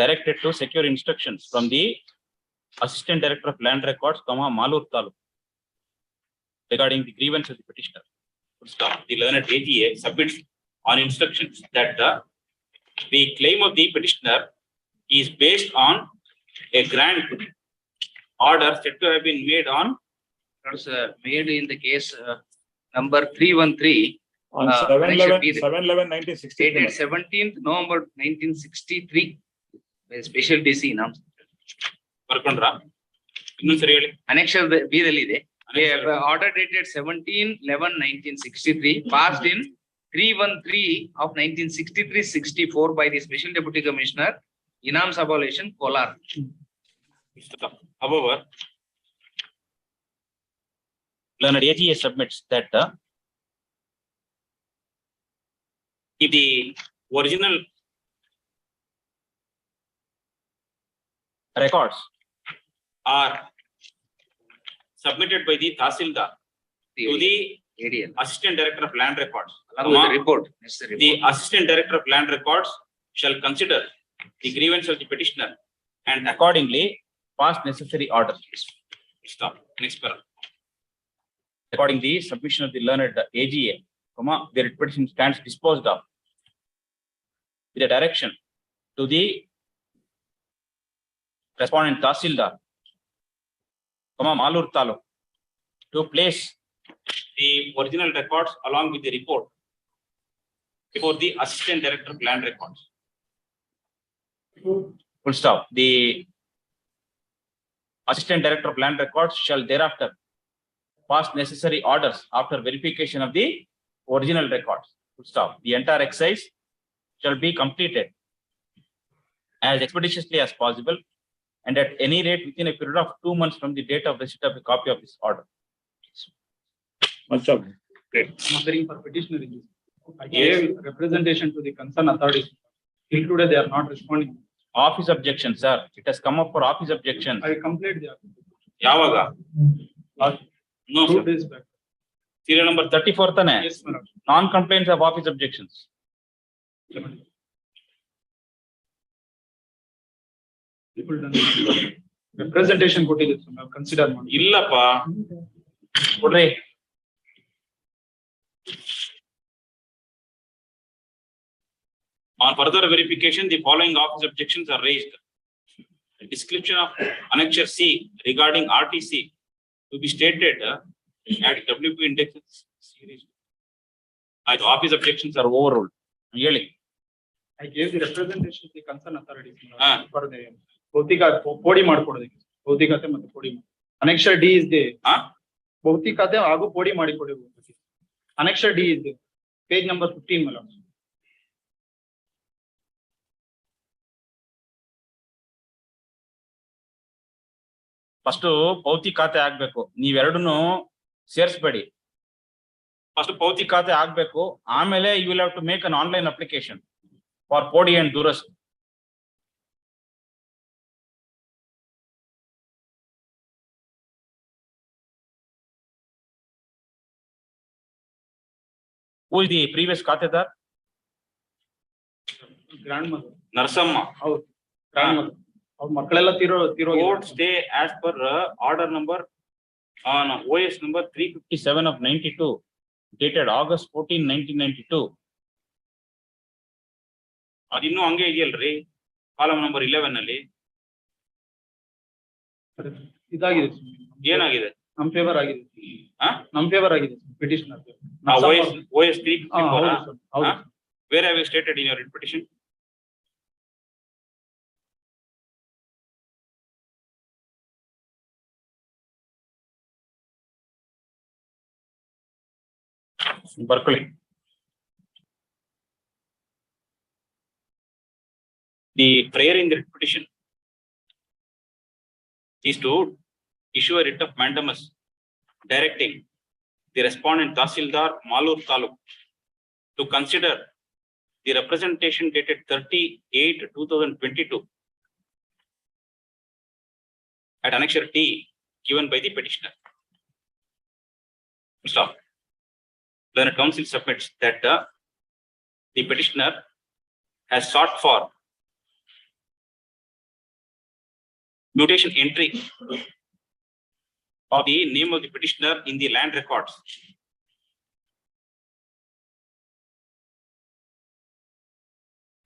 directed to secure instructions from the Assistant Director of Land Records, Malur Taluk, regarding the grievance of the petitioner. The learned AGA submits on instructions that the claim of the petitioner is based on a grant order said to have been made on. Made in the case number 313 on 7/11/1963. Dated 17th November 1963 by special DC announced. ಬರ್ಕೊಂಡ್ರಾ? ಇನ್ನೊಂದು ಸರಿ ಹೇಳಿ. Annexure B ದಲ್ಲಿ ಇದೆ. Order dated 17/11/1963 passed in 313 of 1963-64 by the Special Deputy Commissioner, Inam Subalation, Kolar. However, learned AGA submits that if the original records are submitted by the Tahsildar to the ADL. Assistant Director of Land Records. Along with the report. The Assistant Director of Land Records shall consider the grievance of the petitioner and accordingly pass necessary orders. Stop. Next paragraph. According to the submission of the learned AGA, the writ petition stands disposed of with a direction to the respondent Tahsildar, Malur Taluk, to place the original records along with the report before the Assistant Director of Land Records. Full stop. The Assistant Director of Land Records shall thereafter pass necessary orders after verification of the original records. Full stop. The entire exercise shall be completed as expeditiously as possible and at any rate within a period of 2 months from the date of receipt of a copy of this order. Much of great. I'm appearing for petitioner in this. I gave representation to the concerned authorities. Till today, they are not responding. Office objection, sir. It has come up for office objection. I completed the. Yavaga? No, 2 sir. days back. Serial number 34 tane? Yes, my lord. Non-complaints of office objections. People done representation ಕೊಟ್ಟಿದೆ sir. ನಾವು consider ಮಾಡಿ. ಇಲ್ಲಪ್ಪ. ಕೊಡ್ರಿ. On further verification, the following office objections are raised. A description of annexure C regarding RTC to be stated at WP index series. The office objections are overruled. Really? I gave the representation to the concerned authorities for the ಭೌತಿಕ ಪೋಡಿ ಮಾಡಿಕೊಡೋದಕ್ಕೆ ಭೌತಿಕತೆ ಮತ್ತು ಪೋಡಿ annexure D is the ಭೌತಿಕತೆ ಹಾಗೂ ಪೋಡಿ ಮಾಡಿಕೊಡಬೇಕು. Annexure D is the page number 15 my lord. First ಭೌತಿಕ ಖಾತೆ ಆಗ್ಬೇಕು. ನೀವೆರಡನ್ನು ಸೇರಿಸಬೇಡಿ. ಫಸ್ಟ್ ಭೌತಿಕ ಖಾತೆ ಆಗ್ಬೇಕು, ಆಮೇಲೆ you will have to make an online application for ಪೋಡಿ ಅಂಡ್ ದುರಸ್. Who is the previous ಖಾತೆದಾರ್? Grandmother Narasamma. ಹೌದು, ಗ್ರ್ಯಾಂಡ್ ಮದರ್. ಅವ್ರ ಮಕ್ಕಳೆಲ್ಲ ತೀರೋ Court stay as per order number on OS number 357 of 92 dated August 14, 1992. ಅದಿನ್ನೂ ಹಂಗೆ ಇದೆಯಲ್ರಿ ಕಾಲಮ್ ನಂಬರ್ 11 ಅಲ್ಲಿ. ಇದಾಗಿದೆ. ಏನಾಗಿದೆ? ನಮ್ ಫೇವರ್ ಆಗಿದೆ. ನಮ್ ಫೇವರ್ ಆಗಿದೆ petitioner. OS 354. Where have you stated in your petition? ಬರ್ಕೊಳ್ಳಿ. The prayer in the petition is to issue a writ of mandamus directing the respondent Tahsildar Malur Taluk to consider the representation dated 30/8/2022 at annexure T given by the petitioner. Stop. Then council submits that the petitioner has sought for mutation entry of the name of the petitioner in the land records.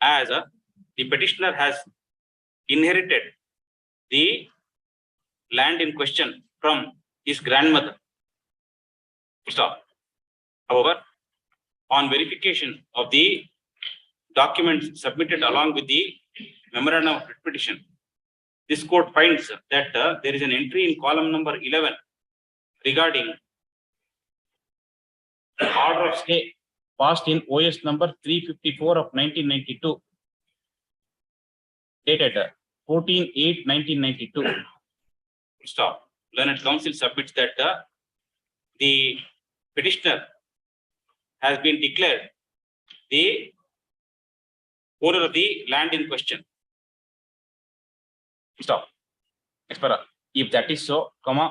As the petitioner has inherited the land in question from his grandmother. Stop. However, on verification of the documents submitted along with the memorandum of petition, this court finds that there is an entry in column number 11 regarding order of stay passed in OS number 354 of 1992, dated 14/8/1992. Stop. Learned counsel submits that the petitioner has been declared the owner of the land in question. Stop. Expera. If that is so, comma,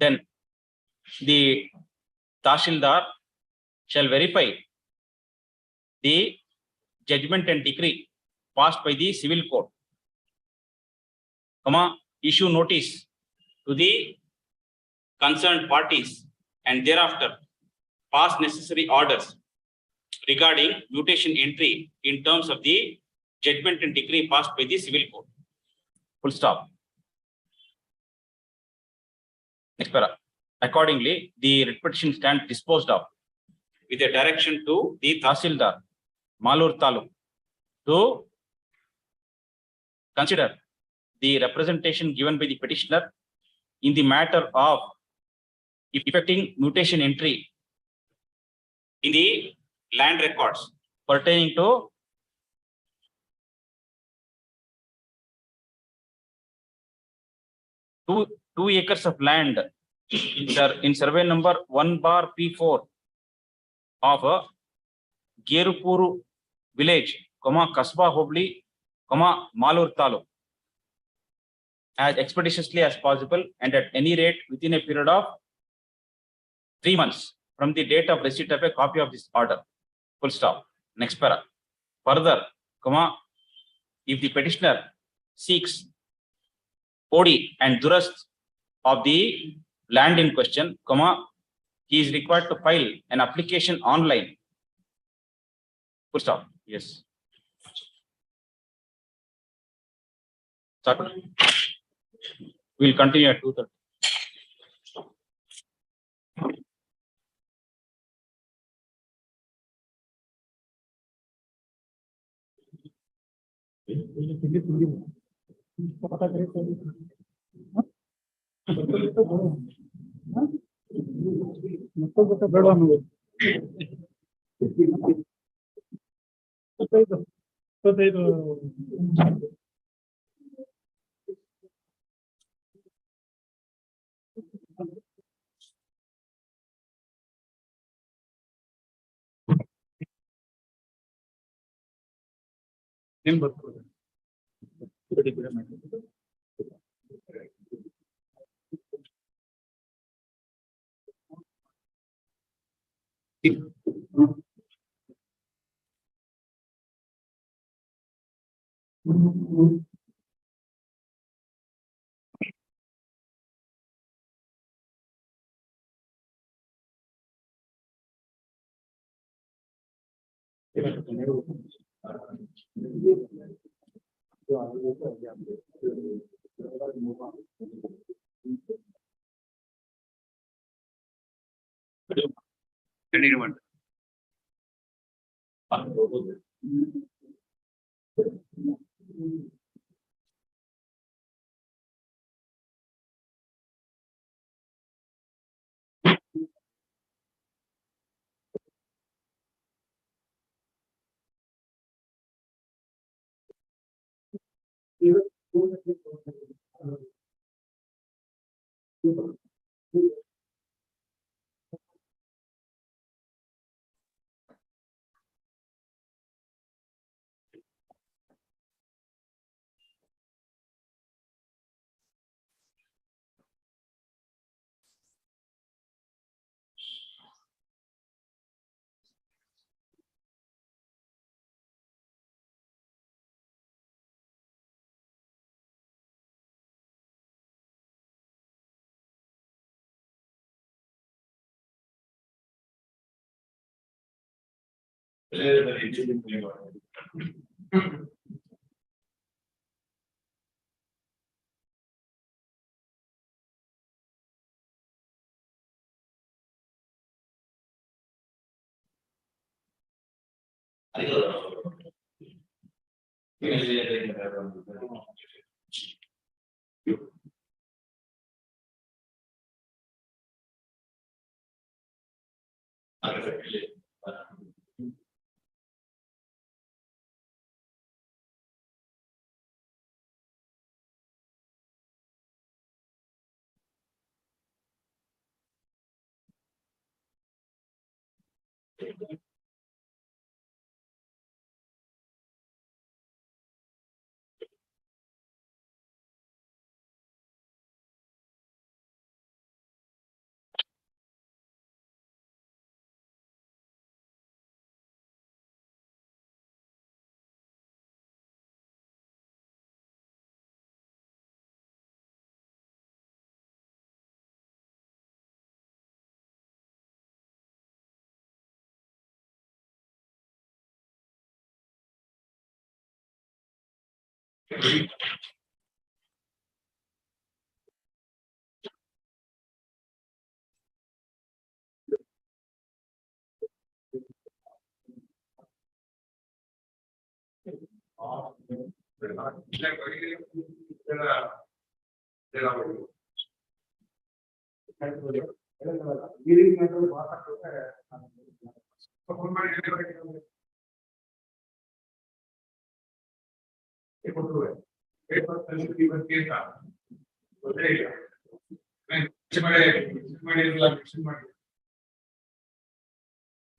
then the Tahsildar shall verify the judgment and decree passed by the civil court, comma, issue notice to the concerned parties and thereafter pass necessary orders regarding mutation entry in terms of the judgment and decree passed by the civil court. Full stop. Next para. Accordingly, the writ petition stands disposed of with a direction to the Tahsildar Malur Taluk to consider the representation given by the petitioner in the matter of effecting mutation entry in the land records pertaining to two acres of land in survey number 1/P4 of Gerupuru village, Kasba Hobli, Malur Taluk, as expeditiously as possible and at any rate within a period of 3 months from the date of receipt of a copy of this order. Full stop. Next para. Further, if the petitioner seeks OD and Durast of the land in question, he is required to file an application online. Full stop. Yes. Start. We'll continue at 2:30.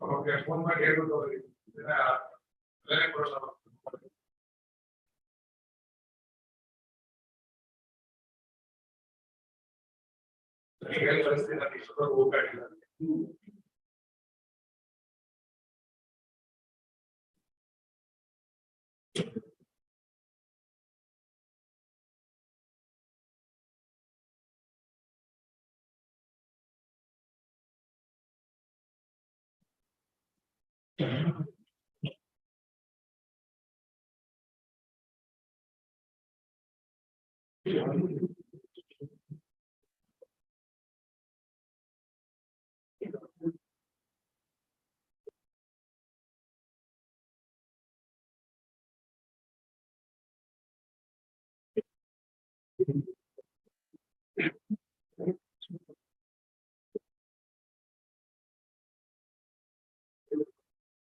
Okay, phone ಮಾಡಿ ಹೇಳ್ಬಿಟ್ಟು ಅವ್ರಿಗೆ. ಬೇರೆ ಕೊಡಲ್ಲ. ಏನ್ ಪರಿಸ್ಥಿತಿ ನನಗೆ ಇಷ್ಟೊಂದು ಹೋಗ್ಬೇಕಿಲ್ಲ.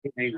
Wait.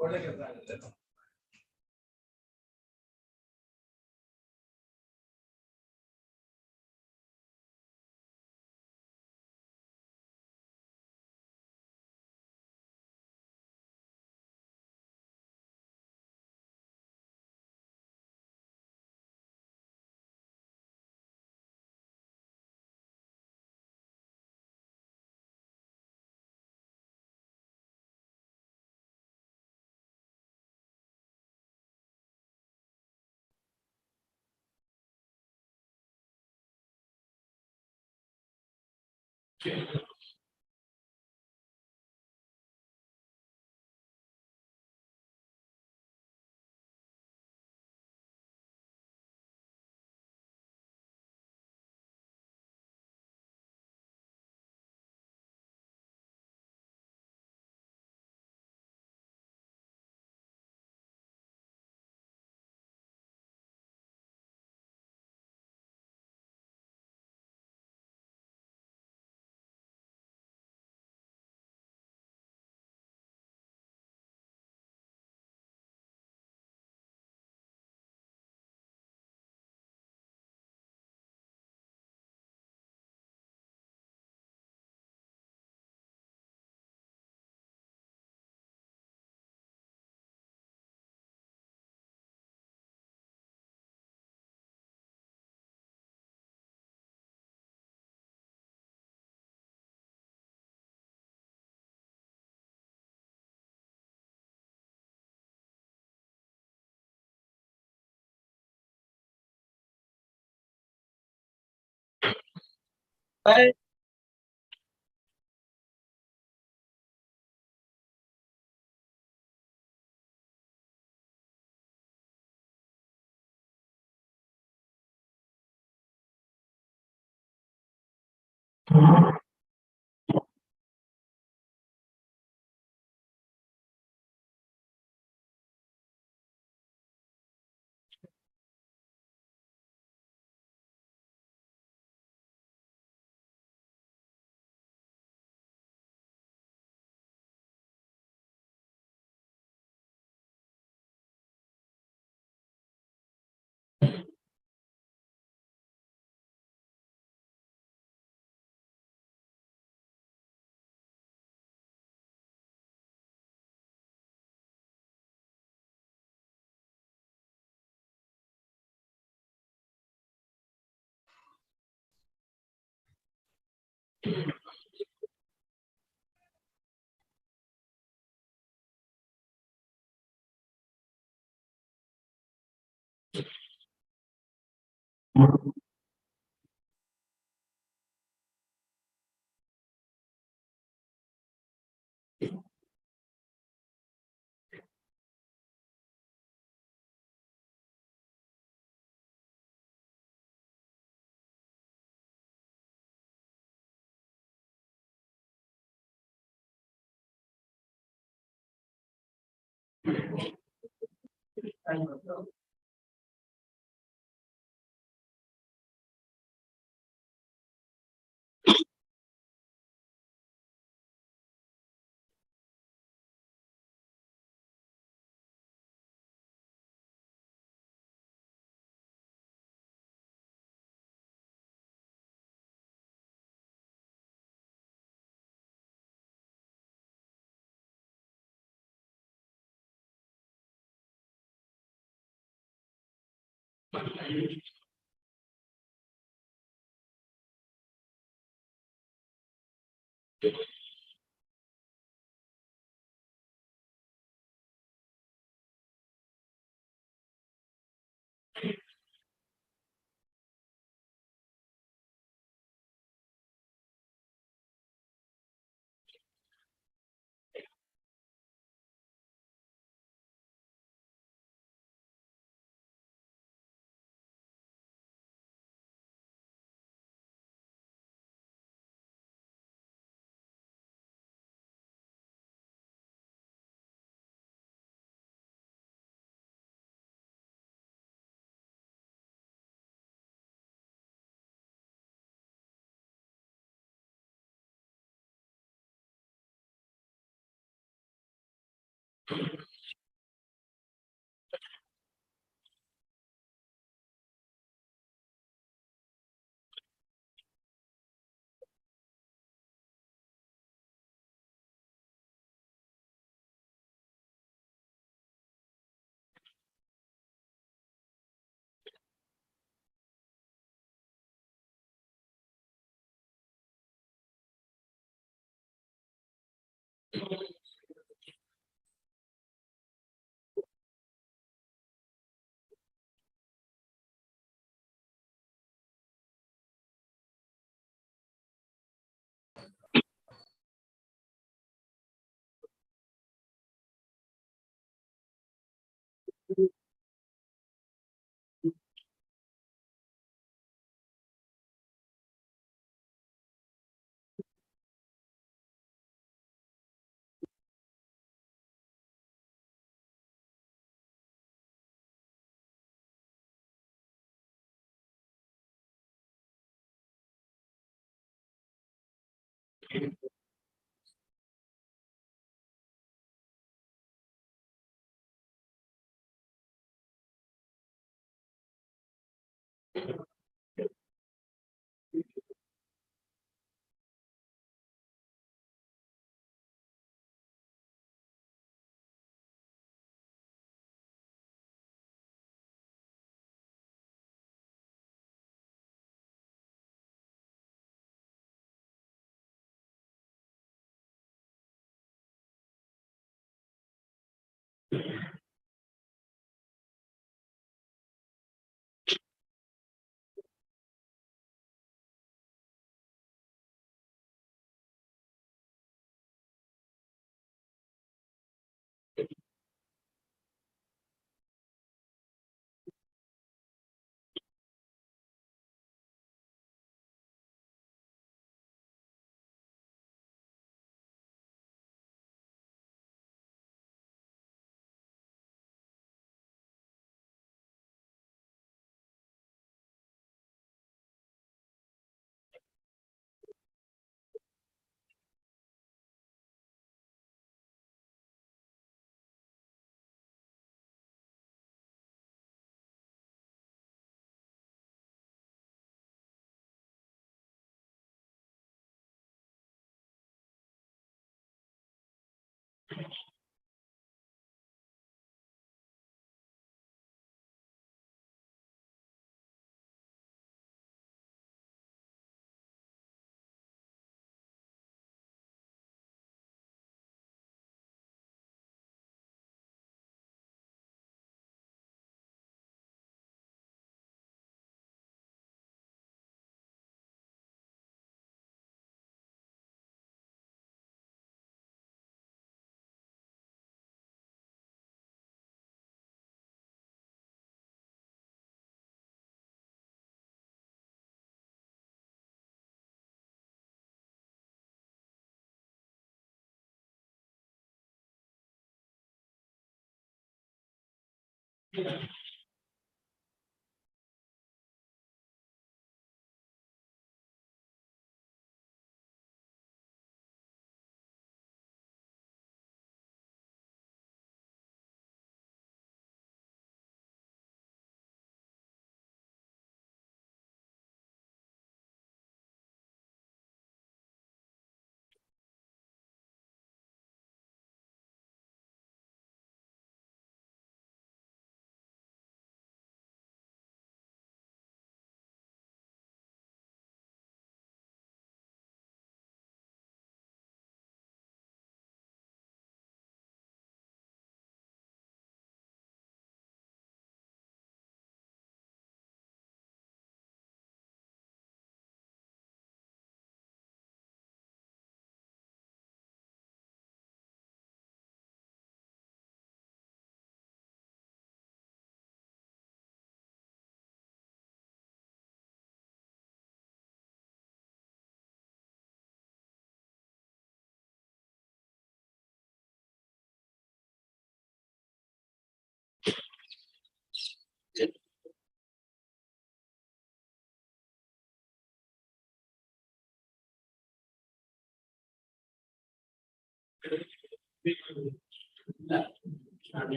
ಒಳ್ಳೆ ಕೆಲಸ ಆಗುತ್ತೆ.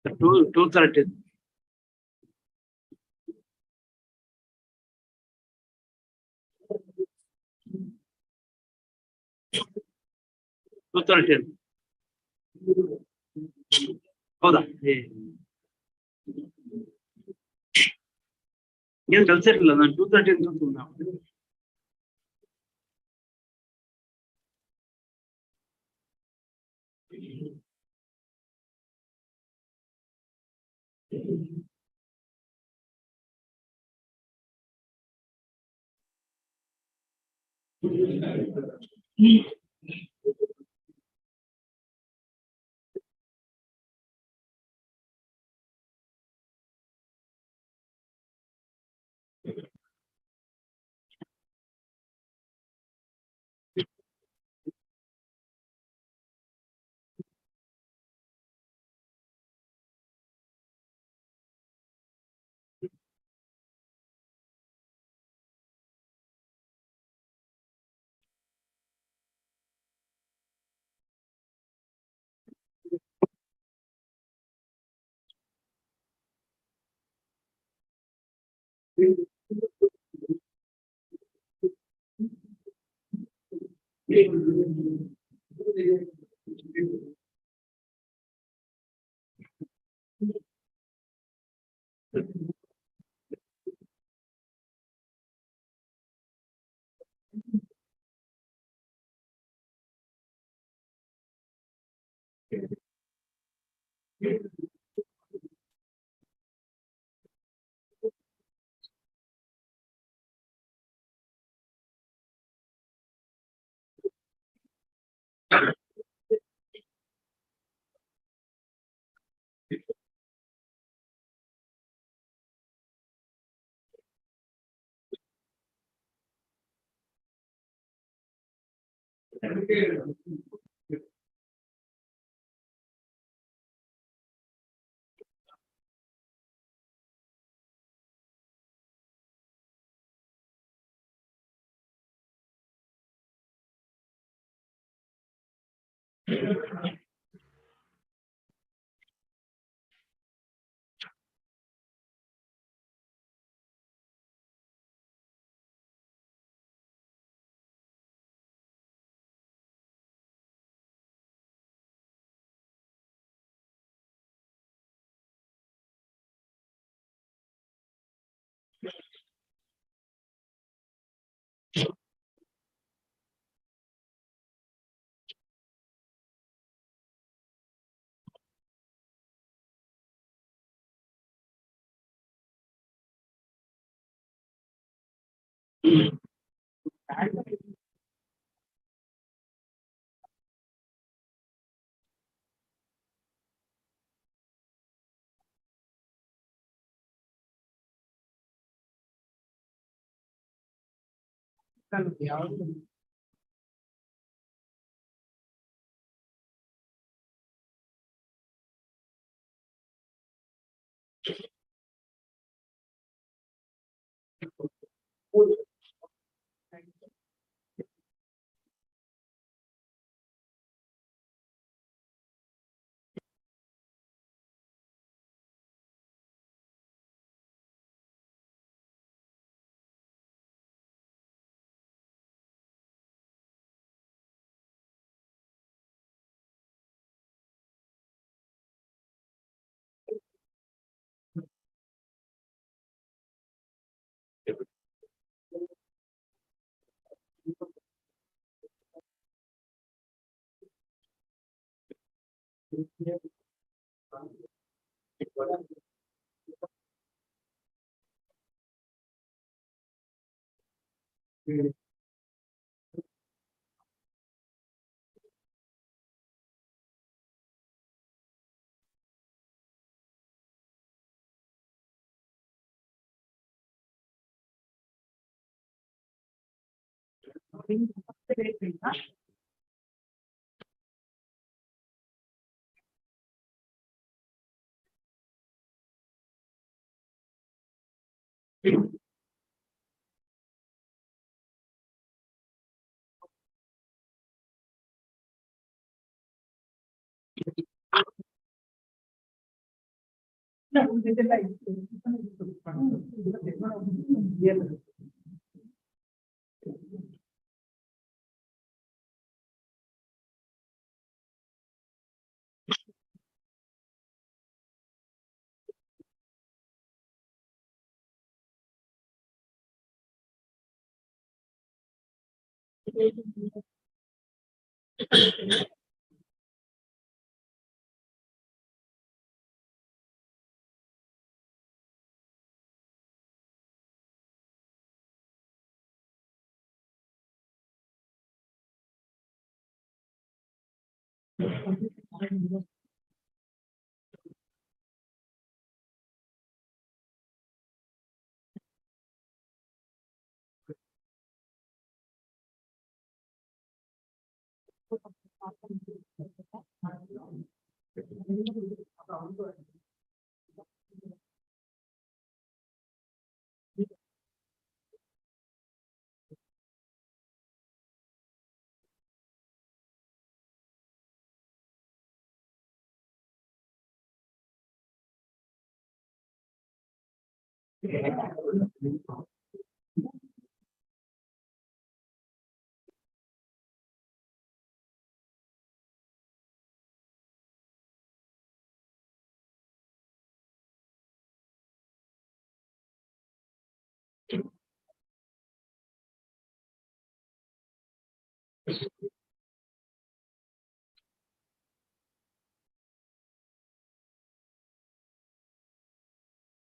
230. ಹೌದಾ ಏನ್ ಕಲ್ಸಿರ್ಲಿಲ್ಲ ನಾನು 230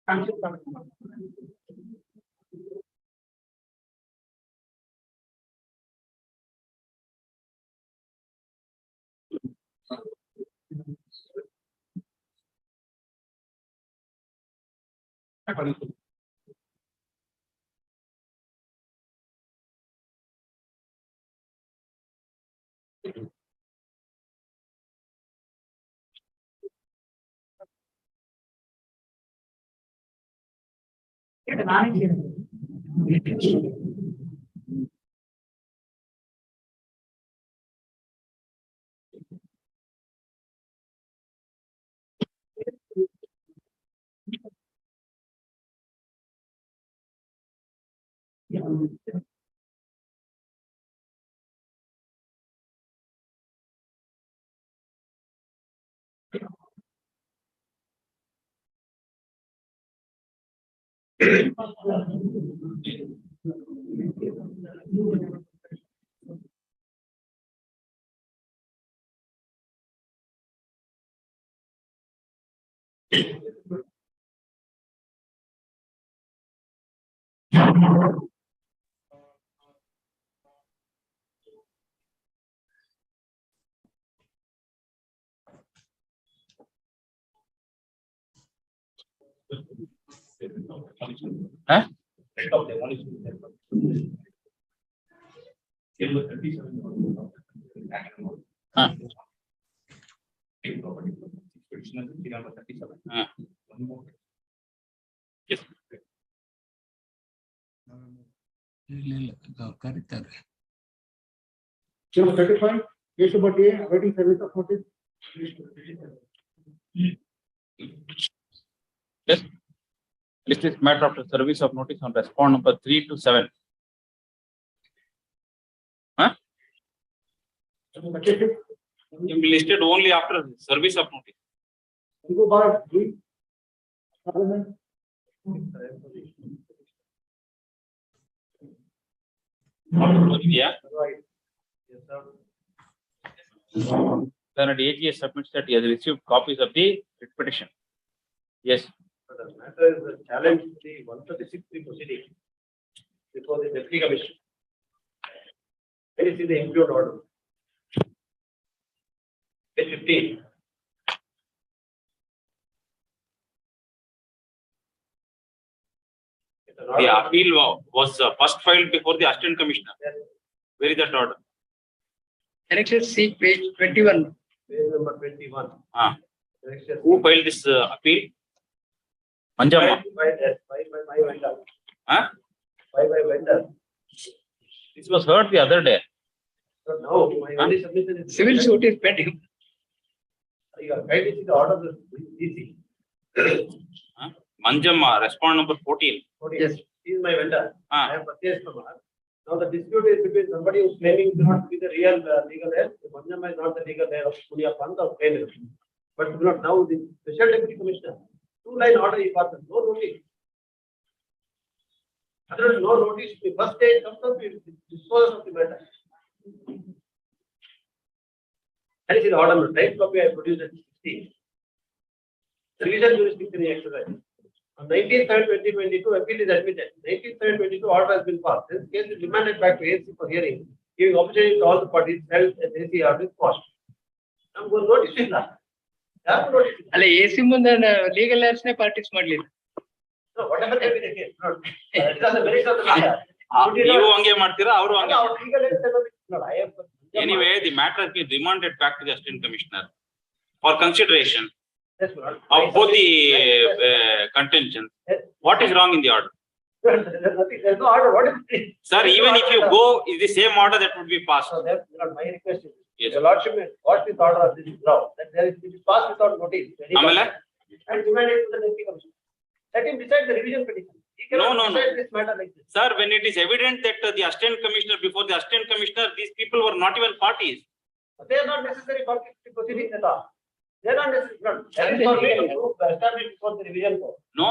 Huh? ಕರೀತಾರೆ. 35, case number A, awaiting service of notice. Yes. List is matter of the service of notice on respond number 3 to 7. Huh? You listed only after service of notice. Go by, read. Parliament. Yeah. Then at AGS submits that he has received copies of the writ petition. Yes. The matter is a challenge to the 136 proceeding before the Deputy Commissioner. Can you see the impugned order? Page 15. The appeal was first filed before the Assistant Commissioner. Yes. Where is that order? Annexure C, page 21. Page number 21. Who filed this appeal? Manjamma. By vendor. Huh? By vendor. This was heard the other day. So now my only submission is Civil suit is pending. You are kindly see the order of DC. Manjamma, respond number 14. Yes. He is my vendor. I have purchased from her. Now the dispute is between somebody who is claiming not to be the real legal heir. Manjamma is not the legal heir of Punya Pant of Kendra. But now the Special Deputy Commissioner, 2-line order is passed, no notice. Otherwise, no notice. The first day comes up, we dispose of the matter. That is the order. Type copy I produced at 16. Revision jurisdiction exercise. On 19/3/2022, appeal is admitted. 19/3/22, order has been passed. This case is remanded back to AC for hearing, giving opportunity to all the parties held at AC order cost. I'm going to notice it now. ಅಲ್ಲ AC ಮುಂದೆ legal heirs ನೇ parties ಮಾಡ್ಲಿಲ್ಲ. No, whatever may be the case. No, it is on the merits of the matter. ನೀವು ಹಂಗೆ ಮಾಡ್ತೀರಾ ಅವರು ಹಂಗೆ. Legal heirs cannot be- No, I have. Anyway, the matter has been remanded back to the Assistant Commissioner for consideration Yes, Lord. of both the contentions. What is wrong in the order? There's nothing, there's no order. What is it? Sir, even if you go, is the same order that would be passed. So that's not my request. Yes. Your Lordship, what is the order of this law? That there is, it is passed without notice. Amala? And demanded to the Deputy Commissioner. Let him decide the revision petition. He cannot No. decide this matter like this. Sir, when it is evident that the Assistant Commissioner, before the Assistant Commissioner, these people were not even parties. They are not necessary for proceedings at all. They are not necessary. That is for me to establish before the revision court. No.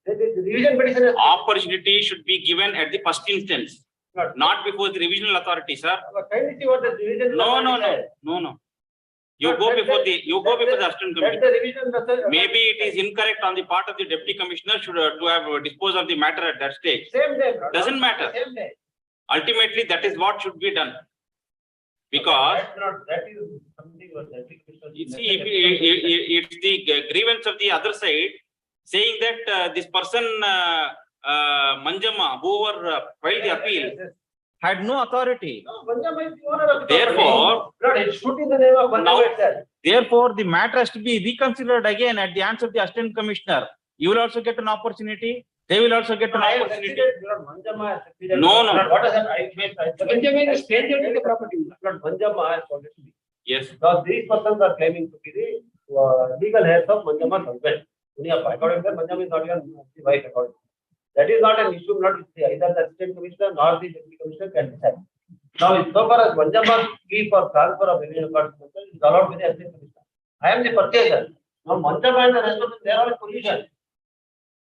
The revision petition is. Opportunity should be given at the first instance, not before the revisional authority, sir. Kindly see what the revision. No. You go before the assistant That's commissioner. the revision. Maybe it is incorrect on the part of the deputy commissioner should to have disposed of the matter at that stage. Same day. Doesn't matter. Same day. Ultimately, that is what should be done. Because That is something what the commissioner. you see, if it's the grievance of the other side saying that this person Manjamma, whoever filed the appeal, had no authority. No, Manjamma is the owner of the Therefore, property. It should in the name of now, Manjamma itself. therefore, the matter has to be reconsidered again at the hands of the assistant commissioner. You will also get an opportunity. They will also get an I have opportunity. succeeded, Lord Manjamma has succeeded. No, no. Lord, what is that? Manjamma is a stranger to the property. Lord Manjamma has told it to me. Yes. Because these persons are claiming to be the legal heirs of Manjamma's husband. According to them, Manjamma is not even the wife according to them. That is not an issue, not either the assistant commissioner nor the deputy commissioner can decide. Now, so far as Manjamma's plea for transfer of revenue records is allowed with the assistant commissioner. I am the purchaser. Now, Manjamma and the rest of them, they are all in collusion.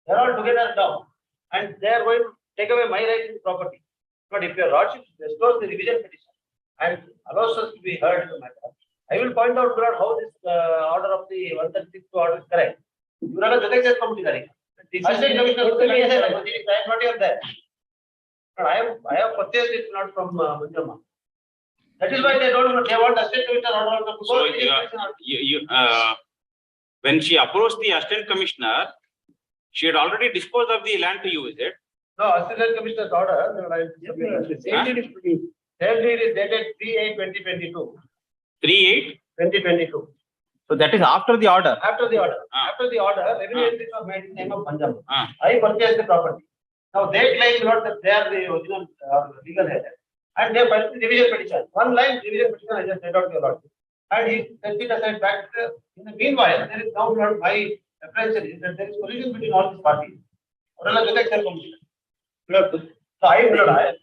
They are all together now. And they are going to take away my right in the property. But if your lordship restores the revision petition and allows us to be heard in the matter, I will point out, Lord, how this order of the 136 order is correct. You are not the committee. Assistant commissioner, I am not here there. But I have purchased it not from Manjamma. That is why they want assistant commissioner order. So when she approached the assistant commissioner, she had already disposed of the land to you, is it? No, assistant commissioner's order. Same deed is produced. Same deed is dated 3/8/2022. 3/8/2022. 2022. So that is after the order. After the order. After the order, revenue entries were made in the name of Manjamma. I purchased the property. Now they claim not that they are the original legal head. And they filed the revision petition. One line revision petition I just read out to your lordship. And he sent it aside back. In the meanwhile, there is now not my apprehension is that there is collusion between all these parties. So I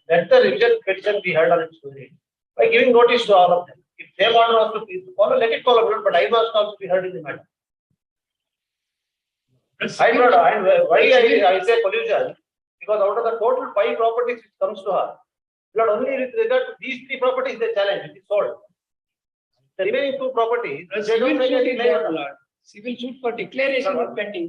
let the revision petition be heard on its story by giving notice to all of them. If they want us to follow, let it follow, but I must also be heard in the matter. I don't know why I say collusion, because out of the total 5 properties which comes to her, not only with regard to these 3 properties they challenge, it is sold. The remaining 2 properties, they don't make any claim. Civil suit for declaration is pending.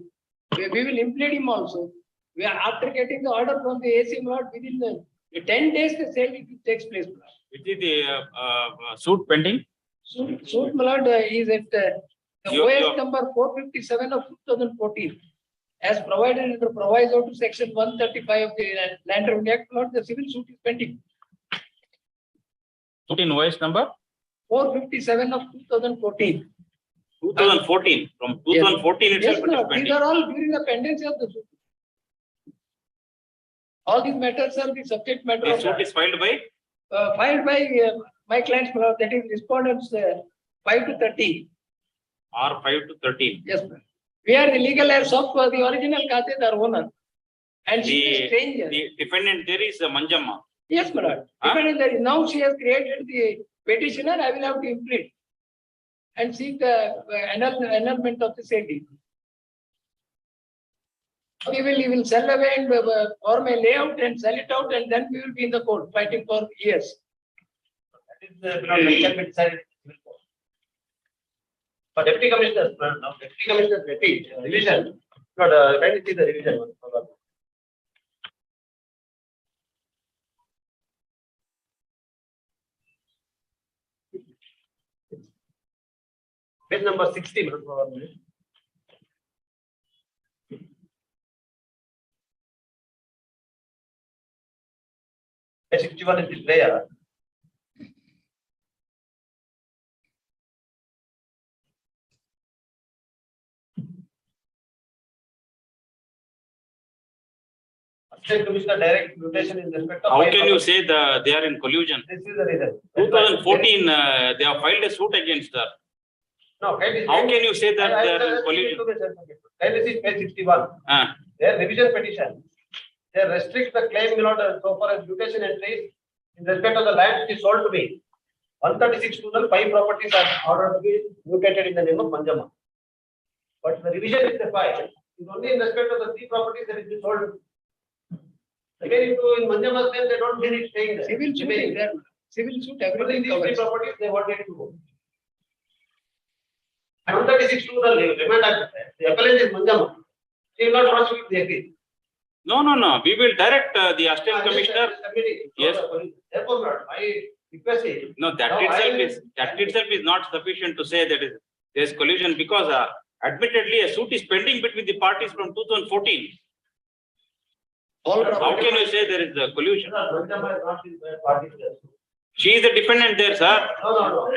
We will implement him also. We are after getting the order from the AC Lord within the 10 days the sale takes place. Which is the suit pending? Suit Lord is at the OS number 457 of 2014. As provided under proviso to section 135 of the Land Revenue Act, Lord, the civil suit is pending. Suit in OS number? 457 of 2014. 2014. From 2014 itself it is pending. These are all during the pendency of the suit. All these matters are the subject matter. The suit is filed by? My clients, that is respondents 5 to 13. Or 5 to 13. Yes, ma'am. We are the legal heirs of the original Kathedar owner. And she is a stranger. The defendant there is Manjamma. Yes, madam. Now she has created the petitioner, I will have to implement and seek the annulment of the sale deed. He will sell away and form a layout and sell it out, and then we will be in the court fighting for years. That is but deputy commissioners, now deputy commissioners repeat revision. But can you see the revision one? Page number 60. Page 61 is the player. State Commissioner direct mutation in respect of. How can you say they are in collusion? This is the reason. 2014, they have filed a suit against her. No, how can you say that they are in collusion? This is page 61. Their revision petition. They restrict the claim, so far as mutation entries in respect of the land which is sold to me. 136 5 properties are ordered to be mutated in the name of Manjamma. But the revision is the file is only in respect of the 3 properties that is being sold. Again, in Manjamma's name, they don't hear it saying that. Civil suit is there. Civil suit, everything. These 3 properties, they wanted to go. 136 to the remand act. The appellant is Manjama. She will not prosecute the appeal. No, we will direct the assistant commissioner. Yes. Therefore, Lord, my request is. No, that itself is not sufficient to say that there is collusion, because admittedly a suit is pending between the parties from 2014. How can you say there is a collusion? Manjama is not in the party. She is the defendant there, sir. No.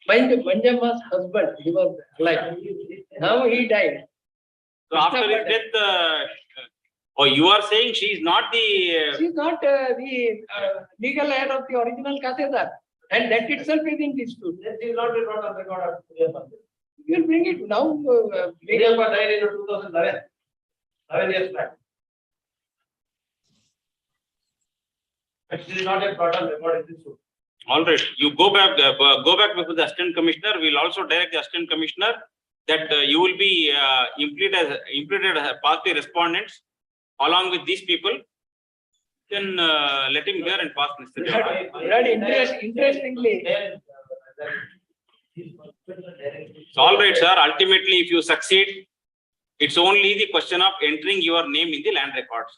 Manjama's husband, he was alive. Now he died. So after his death, you are saying she is not the. She is not the legal heir of the original Katedar, and that itself is in dispute. She is not brought on record of Surya. You will bring it now. Surya died in 2011, 7 years back. But she is not yet brought on record in this suit. All right, you go back with the assistant commissioner. We will also direct the assistant commissioner that you will be implemented as party respondents along with these people. Then let him hear and pass, Mr. Interestingly. It's all right, sir. Ultimately, if you succeed, it's only the question of entering your name in the land records.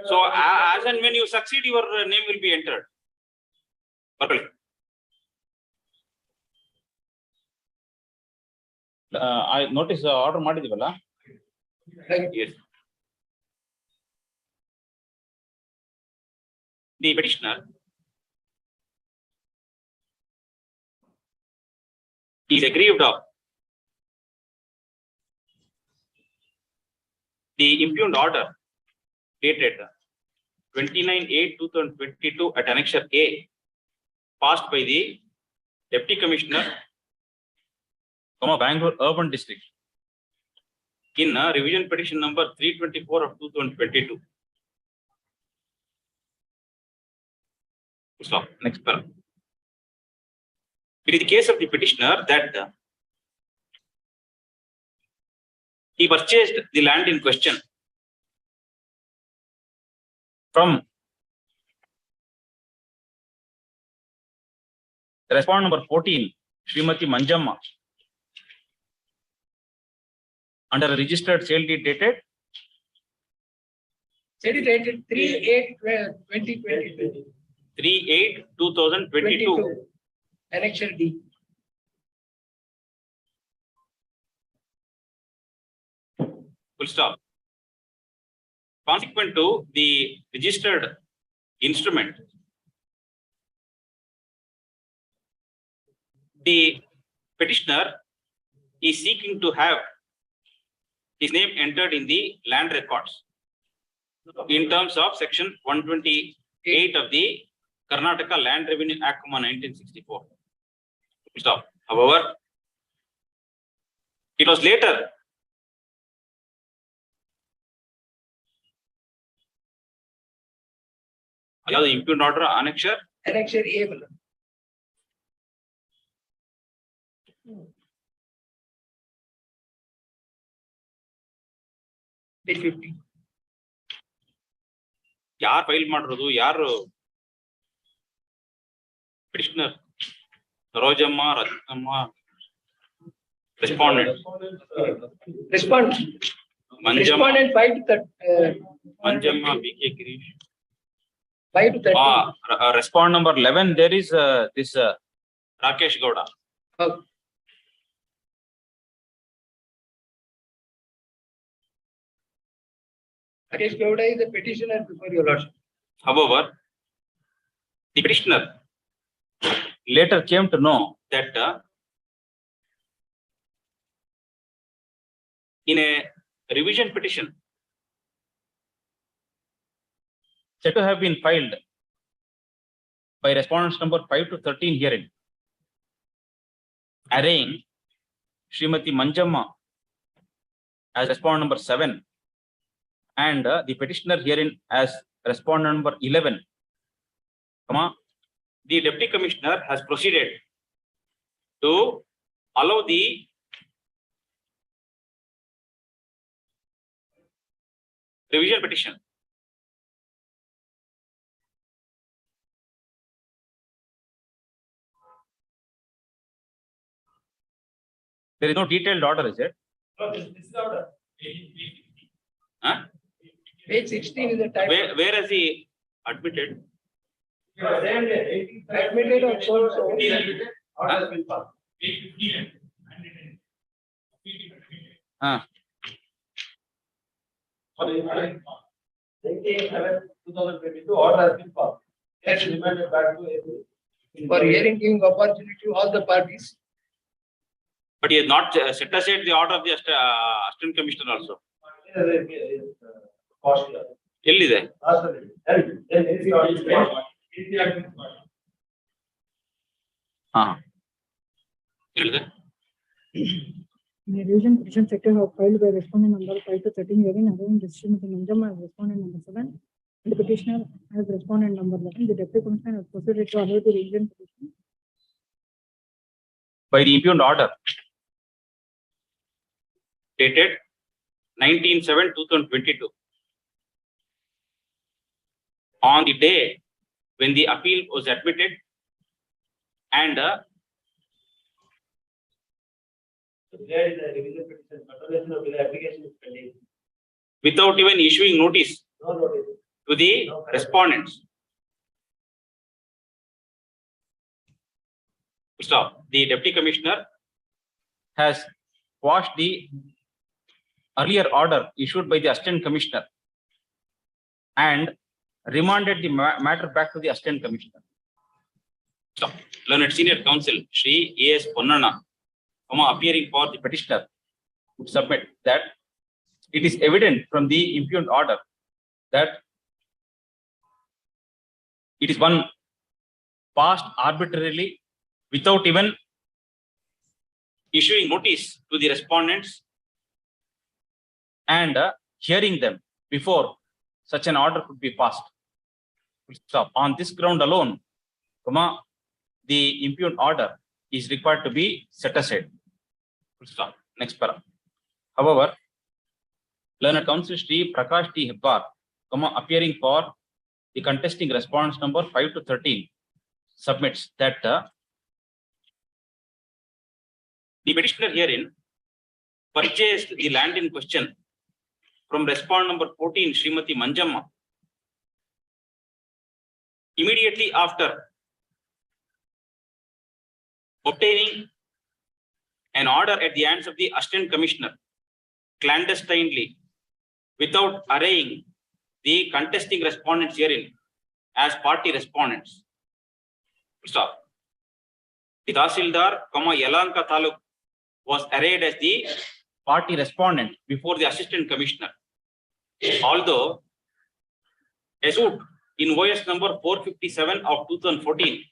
So as and when you succeed, your name will be entered. Perfect. I notice order ಮಾಡಿದಿವಲ್ಲ. Yes. The petitioner is aggrieved of the impugned order dated 29/8/2022 at Annexure A, passed by the Deputy Commissioner, Bangalore Urban District, in revision petition number 324 of 2022. Stop. Next paragraph. It is the case of the petitioner that he purchased the land in question from respondent number 14, Srimati Manjamma, under a registered sale deed dated. It is dated 3/8/2022. 3/8/2022. Annexure D. Full stop. Consequent to the registered instrument, the petitioner is seeking to have his name entered in the land records in terms of section 128 of the Karnataka Land Revenue Act 1964. Stop. However, it was later the impugned order annexure. Annexure A. 50. ಯಾರು file ಮಾಡಿರೋದು, ಯಾರು petitioner? Sarojamma, Ratnamma, respondent. Manjamma. Respondent 5 to 30. Manjamma, BK Girish. 5 to 30. Respond number 11, there is this Rakesh Gowda. Rakesh Gowda is a petitioner before your lordship. However, the petitioner later came to know that in a revision petition said to have been filed by respondents number 5 to 13 herein, arraying Srimati Manjamma as respondent number 7 and the petitioner herein as respondent number 11, the Deputy Commissioner has proceeded to allow the revision petition There is no detailed order, is it? No, this is the order. Huh? Page 16 is the type. Where is he admitted? Admitted or so. Order has been passed. Huh? 19/7/2022, order has been passed. Yes, remanded back to every. For hearing, giving opportunity to all the parties. But he has not set aside the order of the assistant commissioner also. ಎಲ್ಲಿದೆ? ಹಾ ಹೇಳಿದೆ. In revision petition sector have filed by respondent number 5 to 13 hearing having decision with the Nanjamma as respondent number 7 and the petitioner as respondent number 11. The deputy commissioner has proceeded to allow the revision petition By the impugned order dated 19/7/2022 on the day when the appeal was admitted and There is a revision petition, confirmation of the application is pending. without even issuing notice No notice. to the respondents. Stop. The deputy commissioner has quashed the earlier order issued by the assistant commissioner and remanded the matter back to the assistant commissioner. Stop. Learned senior counsel Shri A.S. Ponnana, appearing for the petitioner, would submit that it is evident from the impugned order that it is one passed arbitrarily without even issuing notice to the respondents and hearing them before such an order could be passed. Stop. On this ground alone, the impugned order is required to be set aside. Stop. Next para. However, learned counsel Shri Prakash T. Hebbar, appearing for the contesting response number 5 to 13, submits that the petitioner herein purchased the land in question from respondent number 14, Srimati Manjamma, immediately after obtaining an order at the hands of the assistant commissioner clandestinely without arraying the contesting respondents herein as party respondents. Stop. The Tahsildar, Yalanka Taluk was arrayed as the party respondent before the assistant commissioner. Although a suit in OS number 457 of 2014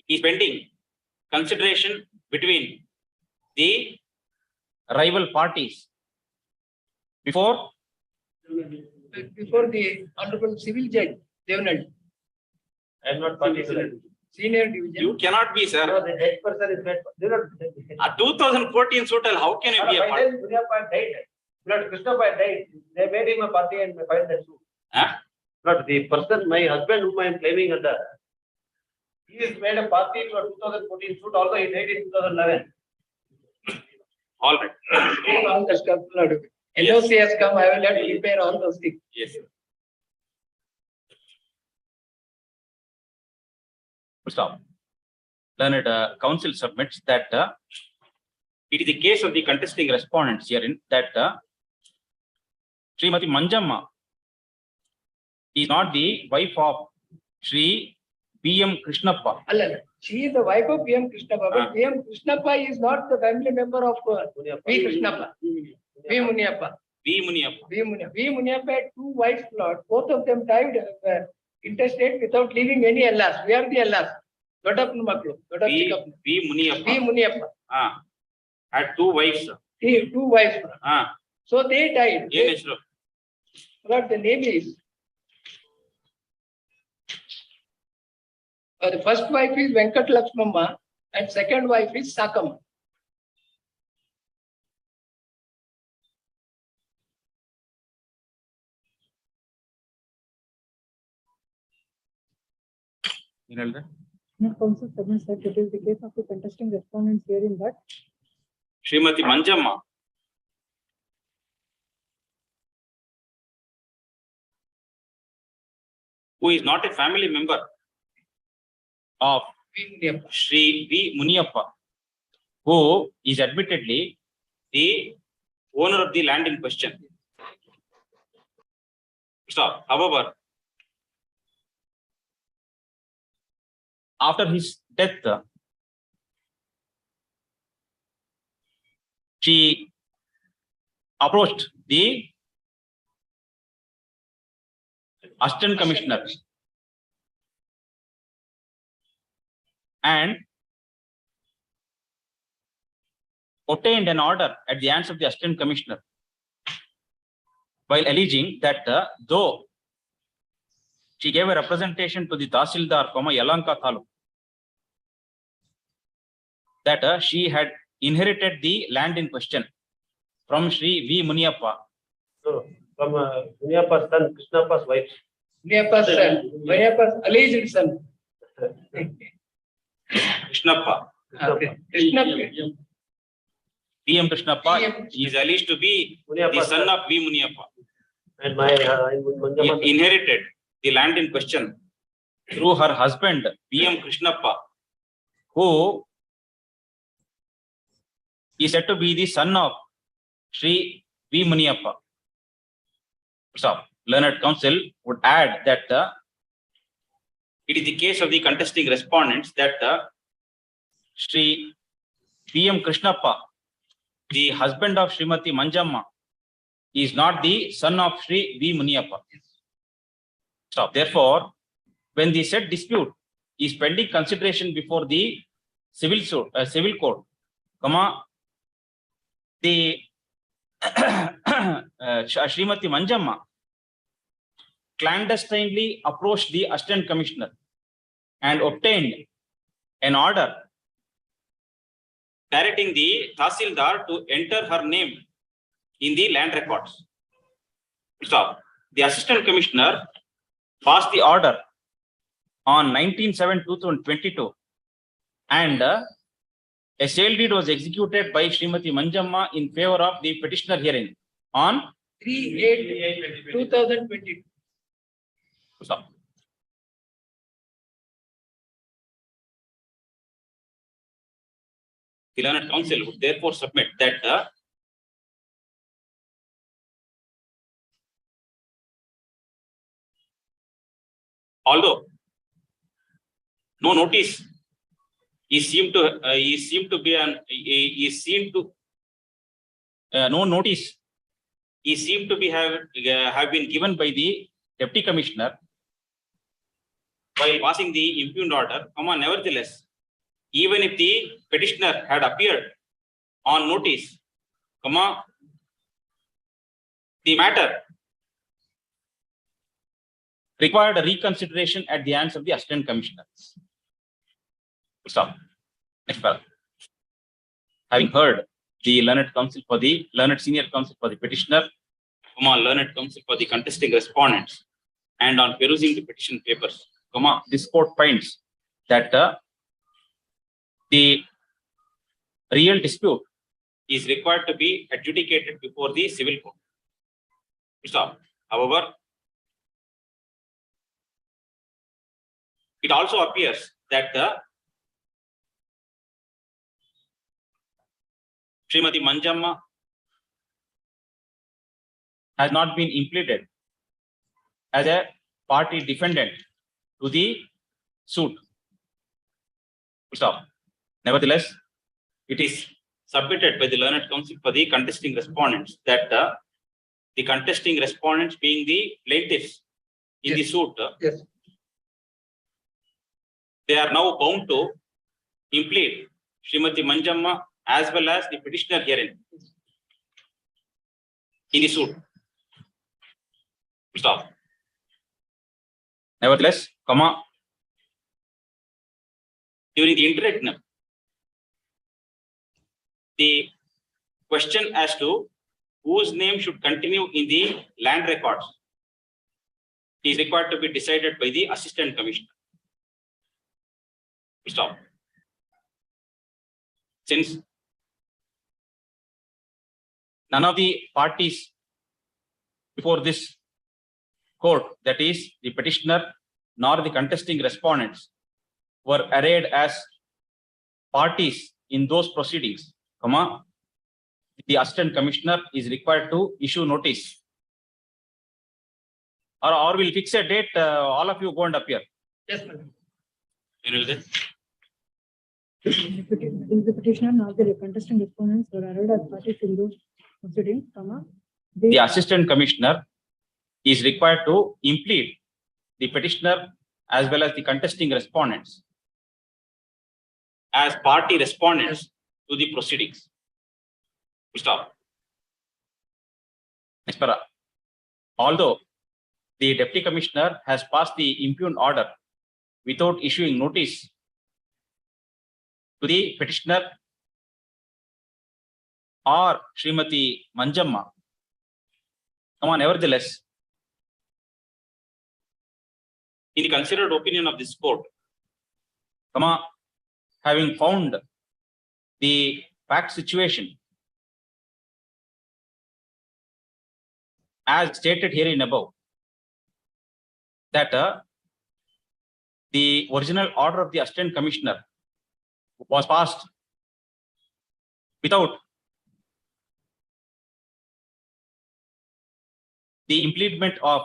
is pending consideration between the rival parties before the Honorable Civil Judge, Devanand, I am not participating. Senior Division. you cannot be, sir. No, the dead person is dead. A 2014 suit, how can you be a By party? then, Munyappa died. Lord Krishnappa died. They made him a party and filed that suit. Huh? Lord, the person, my husband whom I am claiming under, he is made a party to a 2014 suit, although he died in 2011. All right. All the stuff, Lord. LOC has come, I will have to prepare all those things. Yes, sir. Stop. Learned counsel submits that it is the case of the contesting respondents herein that Srimati Manjamma is not the wife of Shri B.M. Krishnappa. Allala. She is the wife of PM Krishnappa, but PM Krishnappa is not the family member of V. Krishnappa. V. Munyappa. V. Munyappa. V. Munyappa had two wives, Lord. Both of them died intestate without leaving any Allahs. We are the Allahs. Dodapnu Maklu. V. Munyappa. V. Munyappa. Had two wives. Two wives. So they died. Lord, the name is. The first wife is Venkat Lakshmamma and second wife is Sakama. counsel submits that it is the case of the contesting respondents hearing that Srimati Manjamma, who is not a family member of Sri V. Muniyappa, who is admittedly the owner of the land in question. Stop. However, after his death, she approached the Assistant Commissioner and obtained an order at the hands of the Assistant Commissioner, while alleging that though she gave a representation to the Tahsildar, Yalanka Taluk, that she had inherited the land in question from Sri V. Muniyappa. No, from Muniyappa's son, Krishnappa's wife. Muniyappa's son, Muniyappa's alleged son. Krishnappa. Okay. Krishnappa. PM Krishnappa is alleged to be the son of V. Muniyappa. And my He inherited the land in question through her husband, PM Krishnappa, who is said to be the son of Sri V. Muniyappa. So, learned counsel would add that it is the case of the contesting respondents that Sri PM Krishnappa, the husband of Srimati Manjamma, is not the son of Sri V. Muniyappa. So, therefore, when the said dispute is pending consideration before the civil court, the Srimati Manjamma clandestinely approached the Assistant Commissioner and obtained an order directing the Tahsildar to enter her name in the land records. So, the Assistant Commissioner passed the order on 19/7/2022 and a sale deed was executed by Srimati Manjamma in favor of the petitioner herein on 3/8/2022. So, the learned counsel would therefore submit that although no notice no notice have been given by the Deputy Commissioner while passing the impugned order, nevertheless, even if the petitioner had appeared on notice, the matter required a reconsideration at the hands of the Assistant Commissioner. Stop. Next paragraph. Having heard the learned counsel for the learned senior counsel for the petitioner, learned counsel for the contesting respondents, and on perusing the petition papers, this court finds that the real dispute is required to be adjudicated before the civil court. Stop. However, it also appears that Srimati Manjamma has not been implicated as a party defendant to the suit. Stop. Nevertheless, it is submitted by the learned counsel for the contesting respondents that the contesting respondents being the plaintiffs in the suit, they are now bound to implead Srimati Manjamma as well as the petitioner herein in the suit. Stop. Nevertheless, during the interregnum, the question as to whose name should continue in the land records is required to be decided by the Assistant Commissioner. Stop. Since none of the parties before this court, that is the petitioner nor the contesting respondents, were arrayed as parties in those proceedings, comma, the assistant commissioner is required to issue notice. Or we'll fix a date, all of you go and appear. Yes, madam. The petitioner nor the contesting respondents were arrayed as parties in those proceedings, comma. The assistant commissioner is required to implead the petitioner as well as the contesting respondents as party respondents to the proceedings. Stop. Next para. Although the deputy commissioner has passed the impugned order without issuing notice to the petitioner or Srimati Manjamma, nevertheless, in the considered opinion of this court, having found the fact situation as stated herein above, that the original order of the assistant commissioner was passed without the impleadment of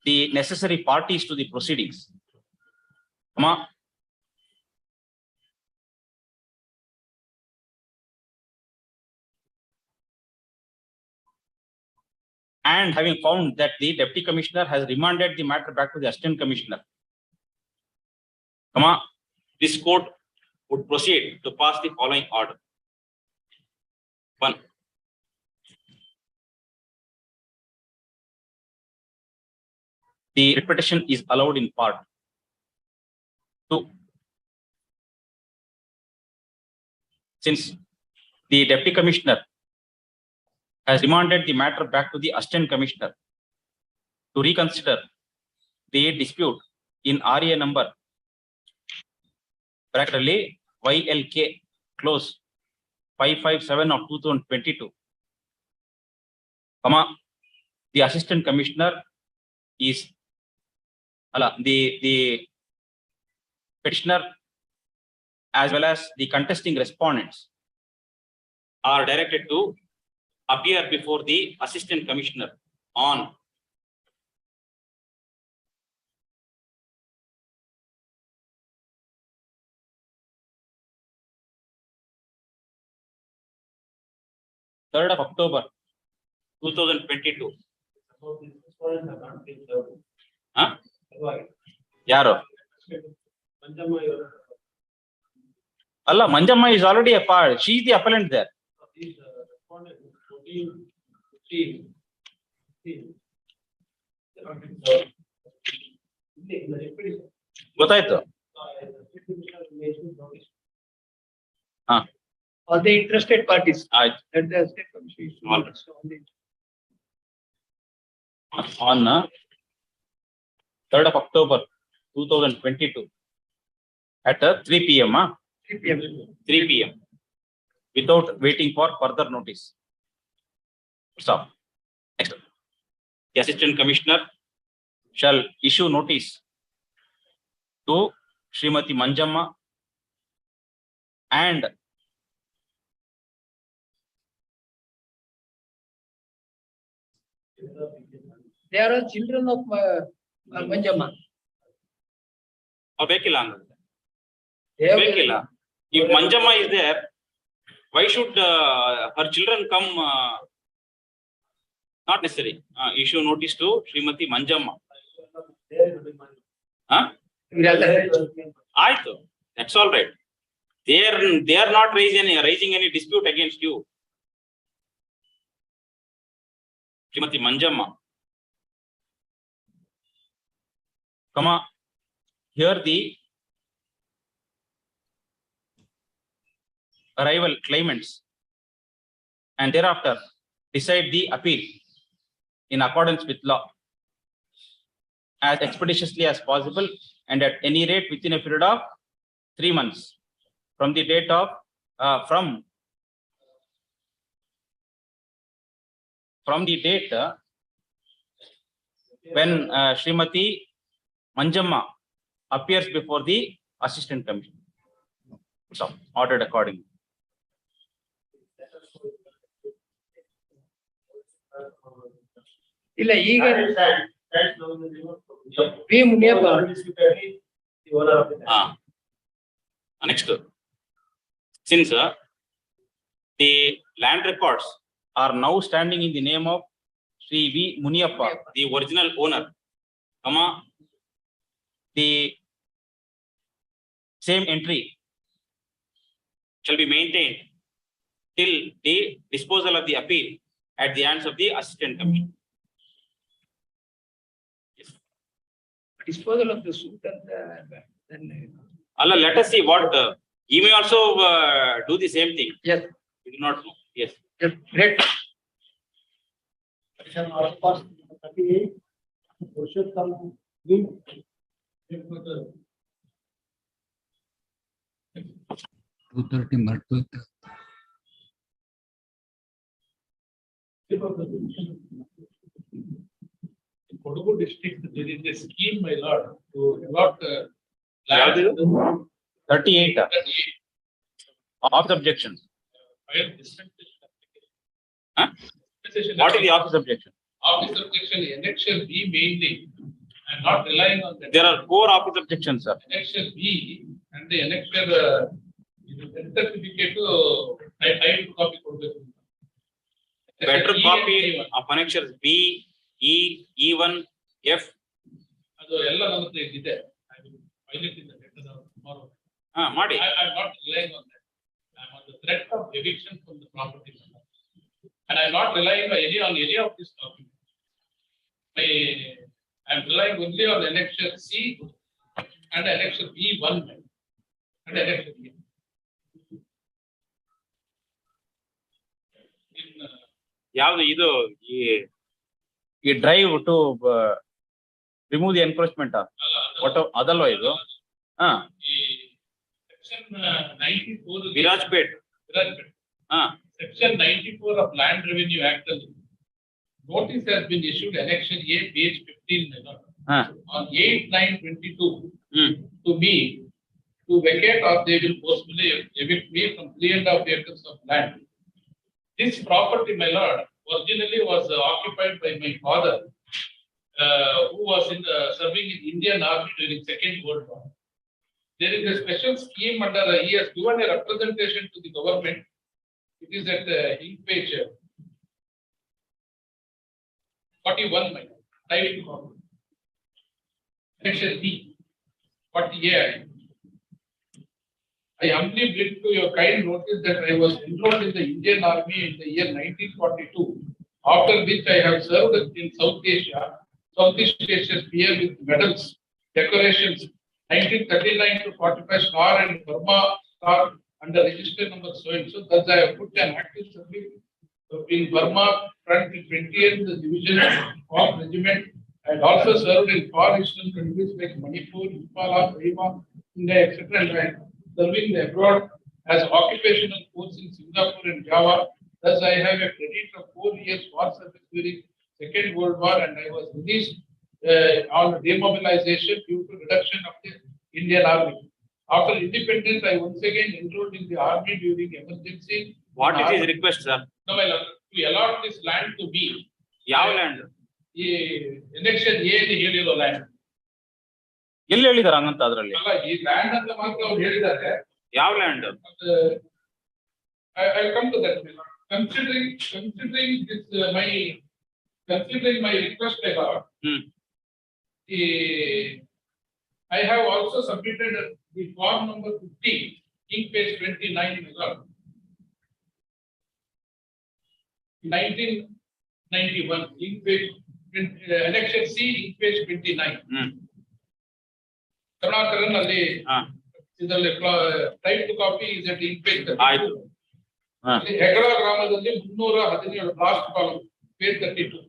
the necessary parties to the proceedings, and having found that the deputy commissioner has remanded the matter back to the assistant commissioner, this court would proceed to pass the following order. 1. The repetition is allowed in part. 2. Since the deputy commissioner has remanded the matter back to the assistant commissioner to reconsider the dispute in RA number practically YLK close 557 of 2022, the assistant commissioner is the petitioner as well as the contesting respondents are directed to appear before the assistant commissioner on October 3, 2022. Huh? Yaro? Allah, Manjamma is already a part. She is the appellant there. ಗೊತ್ತಾಯ್ತು. All the interested parties. ಆಯ್ತು. Let the state commission issue notice to all the- On 3rd of October 2022 at 3 p.m. 3 p.m. 3 p.m. without waiting for further notice. Stop. Next. The assistant commissioner shall issue notice to Srimati Manjamma and They are all children of Manjamma. Bekila. They have- Bekila. If Manjamma is there, why should her children come? Not necessary. Issue notice to Srimati Manjamma. Huh? Aito. That's all right. They are not raising any dispute against you. Srimati Manjamma. Here the arrival claimants and thereafter decide the appeal in accordance with law as expeditiously as possible and at any rate within a period of 3 months from the date of from from the date when Srimati Manjamma appears before the Assistant Commissioner. So, ordered accordingly. ಇಲ್ಲ ಈಗ P Muniyappa Next, since the land records are now standing in the name of Sri V. Muniyappa, the original owner, the same entry shall be maintained till the disposal of the appeal at the hands of the Assistant Commissioner. disposal of the suit and then Allah, let us see what he may also do the same thing. yes, We do not know. Yes. yes, great. Petition also passed 38. Purushottam Lee. 230 Martu. In Kodagu district, there is a scheme, my lord, to allot Yavudu? land. 38. Office objections. Huh? What is the office objection? Office objection, annexure B mainly. I'm not relying on that. There are 4 office objections, sir. Annexure B and the annexure, certificate to, I have to copy. Better copy of annexures B, E, E1, F. ಅದು ಎಲ್ಲ ನನ್ನ ಹತ್ರ ಇದೆ. I will file it in the letter tomorrow. Madi. I'm not relying on that. I'm on the threat of eviction from the property. And I'm not relying on any of this document. I'm relying only on annexure C and annexure B1 and annexure B. ಯಾವುದು ಇದು ಈ drive to remove the encroachment ಒಟ್ಟು ಅದಲ್ವಾ ಇದು Section 94 Virajpet Section 94 of Land Revenue Act. Notice has been issued, annexure A, page 15, on 8/9/22 to me to vacate or they will forcibly evict me from 3.5 acres of land. This property, my lord, originally was occupied by my father, who was serving in Indian Army during Second World War. There is a special scheme under, he has given a representation to the government. It is at ink page 41, my lord. Private copy. Section D, 40A. I humbly bring to your kind notice that I was enrolled in the Indian Army in the year 1942, after which I have served in Southeast Asia sphere with medals, decorations, 1939 to 45 star and Burma star under register number so and so. Thus I have put an active service in Burma front 20th Division of Regiment, and also served in far eastern countries like Manipur, Nepal, Burma, India, etc. and serving abroad as occupational force in Singapore and Java. Thus, I have a credit of 4 years war service during Second World War, and I was released on demobilization due to reduction of the Indian Army. After independence, I once again enrolled in the army during emergency. What is his request, sir? No, my lord, to allot this land to me. ಯಾವ land? Annexure A ಅಂತ ಹೇಳಿರೋ land. ಎಲ್ಲಿ ಹೇಳಿದಾರ ಹಂಗಂತ ಅದ್ರಲ್ಲಿ? ಅಲ್ಲ, ಈ land ಅಂತ ಮಾತ್ರ ಅವ್ರು ಹೇಳಿದ್ದಾರೆ. ಯಾವ land? I'll come to that. Considering this, considering my request, I got. I have also submitted the form number 50, ink page 29, my lord. 1991, ink page, annexure C, ink page 29. Karnataka ಅಲ್ಲಿ ಇದರಲ್ಲಿ type to copy is at ink page 30. ಆಯ್ತು. ಹೆಗಡ ಗ್ರಾಮದಲ್ಲಿ 317 last column page 32.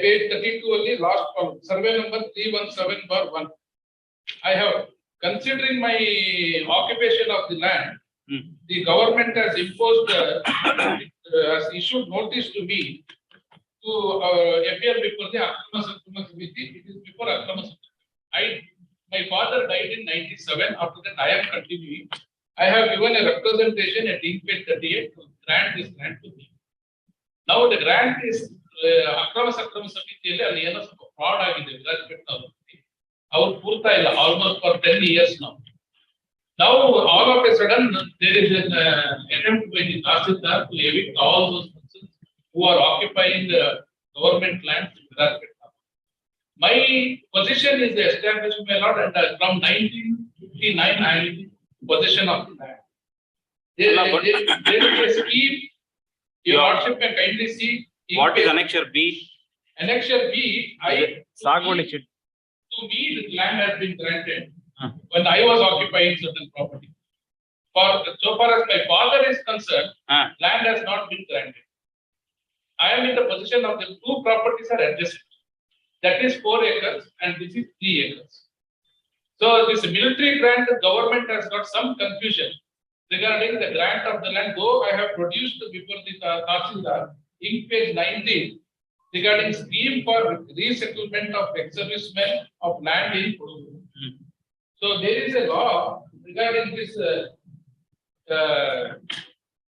Page 32 only last column, survey number 317/1. I have, considering my occupation of the land the government has imposed, has issued notice to me to appear before the Akrama Sakrama Samiti. It is before Akrama Sakrama. My father died in 97. After that, I am continuing. I have given a representation at page 38 to grant this grant to me. Now the grant is Akrama Sakrama Samiti alli eno fraud agide Virajpet our purta illa almost for 10 years now. Now all of a sudden there is an attempt by the Tahsildar to evict all those persons who are occupying the government lands in Virajpet. My position is established, my lord, and from 1959 I am in possession of the land. There is a scheme. Your lordship can kindly see. What is Annexure B? Annexure B, to me, the land has been granted when I was occupying certain property. So far as my father is concerned, land has not been granted. I am in the possession of the two properties are adjacent. That is 4 acres and this is 3 acres. So this military grant, the government has got some confusion regarding the grant of the land, though I have produced before the Tahsildar in page 19 regarding scheme for resettlement of ex-servicemen of land in Kodugu. So there is a law regarding this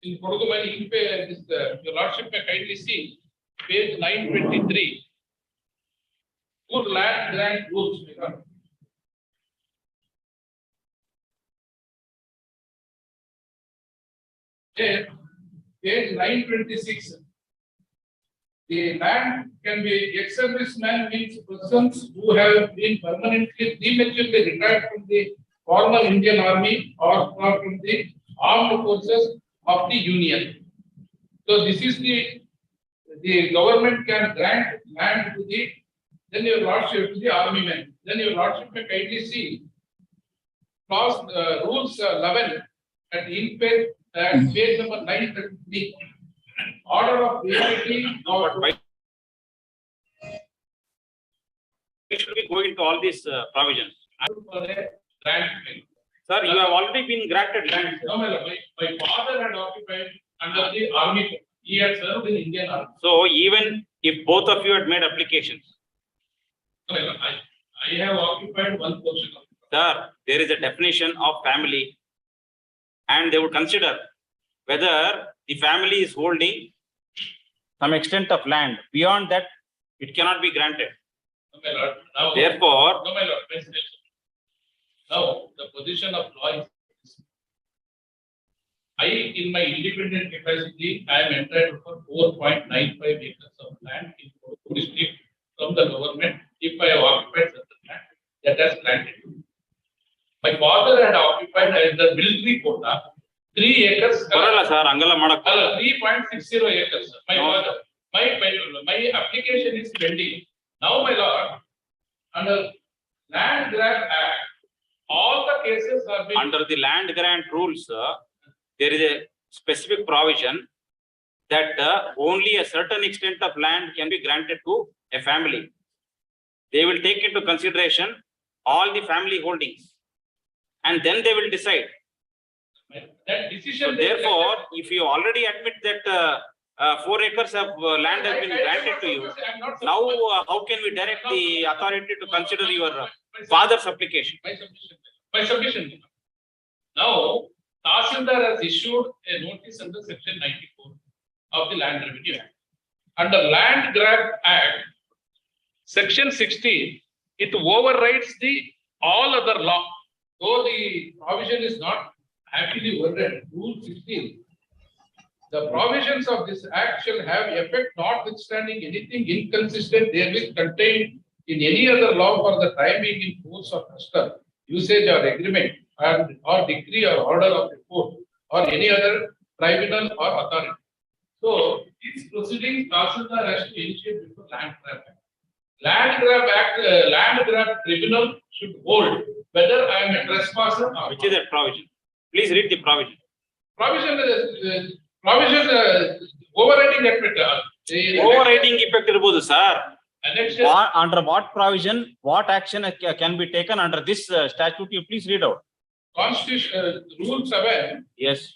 in Kodugu, in page, your lordship may kindly see page 923. Good land grant rules. Page 926. The land can be ex-servicemen means persons who have been permanently prematurely retired from the former Indian Army or from the armed forces of the Union. So this is the government can grant land to the then your lordship to the army men. Then your lordship may kindly see clause rules 11 at page number 933. Order of reality or Why should we go into all these provisions? for a grant. Sir, you have already been granted land. No, my father had occupied under the army. He had served in Indian Army. So even if both of you had made applications, I have occupied one portion of it. sir, there is a definition of family, and they would consider whether the family is holding some extent of land. Beyond that, it cannot be granted. No, my lord. Now, Therefore, no, my lord. Now, the position of law is I, in my independent capacity, I am entitled for 4.95 acres of land in Kodugu district from the government. If I have occupied certain land, that has granted. My father had occupied the military quota 3 acres. sir, Angala Madak. 3.60 acres. My father, my application is pending. Now, my lord, under Land Grant Act, all the cases are being Under the land grant rules, there is a specific provision that only a certain extent of land can be granted to a family. They will take into consideration all the family holdings and then they will decide. that decision. Therefore, if you already admit that 4 acres of land has been granted to you, now how can we direct the authority to consider your father's application? My submission. Now, Tahsildar has issued a notice under section 94 of the Land Revenue Act. Under Land Grant Act, section 16, it overrides the all other law. Though the provision is not happily worded, Rule 16, the provisions of this act shall have effect notwithstanding anything inconsistent therewith contained in any other law for the time being in force or custom, usage or agreement, or decree or order of the court, or any other tribunal or authority. So, these proceedings, Tahsildar has to initiate before Land Grab Act. Land Grab Tribunal should hold whether I am a trespasser or Which is that provision? Please read the provision. Provision overriding effect. Overriding effect irbodu, sir. Annexure. Under what provision, what action can be taken under this statute? You please read out. Constitution, Rule 7. Yes.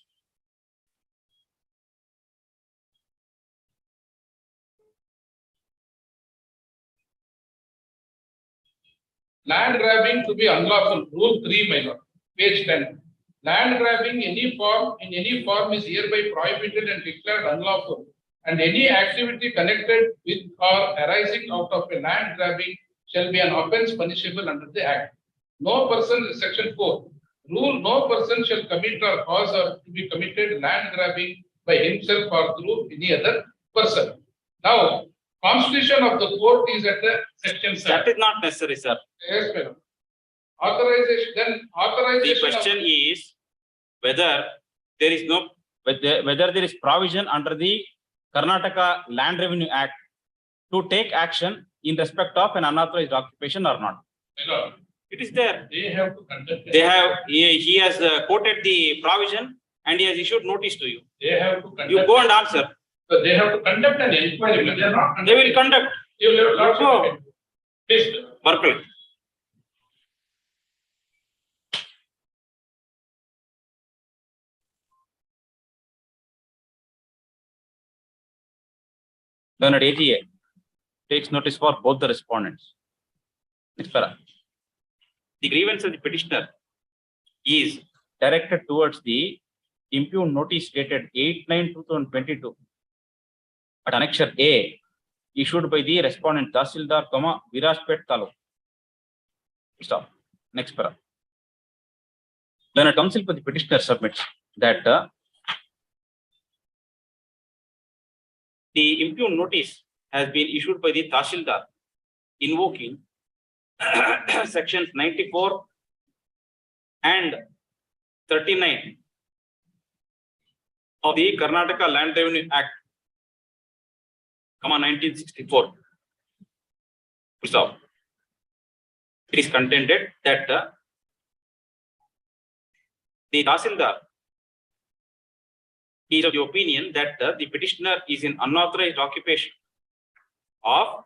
Land grabbing to be unlawful. Rule 3, my lord. Page 10. Land grabbing in any form is hereby prohibited and declared unlawful. And any activity connected with or arising out of a land grabbing shall be an offence punishable under the Act. No person, Section 4. Rule, no person shall commit or cause or to be committed land grabbing by himself or through any other person. Now, constitution of the court is at the Section 7. That is not necessary, sir. Yes, madam. Authorization. The question is whether there is no, whether there is provision under the Karnataka Land Revenue Act to take action in respect of an unauthorized occupation or not. Hello. It is there. They have to conduct. He has quoted the provision and he has issued notice to you. They have to conduct. You go and answer. So they have to conduct an inquiry. They are not. They will conduct. You will not. Please. Berkeley. Learned AGA takes notice for both the respondents. Next para. The grievance of the petitioner is directed towards the impugned notice dated 8/9/2022 at Annexure A issued by the respondent Tahsildar, Virajpet Taluk. Stop. Next para. Learned counsel for the petitioner submits that the impugned notice has been issued by the Tahsildar invoking sections 94 and 39 of the Karnataka Land Revenue Act, 1964. So, it is contended that the Tahsildar is of the opinion that the petitioner is in unauthorized occupation of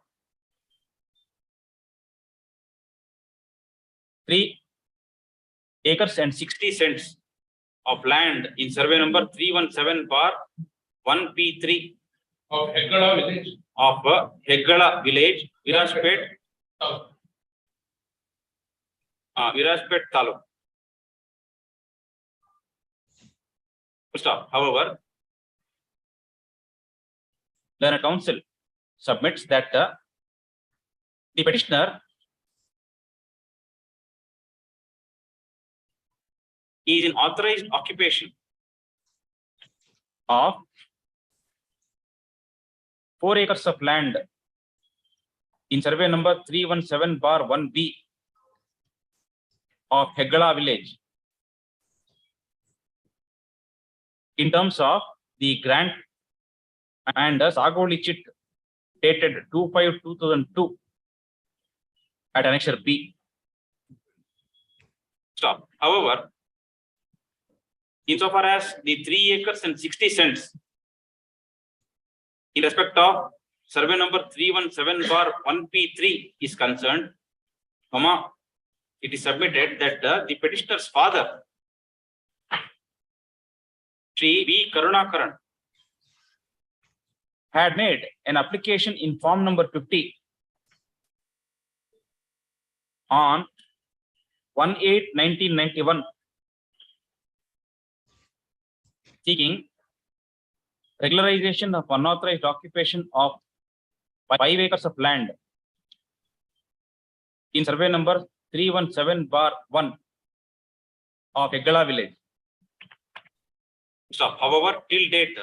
3 acres and 60 cents of land in survey number 317/1P3 of Heggala village. Of Heggala village, Virajpet Taluk. Stop. However, the counsel submits that the petitioner is in authorized occupation of 4 acres of land in survey number 317/1B of Heggala village in terms of the grant and Sagoli chit dated 2/5/2002 at Annexure B. Stop. However, insofar as the 3 acres and 60 cents in respect of survey number 317/1P3 is concerned, it is submitted that the petitioner's father, Shri V. Karunakaran, had made an application in form number 50 on 1/8/1991 seeking regularization of unauthorized occupation of 5 acres of land in survey number 317/1 of Heggala village. Stop. However, till date,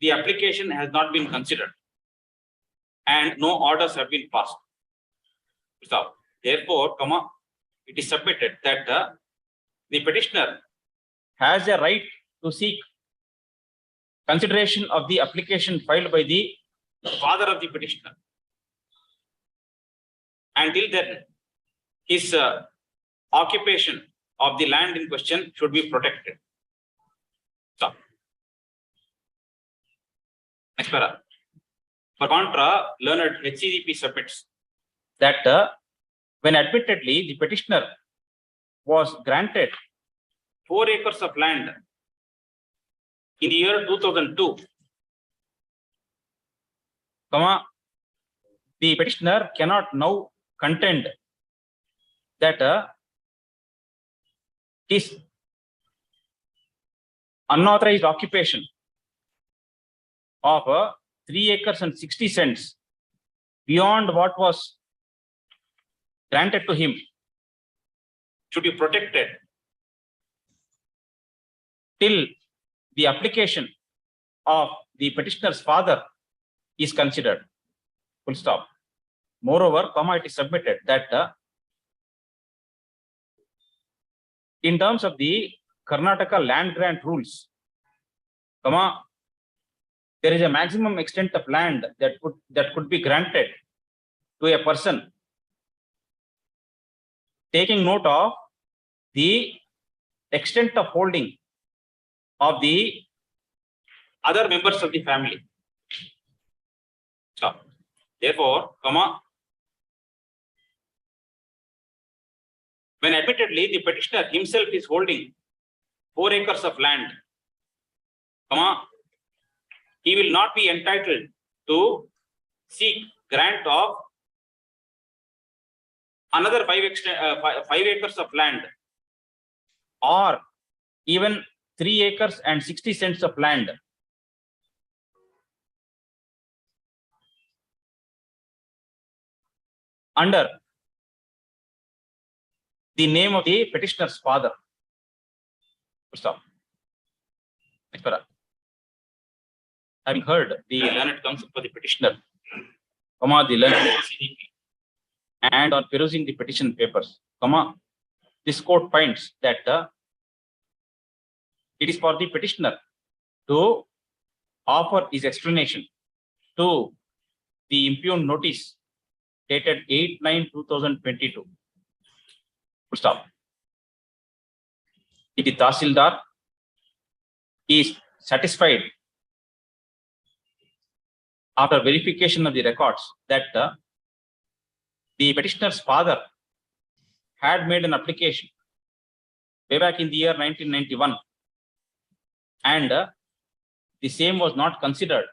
the application has not been considered and no orders have been passed. Stop. Therefore, it is submitted that the petitioner has a right to seek consideration of the application filed by the father of the petitioner. Until then, his occupation of the land in question should be protected. Stop. Next para. For contra, learned HCDP submits that when admittedly the petitioner was granted 4 acres of land in the year 2002, the petitioner cannot now contend that his unauthorized occupation of 3 acres and 60 cents beyond what was granted to him should be protected till the application of the petitioner's father is considered. Full stop. Moreover, it is submitted that in terms of the Karnataka land grant rules, there is a maximum extent of land that could be granted to a person, taking note of the extent of holding of the other members of the family. Stop. Therefore, when admittedly the petitioner himself is holding 4 acres of land, he will not be entitled to seek grant of another 5 acres of land or even 3 acres and 60 cents of land under the name of the petitioner's father. Stop. Having heard the learned counsel for the petitioner, the learned CDP, and on perusing the petition papers, this court finds that it is for the petitioner to offer his explanation to the impugned notice dated 8/9/2022. Stop. If the Tahsildar is satisfied after verification of the records that the petitioner's father had made an application way back in the year 1991 and the same was not considered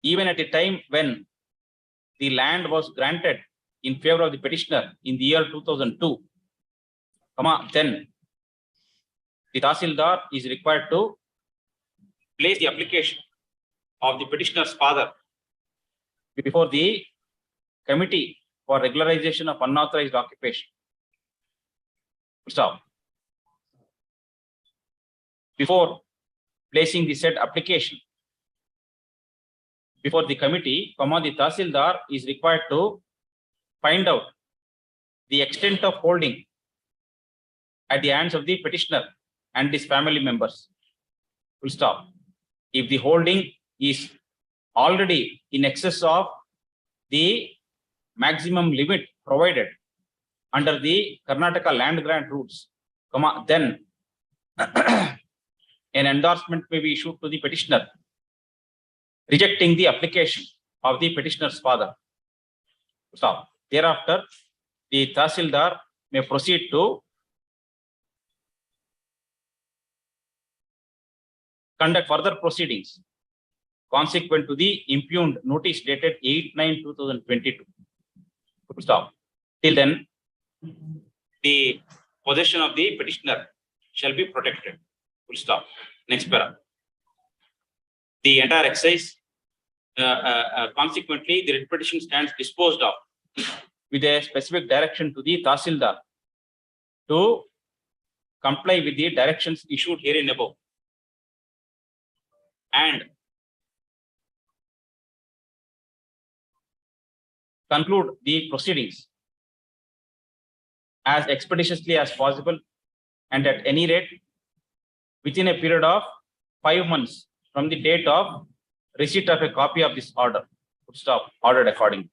even at a time when the land was granted in favor of the petitioner in the year 2002, then the Tahsildar is required to place the application of the petitioner's father before the Committee for Regularization of Unauthorized Occupation. Stop. Before placing the said application before the committee, the Tahsildar is required to find out the extent of holding at the hands of the petitioner and his family members. Full stop. If the holding is already in excess of the maximum limit provided under the Karnataka land grant rules, then an endorsement may be issued to the petitioner rejecting the application of the petitioner's father. Stop. Thereafter, the Tahsildar may proceed to conduct further proceedings consequent to the impugned notice dated 8/9/2022. Stop. Till then, the possession of the petitioner shall be protected. Full stop. Next para. The entire exercise, consequently, the writ petition stands disposed of with a specific direction to the Tahsildar to comply with the directions issued herein above and conclude the proceedings as expeditiously as possible and at any rate within a period of 5 months from the date of receipt of a copy of this order. Stop. Ordered accordingly.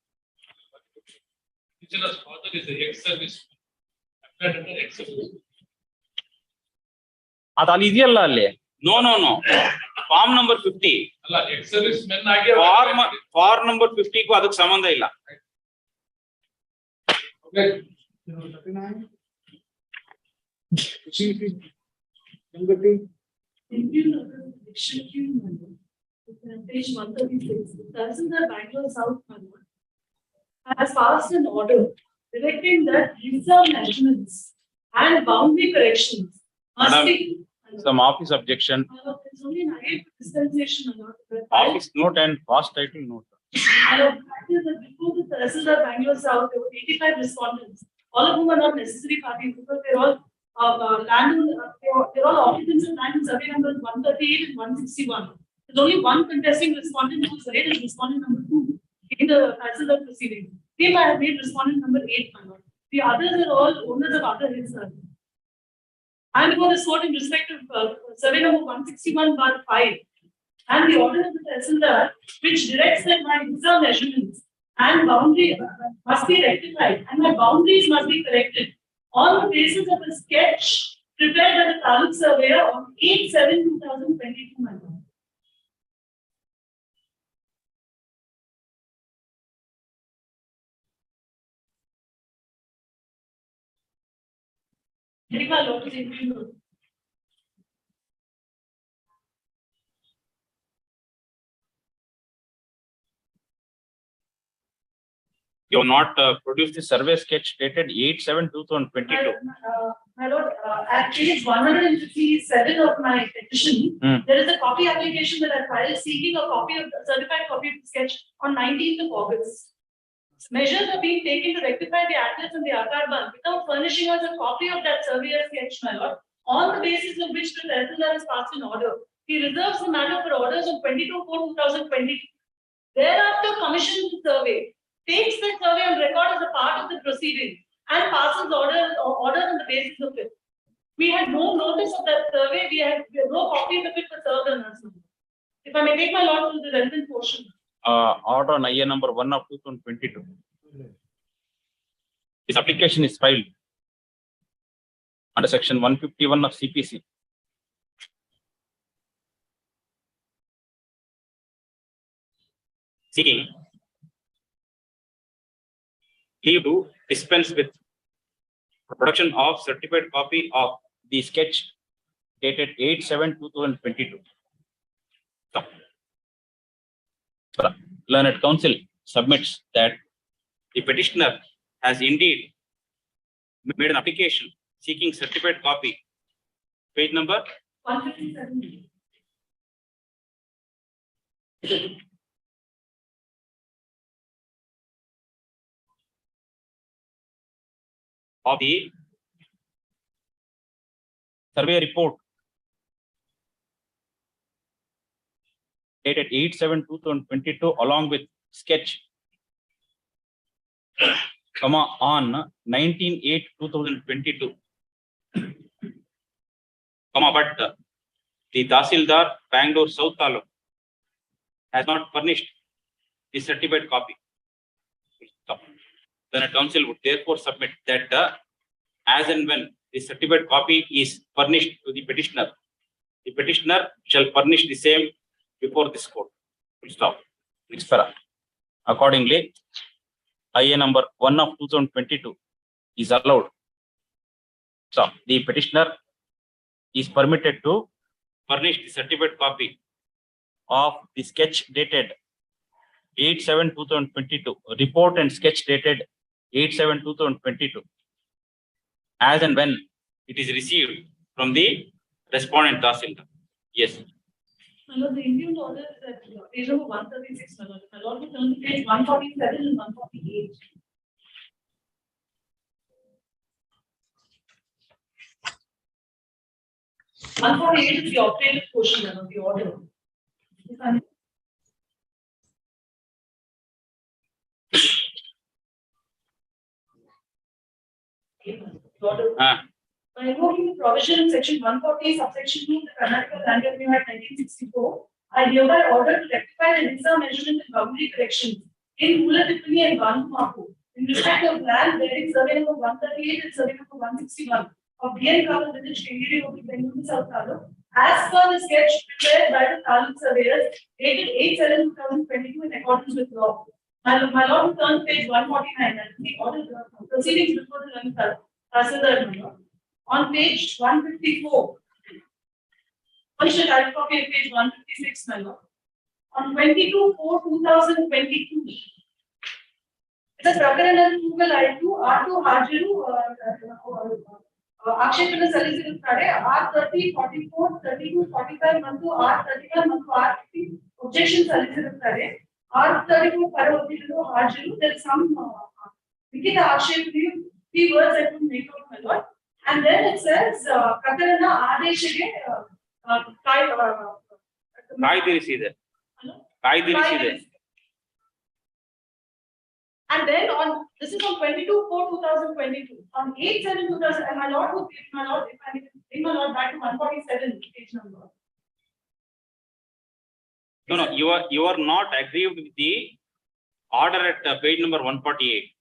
Petitioner's father is the ex-service. Applied under ex-service. ಅದು ಅಲ್ಲಿ ಇದೆಯಲ್ಲ ಅಲ್ಲಿ no form number 50 ಅಲ್ಲ X-service men ಆಗಿ form number 50 ಗೂ ಅದಕ್ಕೆ ಸಂಬಂಧ ಇಲ್ಲ. Page 136, Tahsildar Bangalore South has passed an order directing that reserve measurements and boundary corrections must be. Some office objection, It's only an aid dispensation. office note and fast typing note. Before the Tahsildar Bangalore South, there were 85 respondents, all of whom are not necessary parties because they're all they're all occupants of land in survey numbers 138 and 161. There's only one contesting respondent who is rated as respondent number 2 in the Tahsildar proceeding. Him I have made respondent number 8. The others are all owners of other hills. I am before this court in respect of survey number 161/5 and the order of the Tahsildar, which directs that my reserve measurements and boundary must be rectified and my boundaries must be corrected on the basis of a sketch prepared by the Taluk surveyor on 8/7/2022. My lord. You have not produced the survey sketch dated 8/7/2022. My lord, at page 157 of my petition, there is a copy application that I filed seeking a copy of the certified copy of the sketch on 19th of August. Measures are being taken to rectify the atlas and the Akar Band without furnishing us a copy of that surveyor sketch, my lord, on the basis of which the Tahsildar has passed an order. He reserves the matter for orders on 22/4/2020. Thereafter, commissions the survey, takes the survey on record as a part of the proceeding, and passes orders on the basis of it. We had no notice of that survey. We had no copies of it for served on us. If I may take my lord to the relevant portion. Order on IA number 1 of 2022. This application is filed under section 151 of CPC. Seeking leave to dispense with production of certified copy of the sketch dated 8/7/2022. Learned counsel submits that the petitioner has indeed made an application seeking certified copy. Page number 157. Of the survey report dated 8/7/2022 along with sketch on 19/8/2022. But the Tahsildar Bangalore South Taluk has not furnished the certified copy. Then a council would therefore submit that as and when the certified copy is furnished to the petitioner shall furnish the same before this court. Full stop. Next para. Accordingly, IA number 1 of 2022 is allowed. So the petitioner is permitted to furnish the certified copy of the sketch dated 8/7/2022, report and sketch dated 8/7/2022, as and when it is received from the respondent Tahsildar. Yes. My lord, the Indian order is at page number 136. My lord, we turn to page 147 and 148. Is the operative portion of the order. By invoking the provision in section 140, subsection 2 of the Karnataka Land Revenue Act 1964, I hereby order to rectify the reserve measurement and boundary corrections in Mula Tippani and Bantu in respect of land bearing survey number 138 and survey number 161 of DN Kaval village, Kengiri of the Bengal South Taluk, as per the sketch prepared by the Taluk surveyors dated 8/7/2022 in accordance with law. My lord, turn page 149 and the order proceedings before the Tahsildar. on page 154. Official direct copy at page 156, my lord. On 22/4/2022. It says Prakaran Google I2, R2 Hajiru, Akshepana Solicited R30, 44, 32, 45, Mantu, R31, Mantu, R50, objection solicited R32, Paravatilu, Hajiru. There is some Nikita Akshepana, 3 words I could make out, my lord. And then it says Katarana Adeshige, and then on this is on 22/4/2022. On 8/7/2000, and my lord would give my lord, if I bring my lord back to 147 page number. No, you are not aggrieved with the order at page number 148.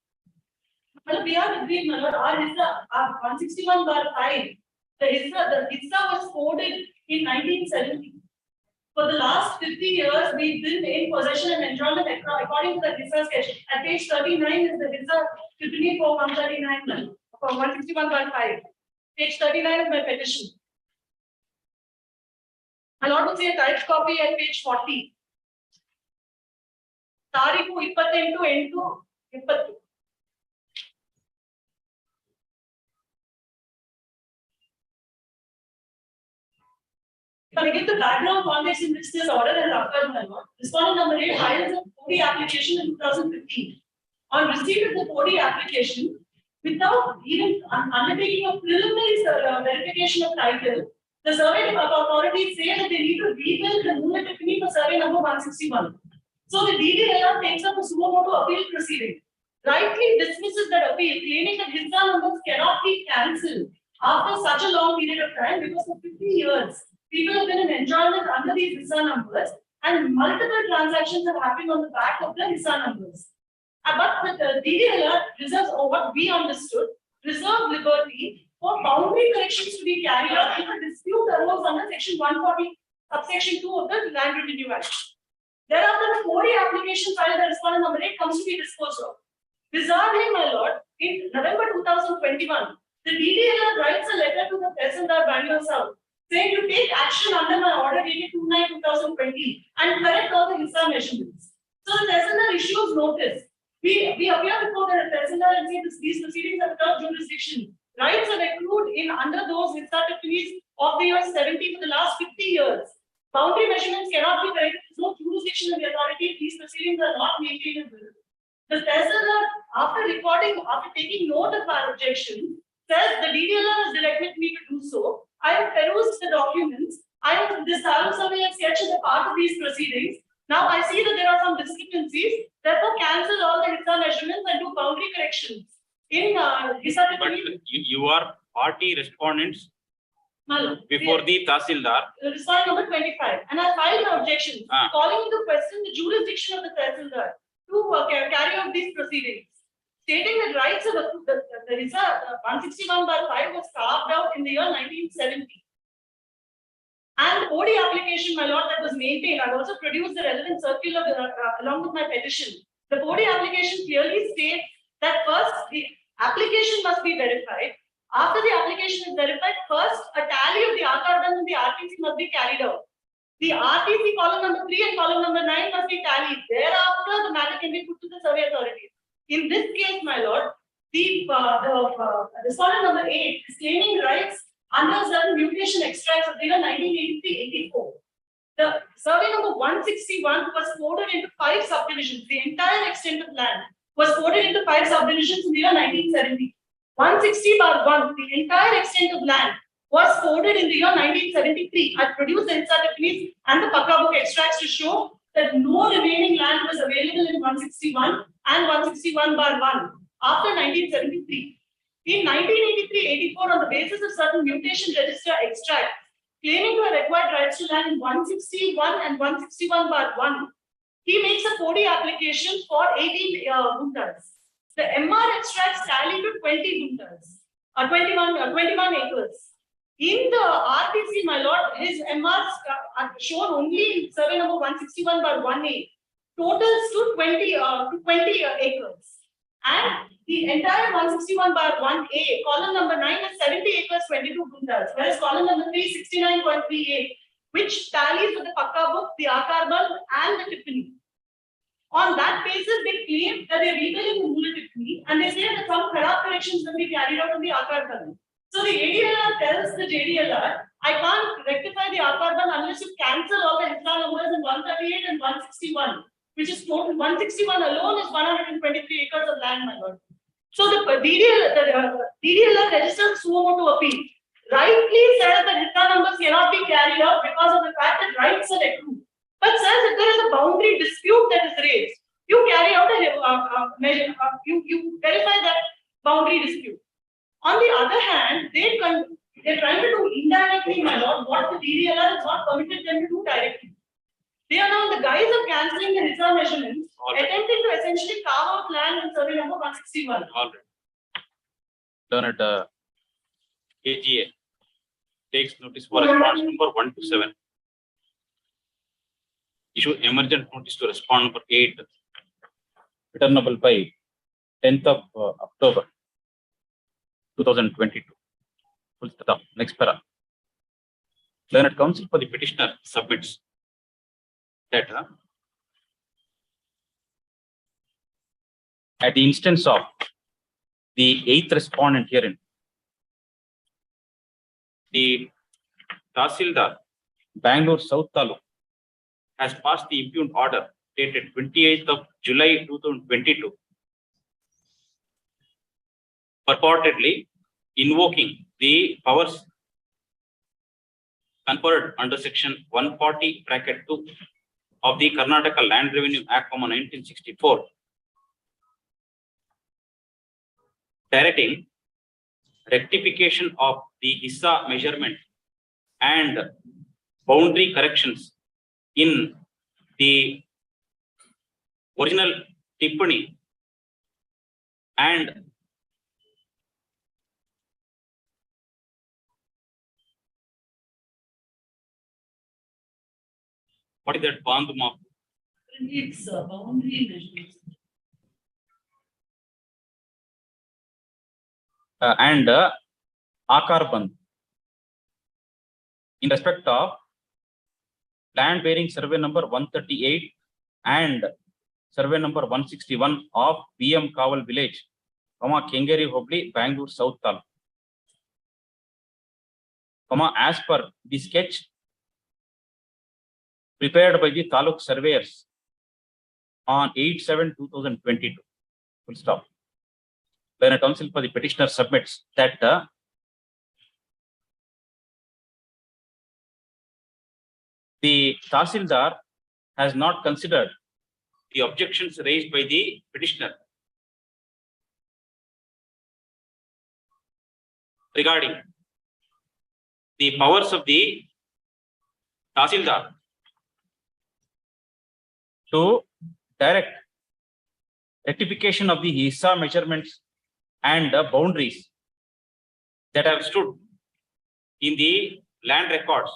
Well, we are agreed, my lord. Our Hissa, 161/5. The Hissa was coded in 1970. For the last 50 years, we've been in possession and enjoyment according to the Hissa sketch. At page 39 is the Hissa 54/139 for 161/5. Page 39 is my petition. My lord would say a typed copy at page 40. Tariku 28/8/20. If I give the background context in which this order has occurred, my lord, respondent number 8 files a 4D application in 2015. On receipt of the 4D application, without even undertaking a preliminary verification of title, the survey authorities say that they need to rebuild the Moon Tiffany for survey number 161. So the DDLR takes up a sumo motu appeal proceeding, rightly dismisses that appeal, claiming that Hissa numbers cannot be cancelled after such a long period of time because for 50 years. People have been in enjoyment under these Hissa numbers, and multiple transactions have happened on the back of the Hissa numbers. But the DDLR reserves, or what we understood, reserve liberty for boundary corrections to be carried out if a dispute arose under section 140, subsection 2 of the Land Revenue Act. Thereafter, the 4D application filed by respondent number 8 comes to be disposed of. Bizarrely, my lord, in November 2021, the DDLR writes a letter to the Tehsildar Bangalore South, saying to take action under my order dated 29/2020 and correct all the Hissa measurements. So the Tehsildar issues notice. We appear before the Tehsildar and say these proceedings are without jurisdiction. Rights have accrued in under those Hissa Tiffany's of the year 70 for the last 50 years. Boundary measurements cannot be corrected. There is no jurisdiction in the authority. These proceedings are not maintainable. The Tehsildar, after taking note of our objection, says the DDLR has directed me to do so. I have perused the documents. This thorough survey and sketch is a part of these proceedings. Now I see that there are some discrepancies. Therefore, cancel all the Hissa measurements and do boundary corrections. In Hissa Tiffany. But you are party respondents No. before the Tahsildar. Respondent number 25. And I filed my objections, calling into question the jurisdiction of the Tehsildar to carry out these proceedings. Stating that rights of the Hissa 161/5 was carved out in the year 1970. And the 4D application, my lord, that was maintained, I also produced the relevant circular along with my petition. The 4D application clearly states that first the application must be verified. After the application is verified, first a tally of the Aadhaar and the RTC must be carried out. The RTC column number 3 and column number 9 must be tallied. Thereafter, the matter can be put to the survey authorities. In this case, my lord, the respondent number 8 is claiming rights under certain mutation extracts of the year 1983-84. The survey number 161 was coded into 5 subdivisions. The entire extent of land was coded into 5 subdivisions in the year 1970. 160/1, the entire extent of land was coded in the year 1973. I produced the Hissa Tiffany's and the Pakka book extracts to show that no remaining land was available in 161 and 161/1 after 1973. In 1983-84, on the basis of certain mutation register extracts, claiming to have acquired rights to land in 161 and 161/1, he makes a 4D application for 18 guntas. The MR extracts tally to 20 guntas, 21 acres. In the RTC, my lord, his MRs are shown only in survey number 161/1A. Totals to 20 acres. And the entire 161/1A, column number 9 is 70 acres, 22 guntas, whereas column number 3, 69.38, which tallies with the Pakka book, the Akar bulb, and the Tiffany. On that basis, they claim that they are retailing the Mula Tiffany, and they say that some corrupt corrections will be carried out on the Akar bulb. So the ADLR tells the JDLR, I can't rectify the Akar bulb unless you cancel all the Hitra numbers in 138 and 161, which is total 161 alone is 123 acres of land, my lord. So the DDLR registered suo motu appeal rightly says that Hitra numbers cannot be carried out because of the fact that rights are accrued. But says if there is a boundary dispute that is raised, you carry out a measure, you verify that boundary dispute. On the other hand, they're trying to do indirectly, my lord, what the DDLR has not permitted them to do directly. They are now in the guise of cancelling the Hitra measurements, attempting to essentially carve out land in survey number 161. All right. Learned KGA takes notice for response number 1 to 7. Issue emergent notice to respond number 8, returnable by 10th of October 2022. Full stop. Next para. Learned counsel for the petitioner submits that at the instance of the 8th respondent herein, the Tahsildar, Bangalore South Taluk, has passed the impugned order dated 28th of July 2022, purportedly invoking the powers conferred under section 140(2) of the Karnataka Land Revenue Act of 1964, directing rectification of the Hissa measurement and boundary corrections in the original Tiffany and what is that Bandhuma? It's boundary measurements. And Akar Bandh in respect of land bearing survey number 138 and survey number 161 of BM Kaval village, Kengeri Hobli, Bangalore South Taluk, as per the sketch prepared by the Taluk surveyors on 8/7/2022. Full stop. When a counsel for the petitioner submits that the Tahsildar has not considered the objections raised by the petitioner regarding the powers of the Tahsildar to direct rectification of the Hissa measurements and boundaries that have stood in the land records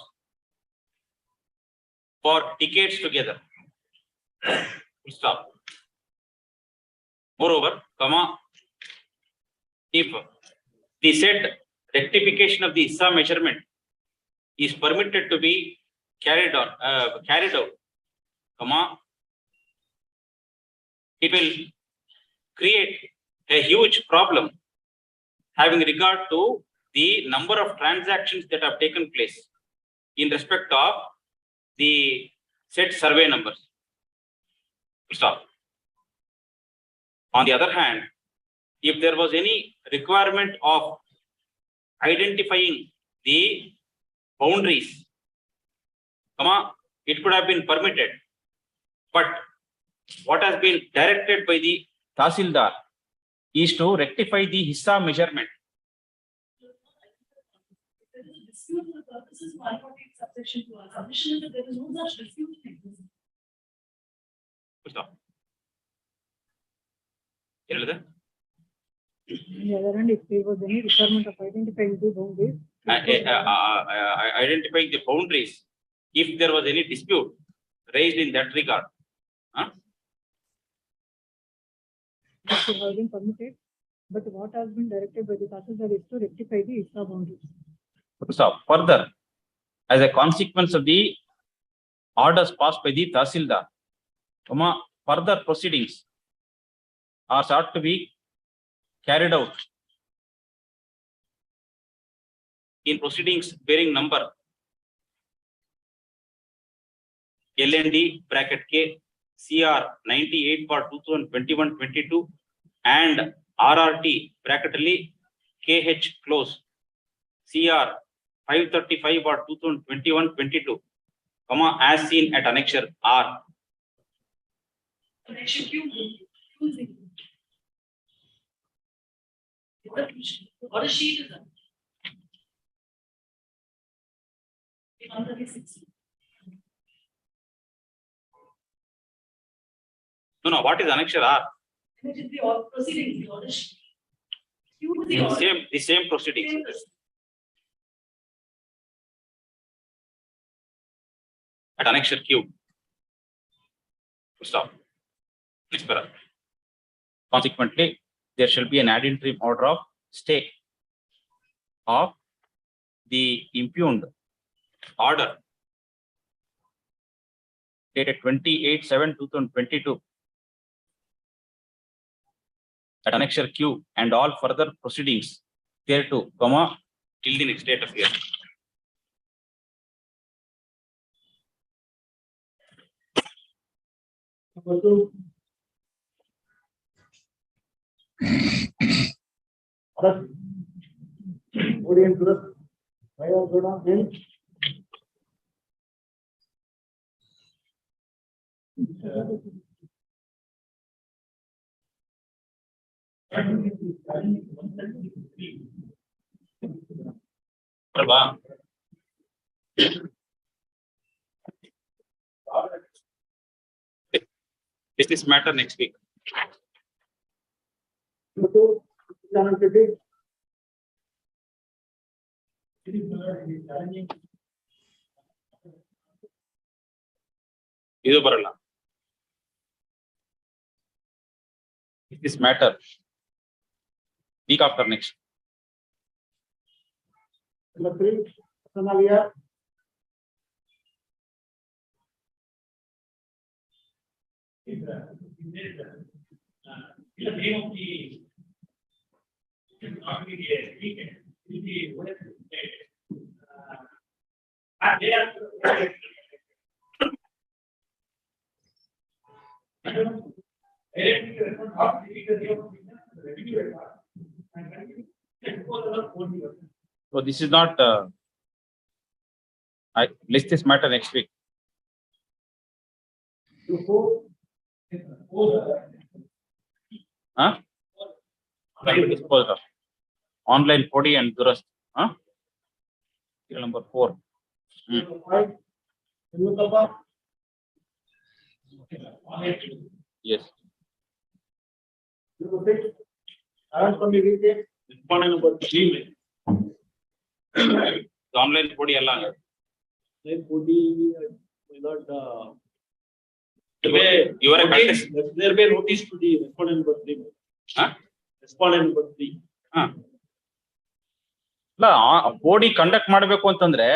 for decades together. Full stop. Moreover, if the said rectification of the Hissa measurement is permitted to be carried out, it will create a huge problem having regard to the number of transactions that have taken place in respect of the said survey numbers. Stop. On the other hand, if there was any requirement of identifying the boundaries, it could have been permitted. But what has been directed by the Tahsildar is to rectify the Hissa measurement. There is a dispute for the purposes of 148 subsection 2. Our submission is that there is no such dispute. Stop. On the other hand, if there was any requirement of identifying the boundaries. Identifying the boundaries, if there was any dispute raised in that regard. That should have been permitted. But what has been directed by the Tahsildar is to rectify the ISA boundaries. So further, as a consequence of the orders passed by the Tahsildar, further proceedings are sought to be carried out in proceedings bearing number LND bracket K CR 98 for 2021-22 and RRT bracketly KH close CR 535 for 2021-22, as seen at annexure R. Connection Q. What a sheet is that? 136. No, what is annexure R? Which is the proceedings, the order sheet. Q is the order. The same proceedings. Same. At annexure Q. Stop. Next para. Consequently, there shall be an ad interim order of stay of the impugned order dated 28/7/2022 at annexure Q and all further proceedings thereto, till the next date of hearing. Number 2. Audience to the fire go down in. Is this matter next week? Number 2, ಇದು ಬರಲ್ಲ. This matter week after next. Number 3, Somalia. So this is not, I list this matter next week. Huh? Disposal of online Podi and Durast. Huh? Number 4. Yes. Number 3. The online Podi along. You are a contest. There be notice to the respondent number 3. Huh? Respondent number 3. Podi conduct ಮಾಡಬೇಕು ಅಂತಂದ್ರೆ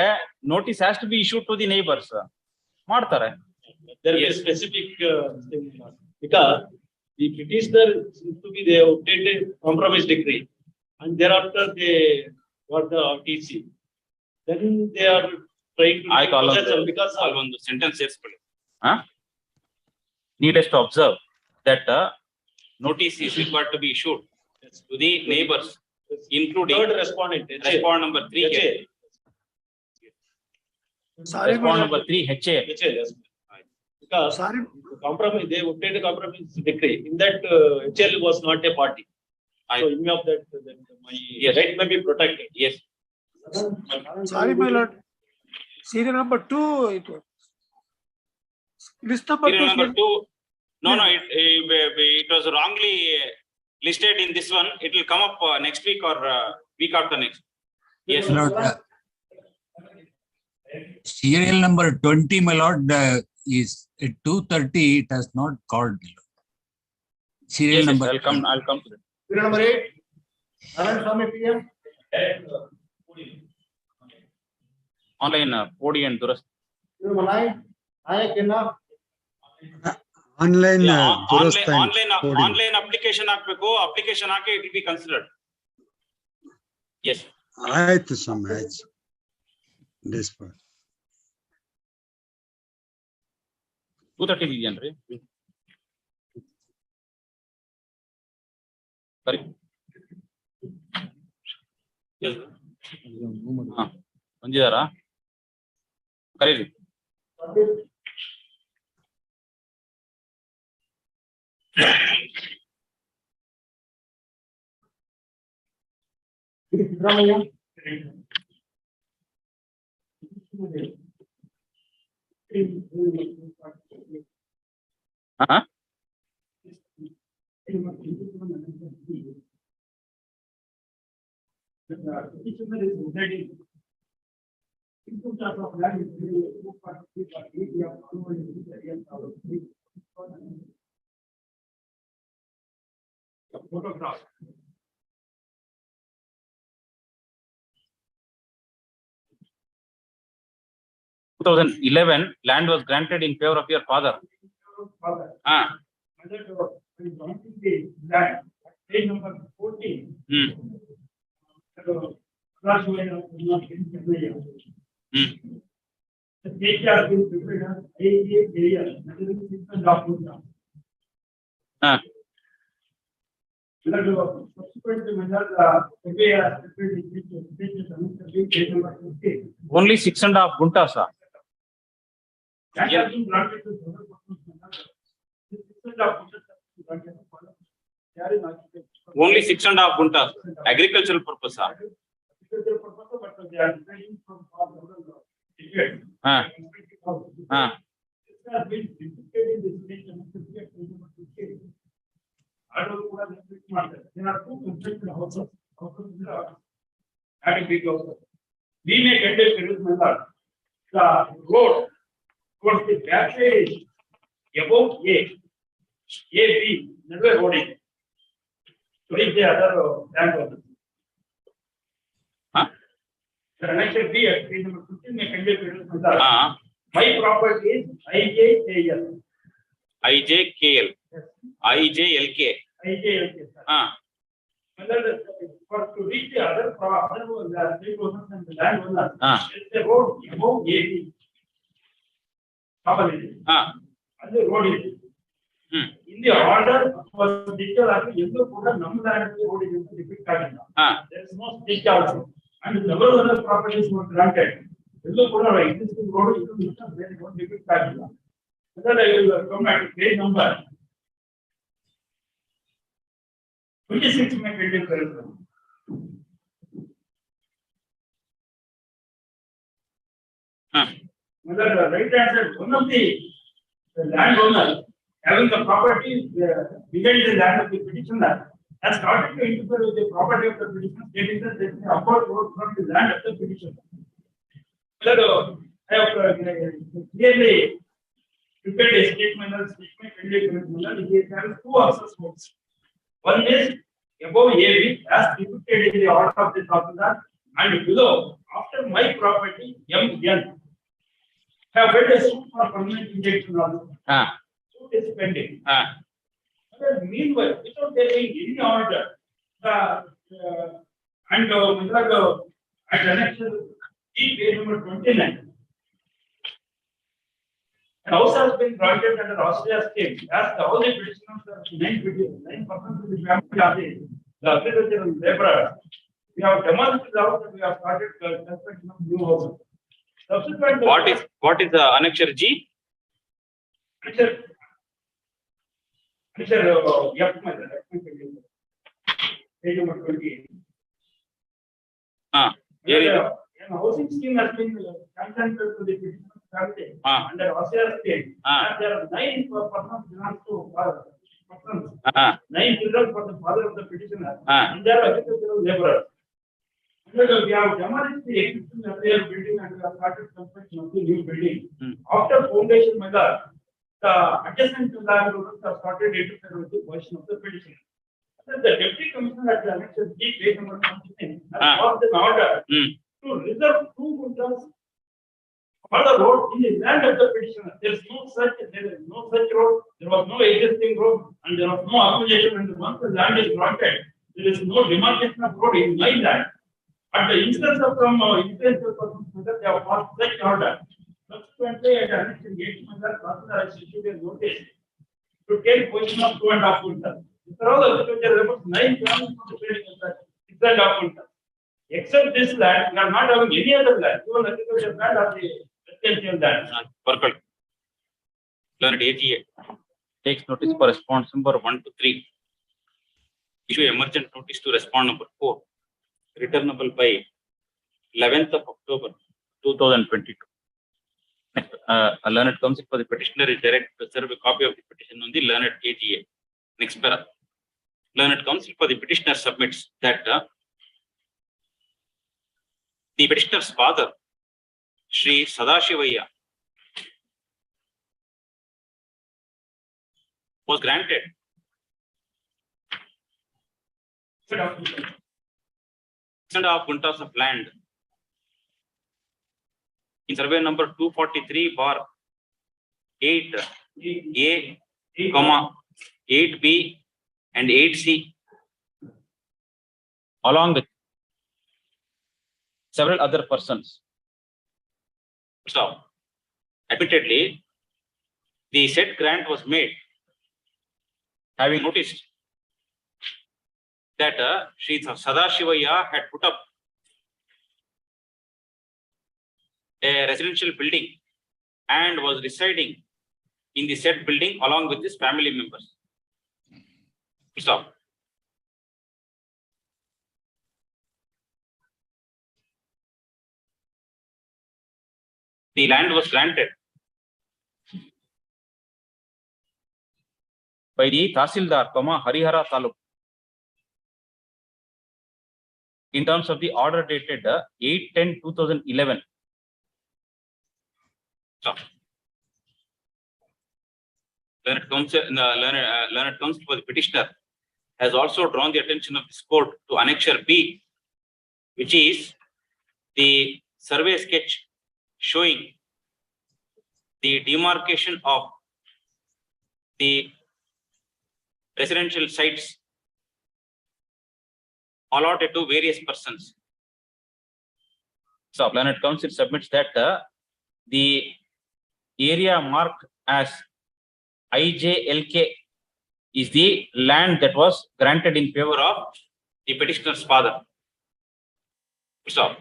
notice has to be issued to the neighbors. ಮಾಡ್ತಾರೆ. There is a specific thing because the petitioner seems to be they obtained a compromise decree and thereafter they got the RTC. Then they are trying to because ಒಂದು sentence ಸೇರಿಸ್ಕೊಳ್ಳಿ. Needless to observe that notice is required to be issued to the neighbors, including third respondent number 3 HA. Respondent number 3 HA. Because the compromise they obtained a compromise decree. In that HL was not a party. So in view of that, then my right may be protected. Yes. Sorry, my lord. Serial number 2. List number 2. Number 2. No, it was wrongly listed in this one. It will come up next week or week after next. Yes. Lord, serial number 20, my lord, is at 2:30. It has not called. Serial Yes, number. I'll come to that. Serial number 8. Swami PM. Online, Podi and Durasti. Online Online application ಹಾಕ್ಬೇಕು, application hockey it will be considered. Yes. ಆಯ್ತು ಸ್ವಾಮಿ ಆಯ್ತು. This part. 230 ಇದೆಯನ್ರಿ? ಸರಿ. ಬಂದಿದಾರಾ? ಕರೀರಿ. Photograph. 2011, land was granted in favor of your father. Page number 14. The case has been prepared as 88 areas, measuring 6.5 subsequently measured survey has prepared in page number 15. Only 6.5 gunta, sir. That has been granted to the other persons. This 6.5 granted to follow. Only 6.5 gunta, agricultural purpose, sir. Agricultural purpose, but they are depending from all the This has been depicted in this page number 15. There are two constructed houses. We may conduct method. The road towards the back side is above A, B, another road is. So is the other land. The connection B at page number 15 may conduct method. My property is IJKL. IJKL. IJLK. IJLK. For to reach the other state owners and the land owners, it's the road above AB. And the road is. In the order for digital, yellow put a number and the road is depict. There is no stitch also. And several other properties were granted. Yellow put a existing road is there is no depict. Then I will come back to page number 26 may be different. Whether the right hand side, one of the landowner having the property behind the land of the petitioner has started to interfere with the property of the petitioner, stating that there is a upward road from the land of the petitioner. Whether I have clearly prepared a statement or statement, he has two access roads. One is above AB as depicted in the order of this officer, and below after my property MN have made a suit for permanent injunction also. Suit is pending. Meanwhile, without there being any order, and at connection page number 29. An house has been granted under Australia scheme as the all the petitioners are 9% of the family are the agricultural laborers. We have demolished the house and we have started construction of new houses. Subsequently, what is the annexure G? Annexure F method. Page number 28. An housing scheme has been consented to the petitioner. Under Australia state, there are 9 persons belongs to persons. 9 children for the father of the petitioner, and they are agricultural laborers. We have demolished the existing earlier building and we have started construction of the new building. After foundation method, the adjacent landowners have started interfering with the position of the petitioner. The deputy commissioner at the annexure D, page number 19, has passed an order to reserve 2 quintals for the road in the land of the petitioner. There is no such road, there was no existing road, and there was no acquisition, and once the land is granted, there is no demarcation of road in my land. At the instance of some influential persons, they have passed such order. Subsequently, at the annexure H, Karnataka has issued a notice to take possession of 2.5 quintals. These are all the agriculture reports, 9 grams of the trading is that 6.5 quintals. Except this land, we are not having any other land, even agriculture land or the residential land. Perfect. Learned AGA takes notice for response number 1 to 3. Issue emergent notice to respond number 4. Returnable by 11th of October 2022. Next, a learned counsel for the petitioner is directed to serve a copy of the petition on the learned AGA. Next para. Learned counsel for the petitioner submits that the petitioner's father, Shri Sadashivaya, was granted 6.5 quintals of land in survey number 243/8A, 8B and 8C, along with several other persons. So, admittedly, the said grant was made having noticed that Shri Sadashivaya had put up a residential building and was residing in the said building along with his family members. Stop. The land was granted by the Tahsildar, Harihara Taluk, in terms of the order dated 8/10/2011. Stop. Learned counsel for the petitioner has also drawn the attention of this court to annexure B, which is the survey sketch showing the demarcation of the residential sites allotted to various persons. So, learned counsel submits that the area marked as IJLK is the land that was granted in favor of the petitioner's father. So,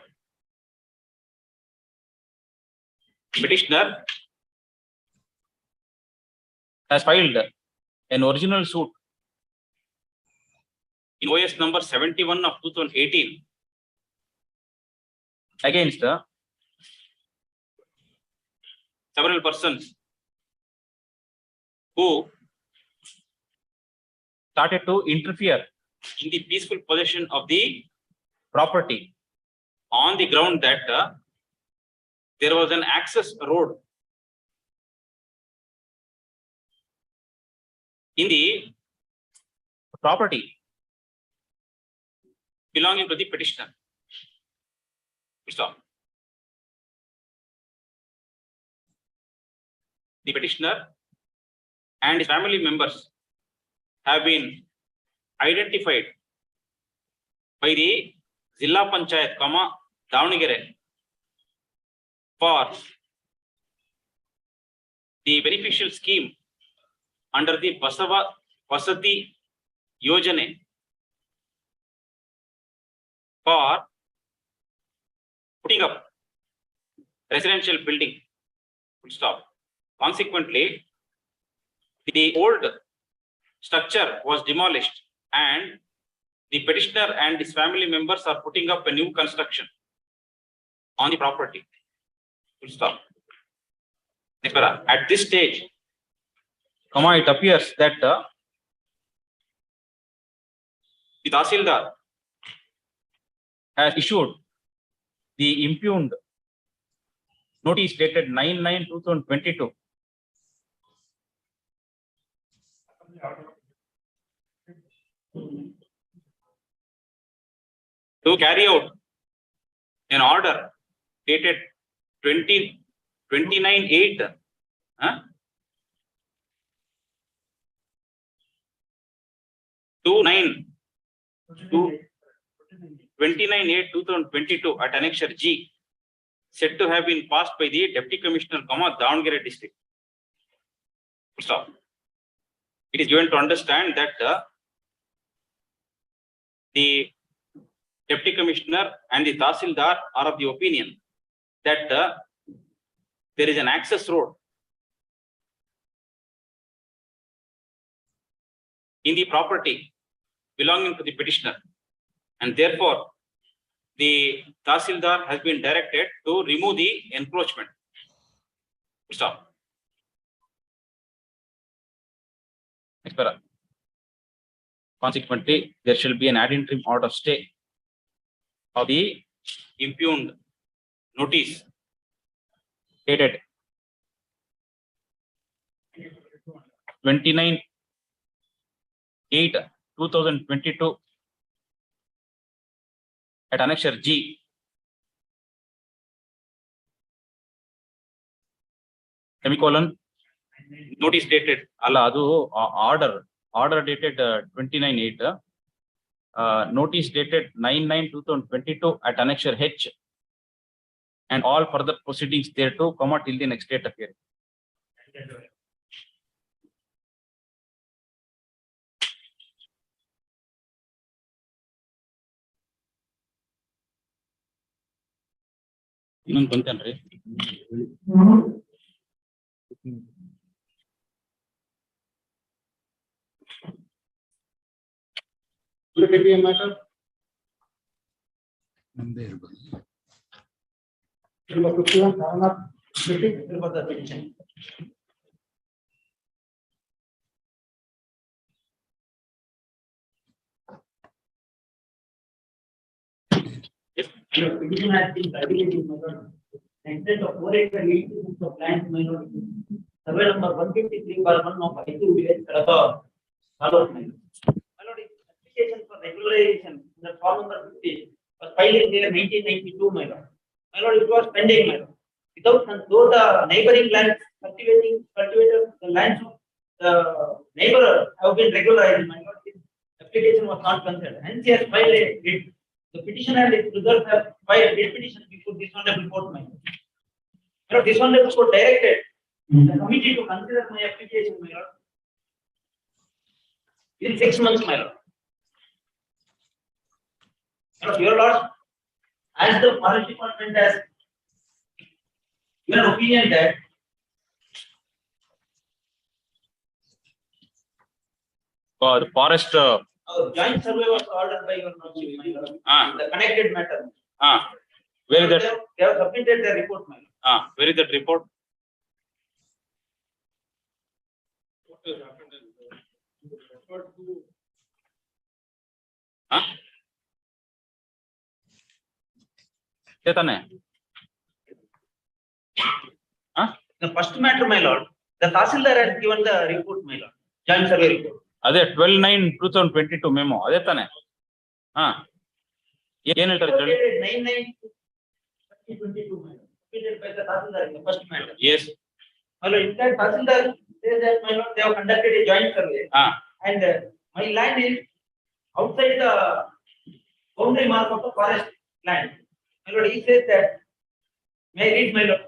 petitioner has filed an original suit in OS number 71 of 2018 against several persons who started to interfere in the peaceful possession of the property on the ground that there was an access road in the property belonging to the petitioner. Stop. The petitioner and his family members have been identified by the Zilla Panchayat, Davangere, for the beneficial scheme under the Basava Vasati Yojane for putting up residential building. Stop. Consequently, the old structure was demolished and the petitioner and his family members are putting up a new construction on the property. Stop. At this stage, it appears that the Tahsildar has issued the impugned notice dated 9/9/2022. to carry out an order dated 29/8, huh? 29/8/2022 at Annexure G, said to have been passed by the Deputy Commissioner, Davangere District. Stop. It is given to understand that the Deputy Commissioner and the Tahsildar are of the opinion that there is an access road in the property belonging to the petitioner, and therefore the Tahsildar has been directed to remove the encroachment. Stop. Next para. Consequently, there shall be an ad interim order of stay of the impugned notice dated 29/8/2022 at Annexure G, semicolon, notice dated order dated 29/8, notice dated 9/9/2022 at Annexure H, and all further proceedings thereto, till the next date appearing. ಇನ್ನೊಂದು ಬಂತೇನ್ರಿ? ನಮ್ದೇ ಇರ್ಬೋದು. Petition has been calculated, extent of 4 acre lease of land minority. Survey number 153/1 of I2 village Karnataka. Application for regularization in the form number 50 was filed in the year 1992. My lord, it was pending. My lord, without though the neighboring lands cultivated the lands of the neighbor have been regularized. My lord, this application was not considered. Hence, he has filed it. The petitioner and its results have filed a petition before this honorable court. My lord, this honorable court directed the committee to consider my application. My lord, in 6 months. My lord, your lord, as the forest department has given an opinion that the forest joint survey was ordered by your lordship, my lord. The connected matter. Where is that? They have submitted their report, my lord. Where is that report? The first matter, my lord, the Tahsildar has given the report, my lord, joint survey report. ಅದೇ 12/9/2022 memo ಅದೇ ತಾನೆ? ಏನ್ ಹೇಳ್ತಾರೆ? 9/9/2022, my lord, submitted by the Tahsildar in the first matter. Yes. My lord, in that Tahsildar says that, my lord, they have conducted a joint survey. And my land is outside the boundary mark of the forest land. My lord, he says that, may I read, my lord?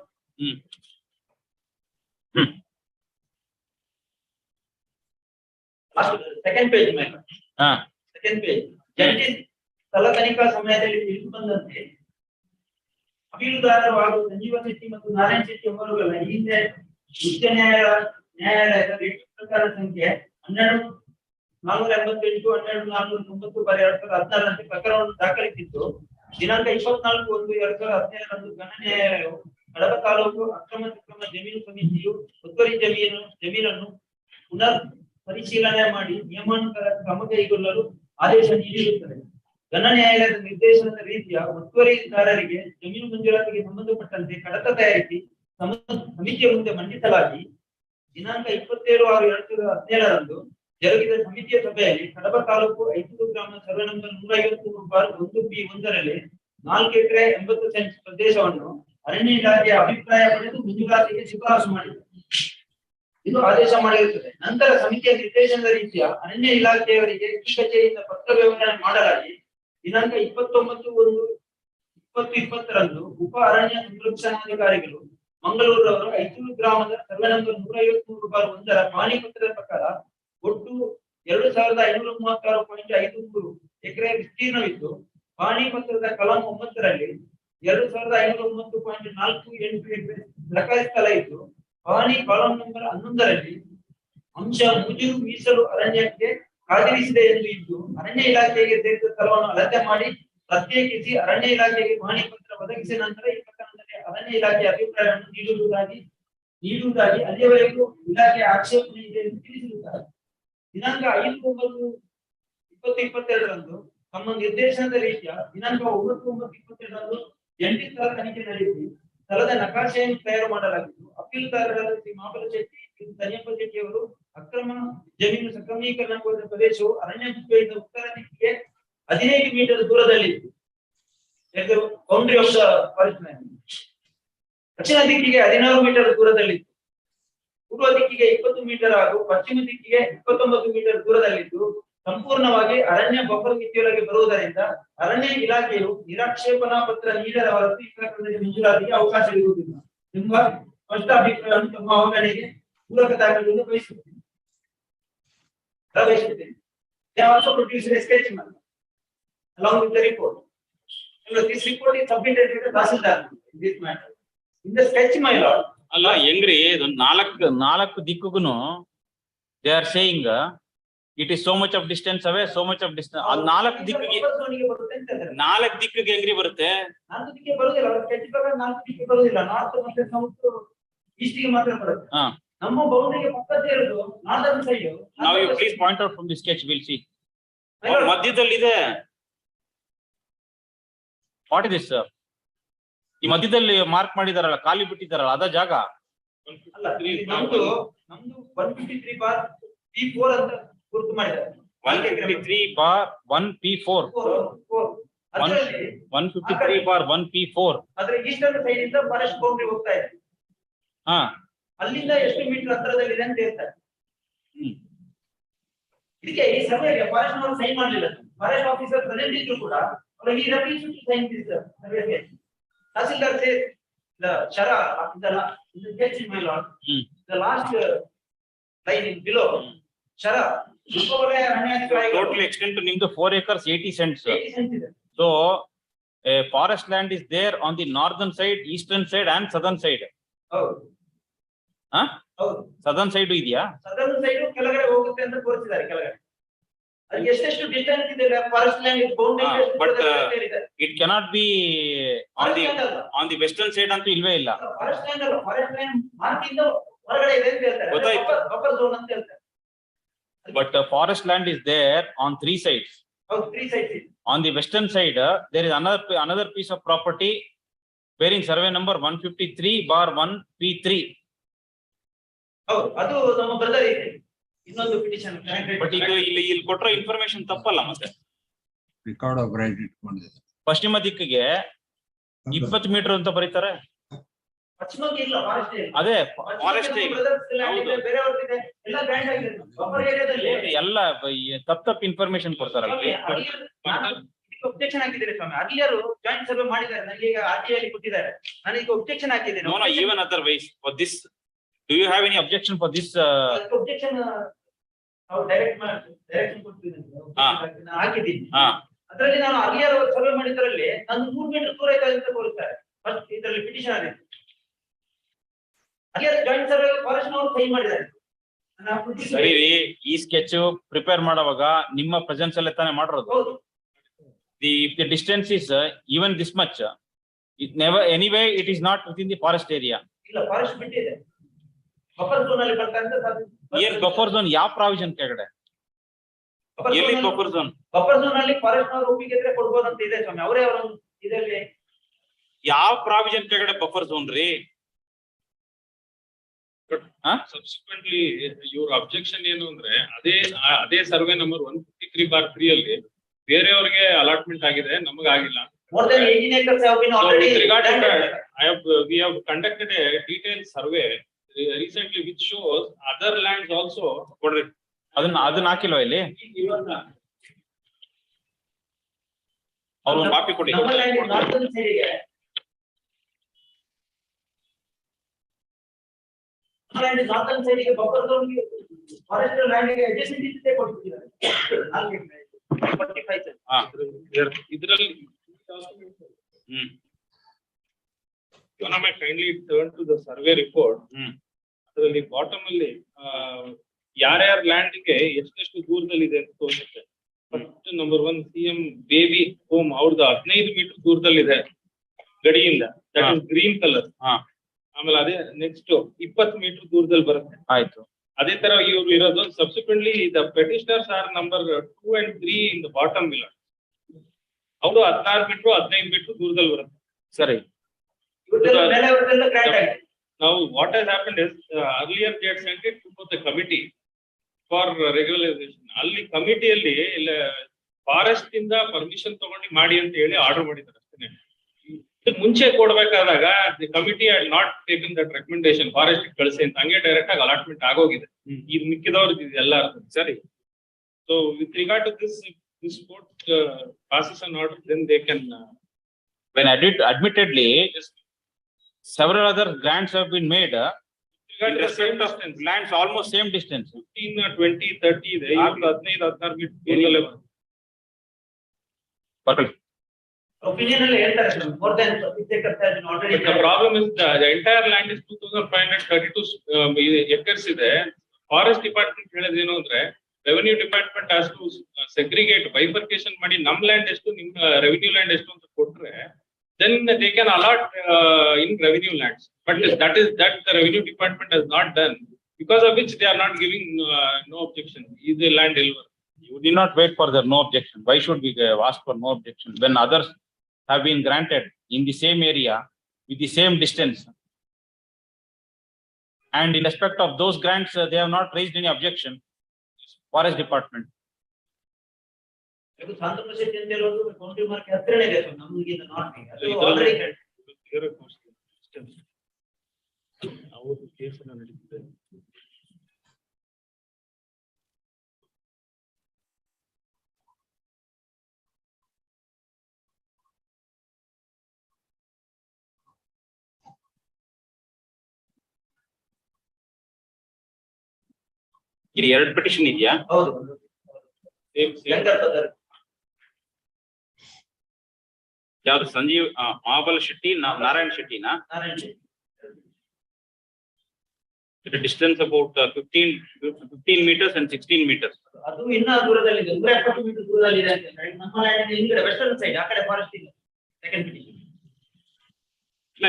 Second page, my lord. Second page. Justice ಸ್ಥಳ ತನಿಖಾ ಸಮಯದಲ್ಲಿ ತಿಳಿದು ಬಂದಂತೆ ಅಪೀಲುದಾರರು ಹಾಗೂ ಸಂಜೀವನ್ ಶೆಟ್ಟಿ ಮತ್ತು ನಾರಾಯಣ ಶೆಟ್ಟಿ ಅವರುಗಳ ಹಿಂದೆ ಉಚ್ಚ ನ್ಯಾಯಾಲಯದ ರಿಟ್ ಪ್ರಕರಣ ಸಂಖ್ಯೆ 12/488/12/490/2016 ಪ್ರಕರಣವನ್ನು ದಾಖಲಿಸಿದ್ದು ದಿನಾಂಕ 24/1/2017 ಘನ ನ್ಯಾಯಾಲಯವು ಕಡಬ ತಾಲೂಕು ಅಕ್ರಮ ಸಕ್ರಮ ಜಮೀನು ಸಮಿತಿಯು ಒತ್ತುವರಿ ಜಮೀನನ್ನು ಪುನರ್ ಪರಿಶೀಲನೆ ಮಾಡಿ ನಿಯಮಾನುಸಾರ ಕ್ರಮ ಕೈಗೊಳ್ಳಲು ಆದೇಶ ನೀಡಿರುತ್ತದೆ. ಘನ ನ್ಯಾಯಾಲಯದ ನಿರ್ದೇಶನದ ರೀತಿಯ ಒತ್ತುವರಿದಾರರಿಗೆ ಜಮೀನು ಮಂಜೂರಾತಿಗೆ ಸಂಬಂಧಪಟ್ಟಂತೆ ಕಡತ ತಯಾರಿಸಿ ಸಮಿತಿಯ ಮುಂದೆ ಮಂಡಿಸಲಾಗಿ ದಿನಾಂಕ 27/6/2017 ಜರುಗಿದ ಸಮಿತಿಯ ಸಭೆಯಲ್ಲಿ ಕಡಬ ತಾಲೂಕು ಐತೂರು ಗ್ರಾಮ ಸರ್ವೆ ನಂಬರ್ 153/1B1ರಲ್ಲಿ 4 ಎಕರೆ 80 ಸೆಂಟ್ಸ್ ಪ್ರದೇಶವನ್ನು ಅರಣ್ಯ ಇಲಾಖೆಯ ಅಭಿಪ್ರಾಯ ಪಡೆದು ಮಂಜೂರಾತಿಗೆ ಶಿಫಾರಸು ಮಾಡಿದೆ. ಇದು ಆದೇಶ ಮಾಡಿರುತ್ತದೆ. ನಂತರ ಸಮಿತಿಯ ನಿರ್ದೇಶನದ ರೀತಿಯ ಅರಣ್ಯ ಇಲಾಖೆಯವರಿಗೆ ಈ ಕಚೇರಿಯಿಂದ ಪತ್ರ ವಿವರಣೆ ಮಾಡಲಾಗಿ ದಿನಾಂಕ 29/1/2020ರಂದು ಉಪ ಅರಣ್ಯ ಸಂರಕ್ಷಣಾಧಿಕಾರಿಗಳು ಮಂಗಳೂರವರು ಐತೂರು ಗ್ರಾಮದ ಸರ್ವೆ ನಂಬರ್ 153/1ರ ಪಾಣಿ ಪತ್ರದ ಪ್ರಕಾರ ಒಟ್ಟು 2536.53 ಎಕರೆ ವಿಸ್ತೀರ್ಣವಿದ್ದು, ಪಾಣಿ ಪತ್ರದ ಕಲಂ 9ರಲ್ಲಿ 2509.48 ಎಕರೆ ದಾಖಲಿಸಲಾ ಇದ್ದು, ಪಾಣಿ ಕಾಲಂ ನಂಬರ್ 11ರಲ್ಲಿ ಅಂಶ ಮುಜೂರು ಮೀಸಲು ಅರಣ್ಯಕ್ಕೆ ಕಾದಿರಿಸಿದೆ ಎಂದು ಇದ್ದು, ಅರಣ್ಯ ಇಲಾಖೆಗೆ ಸೇರಿದ ಸ್ಥಳವನ್ನು ಅಳತೆ ಮಾಡಿ ಪ್ರತ್ಯೇಕಿಸಿ ಅರಣ್ಯ ಇಲಾಖೆಗೆ ಪಾಣಿ ಪತ್ರ ಒದಗಿಸಿದ ನಂತರ ಈ ಪ್ರಕರಣದಲ್ಲಿ ಅರಣ್ಯ ಇಲಾಖೆ ಅಭಿಪ್ರಾಯವನ್ನು ನೀಡುವುದಾಗಿ ಅಲ್ಲಿಯವರೆಗೂ ಇಲಾಖೆ ಆಕ್ಷೇಪಣೆ ಇದೆ ಎಂದು ತಿಳಿಸಿರುತ್ತಾರೆ. ದಿನಾಂಕ 5/9/2022ರಂದು ತಮ್ಮ ನಿರ್ದೇಶನದ ರೀತಿಯ ದಿನಾಂಕ 9/9/22ರಂದು ಜಂಟಿ ಸ್ಥಳ ತನಿಖೆ ನಡೆಸಿ ಸ್ಥಳದ ನಕಾಶೆಯನ್ನು ತಯಾರು ಮಾಡಲಾಗಿದ್ದು, ಅಪೀಲುದಾರರಾದ ಶ್ರೀ ಮಾಪಲ ಶೆಟ್ಟಿ, ತನಿಯಪ್ಪ ಶೆಟ್ಟಿ ಅವರು ಅಕ್ರಮ ಜಮೀನು ಸಕ್ರಮೀಕರಣಗೊಳಿದ ಪ್ರದೇಶವು ಅರಣ್ಯ ಗುಪ್ಪೆಯಿಂದ ಉತ್ತರ ದಿಕ್ಕಿಗೆ 15 ಮೀಟರ್ ದೂರದಲ್ಲಿತ್ತು. Boundary of the forest land. ದಕ್ಷಿಣ ದಿಕ್ಕಿಗೆ 16 ಮೀಟರ್ ದೂರದಲ್ಲಿತ್ತು. ಪೂರ್ವ ದಿಕ್ಕಿಗೆ 20 ಮೀಟರ್ ಹಾಗೂ ಪಶ್ಚಿಮ ದಿಕ್ಕಿಗೆ 29 ಮೀಟರ್ ದೂರದಲ್ಲಿದ್ದು, ಸಂಪೂರ್ಣವಾಗಿ ಅರಣ್ಯ ಬಫರ್ ಮಿತಿಯೊಳಗೆ ಬರುವುದರಿಂದ ಅರಣ್ಯ ಇಲಾಖೆಯು ನಿರಾಕ್ಷೇಪಣಾ ಪತ್ರ ನೀಡದ ಹೊರತು ಈ ಪ್ರಕರಣದಲ್ಲಿ ಮಂಜೂರಾತಿಗೆ ಅವಕಾಶವಿರುವುದಿಲ್ಲ ಎಂಬ ಸ್ಪಷ್ಟ ಅಭಿಪ್ರಾಯವನ್ನು ತಮ್ಮ ಅವಗಣನೆಗೆ ಪೂರಕ ದಾಖಲೆಯನ್ನು ಬಯಸುತ್ತೇನೆ. They also produced a sketch map along with the report. This report is submitted to the Tahsildar in this matter. In the sketch, my lord. ಅಲ್ಲ ಹೆಂಗ್ರಿ ಇದು ನಾಲ್ಕು ದಿಕ್ಕುಗುನು they are saying it is so much of distance away, so much of distance. ಅದು 4 ದಿಕ್ಕಿಗೆ ಹೆಂಗ್ರಿ ಬರುತ್ತೆ? 4 ದಿಕ್ಕಿಗೆ ಬರುವುದಿಲ್ಲ. sketch ಪ್ರಕಾರ 4 ದಿಕ್ಕಿಗೆ ಬರುವುದಿಲ್ಲ. ನಾರ್ತ್ ಮತ್ತೆ ಸೌತ್ ಈಸ್ಟ್ ಗೆ ಮಾತ್ರ ಬರುತ್ತೆ. ನಮ್ಮ ಬೌಂಡರಿಗೆ ಪಕ್ಕದ ಇರೋದು northern side. Now you please point out from the sketch, we'll see. ಮಧ್ಯದಲ್ಲಿ ಇದೆ. What is this sir? ಈ ಮಧ್ಯದಲ್ಲಿ ಮಾರ್ಕ್ ಮಾಡಿದಾರಲ್ಲ, ಖಾಲಿ ಬಿಟ್ಟಿದಾರಲ್ಲ, ಅದ ಜಾಗ ಅಲ್ಲ. ನಮ್ದು 153/P4 ಅಂತ ಗುರುತು ಮಾಡಿದ್ದಾರೆ. 153/1P4. 153/1P4. ಆದ್ರೆ ಈಸ್ಟರ್ನ್ ಸೈಡ್ ಇಂದ ಫಾರೆಸ್ಟ್ ಬೌಂಡರಿ ಹೋಗ್ತಾ ಇದೆ. ಅಲ್ಲಿಂದ ಎಷ್ಟು ಮೀಟರ್ ಹತ್ತಿರದಲ್ಲಿದೆ ಅಂತ ಹೇಳ್ತಾರೆ. ಇದಕ್ಕೆ ಈ ಸರ್ವೆಗೆ ಫಾರೆಸ್ಟ್ ನವರು ಸೈನ್ ಮಾಡಲಿಲ್ಲ. ಫಾರೆಸ್ಟ್ ಆಫೀಸರ್ ಪ್ರೆಸೆಂಟ್ ಇದ್ರು ಕೂಡ ಅವರು ಈ refuse to sign this survey. Tahsildar says the shara in the sketch in my lord, the last line in below shara total extent to nimdu 4 acres 80 cents. 80 cents ಇದೆ. So a forest land is there on the northern side, eastern side and southern side. ಹೌದು. ಹೌದು. southern side ಇದೆಯಾ? southern side ಕೆಳಗಡೆ ಹೋಗುತ್ತೆ ಅಂತ ತೋರಿಸಿದ್ದಾರೆ. ಕೆಳಗಡೆ ಅದಕ್ಕೆ ಎಷ್ಟು ಡಿಸ್ಟೆನ್ಸ್ ಇದೆ forest land boundary. But it cannot be on the western side ಅಂತೂ ಇಲ್ವೇ ಇಲ್ಲ. ಫಾರೆಸ್ಟ್ ಲ್ಯಾಂಡ್ ಅಲ್ಲ, ಫಾರೆಸ್ಟ್ ಲ್ಯಾಂಡ್ ಮಾರ್ಕ್ ಇಂದ ಹೊರಗಡೆ ಇದೆ ಅಂತ ಹೇಳ್ತಾರೆ. ಬಫರ್ ಝೋನ್ ಅಂತ ಹೇಳ್ತಾರೆ. But forest land is there on 3 sides. ಹೌದು, 3 sides ಇದೆ. On the western side there is another piece of property bearing survey number 153/1P3. ಹೌದು, ಅದು ನಮ್ಮ ಬ್ರದರ್ ಇದೆ. ಇನ್ನೊಂದು ಪಿಟಿಷನ್. ಬಟ್ ಇದು ಇಲ್ಲಿ ಕೊಟ್ಟರೋ ಇನ್ಫಾರ್ಮೇಶನ್ ತಪ್ಪಲ್ಲ. ಮತ್ತೆ ರೆಕಾರ್ಡ್ ಆಫ್ ರೈಟ್ ಇಟ್ಕೊಂಡಿದೆ. ಪಶ್ಚಿಮ ದಿಕ್ಕಿಗೆ 20 ಮೀಟರ್ ಅಂತ ಬರೀತಾರೆ. ಪಶ್ಚಿಮಕ್ಕೆ ಇಲ್ಲ, ಫಾರೆಸ್ಟ್ ಇದೆ. ಅದೇ ಫಾರೆಸ್ಟ್ ಬೇರೆಯವ್ರದಿದೆ, ಎಲ್ಲ ಗ್ರ್ಯಾಂಡ್ ಆಗಿದೆ. ಬಫರ್ ಏರಿಯಾದಲ್ಲಿ ಎಲ್ಲ ತಪ್ಪು ಇನ್ಫಾರ್ಮೇಶನ್ ಕೊಡ್ತಾರಲ್ಲ. ಒಬ್ಜೆಕ್ಷನ್ ಹಾಕಿದ್ದಾರೆ ಸ್ವಾಮಿ. ಅರ್ಲಿಯರು ಜಾಯಿಂಟ್ ಸರ್ವೆ ಮಾಡಿದ್ದಾರೆ, ನನಗೆ ಈಗ RTI ಅಲ್ಲಿ ಕೊಟ್ಟಿದ್ದಾರೆ. ನಾನು ಈಗ ಒಬ್ಜೆಕ್ಷನ್ ಹಾಕಿದ್ದೇನೆ. No, even otherwise for this, do you have any objection for this? Objection direction ಕೊಟ್ಟಿದ್ದೀನಿ, ಹಾಕಿದ್ದೀನಿ. ಅದರಲ್ಲಿ ನಾನು ಅರ್ಲಿಯರ್ ಸರ್ವೆ ಮಾಡಿದ್ರಲ್ಲಿ ನಾನು 3 ಮೀಟರ್ ದೂರ ಇದೆ ಅಂತ ತೋರಿಸ್ತಾರೆ. ಫಸ್ಟ್ ಇದರಲ್ಲಿ ಪಿಟಿಷನ್ ಆಗಿದೆ. ಅರ್ಲಿಯರ್ ಜಾಯಿಂಟ್ ಸರ್ವೆ ಫಾರೆಸ್ಟ್ ನವರು ಸೈನ್ ಮಾಡಿದ್ದಾರೆ. ಸರಿ, ಈ ಸ್ಕೆಚ್ ಪ್ರಿಪೇರ್ ಮಾಡುವಾಗ ನಿಮ್ಮ ಪ್ರೆಸೆನ್ಸ್ ಅಲ್ಲೇ ತಾನೇ ಮಾಡಿರೋದು. If the distance is even this much, it never anyway it is not within the forest area. ಇಲ್ಲ, ಫಾರೆಸ್ಟ್ ಬಿಟ್ಟಿದೆ. ಬಫರ್ ಝೋನ್ ಅಲ್ಲಿ ಬರ್ತಂತ. Here buffer zone ಯಾವ ಪ್ರಾವಿಷನ್ ಕೆಳಗಡೆ? ಎಲ್ಲಿ ಬಫರ್ ಝೋನ್? ಬಫರ್ ಝೋನ್ ಅಲ್ಲಿ ಫಾರೆಸ್ಟ್ ನವರು ಒಪ್ಪಿಗೆ ಇದ್ರೆ ಕೊಡ್ಬೋದು ಅಂತ ಇದೆ ಸ್ವಾಮಿ. ಅವರೇ ಅವರ ಇದರಲ್ಲಿ ಯಾವ ಪ್ರಾವಿಷನ್ ಕೆಳಗಡೆ ಬಫರ್ ಝೋನ್ ರೀ? Subsequently, your objection ಏನು ಅಂದ್ರೆ ಅದೇ ಸರ್ವೆ ನಂಬರ್ 153/3 ಅಲ್ಲಿ ಬೇರೆಯವರಿಗೆ ಅಲಾಟ್ಮೆಂಟ್ ಆಗಿದೆ, ನಮಗಾಗಿಲ್ಲ. More than 18 acres have been So already. with regard to granted. that, we have conducted a detailed survey recently which shows other lands also. ಅದನ್ನ ಹಾಕಿಲ್ವಾ ಇಲ್ಲಿ? ಅವ್ರು ಕಾಪಿ ಕೊಡಿ. ನಮ್ಮ land is northern side ಗೆ. ನಮ್ಮ land is northern side ಗೆ buffer zone ಗೆ forest land ಗೆ adjacent ಇದ್ದಿದ್ದೇ ಕೊಟ್ಟಿದ್ದಾರೆ. 45 ಇದರಲ್ಲಿ kindly turn to the survey report. ಅದರಲ್ಲಿ ಬಾಟಮ್ ಅಲ್ಲಿ ಯಾರ್ಯಾರ ಲ್ಯಾಂಡ್ ಗೆ ಎಷ್ಟೆಷ್ಟು ದೂರದಲ್ಲಿ ಇದೆ ಅಂತ ತೋರಿಸುತ್ತೆ. First number 1 CM baby home ಅವ್ರದ್ದು 15 ಮೀಟರ್ ದೂರದಲ್ಲಿದೆ ಗಡಿಯಿಂದ, ದಟ್ ಇಸ್ ಗ್ರೀನ್ ಕಲರ್. ಆಮೇಲೆ ಅದೇ ನೆಕ್ಸ್ಟ್ 20 ಮೀಟರ್ ದೂರದಲ್ಲಿ ಬರುತ್ತೆ. ಆಯ್ತು. ಅದೇ ತರ ಇವ್ರು ಇರೋದು subsequently the petitioners are number 2 and 3 in the bottom miller. ಅವರು 16 ಮೀಟರ್ 15 ಮೀಟರ್ ದೂರದಲ್ಲಿ ಬರುತ್ತೆ. ಸರಿ. Now what has happened is earlier they had sent it to the committee for regularization. ಅಲ್ಲಿ ಕಮಿಟಿಯಲ್ಲಿ ಫಾರೆಸ್ಟ್ ಇಂದ ಪರ್ಮಿಷನ್ ತಗೊಂಡು ಮಾಡಿ ಅಂತ ಹೇಳಿ ಆರ್ಡರ್ ಮಾಡಿದ್ದಾರೆ ಅಷ್ಟೇ. ಇದಕ್ಕೆ ಮುಂಚೆ ಕೊಡ್ಬೇಕಾದಾಗ the committee had not taken that recommendation, forest ಕಳಿಸಿ ಅಂತ, ಹಂಗೆ ಡೈರೆಕ್ಟ್ ಆಗಿ ಅಲಾಟ್ಮೆಂಟ್ ಆಗೋಗಿದೆ. ಇದು ಮಿಕ್ಕಿದವ್ರು ಎಲ್ಲ ಸರಿ. So with regard to this court passes an order, then they can when admittedly several other grants have been made in respect of lands almost same distance. 15, 20, 30 ಇದೆ. 15, 16 ಮೀಟರ್ ದೂರದಲ್ಲೇ ಬರುತ್ತೆ. Opinion ಅಲ್ಲಿ ಹೇಳ್ತಾರೆ more than 50 acres has been already. The problem is the entire land is 2532 acres ಇದೆ. Forest department ಹೇಳೋದೇನು ಅಂದ್ರೆ revenue department has to segregate, bifurcation ಮಾಡಿ ನಮ್ land ಎಷ್ಟು ನಿಮ್ಮ ರೆವೆನ್ಯೂ ಲ್ಯಾಂಡ್ ಎಷ್ಟು ಅಂತ ಕೊಟ್ರೆ then they can allot in revenue lands. But that the revenue department has not done, because of which they are not giving no objection. Is the land delivered? You did not wait for their no objection. Why should we ask for no objection when others have been granted in the same area with the same distance? And in respect of those grants, they have not raised any objection. Forest department. ಇದು ಶಾಂತಪ್ಪ ಶೆಟ್ಟಿ ಅಂತ ಹೇಳೋದು county mark ಹತ್ತಿರನೇ ಇದೆ ನಮಗಿಂತ north. ಅದು already ಅವರು ಕೇಸನ್ನ ನಡೀತಿದೆ. ಇಲ್ಲಿ 2 ಪಿಟಿಷನ್ ಇದೆಯಾ? ಹೌದು. ಯಾವ್ದು? Sanjeev Mahabala Shetty, Narayana ಶೆಟ್ಟಿನಾ? Narayana Shetty. Distance about 15 meters and 16 meters. ಅದು ಇನ್ನ ದೂರದಲ್ಲಿದೆ, 170 ಮೀಟರ್ ದೂರದಲ್ಲಿದೆ ಅಂತ ಹೇಳಿ. ನಮ್ಮ ಲ್ಯಾಂಡ್ ಹಿಂಗಡೆ ವೆಸ್ಟರ್ನ್ ಸೈಡ್ ಆ ಕಡೆ ಫಾರೆಸ್ಟ್ ಇದೆ. Second petition.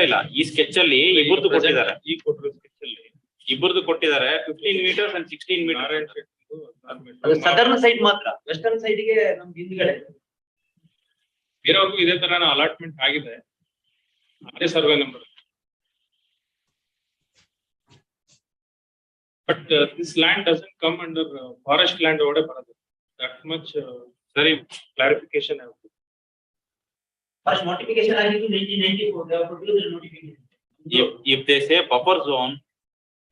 ಇಲ್ಲ ಈ ಸ್ಕೆಚ್ ಅಲ್ಲಿ ಇಬ್ಬರದು ಕೊಟ್ಟಿದ್ದಾರೆ. ಈ ಕೊಟ್ಟಿರೋ ಸ್ಕೆಚ್ ಅಲ್ಲಿ ಇಬ್ಬರದು ಕೊಟ್ಟಿದ್ದಾರೆ 15 meters and 16 meters. Narayana Shetty ಅದು ಸದರ್ನ್ ಸೈಡ್ ಮಾತ್ರ, ವೆಸ್ಟರ್ನ್ ಸೈಡ್ ಗೆ ನಮ್ಗೆ ಹಿಂದ್ಗಡೆ. ಬೇರೆಯವ್ರಿಗೂ ಇದೇ ತರ ಅಲಾಟ್ಮೆಂಟ್ ಆಗಿದೆ, ಅದೇ survey number. But this land doesn't come under forest land order. That much very clarification. First notification ಆಗಿದ್ದು 1994. They have produced the notification. If they say buffer zone,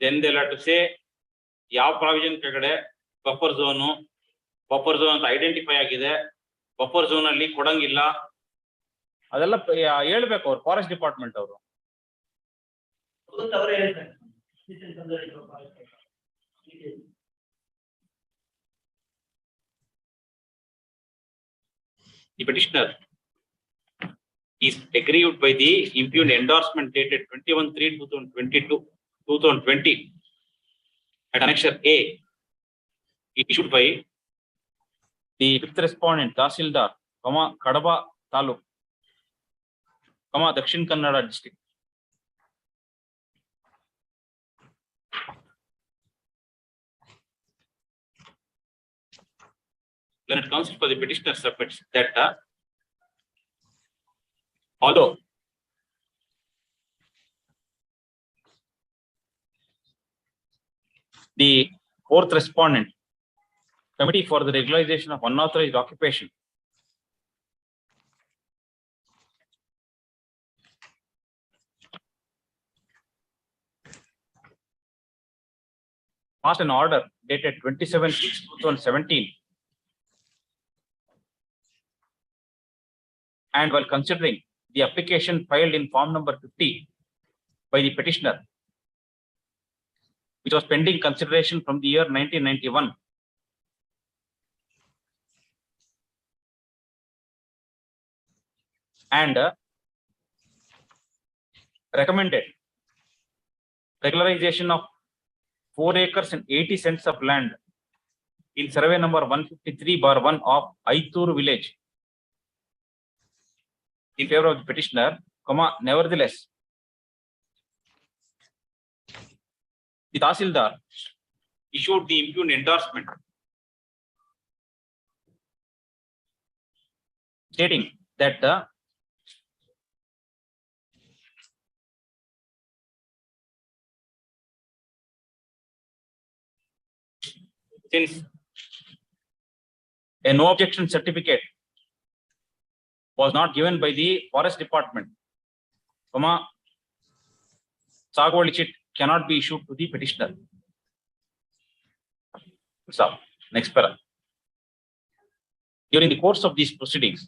then they'll have to say ಯಾವ provision ಕೆಳಗಡೆ buffer zone ಅಂತ identify ಆಗಿದೆ, buffer zone ಅಲ್ಲಿ ಕೊಡಂಗಿಲ್ಲ, ಅದೆಲ್ಲ ಹೇಳ್ಬೇಕು ಅವ್ರು, ಫಾರೆಸ್ಟ್ ಡಿಪಾರ್ಟ್ಮೆಂಟ್ ಅವರು. The petitioner is aggrieved by the impugned endorsement dated 21/3/2020 at Annexure A issued by the fifth respondent Tahsildar, Kadaba Taluk, Dakshin Kannada district. Learned counsel for the petitioner submits that although The fourth respondent, Committee for the Regularization of Unauthorized Occupation, passed an order dated 27/6/2017, and while considering the application filed in form number 50 by the petitioner, which was pending consideration from the year 1991, and recommended regularization of 4 acres and 80 cents of land in survey number 153/1 of Aitur village in favor of the petitioner, nevertheless, the Tahsildar issued the impugned endorsement stating that since a no objection certificate was not given by the forest department, Sagwali chit cannot be issued to the petitioner. So, next para. During the course of these proceedings,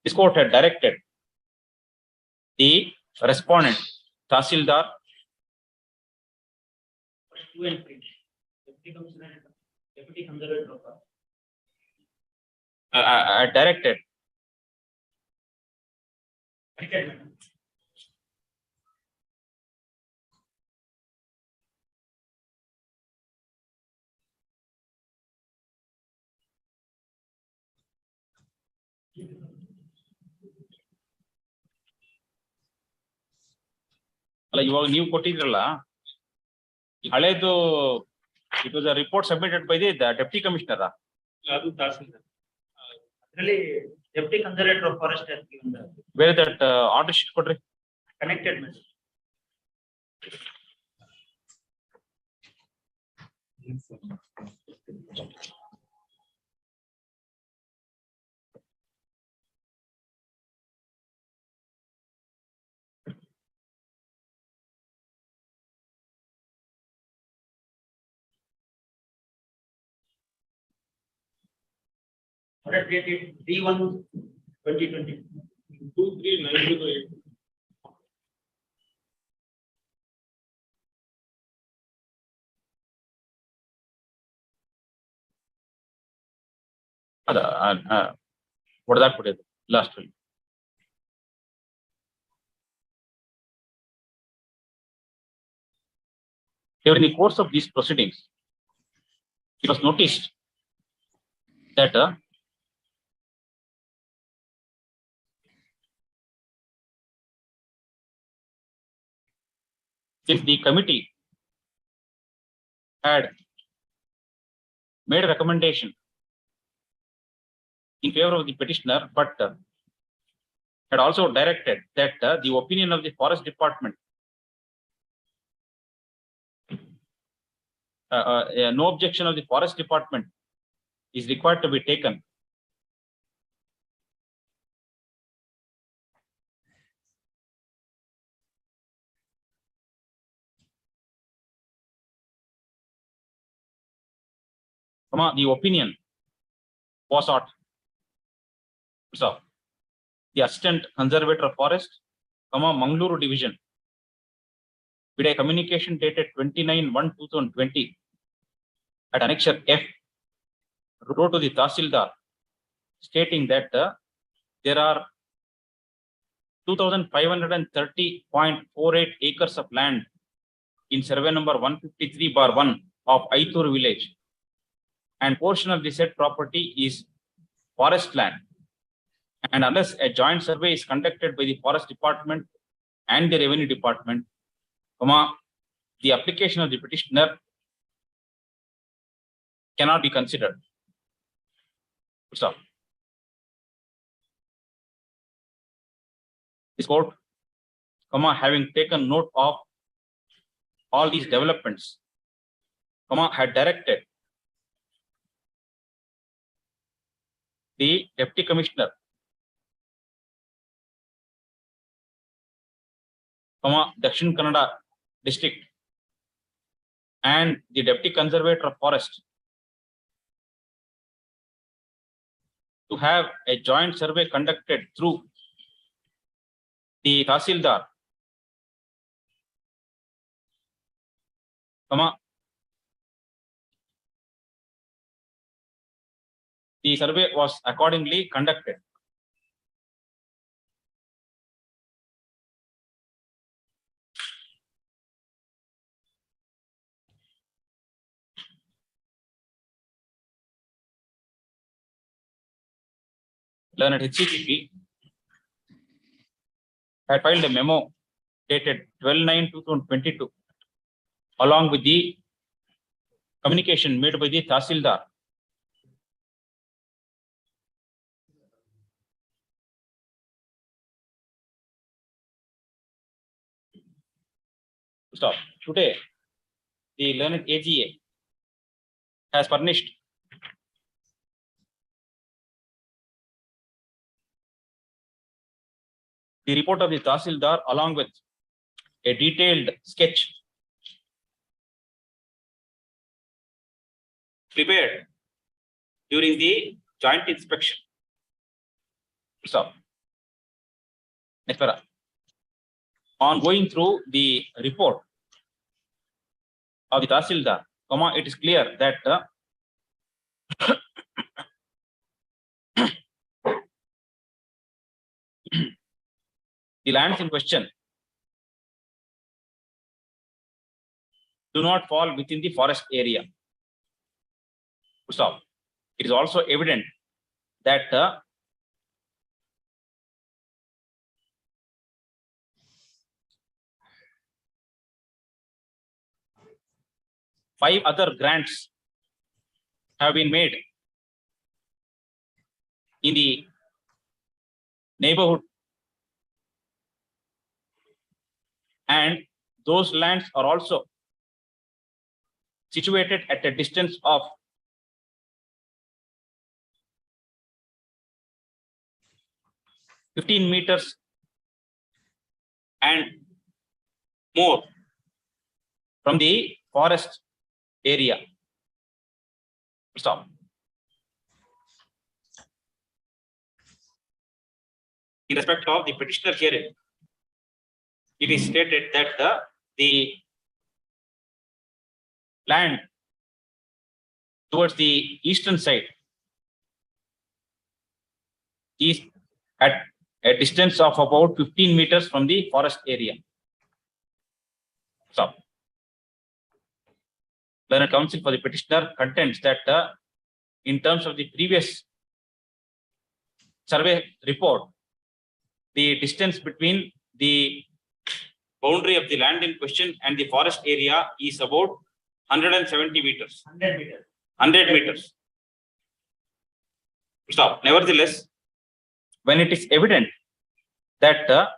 this court had directed the respondent, Tahsildar, directed ಅಲ್ಲ ಇವಾಗ ನೀವು ಕೊಟ್ಟಿದ್ರಲ್ಲ ಹಳೇದು it was a report submitted by the deputy commissioner. ಅದು ತಹಸೀಲ್ದಾರ್. ಅದರಲ್ಲಿ deputy conservator of forest ಬೇರೆ that order sheet ಕೊಡ್ರಿ. Connected message. Dated D1/2020. 23908. ಅದ ಹೊಡೆದಾಕ್ಬಿಟ್ಟಿದೆ last ಅಲ್ಲಿ. During the course of these proceedings, it was noticed that since the committee had made a recommendation in favor of the petitioner, but had also directed that the opinion of the forest department, no objection of the forest department is required to be taken. The opinion was sought. So, the Assistant Conservator of Forest, Mangaluru Division, with a communication dated 29/1/2020 at Annexure F, wrote to the Tahsildar stating that there are 2,530.48 acres of land in survey number 153/1 of Aitur village, and portion of the said property is forest land, and unless a joint survey is conducted by the forest department and the revenue department, the application of the petitioner cannot be considered. Stop. This court, having taken note of all these developments had directed the Deputy Commissioner, Dakshin Kannada District and the Deputy Conservator of Forest to have a joint survey conducted through the Tahsildar, the survey was accordingly conducted. Learned HCPP had filed a memo dated 12/9/2022 along with the communication made by the Tahsildar Today, the learned AGA has furnished the report of the Tahsildar along with a detailed sketch prepared during the joint inspection. Next para. On going through the report of the Tahsildar, it is clear that the lands in question do not fall within the forest area. It is also evident that 5 other grants have been made in the neighborhood, and those lands are also situated at a distance of 15 meters and more from the forest area. In respect of the petitioner hearing, it is stated that the land towards the eastern side is at a distance of about 15 meters from the forest area. Learned counsel for the petitioner contends that in terms of the previous survey report, the distance between the boundary of the land in question and the forest area is about 170 meters. 100 meters. Nevertheless, when it is evident that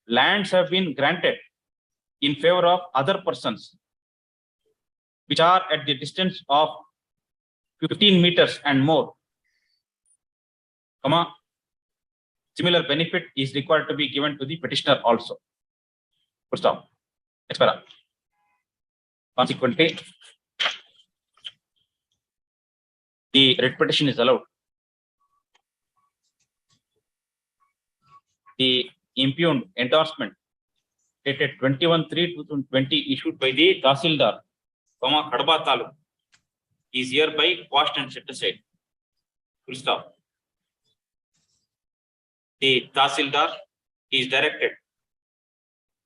lands have been granted in favor of other persons, which are at the distance of 15 meters and more, similar benefit is required to be given to the petitioner also. Consequently, the writ petition is allowed. The impugned endorsement dated 21/3/2020 issued by the Tahsildar, Kadapa Taluk, is hereby quashed and set aside. Full stop. The Tahsildar is directed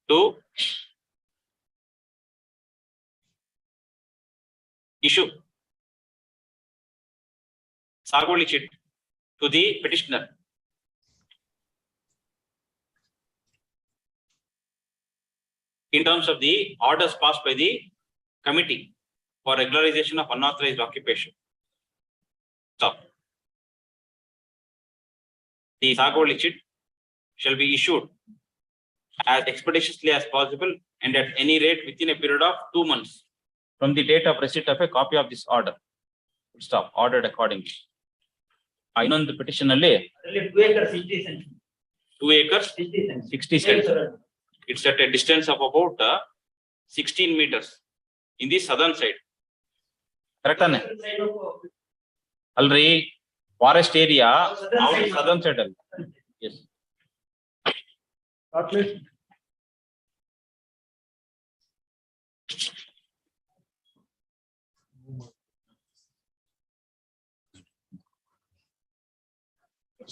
to issue Sagoli chit to the petitioner in terms of the orders passed by the committee for regularization of unauthorized occupation. Stop. The Sagoli chit shall be issued as expeditiously as possible and at any rate within a period of 2 months. from the date of receipt of a copy of this order. Stop, ordered accordingly. Innೊಂದು petition ಅಲ್ಲಿ 2 acres 60 cents. 2 acres 60 cents. It's at a distance of about 16 meters in the southern side. Correct anne? Alri forest area southern side alli. Yes.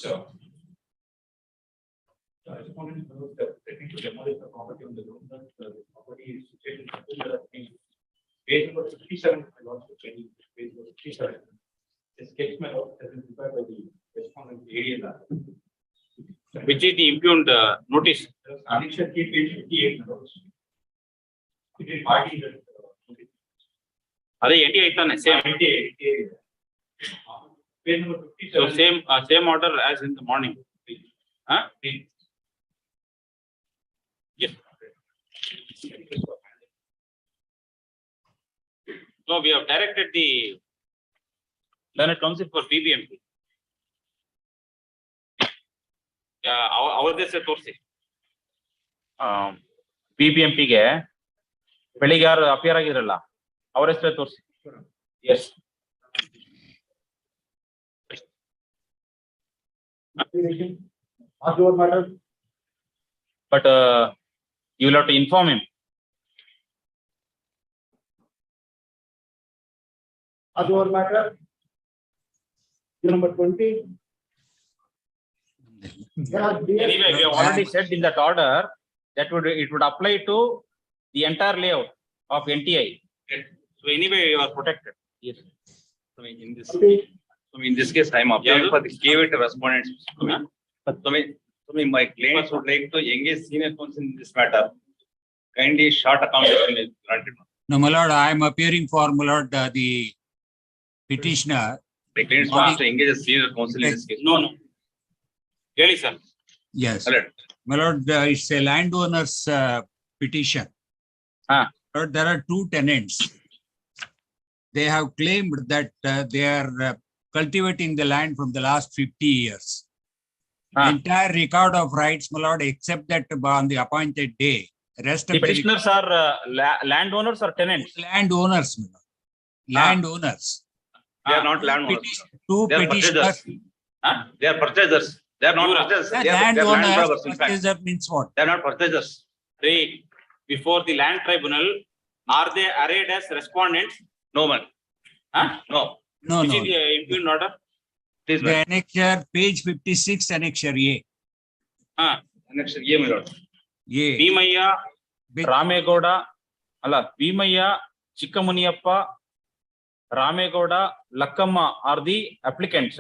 So. I just wanted to know that technically demolish the property on the road that the property is situated in page number 57. I lost the training, page number 57. The sketch map has been prepared by the respondent area. Which is the impugned notice? Annexure key page 58. It is party that. Ade NT aitane same. Page number 57. So same order as in the morning. Huh? Yes. No, we have directed the learned counsel for BBMP. ಅವರದೇ ಸೆ ತೋರಿಸಿ BBMP ಗೆ ಬೆಳಿಗ್ಗೆ ಯಾರು appear ಆಗಿರಲ್ಲ ಅವರ ಹೆಸರೇ ತೋರಿಸಿ. S. But you will have to inform him. Other matter. Number 20. Anyway, we have already said in that order that it would apply to the entire layout of NTI. So anyway, you are protected. Yes. So in this case, I am applying for the KVT respondents. But my clients would like to engage senior counsel in this matter. Kindly short accommodation is granted. No, my lord, I am appearing for, my lord, the petitioner. My clients wants to engage a senior counsel in this case. No. Really, sir. Yes. Alright. My lord, it's a landowner's petition. But there are two tenants. They have claimed that they are cultivating the land from the last 50 years. Entire record of rights, my lord, except that on the appointed day. Rest The of petitioners are landowners or tenants? Landowners, my lord. Landowners. They are not landowners. Two They are petitioners. purchasers. They are purchasers. They are not purchasers. They are land grabbers, in fact. Purchaser means what? They are not purchasers. Before the land tribunal, are they arrayed as respondents? No, man. No. No, Which no. is the impugned order? Please, The man. annexure, page 56, annexure A. Annexure A, my lord. A. Bhimaya, Ramegowda, Bhimaya, Chikkamuniyappa, Ramegowda, Lakkamma are the applicants.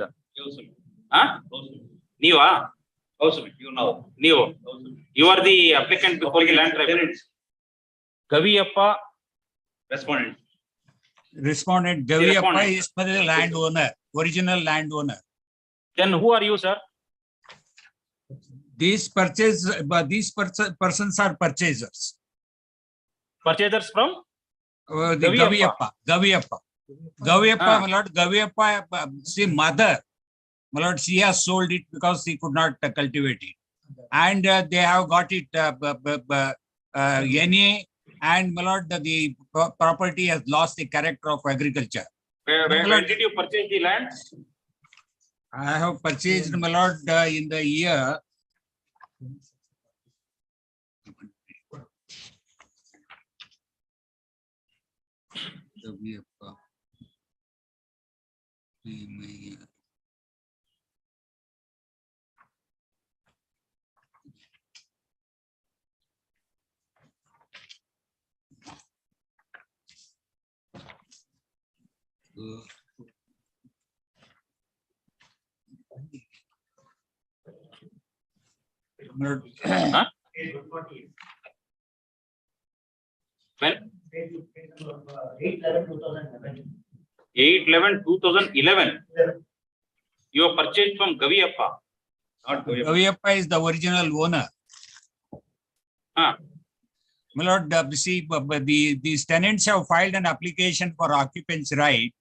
Niva? You are the applicant before the land tribunal. Gaviyappa, respondent. Respondent Gaviyappa is the landowner, original landowner. Then who are you, sir? These persons are purchasers. Purchasers from? The Gaviyappa, my lord, Gaviyappa, see mother, my lord, she has sold it because she could not cultivate it. And they have got it NA, and my lord, the property has lost the character of agriculture. When did you purchase the land? I have purchased, my lord, in the year. When? 8/11/2011. You have purchased from Gaviyappa. Gaviyappa is the original owner. my lord, these tenants have filed an application for occupancy right.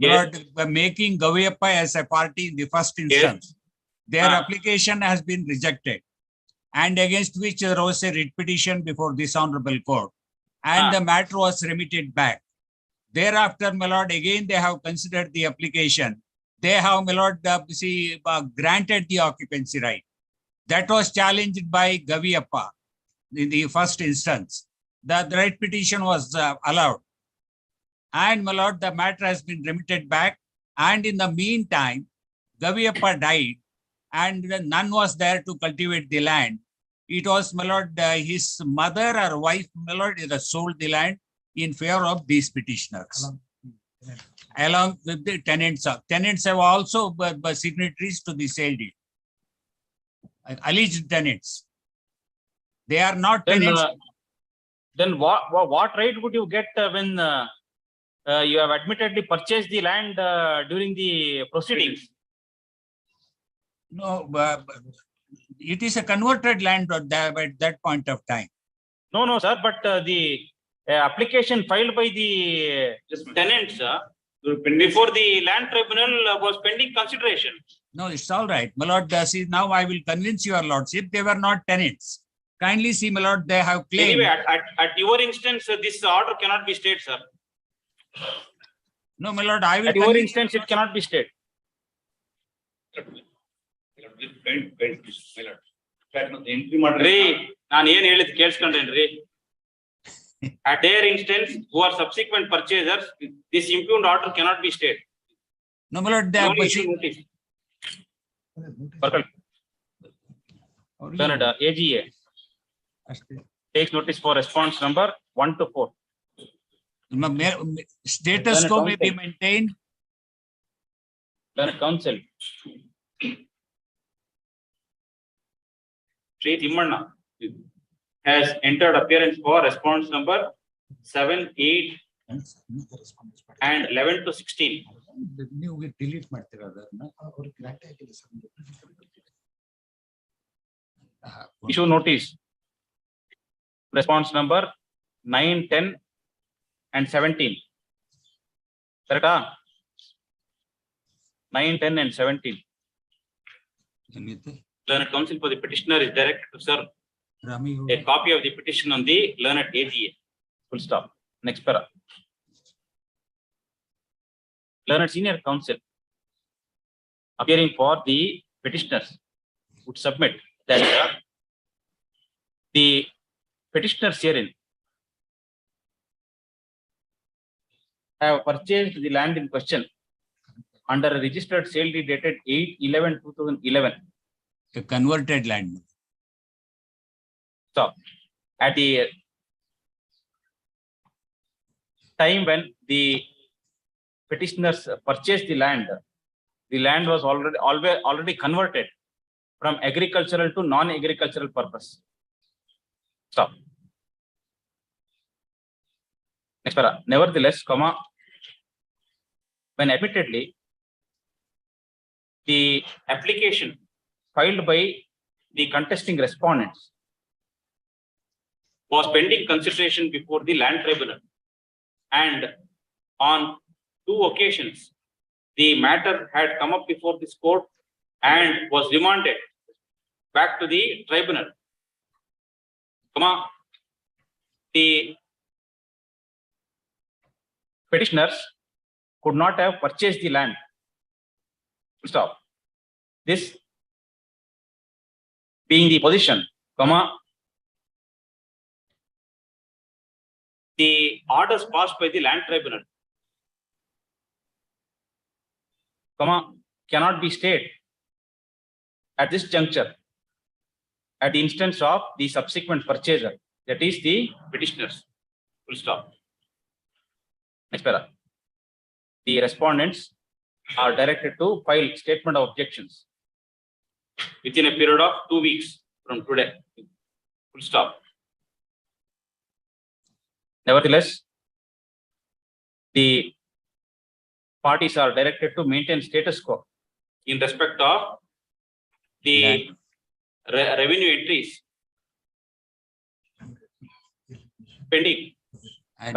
My Yes. lord, making Gaviyappa as a party in the first instance. Their application has been rejected, and against which there was a writ petition before this honorable court, and the matter was remitted back. Thereafter, my lord, again they have considered the application. They have, my lord, granted the occupancy right. That was challenged by Gaviyappa in the first instance. The right petition was allowed. And, my lord, the matter has been remitted back. And in the meantime, Gaviyappa died, and none was there to cultivate the land. It was, my lord, his mother or wife, my lord, sold the land in favor of these petitioners. Along with the tenants. Tenants have also signatories to the sale deed. Alleged tenants. They are not tenants. Then what right would you get when you have admittedly purchased the land during the proceedings? No, it is a converted land at that point of time. No, sir, but the application filed by the tenants before the land tribunal was pending consideration. No, it's all right. My lord, see, now I will convince your lordship, they were not tenants. Kindly see, my lord, they have claimed. Anyway, at your instance, this order cannot be stayed, sir. No, my lord, I will. At your instance, it cannot be stayed. ನಾನು ಏನ್ ಹೇಳಿದ್ ಕೇಳಿಸ್ಕೊಂಡೇನ್ರಿ. At their instance, who are subsequent purchasers, this impugned order cannot be stayed. No, my lord, they have notice. Canada AGA takes notice for response number 1 to 4. Status quo may be maintained. Council. Sri Timmanna has entered appearance for response number 7, 8, and 11 to 16. Delete issue notice. Response number 9, 10, and 17. Correct? 9, 10, and 17. Learned counsel for the petitioner is directed to serve a copy of the petition on the learned AGA. Full stop. Next para. Learned senior counsel appearing for the petitioners would submit that the petitioners herein have purchased the land in question under a registered sale deed dated 8/11/2011. A converted land. So, at the time when the petitioners purchased the land was already converted from agricultural to non-agricultural purpose. Stop. Next para. Nevertheless, when admittedly the application filed by the contesting respondents was pending consideration before the land tribunal, and on 2 occasions the matter had come up before this court and was remanded back to the tribunal. The petitioners could not have purchased the land. Stop. This being the position, the orders passed by the land tribunal, cannot be stayed at this juncture at the instance of the subsequent purchaser, that is the petitioners. Full stop. Next para. The respondents are directed to file statement of objections within a period of 2 weeks from today. Full stop. Nevertheless, the parties are directed to maintain status quo in respect of the revenue entries pending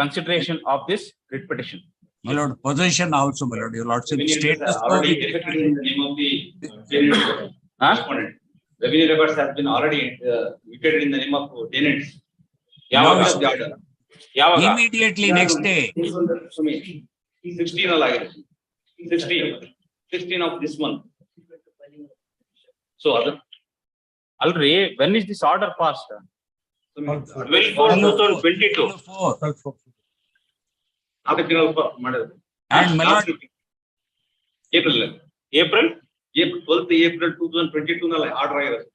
consideration of this writ petition. My lord, possession also, my lord, your lordship, Revenue records status are quo. already defected in the name of the tenant. Revenue records have been already defected in the name of tenants. Now, Yavaga. immediately next day. 16 alagide. 16 of this month. So, already, when is this order passed? 12/4/2022. And my lord, April 12th April 2022 ನಲ್ಲಿ order ಆಗಿರೋದು.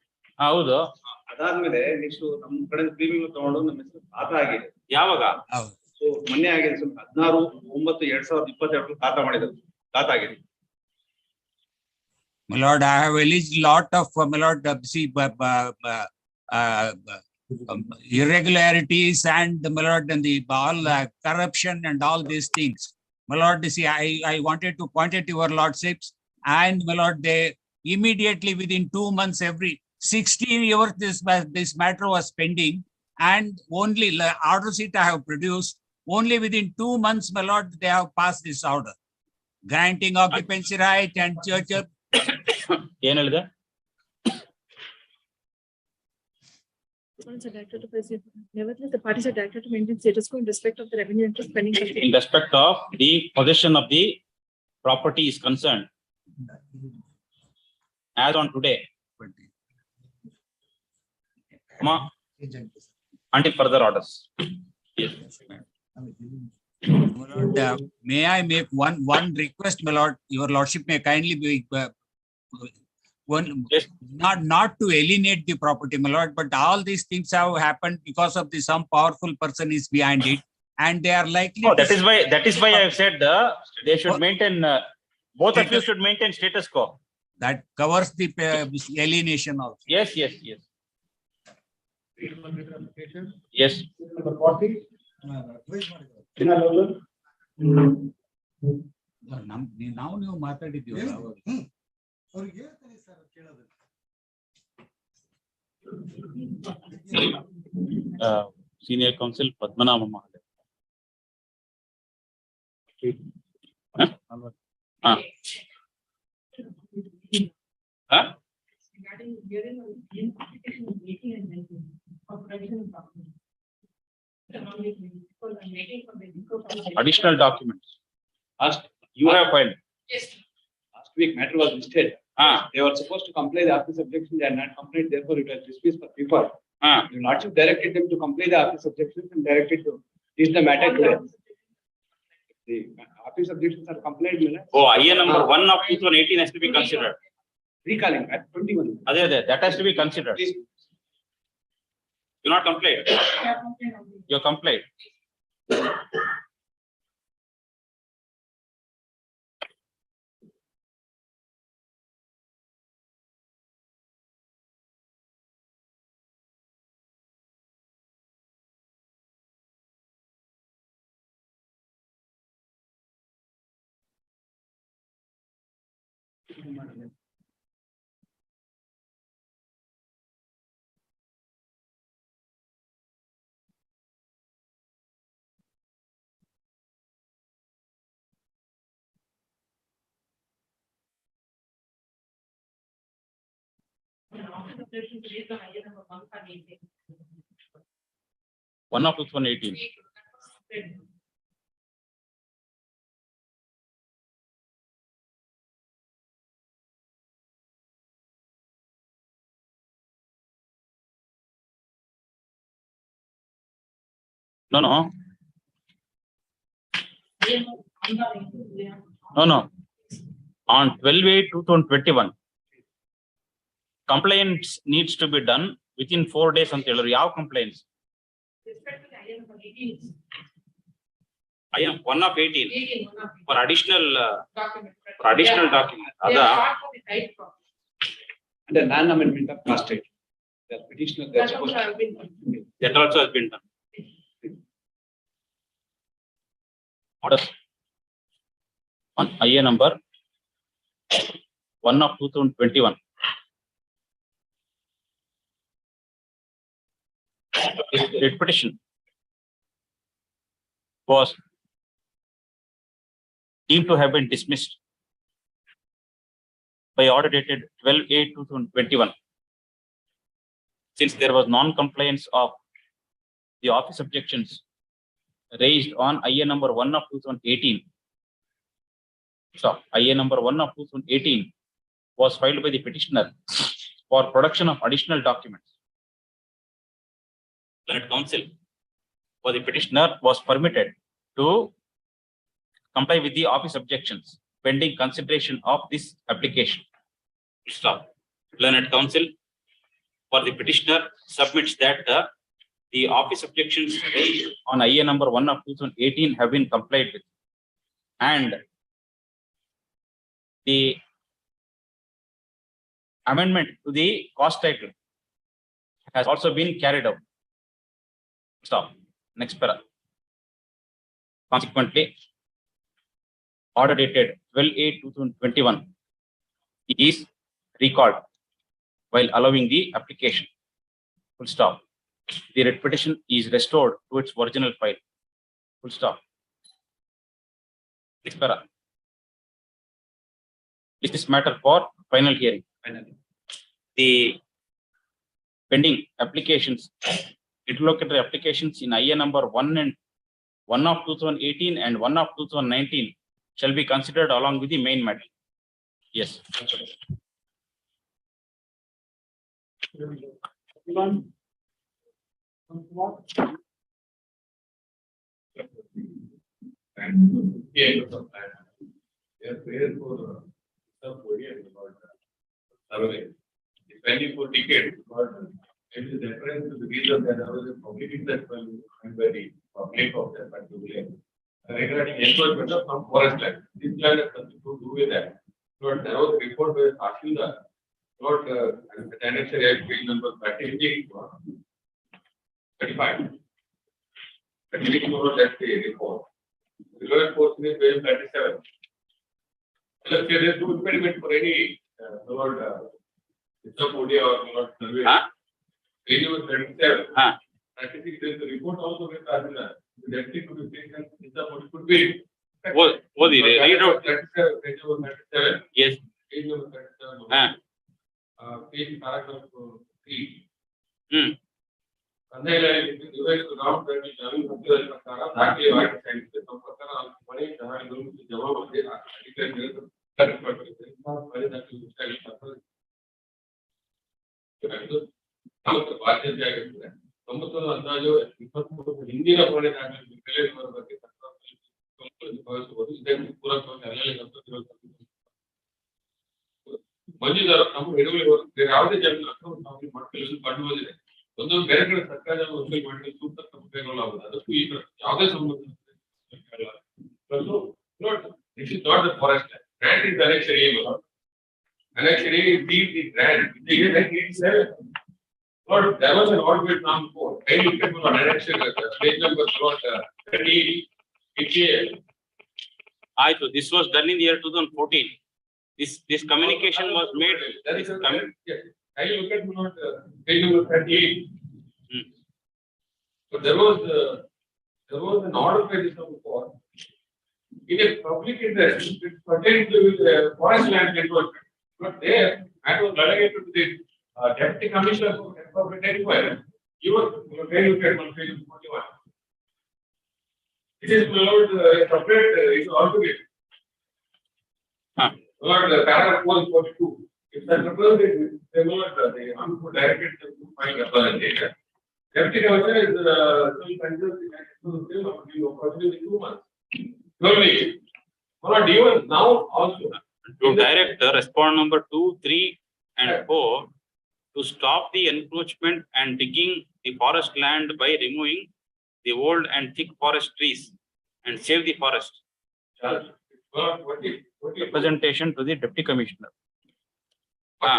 ಹೌದು. ಅದಾದ್ಮೇಲೆ next ನಮ್ಮ ಕಡೆ premium ತಗೊಂಡು ನಮ್ಮ ಹೆಸರು ಖಾತಾ ಆಗಿದೆ. ಯಾವಾಗ? ಸೊ ಮೊನ್ನೆ ಆಗಿದೆ 16/9/2022 ಖಾತಾ ಮಾಡಿದ್ರು. ಖಾತಾ ಆಗಿದೆ. my lord, I have alleged lot of my lord, irregularities and my lord, and the all corruption and all these things. My lord, see, I wanted to point it to your lordships, and my lord, they immediately within 2 months, every 16 years, this matter was pending, and only order sheet I have produced. Only within 2 months, my lord, they have passed this order, granting occupancy right and church. ಏನ್ ಹೇಳಿದೆ? Nevertheless, the parties are directed to maintain status quo in respect of the revenue interest pending. In respect of the possession of the property is concerned, as on today, until further orders. Yes. My lord, may I make one request, my lord? Your lordship may kindly be not to alienate the property, my lord, but all these things have happened because of some powerful person is behind it, and they are likely. Oh, that is why I have said they should maintain. Both of you should maintain status quo. That covers the alienation also. Yes. Yes. Number 40. ನಾವು ನೀವು ಮಾತಾಡಿದ್ದೀವಲ್ಲ senior counsel Padmanabha Mahadev. Additional documents. You have filed. Yes. Last week matter was listed. They were supposed to comply the office objection. They are not complied. Therefore, it was dismissed for default. The lordship directed them to comply the office objections and directed to teach the matter today. The office objections are complied. Oh, IA number 1 of 2018 has to be considered. Recalling that 21. That has to be considered. Please. You not complied. You are complied. One of 2018. No. On 12/8/2021, complaints needs to be done within 4 days ಅಂತ ಹೇಳಿದ್ರು. ಯಾವ complaints? I am 1 of 18 for additional document. And the non-amendment of class state. The petitioner that also has been done. Orders on IA number 1 of 2021. Writ petition was deemed to have been dismissed by order dated 12/8/2021. Since there was non-compliance of the office objections raised on IA number 1 of 2018. So IA number 1 of 2018 was filed by the petitioner for production of additional documents. Learned counsel for the petitioner was permitted to comply with the office objections pending consideration of this application. Stop. Learned counsel for the petitioner submits that the office objections raised on IA number 1 of 2018 have been complied with, and the amendment to the cost title has also been carried out. Stop. Next para. Consequently, order dated 12/8/2021 is recalled while allowing the application. Full stop. The writ petition is restored to its original file. Full stop. Next para. Is this matter for final hearing? Finally. The pending applications, interlocutory applications in IA number 1 and 1 of 2018 and 1 of 2019 shall be considered along with the main matter. Yes. Survey. Depending for ticket, but it is reference to the reason that there was a public interest by the public of that particular regarding encroachment of some forest land. This land has nothing to do with that. But there was a report by Ashwinda, not Financial Act bill number 35. That's the report. The lower portion is page 37. Let's say there is no impediment for any it's a body or not survey. Page number 37. I think there is a report also with Ashwinda. The deputy to be taken is the body could be. What the read out? Page number 37. Yes. Page number 37. Page paragraph 3. ಬಾಧ್ಯತೆ ಆಗಿರ್ತದೆ 90 ಅಂದಾಜು 23 ಹಿಂದಿನ ಹೊಣೆ ದಾಖಲೆ ಬಗ್ಗೆ ಭಾವಿಸಬಹುದು. ಇದಕ್ಕೆ ಪೂರಕವಾಗಿ ಅಲ್ಲಲ್ಲಿ ಮಂಜೂದಾರ ನಮ್ಮ ಹಿಡುವಳಿ ಬೇರೆ ಯಾವುದೇ ಜಮೀನು ಮಾಡ್ಕೊಳ್ಳಲು ಕಂಡು ಬಂದಿದೆ. ಒಂದೊಂದು ಬೇರೆ ಕಡೆ ಸರ್ಕಾರ ವಸೂಲಿ ಮಾಡಲು ಸೂಕ್ತ ಕ್ರಮಗಳಾಗುವುದು. ಅದಕ್ಕೂ ಈ ಯಾವುದೇ ಸಂಬಂಧ this is not the forest land. Grant is annexure A. Annexure A is the grant. In the year 1987, there was an odd bit now before. Very look at annexure, page number 38. So this was done in the year 2014. This communication was made. I look at page number 38. But there was an order by this before. In a public interest, it pertains to the forest land network. But there, I was delegated to the deputy commissioner for public inquiry. You were very look at on page 41. It is separate, it's altogether. Paragraph 442. If the representative, they will not, they are directed to find representative. Deputy commissioner is opportunity 2 months. Slowly, not even now also. To direct the respond number 2, 3, and 4 to stop the encroachment and digging the forest land by removing the old and thick forest trees and save the forest. Representation to the deputy commissioner. 42.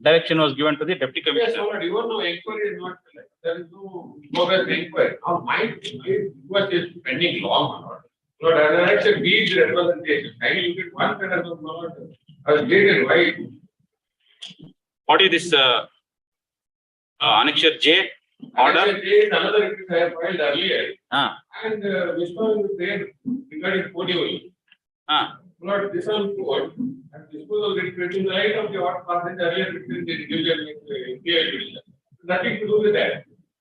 Direction was given to the deputy Yes, commissioner. already, even though inquiry is not, there is no progress inquiry. Now, my request is pending long or not. But as I said, we is representation. I look at one kind of not as big and wide. What is this annexure J? Order. There is another request I have filed earlier. And Vishnu is there regarding portable. But this one code and disposal in the light of the order passage earlier between the division. Nothing to do with that.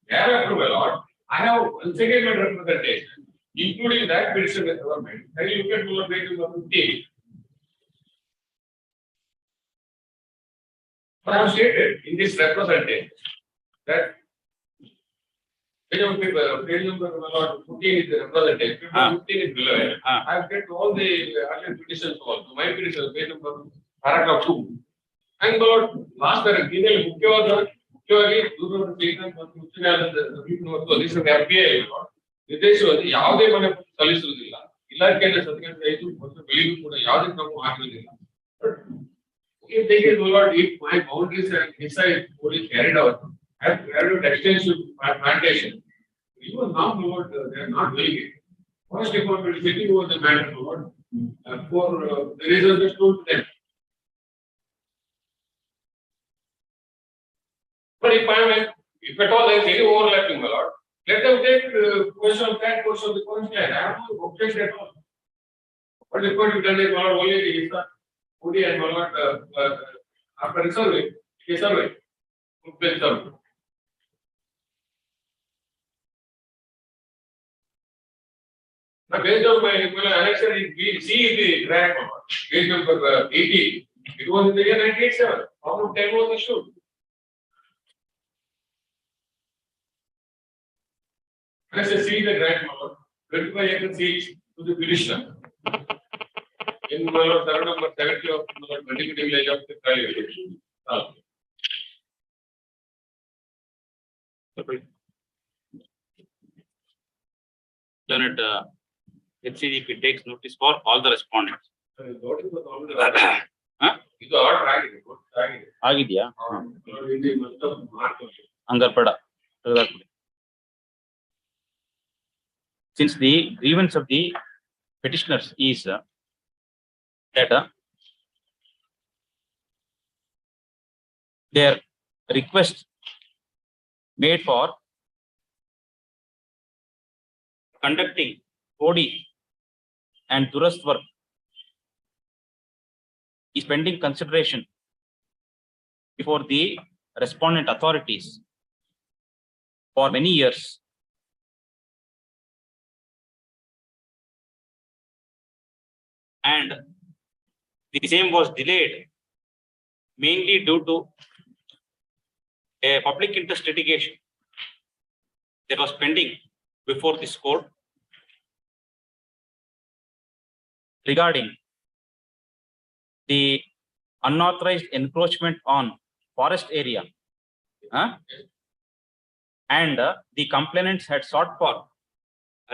They have approval or I have one second representation, including that petition with government. Then you look at more page number 15. But I have stated in this representation that page number 15 is the representation, 15 is below. I have get all the earlier petitions also. My petition, page number paragraph 2. And the last paragraph, ವಿದೇಶದಲ್ಲಿ ಯಾವುದೇ ಮನೆ ಸಲ್ಲಿಸುವುದಿಲ್ಲ ಇಲಾಖೆಯ ಸದಸ್ಯರು ಬೆಳೆಯಲು ಕೂಡ ಯಾವುದೇ ಕ್ರಮ ಹಾಕುವುದಿಲ್ಲ. If my boundaries and inside police carried out, I have carried out extensive plantation. Even now, Lord, they are not doing it. Forest department is sitting over the matter, Lord, for the reason just told to them. But if at all there is any overlapping, my lord, let them take portion of that, portion of the forest land. I have no objection at all. What is going to be done is, my lord, only the OD and my lord, after a survey, a survey, survey. Now, based on my annexure, we see the draft, page number 18. It was in the year 1987. How much time was issued? Let's say see the grant number 25 acres each to the petitioner. In survey number 70 of the particular village of the Kali. Lieutenant HCDP takes notice for all the respondents. ಇದು order ಆಗಿದೆ ಆಗಿದೆಯಾ ಹಂಗಾರೆ ಬೇಡ ತೆಗೆದಾಕ್ಬಿಡಿ. Since the grievance of the petitioners is that their request made for conducting OD and Durast work is pending consideration before the respondent authorities for many years. And the same was delayed mainly due to a public interest litigation that was pending before this court regarding the unauthorized encroachment on forest area. And the complainants had sought for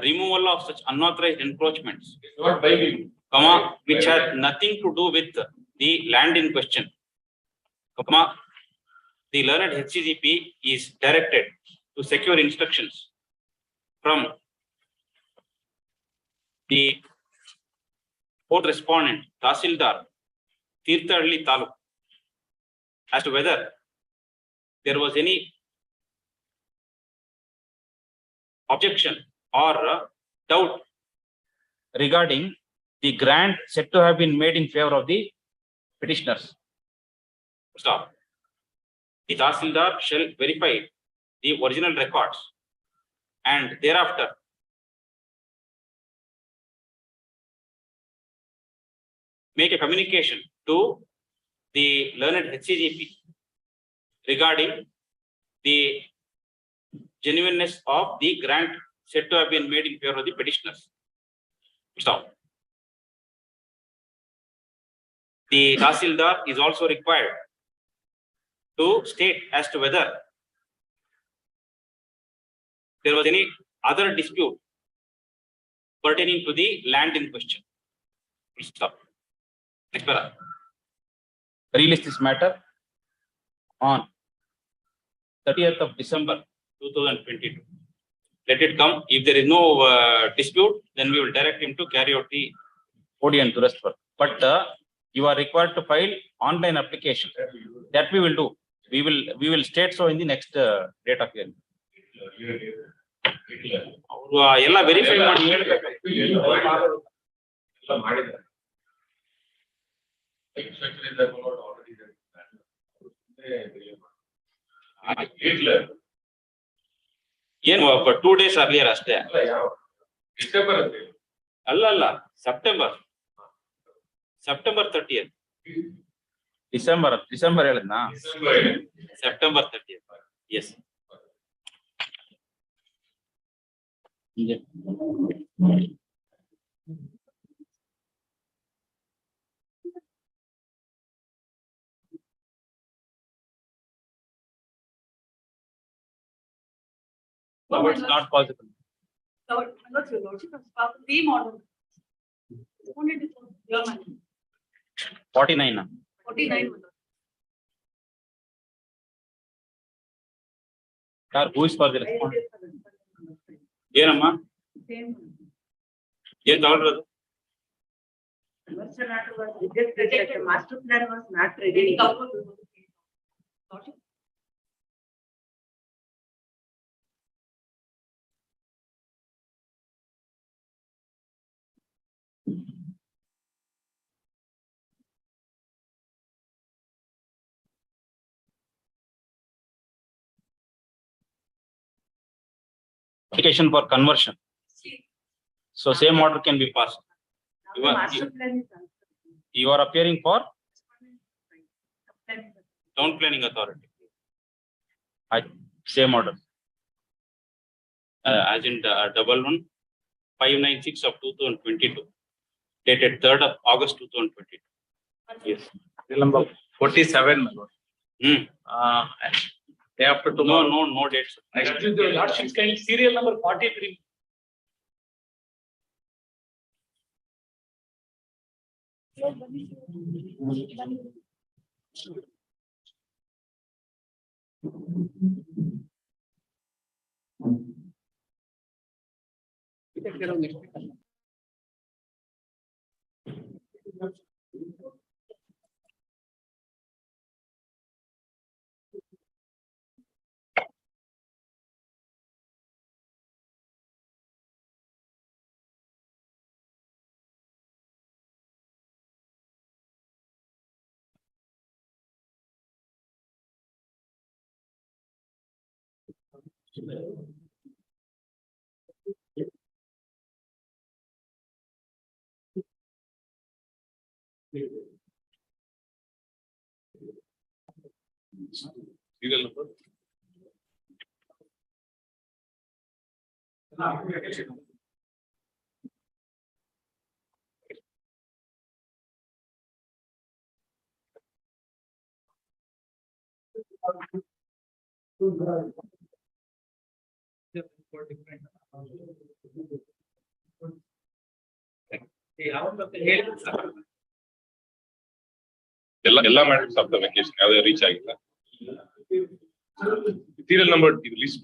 removal of such unauthorized encroachments. It's not binding. Which had nothing to do with the land in question. The learned HCGP is directed to secure instructions from the fourth respondent, Tahsildar, Tirthalli Taluk, as to whether there was any objection or doubt regarding the grant said to have been made in favor of the petitioners. Stop. The Tahsildar shall verify the original records and thereafter make a communication to the learned HCGP regarding the genuineness of the grant said to have been made in favor of the petitioners. Stop. The Tahsildar is also required to state as to whether there was any other dispute pertaining to the land in question. Stop. Next para. Release this matter on 30th of December 2022. Let it come. If there is no dispute, then we will direct him to carry out the OD and Durast work. But you are required to file online application. That we will do. We will state so in the next date of hearing. ಅವ್ರು ಎಲ್ಲ verify ಮಾಡಿ ಹೇಳ್ಬೇಕು. ಏನು 2 days earlier ಅಷ್ಟೇ. ಅಲ್ಲ September 30th. December ಹೇಳಿದ್ನಾ? ಸೆಪ್ಟೆಂಬರ್ 30th. Yes. No, it's not possible. So, your lordship has passed the same order. Only it is your money. 49. 49. Sir, who is for the response? ಏನಮ್ಮ? Same. ಏನ್ ತಗೊಂಡ್ರದು? Master plan was not ready. Application for conversion. So same order can be passed. You are appearing for town planning authority. Same order. As in 11-596 of 2022, dated 3rd of August 2022. Yes. Number 47, my lord. Day after tomorrow. No dates. Excuse the lordship's kind serial number 43. Serial number. ಎಲ್ಲ matters of the vacation ಯಾವ್ದು reach ಆಗಿಲ್ಲ. Serial number list